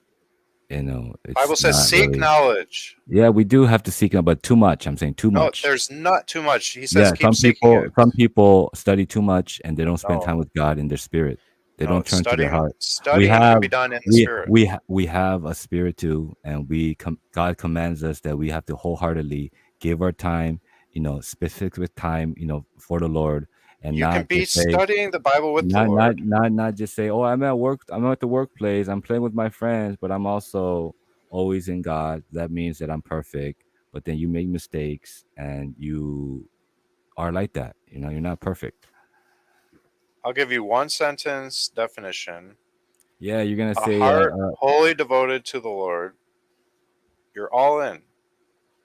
[SPEAKER 2] it's
[SPEAKER 1] Bible says
[SPEAKER 2] not
[SPEAKER 1] seek
[SPEAKER 2] really.
[SPEAKER 1] knowledge.
[SPEAKER 2] Yeah, we do have to seek it, but too much. I'm saying too
[SPEAKER 1] No,
[SPEAKER 2] much.
[SPEAKER 1] there's not too much. He says
[SPEAKER 2] Yeah,
[SPEAKER 1] keep seeking it.
[SPEAKER 2] some people study too much and they don't spend
[SPEAKER 1] No,
[SPEAKER 2] time with God in their spirit. They
[SPEAKER 1] no,
[SPEAKER 2] don't turn to their heart. We
[SPEAKER 1] studying can
[SPEAKER 2] have
[SPEAKER 1] be done in the spirit.
[SPEAKER 2] we have a spirit too, and God commands us that we have to wholeheartedly give our time, specific time, for the Lord, and
[SPEAKER 1] You can
[SPEAKER 2] not
[SPEAKER 1] be
[SPEAKER 2] just say.
[SPEAKER 1] studying the Bible with the Lord.
[SPEAKER 2] Not just say, "Oh, I'm at work. I'm at the workplace. I'm playing with my friends, but I'm also always in God." That means that I'm perfect. But then you make mistakes, and you are like that. You're not perfect.
[SPEAKER 1] I'll give you one sentence definition.
[SPEAKER 2] Yeah, you're gonna
[SPEAKER 1] A
[SPEAKER 2] say,
[SPEAKER 1] heart wholly devoted to the Lord. You're all in.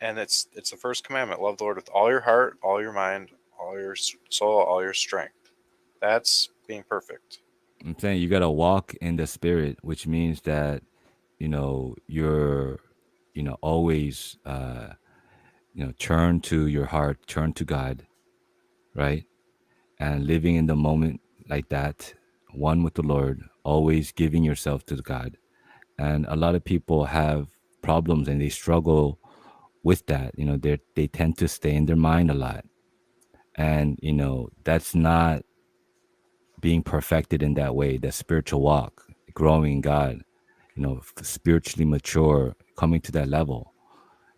[SPEAKER 1] And it's the first commandment. Love the Lord with all your heart, all your mind, all your soul, all your strength. That's being perfect.
[SPEAKER 2] I'm saying you gotta walk in the spirit, which means that you're always turn to your heart, turn to God, right? And living in the moment like that, one with the Lord, always giving yourself to God. And a lot of people have problems and they struggle with that. They tend to stay in their mind a lot. And, that's not being perfected in that way, that spiritual walk, growing in God, spiritually mature, coming to that level.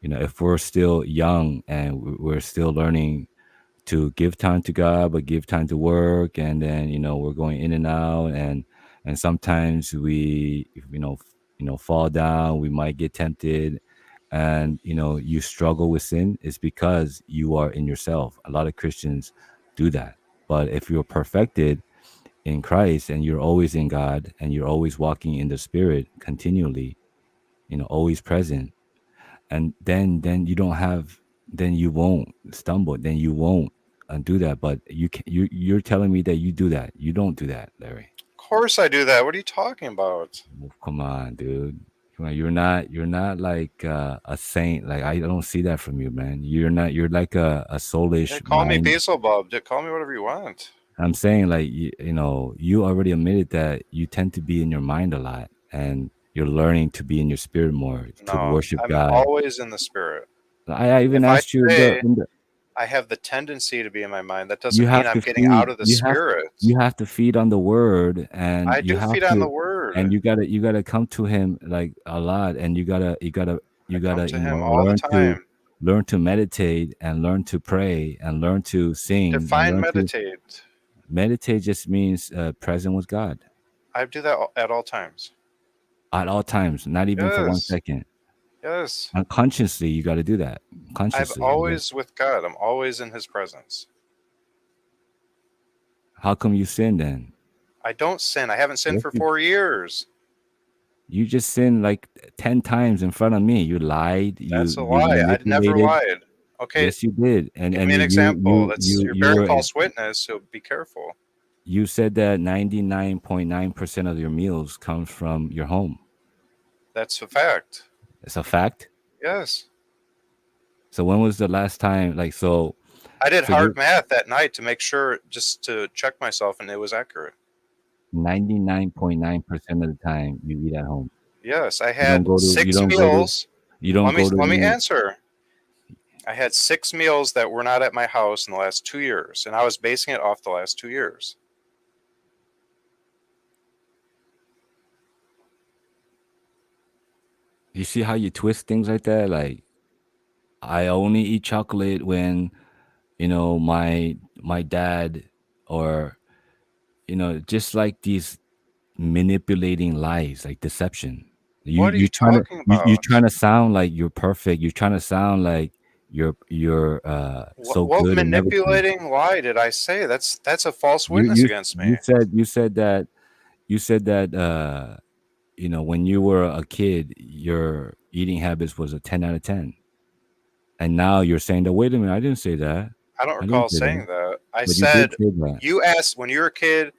[SPEAKER 2] If we're still young and we're still learning to give time to God, but give time to work, and then we're going in and out, and sometimes we fall down. We might get tempted, and you struggle with sin. It's because you are in yourself. A lot of Christians do that, but if you're perfected in Christ and you're always in God and you're always walking in the Spirit continually, always present, and then you don't have then you won't stumble, then you won't do that. But you're telling me that you do that. You don't do that, Larry.
[SPEAKER 1] Of course I do that. What are you talking about?
[SPEAKER 2] Oh, come on, dude. Come on, you're not like a saint. Like I don't see that from you, man. You're like a
[SPEAKER 1] Yeah,
[SPEAKER 2] soulish
[SPEAKER 1] call me
[SPEAKER 2] mind.
[SPEAKER 1] Beelzebub. Call me whatever you want.
[SPEAKER 2] I'm saying like you already admitted that you tend to be in your mind a lot, and you're learning to be in your spirit more, to
[SPEAKER 1] No,
[SPEAKER 2] worship
[SPEAKER 1] I'm
[SPEAKER 2] God.
[SPEAKER 1] always in the spirit.
[SPEAKER 2] I even
[SPEAKER 1] If I
[SPEAKER 2] asked you
[SPEAKER 1] say I have the tendency to be in my mind, that
[SPEAKER 2] you
[SPEAKER 1] doesn't mean
[SPEAKER 2] have
[SPEAKER 1] I'm
[SPEAKER 2] to
[SPEAKER 1] getting out
[SPEAKER 2] feed
[SPEAKER 1] of the spirit.
[SPEAKER 2] you have to feed on the word, and
[SPEAKER 1] I do feed on the word.
[SPEAKER 2] you gotta come to him like a lot, and
[SPEAKER 1] I
[SPEAKER 2] you
[SPEAKER 1] come
[SPEAKER 2] gotta
[SPEAKER 1] to him all the time.
[SPEAKER 2] learn to meditate and learn to pray and learn to sing and
[SPEAKER 1] Define
[SPEAKER 2] learn to
[SPEAKER 1] meditate.
[SPEAKER 2] meditate. Just means present with God
[SPEAKER 1] I do that at all times.
[SPEAKER 2] at all times, not even for one
[SPEAKER 1] Yes.
[SPEAKER 2] second.
[SPEAKER 1] Yes.
[SPEAKER 2] Unconsciously you got to do that.
[SPEAKER 1] I'm
[SPEAKER 2] Consciously
[SPEAKER 1] always with God. I'm always in his presence.
[SPEAKER 2] how come you sin then?
[SPEAKER 1] I don't sin. I haven't sinned
[SPEAKER 2] Yes,
[SPEAKER 1] for 4 years.
[SPEAKER 2] you just sinned like 10 times in front of me. You lied.
[SPEAKER 1] That's a
[SPEAKER 2] You
[SPEAKER 1] lie. I never
[SPEAKER 2] manipulated.
[SPEAKER 1] lied. Okay,
[SPEAKER 2] Yes, you did. And
[SPEAKER 1] give me an
[SPEAKER 2] you
[SPEAKER 1] example. That's you're
[SPEAKER 2] you
[SPEAKER 1] bearing
[SPEAKER 2] were
[SPEAKER 1] false witness, so be careful.
[SPEAKER 2] you said that 99.9% of your meals comes from your home.
[SPEAKER 1] That's a fact.
[SPEAKER 2] It's a fact.
[SPEAKER 1] Yes.
[SPEAKER 2] So when was the last time like
[SPEAKER 1] I did
[SPEAKER 2] so you
[SPEAKER 1] hard math that night to make sure, just to check myself, and it was accurate.
[SPEAKER 2] 99.9% of the time you eat at home.
[SPEAKER 1] Yes, I
[SPEAKER 2] You don't
[SPEAKER 1] had
[SPEAKER 2] go to you
[SPEAKER 1] six
[SPEAKER 2] don't go to
[SPEAKER 1] meals.
[SPEAKER 2] you don't
[SPEAKER 1] Let me
[SPEAKER 2] go to
[SPEAKER 1] let me
[SPEAKER 2] any.
[SPEAKER 1] answer. I had 6 meals that were not at my house in the last 2 years, and I was basing it off the last 2 years.
[SPEAKER 2] You see how you twist things like that? Like I only eat chocolate when, my dad or just like these manipulating lies, like deception. You
[SPEAKER 1] What are you
[SPEAKER 2] you trying to
[SPEAKER 1] talking
[SPEAKER 2] you
[SPEAKER 1] about?
[SPEAKER 2] trying to sound like you're perfect. You're trying to sound like you're so
[SPEAKER 1] What
[SPEAKER 2] good and everything.
[SPEAKER 1] manipulating lie did I say? That's a false
[SPEAKER 2] You
[SPEAKER 1] witness
[SPEAKER 2] you
[SPEAKER 1] against me.
[SPEAKER 2] you said that when you were a kid, your eating habits was a 10 out of 10. And now you're saying that, wait a minute, I didn't say that.
[SPEAKER 1] I don't
[SPEAKER 2] I didn't
[SPEAKER 1] recall
[SPEAKER 2] say that.
[SPEAKER 1] saying that. I
[SPEAKER 2] But you did
[SPEAKER 1] said,
[SPEAKER 2] say that.
[SPEAKER 1] you asked when you were a kid,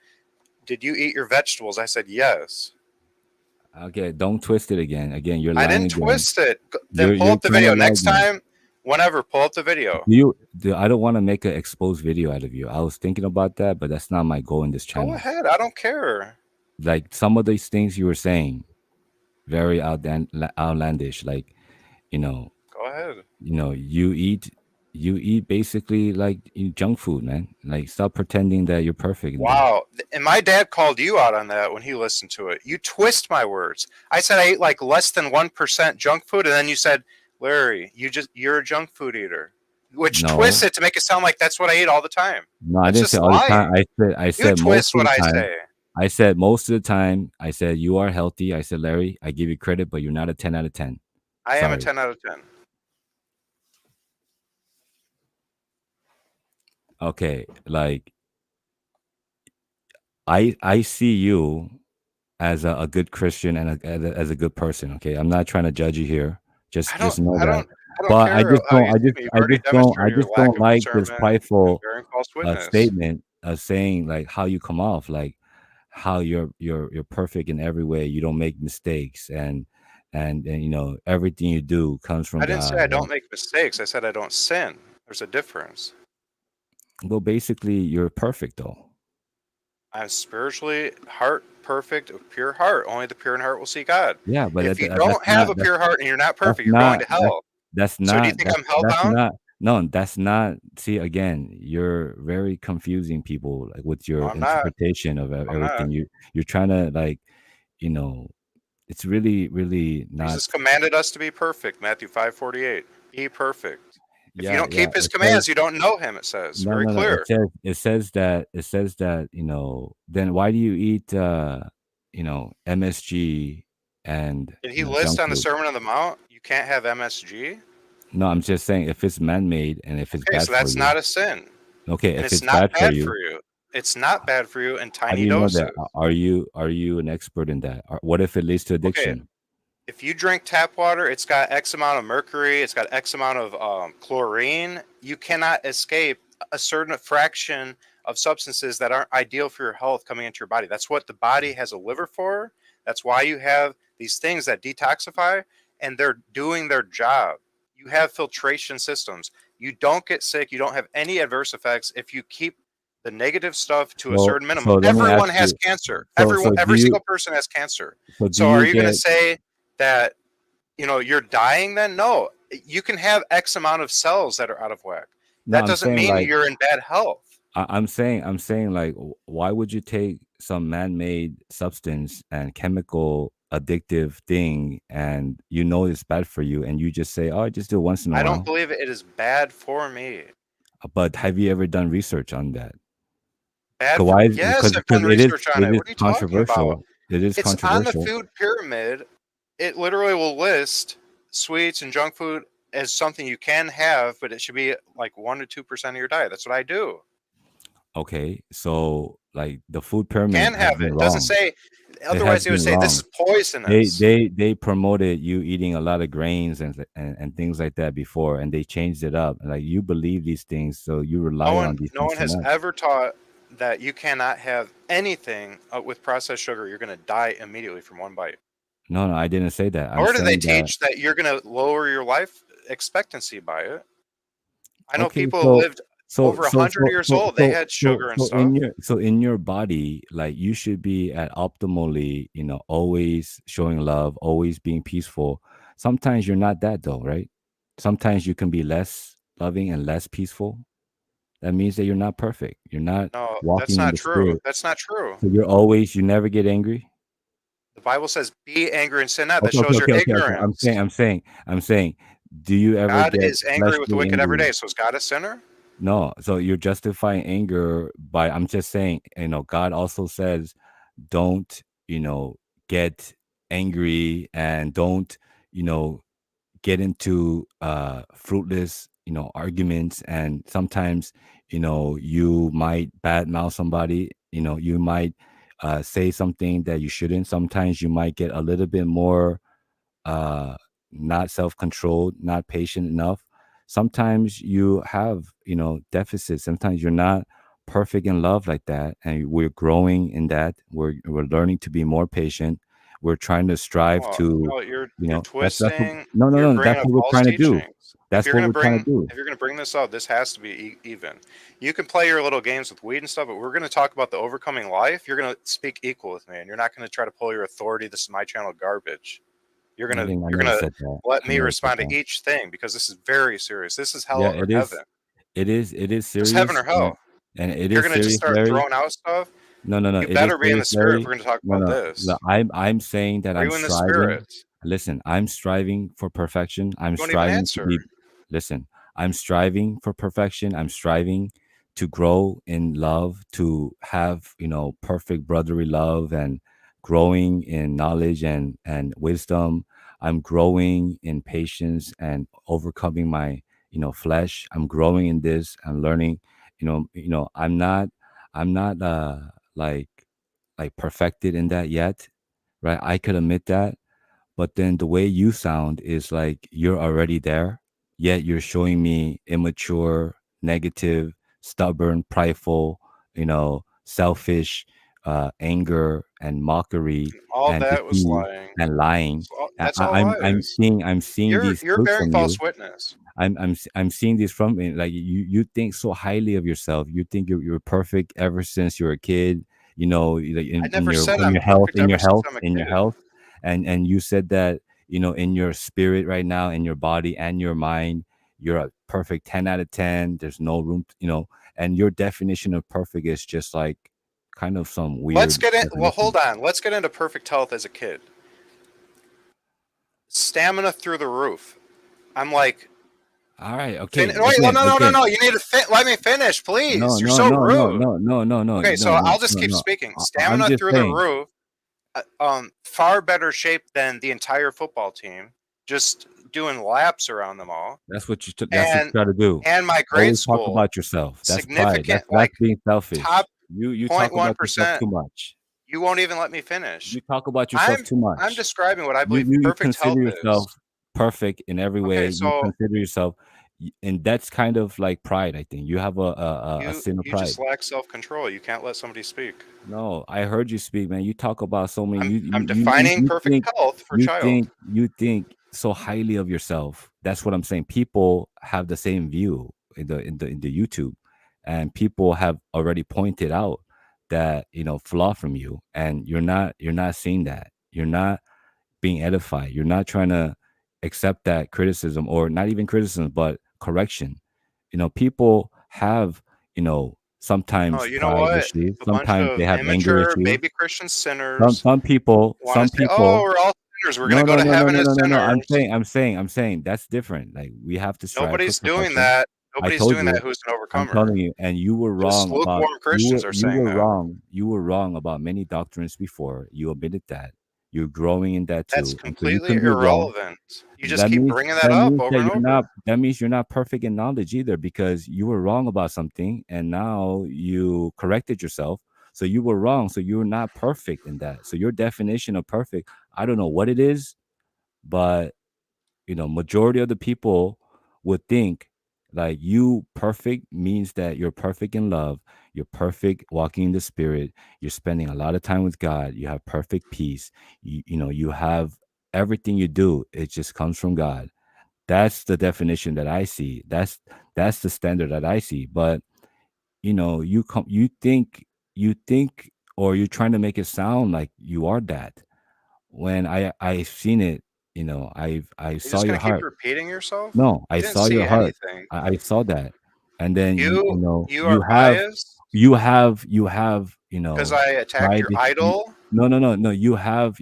[SPEAKER 1] did you eat your vegetables? I said yes.
[SPEAKER 2] Okay, don't twist it again. Again, you're
[SPEAKER 1] I
[SPEAKER 2] lying
[SPEAKER 1] didn't
[SPEAKER 2] again.
[SPEAKER 1] twist it. Then pull
[SPEAKER 2] You're
[SPEAKER 1] up the
[SPEAKER 2] trying to
[SPEAKER 1] video.
[SPEAKER 2] lie
[SPEAKER 1] Next
[SPEAKER 2] again.
[SPEAKER 1] time, whenever, pull up the video.
[SPEAKER 2] I don't want to make an exposed video out of you. I was thinking about that, but that's not my goal in this
[SPEAKER 1] Go
[SPEAKER 2] channel.
[SPEAKER 1] ahead. I don't care.
[SPEAKER 2] Like some of these things you were saying, very outlandish. Like, you know,
[SPEAKER 1] Go ahead.
[SPEAKER 2] you eat basically like junk food, man. Like stop pretending that you're perfect in that.
[SPEAKER 1] Wow. And my dad called you out on that when he listened to it. You twist my words. I said I ate like less than 1% junk food, and then you said, Larry, you're a junk food eater. Which twists
[SPEAKER 2] No,
[SPEAKER 1] it to make it sound like that's what I eat all the time.
[SPEAKER 2] no, I
[SPEAKER 1] That's
[SPEAKER 2] didn't say
[SPEAKER 1] just
[SPEAKER 2] all the time.
[SPEAKER 1] lying.
[SPEAKER 2] I
[SPEAKER 1] You
[SPEAKER 2] said most
[SPEAKER 1] twist
[SPEAKER 2] of
[SPEAKER 1] what
[SPEAKER 2] the
[SPEAKER 1] I
[SPEAKER 2] time.
[SPEAKER 1] say.
[SPEAKER 2] I said most of the time. I said you are healthy. I said Larry, I give you credit, but you're not a 10 out of 10.
[SPEAKER 1] I am a
[SPEAKER 2] Sorry.
[SPEAKER 1] 10 out of 10.
[SPEAKER 2] Okay, like I see you as a good Christian and as a good person. Okay, I'm not trying to judge you here.
[SPEAKER 1] I
[SPEAKER 2] Just
[SPEAKER 1] don't
[SPEAKER 2] know
[SPEAKER 1] I
[SPEAKER 2] that.
[SPEAKER 1] don't I don't
[SPEAKER 2] But I
[SPEAKER 1] care
[SPEAKER 2] just
[SPEAKER 1] how
[SPEAKER 2] don't.
[SPEAKER 1] you see me. You've
[SPEAKER 2] I
[SPEAKER 1] already
[SPEAKER 2] just don't. I
[SPEAKER 1] demonstrated your
[SPEAKER 2] just
[SPEAKER 1] lack
[SPEAKER 2] don't
[SPEAKER 1] of
[SPEAKER 2] like this
[SPEAKER 1] discernment and
[SPEAKER 2] prideful
[SPEAKER 1] bearing false witness.
[SPEAKER 2] statement of saying like how you come off, like how you're perfect in every way. You don't make mistakes, and everything you do comes from
[SPEAKER 1] I didn't say
[SPEAKER 2] God.
[SPEAKER 1] I don't make mistakes. I said I don't sin. There's a difference.
[SPEAKER 2] Well, basically, you're perfect though.
[SPEAKER 1] I'm spiritually heart perfect, a pure heart. Only the pure in heart will see God.
[SPEAKER 2] Yeah, but
[SPEAKER 1] If you
[SPEAKER 2] that's
[SPEAKER 1] don't have
[SPEAKER 2] not
[SPEAKER 1] a pure heart and you're not
[SPEAKER 2] that's
[SPEAKER 1] perfect, you're going
[SPEAKER 2] not
[SPEAKER 1] to hell.
[SPEAKER 2] that's
[SPEAKER 1] So do you
[SPEAKER 2] not
[SPEAKER 1] think
[SPEAKER 2] that's
[SPEAKER 1] I'm
[SPEAKER 2] that's
[SPEAKER 1] hellbound?
[SPEAKER 2] not no, that's not. See, again, you're very confusing people like with
[SPEAKER 1] No,
[SPEAKER 2] your
[SPEAKER 1] I'm not.
[SPEAKER 2] interpretation of
[SPEAKER 1] I'm not.
[SPEAKER 2] everything. You're trying to like, you know, it's really really not.
[SPEAKER 1] Jesus commanded us to be perfect. Matthew 5:48. Be perfect. If you
[SPEAKER 2] Yeah,
[SPEAKER 1] don't
[SPEAKER 2] yeah.
[SPEAKER 1] keep his
[SPEAKER 2] It says
[SPEAKER 1] commands, you don't know him. It says
[SPEAKER 2] no,
[SPEAKER 1] very
[SPEAKER 2] no, no. It
[SPEAKER 1] clear.
[SPEAKER 2] says that then why do you eat MSG and
[SPEAKER 1] Did he list
[SPEAKER 2] junk
[SPEAKER 1] on the
[SPEAKER 2] food?
[SPEAKER 1] Sermon on the Mount you can't have MSG?
[SPEAKER 2] No, I'm just saying if it's man-made and if it's
[SPEAKER 1] Okay,
[SPEAKER 2] bad
[SPEAKER 1] so
[SPEAKER 2] for
[SPEAKER 1] that's
[SPEAKER 2] you.
[SPEAKER 1] not a sin,
[SPEAKER 2] Okay,
[SPEAKER 1] and
[SPEAKER 2] if
[SPEAKER 1] it's
[SPEAKER 2] it's
[SPEAKER 1] not
[SPEAKER 2] bad for
[SPEAKER 1] bad
[SPEAKER 2] you,
[SPEAKER 1] for you. It's not bad for you in
[SPEAKER 2] how do
[SPEAKER 1] tiny
[SPEAKER 2] you know that?
[SPEAKER 1] doses.
[SPEAKER 2] Are you an expert in that? What if it leads to
[SPEAKER 1] Okay,
[SPEAKER 2] addiction?
[SPEAKER 1] if you drink tap water, it's got X amount of mercury, it's got X amount of chlorine. You cannot escape a certain fraction of substances that aren't ideal for your health coming into your body. That's what the body has a liver for. That's why you have these things that detoxify, and they're doing their job. You have filtration systems. You don't get sick. You don't have any adverse effects if you keep the negative stuff to a
[SPEAKER 2] So
[SPEAKER 1] certain minimum.
[SPEAKER 2] so let me ask
[SPEAKER 1] Everyone has
[SPEAKER 2] you.
[SPEAKER 1] cancer.
[SPEAKER 2] So do
[SPEAKER 1] Every
[SPEAKER 2] you
[SPEAKER 1] single person has cancer.
[SPEAKER 2] so do
[SPEAKER 1] So are
[SPEAKER 2] you
[SPEAKER 1] you going to
[SPEAKER 2] get
[SPEAKER 1] say that you're dying then? No, you can have X amount of cells that are out of whack.
[SPEAKER 2] no,
[SPEAKER 1] That
[SPEAKER 2] I'm
[SPEAKER 1] doesn't
[SPEAKER 2] saying
[SPEAKER 1] mean
[SPEAKER 2] like
[SPEAKER 1] you're in bad health.
[SPEAKER 2] I'm saying like why would you take some man-made substance and chemical addictive thing and it's bad for you and you just say, oh, I just do it once in a
[SPEAKER 1] I don't
[SPEAKER 2] while.
[SPEAKER 1] believe it is bad for me.
[SPEAKER 2] But have you ever done research on that?
[SPEAKER 1] Bad
[SPEAKER 2] Because
[SPEAKER 1] for
[SPEAKER 2] why
[SPEAKER 1] me?
[SPEAKER 2] is
[SPEAKER 1] Yes, I've
[SPEAKER 2] because
[SPEAKER 1] done
[SPEAKER 2] it is
[SPEAKER 1] research on
[SPEAKER 2] it
[SPEAKER 1] it.
[SPEAKER 2] is
[SPEAKER 1] What are you talking about?
[SPEAKER 2] controversial. It is
[SPEAKER 1] It's on the
[SPEAKER 2] controversial.
[SPEAKER 1] food pyramid. It literally will list sweets and junk food as something you can have, but it should be like 1 to 2% of your diet. That's what I do.
[SPEAKER 2] Okay, so like the food pyramid
[SPEAKER 1] Can
[SPEAKER 2] has
[SPEAKER 1] have it.
[SPEAKER 2] been
[SPEAKER 1] It doesn't
[SPEAKER 2] wrong.
[SPEAKER 1] say.
[SPEAKER 2] It has
[SPEAKER 1] Otherwise, they would
[SPEAKER 2] been
[SPEAKER 1] say this
[SPEAKER 2] wrong.
[SPEAKER 1] is poisonous.
[SPEAKER 2] They promoted you eating a lot of grains and things like that before, and they changed it up. Like you believe these things, so you rely on these
[SPEAKER 1] No
[SPEAKER 2] things
[SPEAKER 1] one
[SPEAKER 2] too
[SPEAKER 1] has
[SPEAKER 2] much.
[SPEAKER 1] ever taught that you cannot have anything with processed sugar. You're going to die immediately from one bite.
[SPEAKER 2] No, I didn't say that. I'm
[SPEAKER 1] Nor do they
[SPEAKER 2] saying that.
[SPEAKER 1] teach that you're going to lower your life expectancy by it. I know
[SPEAKER 2] Okay,
[SPEAKER 1] people who lived
[SPEAKER 2] so
[SPEAKER 1] over
[SPEAKER 2] so
[SPEAKER 1] 100
[SPEAKER 2] so
[SPEAKER 1] years
[SPEAKER 2] so
[SPEAKER 1] old. They
[SPEAKER 2] so
[SPEAKER 1] had
[SPEAKER 2] so
[SPEAKER 1] sugar and
[SPEAKER 2] so in
[SPEAKER 1] stuff.
[SPEAKER 2] your body, like you should be at optimally, always showing love, always being peaceful. Sometimes you're not that though, right? Sometimes you can be less loving and less peaceful. That means that you're not perfect. You're not
[SPEAKER 1] No, that's
[SPEAKER 2] walking in
[SPEAKER 1] not
[SPEAKER 2] the
[SPEAKER 1] true.
[SPEAKER 2] spirit.
[SPEAKER 1] That's not true.
[SPEAKER 2] So you never get angry.
[SPEAKER 1] The Bible says, "Be angry and sin not." That
[SPEAKER 2] Okay,
[SPEAKER 1] shows your
[SPEAKER 2] okay.
[SPEAKER 1] ignorance.
[SPEAKER 2] I'm saying, do you ever
[SPEAKER 1] God
[SPEAKER 2] get
[SPEAKER 1] is angry with the
[SPEAKER 2] fleshly
[SPEAKER 1] wicked every
[SPEAKER 2] angry?
[SPEAKER 1] day. So is God a sinner?
[SPEAKER 2] No. So you're justifying anger by, I'm just saying, God also says, don't, get angry and don't, you know, get into fruitless, arguments. And sometimes, you might badmouth somebody, you might say something that you shouldn't. Sometimes you might get a little bit more uh, not self-controlled, not patient enough. Sometimes you have, deficits. Sometimes you're not perfect in love like that, and we're growing in that. We're learning to be more patient. We're trying to strive
[SPEAKER 1] Well,
[SPEAKER 2] to,
[SPEAKER 1] no, you're
[SPEAKER 2] that's what,
[SPEAKER 1] twisting.
[SPEAKER 2] no, no,
[SPEAKER 1] You're
[SPEAKER 2] no.
[SPEAKER 1] bringing
[SPEAKER 2] That's
[SPEAKER 1] up
[SPEAKER 2] what we're
[SPEAKER 1] false
[SPEAKER 2] trying to do.
[SPEAKER 1] teachings.
[SPEAKER 2] That's what we're trying to do.
[SPEAKER 1] If you're gonna bring this up, this has to be even. You can play your little games with weed and stuff, but we're gonna talk about the overcoming life. You're gonna speak equal with me, and you're not gonna try to pull your authority. This is my channel garbage.
[SPEAKER 2] I
[SPEAKER 1] You're
[SPEAKER 2] never
[SPEAKER 1] gonna
[SPEAKER 2] said that.
[SPEAKER 1] let
[SPEAKER 2] I
[SPEAKER 1] me
[SPEAKER 2] never said
[SPEAKER 1] respond to
[SPEAKER 2] that.
[SPEAKER 1] each thing because this is very serious. This is
[SPEAKER 2] Yeah,
[SPEAKER 1] hell or
[SPEAKER 2] it
[SPEAKER 1] heaven.
[SPEAKER 2] is. It is
[SPEAKER 1] This is heaven
[SPEAKER 2] serious,
[SPEAKER 1] or hell.
[SPEAKER 2] and it
[SPEAKER 1] If you're
[SPEAKER 2] is
[SPEAKER 1] gonna just
[SPEAKER 2] serious,
[SPEAKER 1] start
[SPEAKER 2] Larry.
[SPEAKER 1] throwing out stuff,
[SPEAKER 2] No, no, no.
[SPEAKER 1] you
[SPEAKER 2] It is
[SPEAKER 1] better be in the
[SPEAKER 2] serious,
[SPEAKER 1] spirit if
[SPEAKER 2] Larry.
[SPEAKER 1] we're gonna talk
[SPEAKER 2] No,
[SPEAKER 1] about
[SPEAKER 2] no. No,
[SPEAKER 1] this.
[SPEAKER 2] I'm saying that
[SPEAKER 1] Are
[SPEAKER 2] I'm
[SPEAKER 1] you in the
[SPEAKER 2] striving.
[SPEAKER 1] spirit?
[SPEAKER 2] Listen, I'm striving for perfection. I'm
[SPEAKER 1] You won't even
[SPEAKER 2] striving to
[SPEAKER 1] answer.
[SPEAKER 2] be. Listen, I'm striving for perfection. I'm striving to grow in love, to have perfect brotherly love, and growing in knowledge and wisdom. I'm growing in patience and overcoming my flesh. I'm growing in this. I'm learning. I'm not like perfected in that yet, right? I could admit that, but then the way you sound is like you're already there, yet you're showing me immature, negative, stubborn, prideful, selfish, anger and mockery
[SPEAKER 1] All
[SPEAKER 2] and
[SPEAKER 1] that was
[SPEAKER 2] deceit
[SPEAKER 1] lying.
[SPEAKER 2] and lying.
[SPEAKER 1] That's all lies.
[SPEAKER 2] I'm seeing these
[SPEAKER 1] You're
[SPEAKER 2] fruits
[SPEAKER 1] bearing
[SPEAKER 2] from
[SPEAKER 1] false
[SPEAKER 2] you.
[SPEAKER 1] witness.
[SPEAKER 2] I'm seeing this from it. Like you think so highly of yourself. You think you're perfect ever since you're a kid. Like
[SPEAKER 1] I
[SPEAKER 2] in
[SPEAKER 1] never
[SPEAKER 2] your
[SPEAKER 1] said
[SPEAKER 2] in
[SPEAKER 1] I'm
[SPEAKER 2] your health,
[SPEAKER 1] perfect ever since I'm a kid.
[SPEAKER 2] and you said that in your spirit right now, in your body and your mind, you're a perfect 10 out of 10. There's no room, and your definition of perfect is just like kind of some
[SPEAKER 1] Let's
[SPEAKER 2] weird
[SPEAKER 1] get in. Well,
[SPEAKER 2] definition.
[SPEAKER 1] hold on. Let's get into perfect health as a kid. Stamina through the roof. I'm like,
[SPEAKER 2] All right, okay,
[SPEAKER 1] wait, no,
[SPEAKER 2] again,
[SPEAKER 1] no, no, no,
[SPEAKER 2] again.
[SPEAKER 1] no. You need to let me finish,
[SPEAKER 2] No,
[SPEAKER 1] please. You're
[SPEAKER 2] no,
[SPEAKER 1] so
[SPEAKER 2] no, no,
[SPEAKER 1] rude.
[SPEAKER 2] no, no, no, no,
[SPEAKER 1] Okay,
[SPEAKER 2] no,
[SPEAKER 1] so
[SPEAKER 2] no,
[SPEAKER 1] I'll just
[SPEAKER 2] no,
[SPEAKER 1] keep
[SPEAKER 2] no.
[SPEAKER 1] speaking.
[SPEAKER 2] I'm
[SPEAKER 1] Stamina
[SPEAKER 2] just
[SPEAKER 1] through the
[SPEAKER 2] saying.
[SPEAKER 1] roof. Far better shape than the entire football team. Just doing laps around them all.
[SPEAKER 2] That's what you
[SPEAKER 1] And
[SPEAKER 2] try to do.
[SPEAKER 1] my grade
[SPEAKER 2] Always talk
[SPEAKER 1] school,
[SPEAKER 2] about yourself. That's pride.
[SPEAKER 1] significant,
[SPEAKER 2] That's
[SPEAKER 1] like
[SPEAKER 2] being
[SPEAKER 1] top
[SPEAKER 2] selfish. You
[SPEAKER 1] point
[SPEAKER 2] talk
[SPEAKER 1] one
[SPEAKER 2] about yourself
[SPEAKER 1] percent.
[SPEAKER 2] too much.
[SPEAKER 1] You won't even let me finish.
[SPEAKER 2] You talk about yourself
[SPEAKER 1] I'm
[SPEAKER 2] too
[SPEAKER 1] I'm
[SPEAKER 2] much.
[SPEAKER 1] describing what I
[SPEAKER 2] You
[SPEAKER 1] believe
[SPEAKER 2] you, you
[SPEAKER 1] perfect
[SPEAKER 2] consider
[SPEAKER 1] health is.
[SPEAKER 2] yourself perfect in every way.
[SPEAKER 1] Okay,
[SPEAKER 2] You
[SPEAKER 1] so
[SPEAKER 2] consider yourself, and that's kind of like pride. I think you have a sin of
[SPEAKER 1] you just
[SPEAKER 2] pride.
[SPEAKER 1] lack self control. You can't let somebody speak.
[SPEAKER 2] No, I heard you speak, man. You talk about so many.
[SPEAKER 1] I'm defining perfect health for child.
[SPEAKER 2] You think so highly of yourself. That's what I'm saying. People have the same view in the YouTube, and people have already pointed out that flaw from you, and you're not seeing that. You're not being edified. You're not trying to accept that criticism, or not even criticism, but correction. People have
[SPEAKER 1] No,
[SPEAKER 2] sometimes
[SPEAKER 1] you know
[SPEAKER 2] pride
[SPEAKER 1] what?
[SPEAKER 2] issues.
[SPEAKER 1] A bunch
[SPEAKER 2] Sometimes
[SPEAKER 1] of
[SPEAKER 2] they have anger
[SPEAKER 1] immature
[SPEAKER 2] issues.
[SPEAKER 1] baby Christian
[SPEAKER 2] Some
[SPEAKER 1] sinners
[SPEAKER 2] some people,
[SPEAKER 1] want to
[SPEAKER 2] some
[SPEAKER 1] say, "Oh,
[SPEAKER 2] people.
[SPEAKER 1] we're all sinners. We're gonna
[SPEAKER 2] No,
[SPEAKER 1] go
[SPEAKER 2] no,
[SPEAKER 1] to
[SPEAKER 2] no, no,
[SPEAKER 1] heaven
[SPEAKER 2] no,
[SPEAKER 1] as
[SPEAKER 2] no, no, no.
[SPEAKER 1] sinners."
[SPEAKER 2] I'm saying that's different. Like we have to strive for
[SPEAKER 1] Nobody's doing
[SPEAKER 2] perfection.
[SPEAKER 1] that.
[SPEAKER 2] I
[SPEAKER 1] Nobody's
[SPEAKER 2] told
[SPEAKER 1] doing that
[SPEAKER 2] you.
[SPEAKER 1] who's an
[SPEAKER 2] I'm
[SPEAKER 1] overcomer.
[SPEAKER 2] telling you, and you were
[SPEAKER 1] Just
[SPEAKER 2] wrong about
[SPEAKER 1] lukewarm Christians are
[SPEAKER 2] you
[SPEAKER 1] saying
[SPEAKER 2] were
[SPEAKER 1] that.
[SPEAKER 2] wrong. You were wrong about many doctrines before. You admitted that. You're growing in that
[SPEAKER 1] That's
[SPEAKER 2] too, and so you
[SPEAKER 1] completely
[SPEAKER 2] can be wrong.
[SPEAKER 1] irrelevant. You just keep bringing that
[SPEAKER 2] That
[SPEAKER 1] up
[SPEAKER 2] means
[SPEAKER 1] over
[SPEAKER 2] that
[SPEAKER 1] and over.
[SPEAKER 2] you're not perfect in knowledge either, because you were wrong about something and now you corrected yourself. So you were wrong. So you're not perfect in that. So your definition of perfect, I don't know what it is, but majority of the people would think like you perfect means that you're perfect in love, you're perfect walking in the spirit, you're spending a lot of time with God, you have perfect peace, you have everything you do, it just comes from God. That's the definition that I see. That's the standard that I see. But you think or you're trying to make it sound like you are that. When I've seen it, I
[SPEAKER 1] You're
[SPEAKER 2] saw
[SPEAKER 1] just
[SPEAKER 2] your
[SPEAKER 1] gonna keep
[SPEAKER 2] heart.
[SPEAKER 1] repeating yourself.
[SPEAKER 2] No, I
[SPEAKER 1] You didn't
[SPEAKER 2] saw
[SPEAKER 1] see
[SPEAKER 2] your heart.
[SPEAKER 1] anything.
[SPEAKER 2] I saw that. And then
[SPEAKER 1] You are biased because I attacked
[SPEAKER 2] tried
[SPEAKER 1] your
[SPEAKER 2] it.
[SPEAKER 1] idol.
[SPEAKER 2] No, no, no, no. You have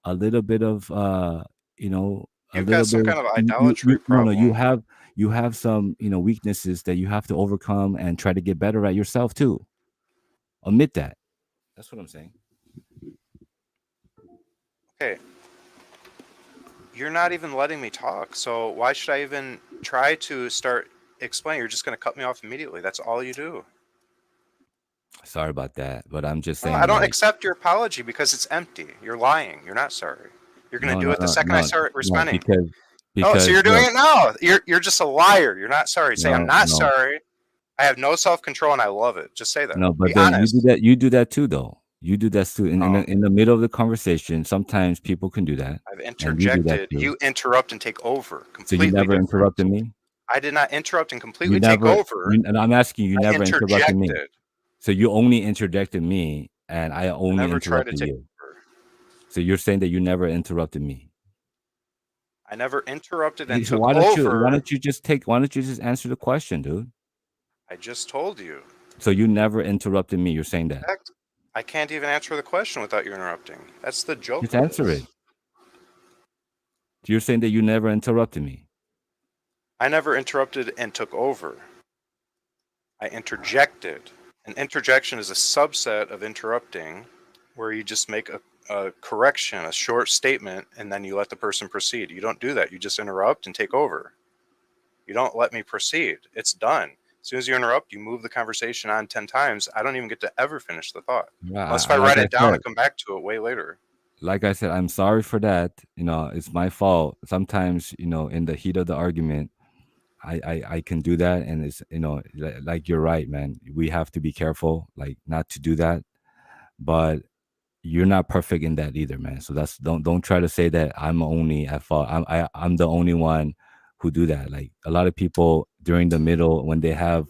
[SPEAKER 2] a little bit of a
[SPEAKER 1] You've got
[SPEAKER 2] little
[SPEAKER 1] some
[SPEAKER 2] bit of
[SPEAKER 1] kind of idolatry
[SPEAKER 2] no, no,
[SPEAKER 1] problem.
[SPEAKER 2] you have some weaknesses that you have to overcome and try to get better at yourself too. Admit that. That's what I'm saying.
[SPEAKER 1] Okay, you're not even letting me talk. So why should I even try to start explaining? You're just gonna cut me off immediately. That's all you do.
[SPEAKER 2] Sorry about that, but I'm just
[SPEAKER 1] No, I
[SPEAKER 2] saying,
[SPEAKER 1] don't
[SPEAKER 2] like,
[SPEAKER 1] accept your apology because it's empty. You're lying. You're not sorry. You're gonna
[SPEAKER 2] no,
[SPEAKER 1] do
[SPEAKER 2] no,
[SPEAKER 1] it the
[SPEAKER 2] no,
[SPEAKER 1] second I
[SPEAKER 2] no,
[SPEAKER 1] start
[SPEAKER 2] no,
[SPEAKER 1] responding.
[SPEAKER 2] because
[SPEAKER 1] Oh, so you're doing
[SPEAKER 2] look,
[SPEAKER 1] it now. You're just a liar. You're not sorry. Say I'm
[SPEAKER 2] no,
[SPEAKER 1] not
[SPEAKER 2] no,
[SPEAKER 1] sorry. I have no self control and I love it. Just say that.
[SPEAKER 2] no,
[SPEAKER 1] Be
[SPEAKER 2] but then
[SPEAKER 1] honest.
[SPEAKER 2] you do that too, though. You do that too in
[SPEAKER 1] Oh,
[SPEAKER 2] in the middle of the conversation. Sometimes people can do that,
[SPEAKER 1] I've
[SPEAKER 2] and you do that
[SPEAKER 1] interjected.
[SPEAKER 2] too.
[SPEAKER 1] You interrupt and take over.
[SPEAKER 2] So you
[SPEAKER 1] Completely
[SPEAKER 2] never
[SPEAKER 1] different.
[SPEAKER 2] interrupted me.
[SPEAKER 1] I did not interrupt and
[SPEAKER 2] You
[SPEAKER 1] completely take
[SPEAKER 2] never,
[SPEAKER 1] over.
[SPEAKER 2] and I'm asking you,
[SPEAKER 1] I
[SPEAKER 2] never interrupted me.
[SPEAKER 1] interjected.
[SPEAKER 2] So you only interjected me, and I
[SPEAKER 1] I
[SPEAKER 2] only
[SPEAKER 1] never tried to
[SPEAKER 2] interrupted
[SPEAKER 1] take
[SPEAKER 2] you.
[SPEAKER 1] over.
[SPEAKER 2] So you're saying that you never interrupted me.
[SPEAKER 1] I never interrupted and
[SPEAKER 2] Okay, so
[SPEAKER 1] took over.
[SPEAKER 2] why don't you just answer the question, dude?
[SPEAKER 1] I just told you.
[SPEAKER 2] So you never interrupted me. You're saying that.
[SPEAKER 1] Heck, I can't even answer the question without you interrupting. That's the joke
[SPEAKER 2] Just
[SPEAKER 1] of
[SPEAKER 2] answer
[SPEAKER 1] this.
[SPEAKER 2] it. You're saying that you never interrupted me.
[SPEAKER 1] I never interrupted and took over. I interjected. An interjection is a subset of interrupting where you just make a correction, a short statement, and then you let the person proceed. You don't do that. You just interrupt and take over. You don't let me proceed. It's done. As soon as you interrupt, you move the conversation on 10 times. I don't even get to ever finish the thought. Unless if I
[SPEAKER 2] Like
[SPEAKER 1] write
[SPEAKER 2] I
[SPEAKER 1] it down
[SPEAKER 2] said,
[SPEAKER 1] and come back to it way later.
[SPEAKER 2] I'm sorry for that. It's my fault. Sometimes, in the heat of the argument, I can do that, and it's like you're right, man. We have to be careful, like not to do that. But you're not perfect in that either, man. So don't try to say that I'm only at fault. I'm the only one who do that. Like a lot of people during the middle when they have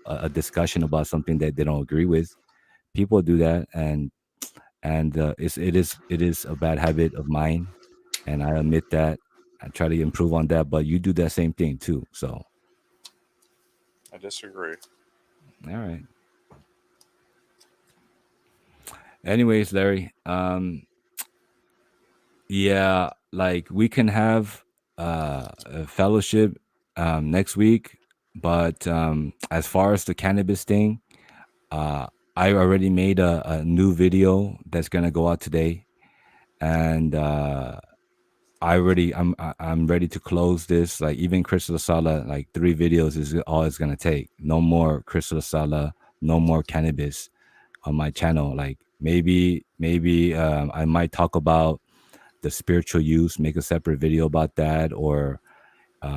[SPEAKER 2] a discussion about something that they don't agree with, people do that, and it is a bad habit of mine, and I admit that. I try to improve on that, but you do that same thing too. So
[SPEAKER 1] I disagree.
[SPEAKER 2] all right. Anyways, Larry, yeah, like we can have a fellowship next week, but as far as the cannabis thing, uh I already made a new video that's gonna go out today, and I'm ready to close this. Like even Crystal Sala, like 3 videos is all it's gonna take. No more Crystal Sala, no more cannabis on my channel. Like maybe I might talk about the spiritual use, make a separate video about that, or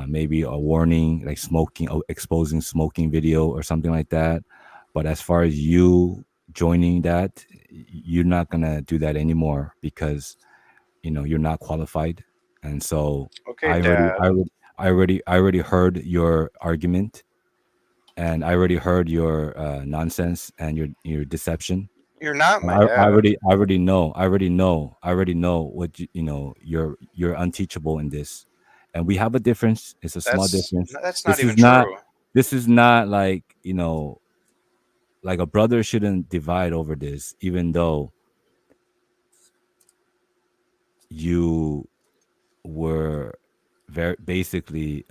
[SPEAKER 2] maybe a warning like smoking, exposing smoking video or something like that. But as far as you joining that, you're not gonna do that anymore because you're not qualified. And so
[SPEAKER 1] Okay, Dad.
[SPEAKER 2] I already heard your argument, and I already heard your nonsense and your deception.
[SPEAKER 1] You're not my
[SPEAKER 2] I
[SPEAKER 1] dad.
[SPEAKER 2] already know. I already know what you're unteachable in this, and we have a difference. It's a small difference.
[SPEAKER 1] That's not
[SPEAKER 2] This is
[SPEAKER 1] even
[SPEAKER 2] not.
[SPEAKER 1] true.
[SPEAKER 2] This is not like like a brother shouldn't divide over this, even though you were very basically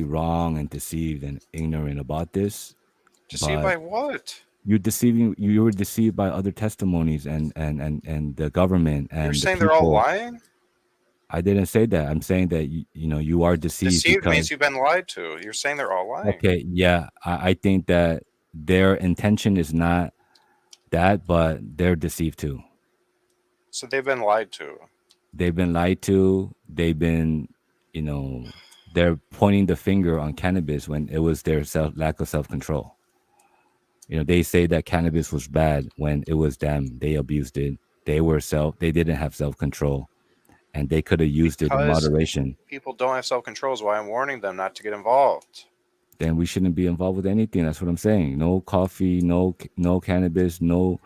[SPEAKER 2] wrong and deceived and ignorant about this,
[SPEAKER 1] Deceived
[SPEAKER 2] but
[SPEAKER 1] by what?
[SPEAKER 2] you were deceived by other testimonies and the government
[SPEAKER 1] You're
[SPEAKER 2] and the
[SPEAKER 1] saying they're all
[SPEAKER 2] people.
[SPEAKER 1] lying?
[SPEAKER 2] I didn't say that. I'm saying that you are deceived
[SPEAKER 1] Deceived
[SPEAKER 2] because
[SPEAKER 1] means you've been lied to. You're saying they're all lying.
[SPEAKER 2] okay, yeah, I think that their intention is not that, but they're deceived too.
[SPEAKER 1] So they've been lied to.
[SPEAKER 2] They've been lied to. They've been, you know, they're pointing the finger on cannabis when it was their lack of self control. They say that cannabis was bad when it was them. They abused it. They didn't have self control, and they could have used it in
[SPEAKER 1] Because
[SPEAKER 2] moderation.
[SPEAKER 1] people don't have self control is why I'm warning them not to get involved.
[SPEAKER 2] Then we shouldn't be involved with anything. That's what I'm saying. No coffee, no cannabis, no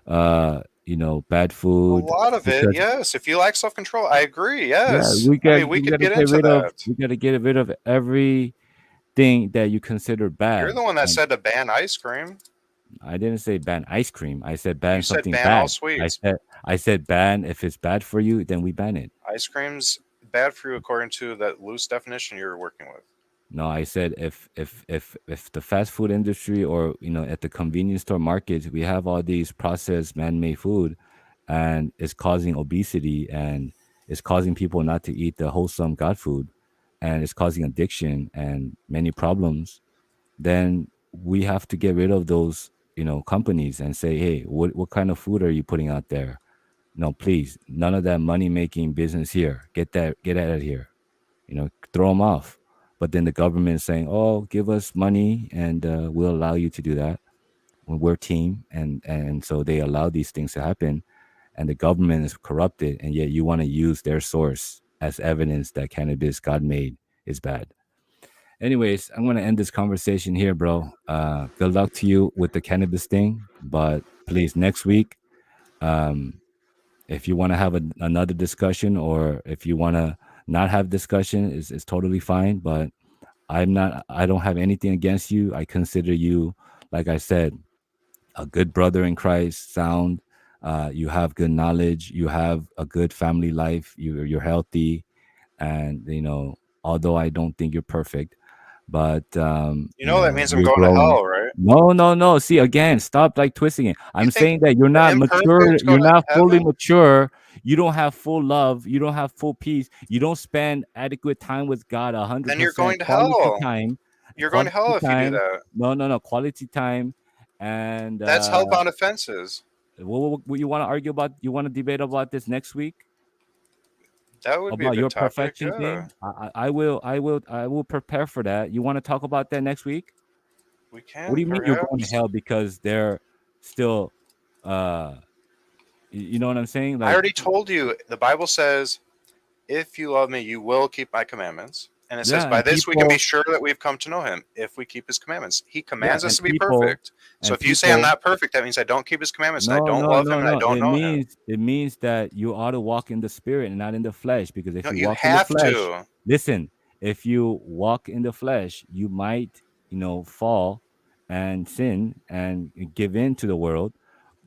[SPEAKER 2] bad
[SPEAKER 1] A
[SPEAKER 2] food.
[SPEAKER 1] lot of it,
[SPEAKER 2] Because
[SPEAKER 1] yes. If you lack self control, I agree.
[SPEAKER 2] yeah,
[SPEAKER 1] Yes. I mean, we
[SPEAKER 2] we
[SPEAKER 1] could
[SPEAKER 2] gotta
[SPEAKER 1] get
[SPEAKER 2] get
[SPEAKER 1] into
[SPEAKER 2] rid of
[SPEAKER 1] that.
[SPEAKER 2] everything that you consider
[SPEAKER 1] You're
[SPEAKER 2] bad.
[SPEAKER 1] the one that
[SPEAKER 2] And
[SPEAKER 1] said to ban ice cream.
[SPEAKER 2] I didn't say ban ice cream. I said
[SPEAKER 1] You
[SPEAKER 2] ban
[SPEAKER 1] said
[SPEAKER 2] something
[SPEAKER 1] ban all
[SPEAKER 2] bad.
[SPEAKER 1] sweets.
[SPEAKER 2] I said ban if it's bad for you, then we ban it.
[SPEAKER 1] Ice cream's bad for you according to that loose definition you're working with.
[SPEAKER 2] No, I said if the fast food industry or at the convenience store markets we have all these processed man-made food, and it's causing obesity and it's causing people not to eat the wholesome God food, and it's causing addiction and many problems, then we have to get rid of those companies and say, hey, what kind of food are you putting out there? No, please, none of that money making business here. Get out of here. Throw them off. But then the government is saying, oh, give us money and we'll allow you to do that when we're team. And so they allow these things to happen, and the government is corrupted, and yet you want to use their source as evidence that cannabis God made is bad. Anyways, I'm going to end this conversation here, bro. Good luck to you with the cannabis thing, but please, next week, um, if you want to have another discussion, or if you want to not have discussion, is totally fine. But I don't have anything against you. I consider you, like I said, a good brother in Christ, sound. You have good knowledge. You have a good family life. You're healthy, and although I don't think you're perfect, but
[SPEAKER 1] You know that means I'm
[SPEAKER 2] you're
[SPEAKER 1] going to
[SPEAKER 2] growing.
[SPEAKER 1] hell, right?
[SPEAKER 2] No, no, no. See, again, stop like twisting it.
[SPEAKER 1] You
[SPEAKER 2] I'm
[SPEAKER 1] think
[SPEAKER 2] saying that you're
[SPEAKER 1] the
[SPEAKER 2] not mature.
[SPEAKER 1] imperfect go
[SPEAKER 2] You're
[SPEAKER 1] to
[SPEAKER 2] not fully
[SPEAKER 1] heaven?
[SPEAKER 2] mature. You don't have full love. You don't have full peace. You don't spend adequate time with God, a hundred
[SPEAKER 1] Then you're
[SPEAKER 2] percent
[SPEAKER 1] going to
[SPEAKER 2] quality
[SPEAKER 1] hell.
[SPEAKER 2] time.
[SPEAKER 1] You're going to
[SPEAKER 2] Quality
[SPEAKER 1] hell if you do
[SPEAKER 2] time.
[SPEAKER 1] that.
[SPEAKER 2] No, no, no. Quality time. And
[SPEAKER 1] That's hellbound offenses.
[SPEAKER 2] what you want to argue about? You want to debate about this next week?
[SPEAKER 1] That would be a
[SPEAKER 2] About
[SPEAKER 1] good
[SPEAKER 2] your
[SPEAKER 1] topic.
[SPEAKER 2] perfection
[SPEAKER 1] Yeah,
[SPEAKER 2] thing? I will prepare for that. You want to talk about that next week?
[SPEAKER 1] we
[SPEAKER 2] What do
[SPEAKER 1] can
[SPEAKER 2] you mean you're going to
[SPEAKER 1] perhaps.
[SPEAKER 2] hell because they're still uh you know what I'm saying?
[SPEAKER 1] I
[SPEAKER 2] Like,
[SPEAKER 1] already told you. The Bible says, "If you love me, you will keep my commandments." And it says,
[SPEAKER 2] yeah,
[SPEAKER 1] "By
[SPEAKER 2] and
[SPEAKER 1] this we can be
[SPEAKER 2] people
[SPEAKER 1] sure that we've come to know Him if we keep His commandments." He
[SPEAKER 2] yeah,
[SPEAKER 1] commands us to be perfect. So
[SPEAKER 2] and
[SPEAKER 1] if you say I'm
[SPEAKER 2] people
[SPEAKER 1] not perfect, that means I don't keep His commandments and I
[SPEAKER 2] no,
[SPEAKER 1] don't
[SPEAKER 2] no,
[SPEAKER 1] love Him
[SPEAKER 2] no,
[SPEAKER 1] and I
[SPEAKER 2] no.
[SPEAKER 1] don't know Him.
[SPEAKER 2] It means that you ought to walk in the spirit and not in the flesh. Because if
[SPEAKER 1] No,
[SPEAKER 2] you
[SPEAKER 1] you
[SPEAKER 2] walk in the
[SPEAKER 1] have
[SPEAKER 2] flesh,
[SPEAKER 1] to.
[SPEAKER 2] listen, if you walk in the flesh, you might, fall and sin and give in to the world.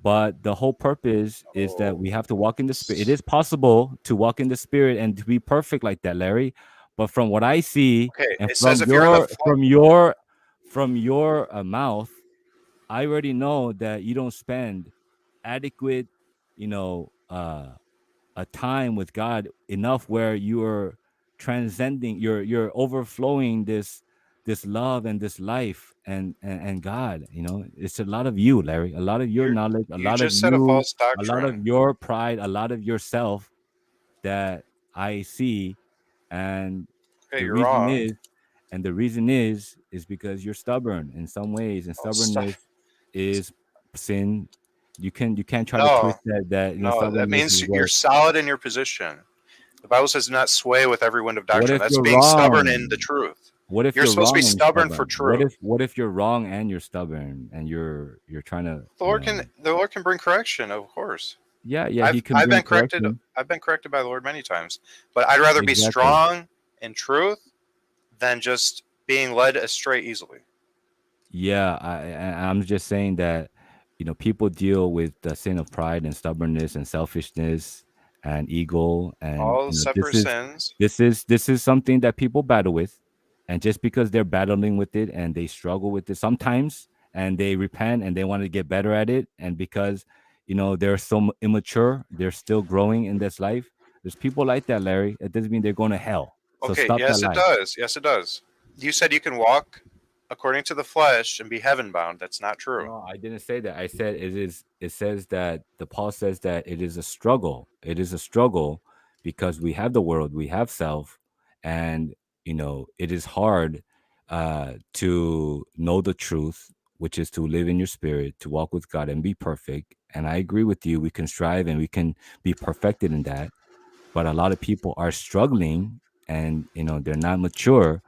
[SPEAKER 2] But the whole purpose is that
[SPEAKER 1] Oh,
[SPEAKER 2] we have to walk in the spirit. It is possible to walk in the spirit and to be perfect like that, Larry. But from what I see,
[SPEAKER 1] okay.
[SPEAKER 2] and
[SPEAKER 1] It says if you're in the flesh,
[SPEAKER 2] from your mouth, I already know that you don't spend adequate, you know, uh, a time with God enough where you're transcending, you're overflowing this love and this life and God. It's a lot of you, Larry, a lot of your
[SPEAKER 1] you
[SPEAKER 2] knowledge, a
[SPEAKER 1] you
[SPEAKER 2] lot of
[SPEAKER 1] just said a
[SPEAKER 2] you,
[SPEAKER 1] false
[SPEAKER 2] a lot of
[SPEAKER 1] doctrine.
[SPEAKER 2] your pride, a lot of yourself that I see, and
[SPEAKER 1] Okay,
[SPEAKER 2] the
[SPEAKER 1] you're
[SPEAKER 2] reason
[SPEAKER 1] wrong.
[SPEAKER 2] is is because you're stubborn in some ways, and
[SPEAKER 1] Oh, stop.
[SPEAKER 2] stubbornness is sin. You can't try to
[SPEAKER 1] No,
[SPEAKER 2] twist that
[SPEAKER 1] no, that
[SPEAKER 2] stubbornness
[SPEAKER 1] means
[SPEAKER 2] is
[SPEAKER 1] you're
[SPEAKER 2] what.
[SPEAKER 1] solid in your position. The Bible says, "Do not sway with every wind of
[SPEAKER 2] What
[SPEAKER 1] doctrine."
[SPEAKER 2] if
[SPEAKER 1] That's
[SPEAKER 2] you're
[SPEAKER 1] being stubborn in the
[SPEAKER 2] wrong?
[SPEAKER 1] truth.
[SPEAKER 2] What if
[SPEAKER 1] You're
[SPEAKER 2] you're
[SPEAKER 1] supposed to be
[SPEAKER 2] wrong and you're
[SPEAKER 1] stubborn for
[SPEAKER 2] stubborn? What
[SPEAKER 1] truth.
[SPEAKER 2] if you're wrong and you're stubborn and you're trying to
[SPEAKER 1] The Lord can bring correction, of course.
[SPEAKER 2] yeah, yeah, he
[SPEAKER 1] I've
[SPEAKER 2] can
[SPEAKER 1] I've
[SPEAKER 2] bring
[SPEAKER 1] been corrected.
[SPEAKER 2] correction.
[SPEAKER 1] I've been corrected by the Lord many times, but I'd rather be
[SPEAKER 2] Exactly.
[SPEAKER 1] strong in truth than just being led astray easily.
[SPEAKER 2] Yeah, I'm just saying that people deal with the sin of pride and stubbornness and selfishness and ego, and
[SPEAKER 1] All separate sins.
[SPEAKER 2] this is something that people battle with, and just because they're battling with it and they struggle with it sometimes, and they repent and they want to get better at it, and because they're so immature, they're still growing in this life, There's people like that, Larry. It doesn't mean they're going to hell. So
[SPEAKER 1] Okay,
[SPEAKER 2] stop that
[SPEAKER 1] yes, it
[SPEAKER 2] lie.
[SPEAKER 1] does. Yes, it does. You said you can walk according to the flesh and be heaven bound. That's not true.
[SPEAKER 2] No, I didn't say that. I said it is. It says that the Paul says that it is a struggle. It is a struggle because we have the world, we have self, and it is hard to know the truth, which is to live in your spirit, to walk with God and be perfect. And I agree with you. We can strive and we can be perfected in that, but a lot of people are struggling, and they're not mature.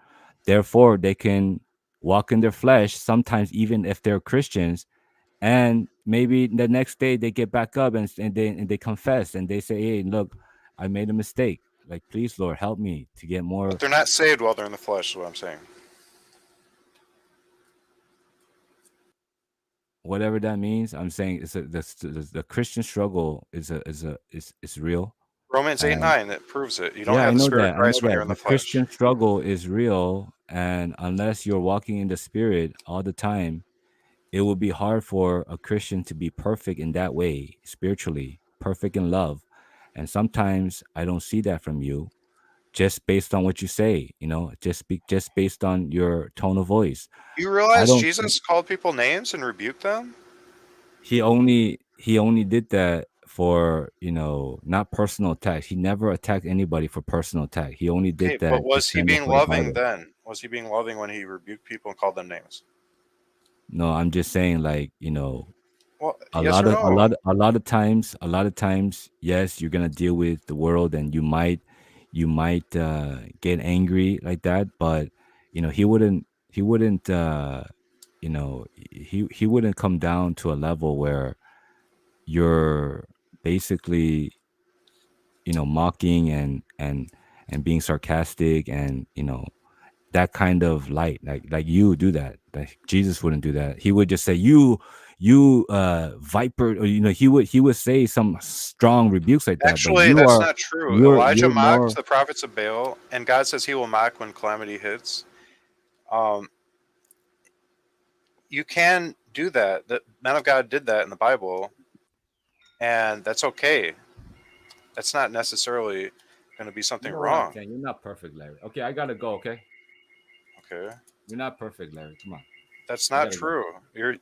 [SPEAKER 2] Therefore, they can walk in their flesh sometimes, even if they're Christians, and maybe the next day they get back up and they confess and they say, hey, look, I made a mistake, like, please, Lord, help me to get
[SPEAKER 1] But
[SPEAKER 2] more.
[SPEAKER 1] they're not saved while they're in the flesh, is what I'm saying.
[SPEAKER 2] Whatever that means, I'm saying the Christian struggle is real.
[SPEAKER 1] Romans 8
[SPEAKER 2] And
[SPEAKER 1] 9, that proves it. You don't
[SPEAKER 2] yeah,
[SPEAKER 1] have
[SPEAKER 2] I
[SPEAKER 1] the
[SPEAKER 2] know
[SPEAKER 1] Spirit of
[SPEAKER 2] that. I know
[SPEAKER 1] Christ when you're
[SPEAKER 2] that
[SPEAKER 1] in the
[SPEAKER 2] the
[SPEAKER 1] flesh.
[SPEAKER 2] Christian struggle is real, and unless you're walking in the spirit all the time, it will be hard for a Christian to be perfect in that way, spiritually, perfect in love. And sometimes I don't see that from you, just based on what you say, just based on your tone of voice.
[SPEAKER 1] You
[SPEAKER 2] I
[SPEAKER 1] realize
[SPEAKER 2] don't
[SPEAKER 1] Jesus called people names and rebuked them?
[SPEAKER 2] he only did that for, not personal attacks. He never attacked anybody for personal attack. He only
[SPEAKER 1] Okay,
[SPEAKER 2] did
[SPEAKER 1] but
[SPEAKER 2] that to
[SPEAKER 1] was he
[SPEAKER 2] stand up
[SPEAKER 1] being
[SPEAKER 2] for the
[SPEAKER 1] loving
[SPEAKER 2] Bible.
[SPEAKER 1] then? Was he being loving when he rebuked people and called them names?
[SPEAKER 2] No, I'm just saying, like,
[SPEAKER 1] Well,
[SPEAKER 2] a
[SPEAKER 1] yes
[SPEAKER 2] lot
[SPEAKER 1] or
[SPEAKER 2] of a
[SPEAKER 1] no?
[SPEAKER 2] lot a lot of times, yes, you're gonna deal with the world, and you might get angry like that, but he wouldn't come down to a level where you're basically mocking and being sarcastic, and that kind of light, like you do that. Like, Jesus wouldn't do that. He would just say, you viper, or he would say some strong rebukes like that, but
[SPEAKER 1] Actually,
[SPEAKER 2] you
[SPEAKER 1] that's
[SPEAKER 2] are
[SPEAKER 1] not true. Elijah
[SPEAKER 2] you're
[SPEAKER 1] mocked
[SPEAKER 2] more.
[SPEAKER 1] the prophets of Baal, and God says he will mock when calamity hits. Um, you can do that. The man of God did that in the Bible, and that's okay. That's not necessarily going to be
[SPEAKER 2] You
[SPEAKER 1] something
[SPEAKER 2] know what I'm
[SPEAKER 1] wrong.
[SPEAKER 2] saying? You're not perfect, Larry. Okay, I gotta go. Okay,
[SPEAKER 1] Okay,
[SPEAKER 2] you're not perfect, Larry. Come on,
[SPEAKER 1] that's
[SPEAKER 2] I
[SPEAKER 1] not
[SPEAKER 2] gotta go.
[SPEAKER 1] true.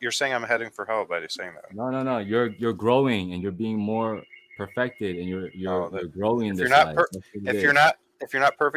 [SPEAKER 1] You're saying I'm heading for hell by saying that.
[SPEAKER 2] No, no, no. You're growing, and you're being more perfected, and you're you're
[SPEAKER 1] No, that
[SPEAKER 2] you're growing in
[SPEAKER 1] if you're
[SPEAKER 2] this
[SPEAKER 1] not
[SPEAKER 2] life.
[SPEAKER 1] per-
[SPEAKER 2] That's what it
[SPEAKER 1] if you're
[SPEAKER 2] is.
[SPEAKER 1] not if you're not perfect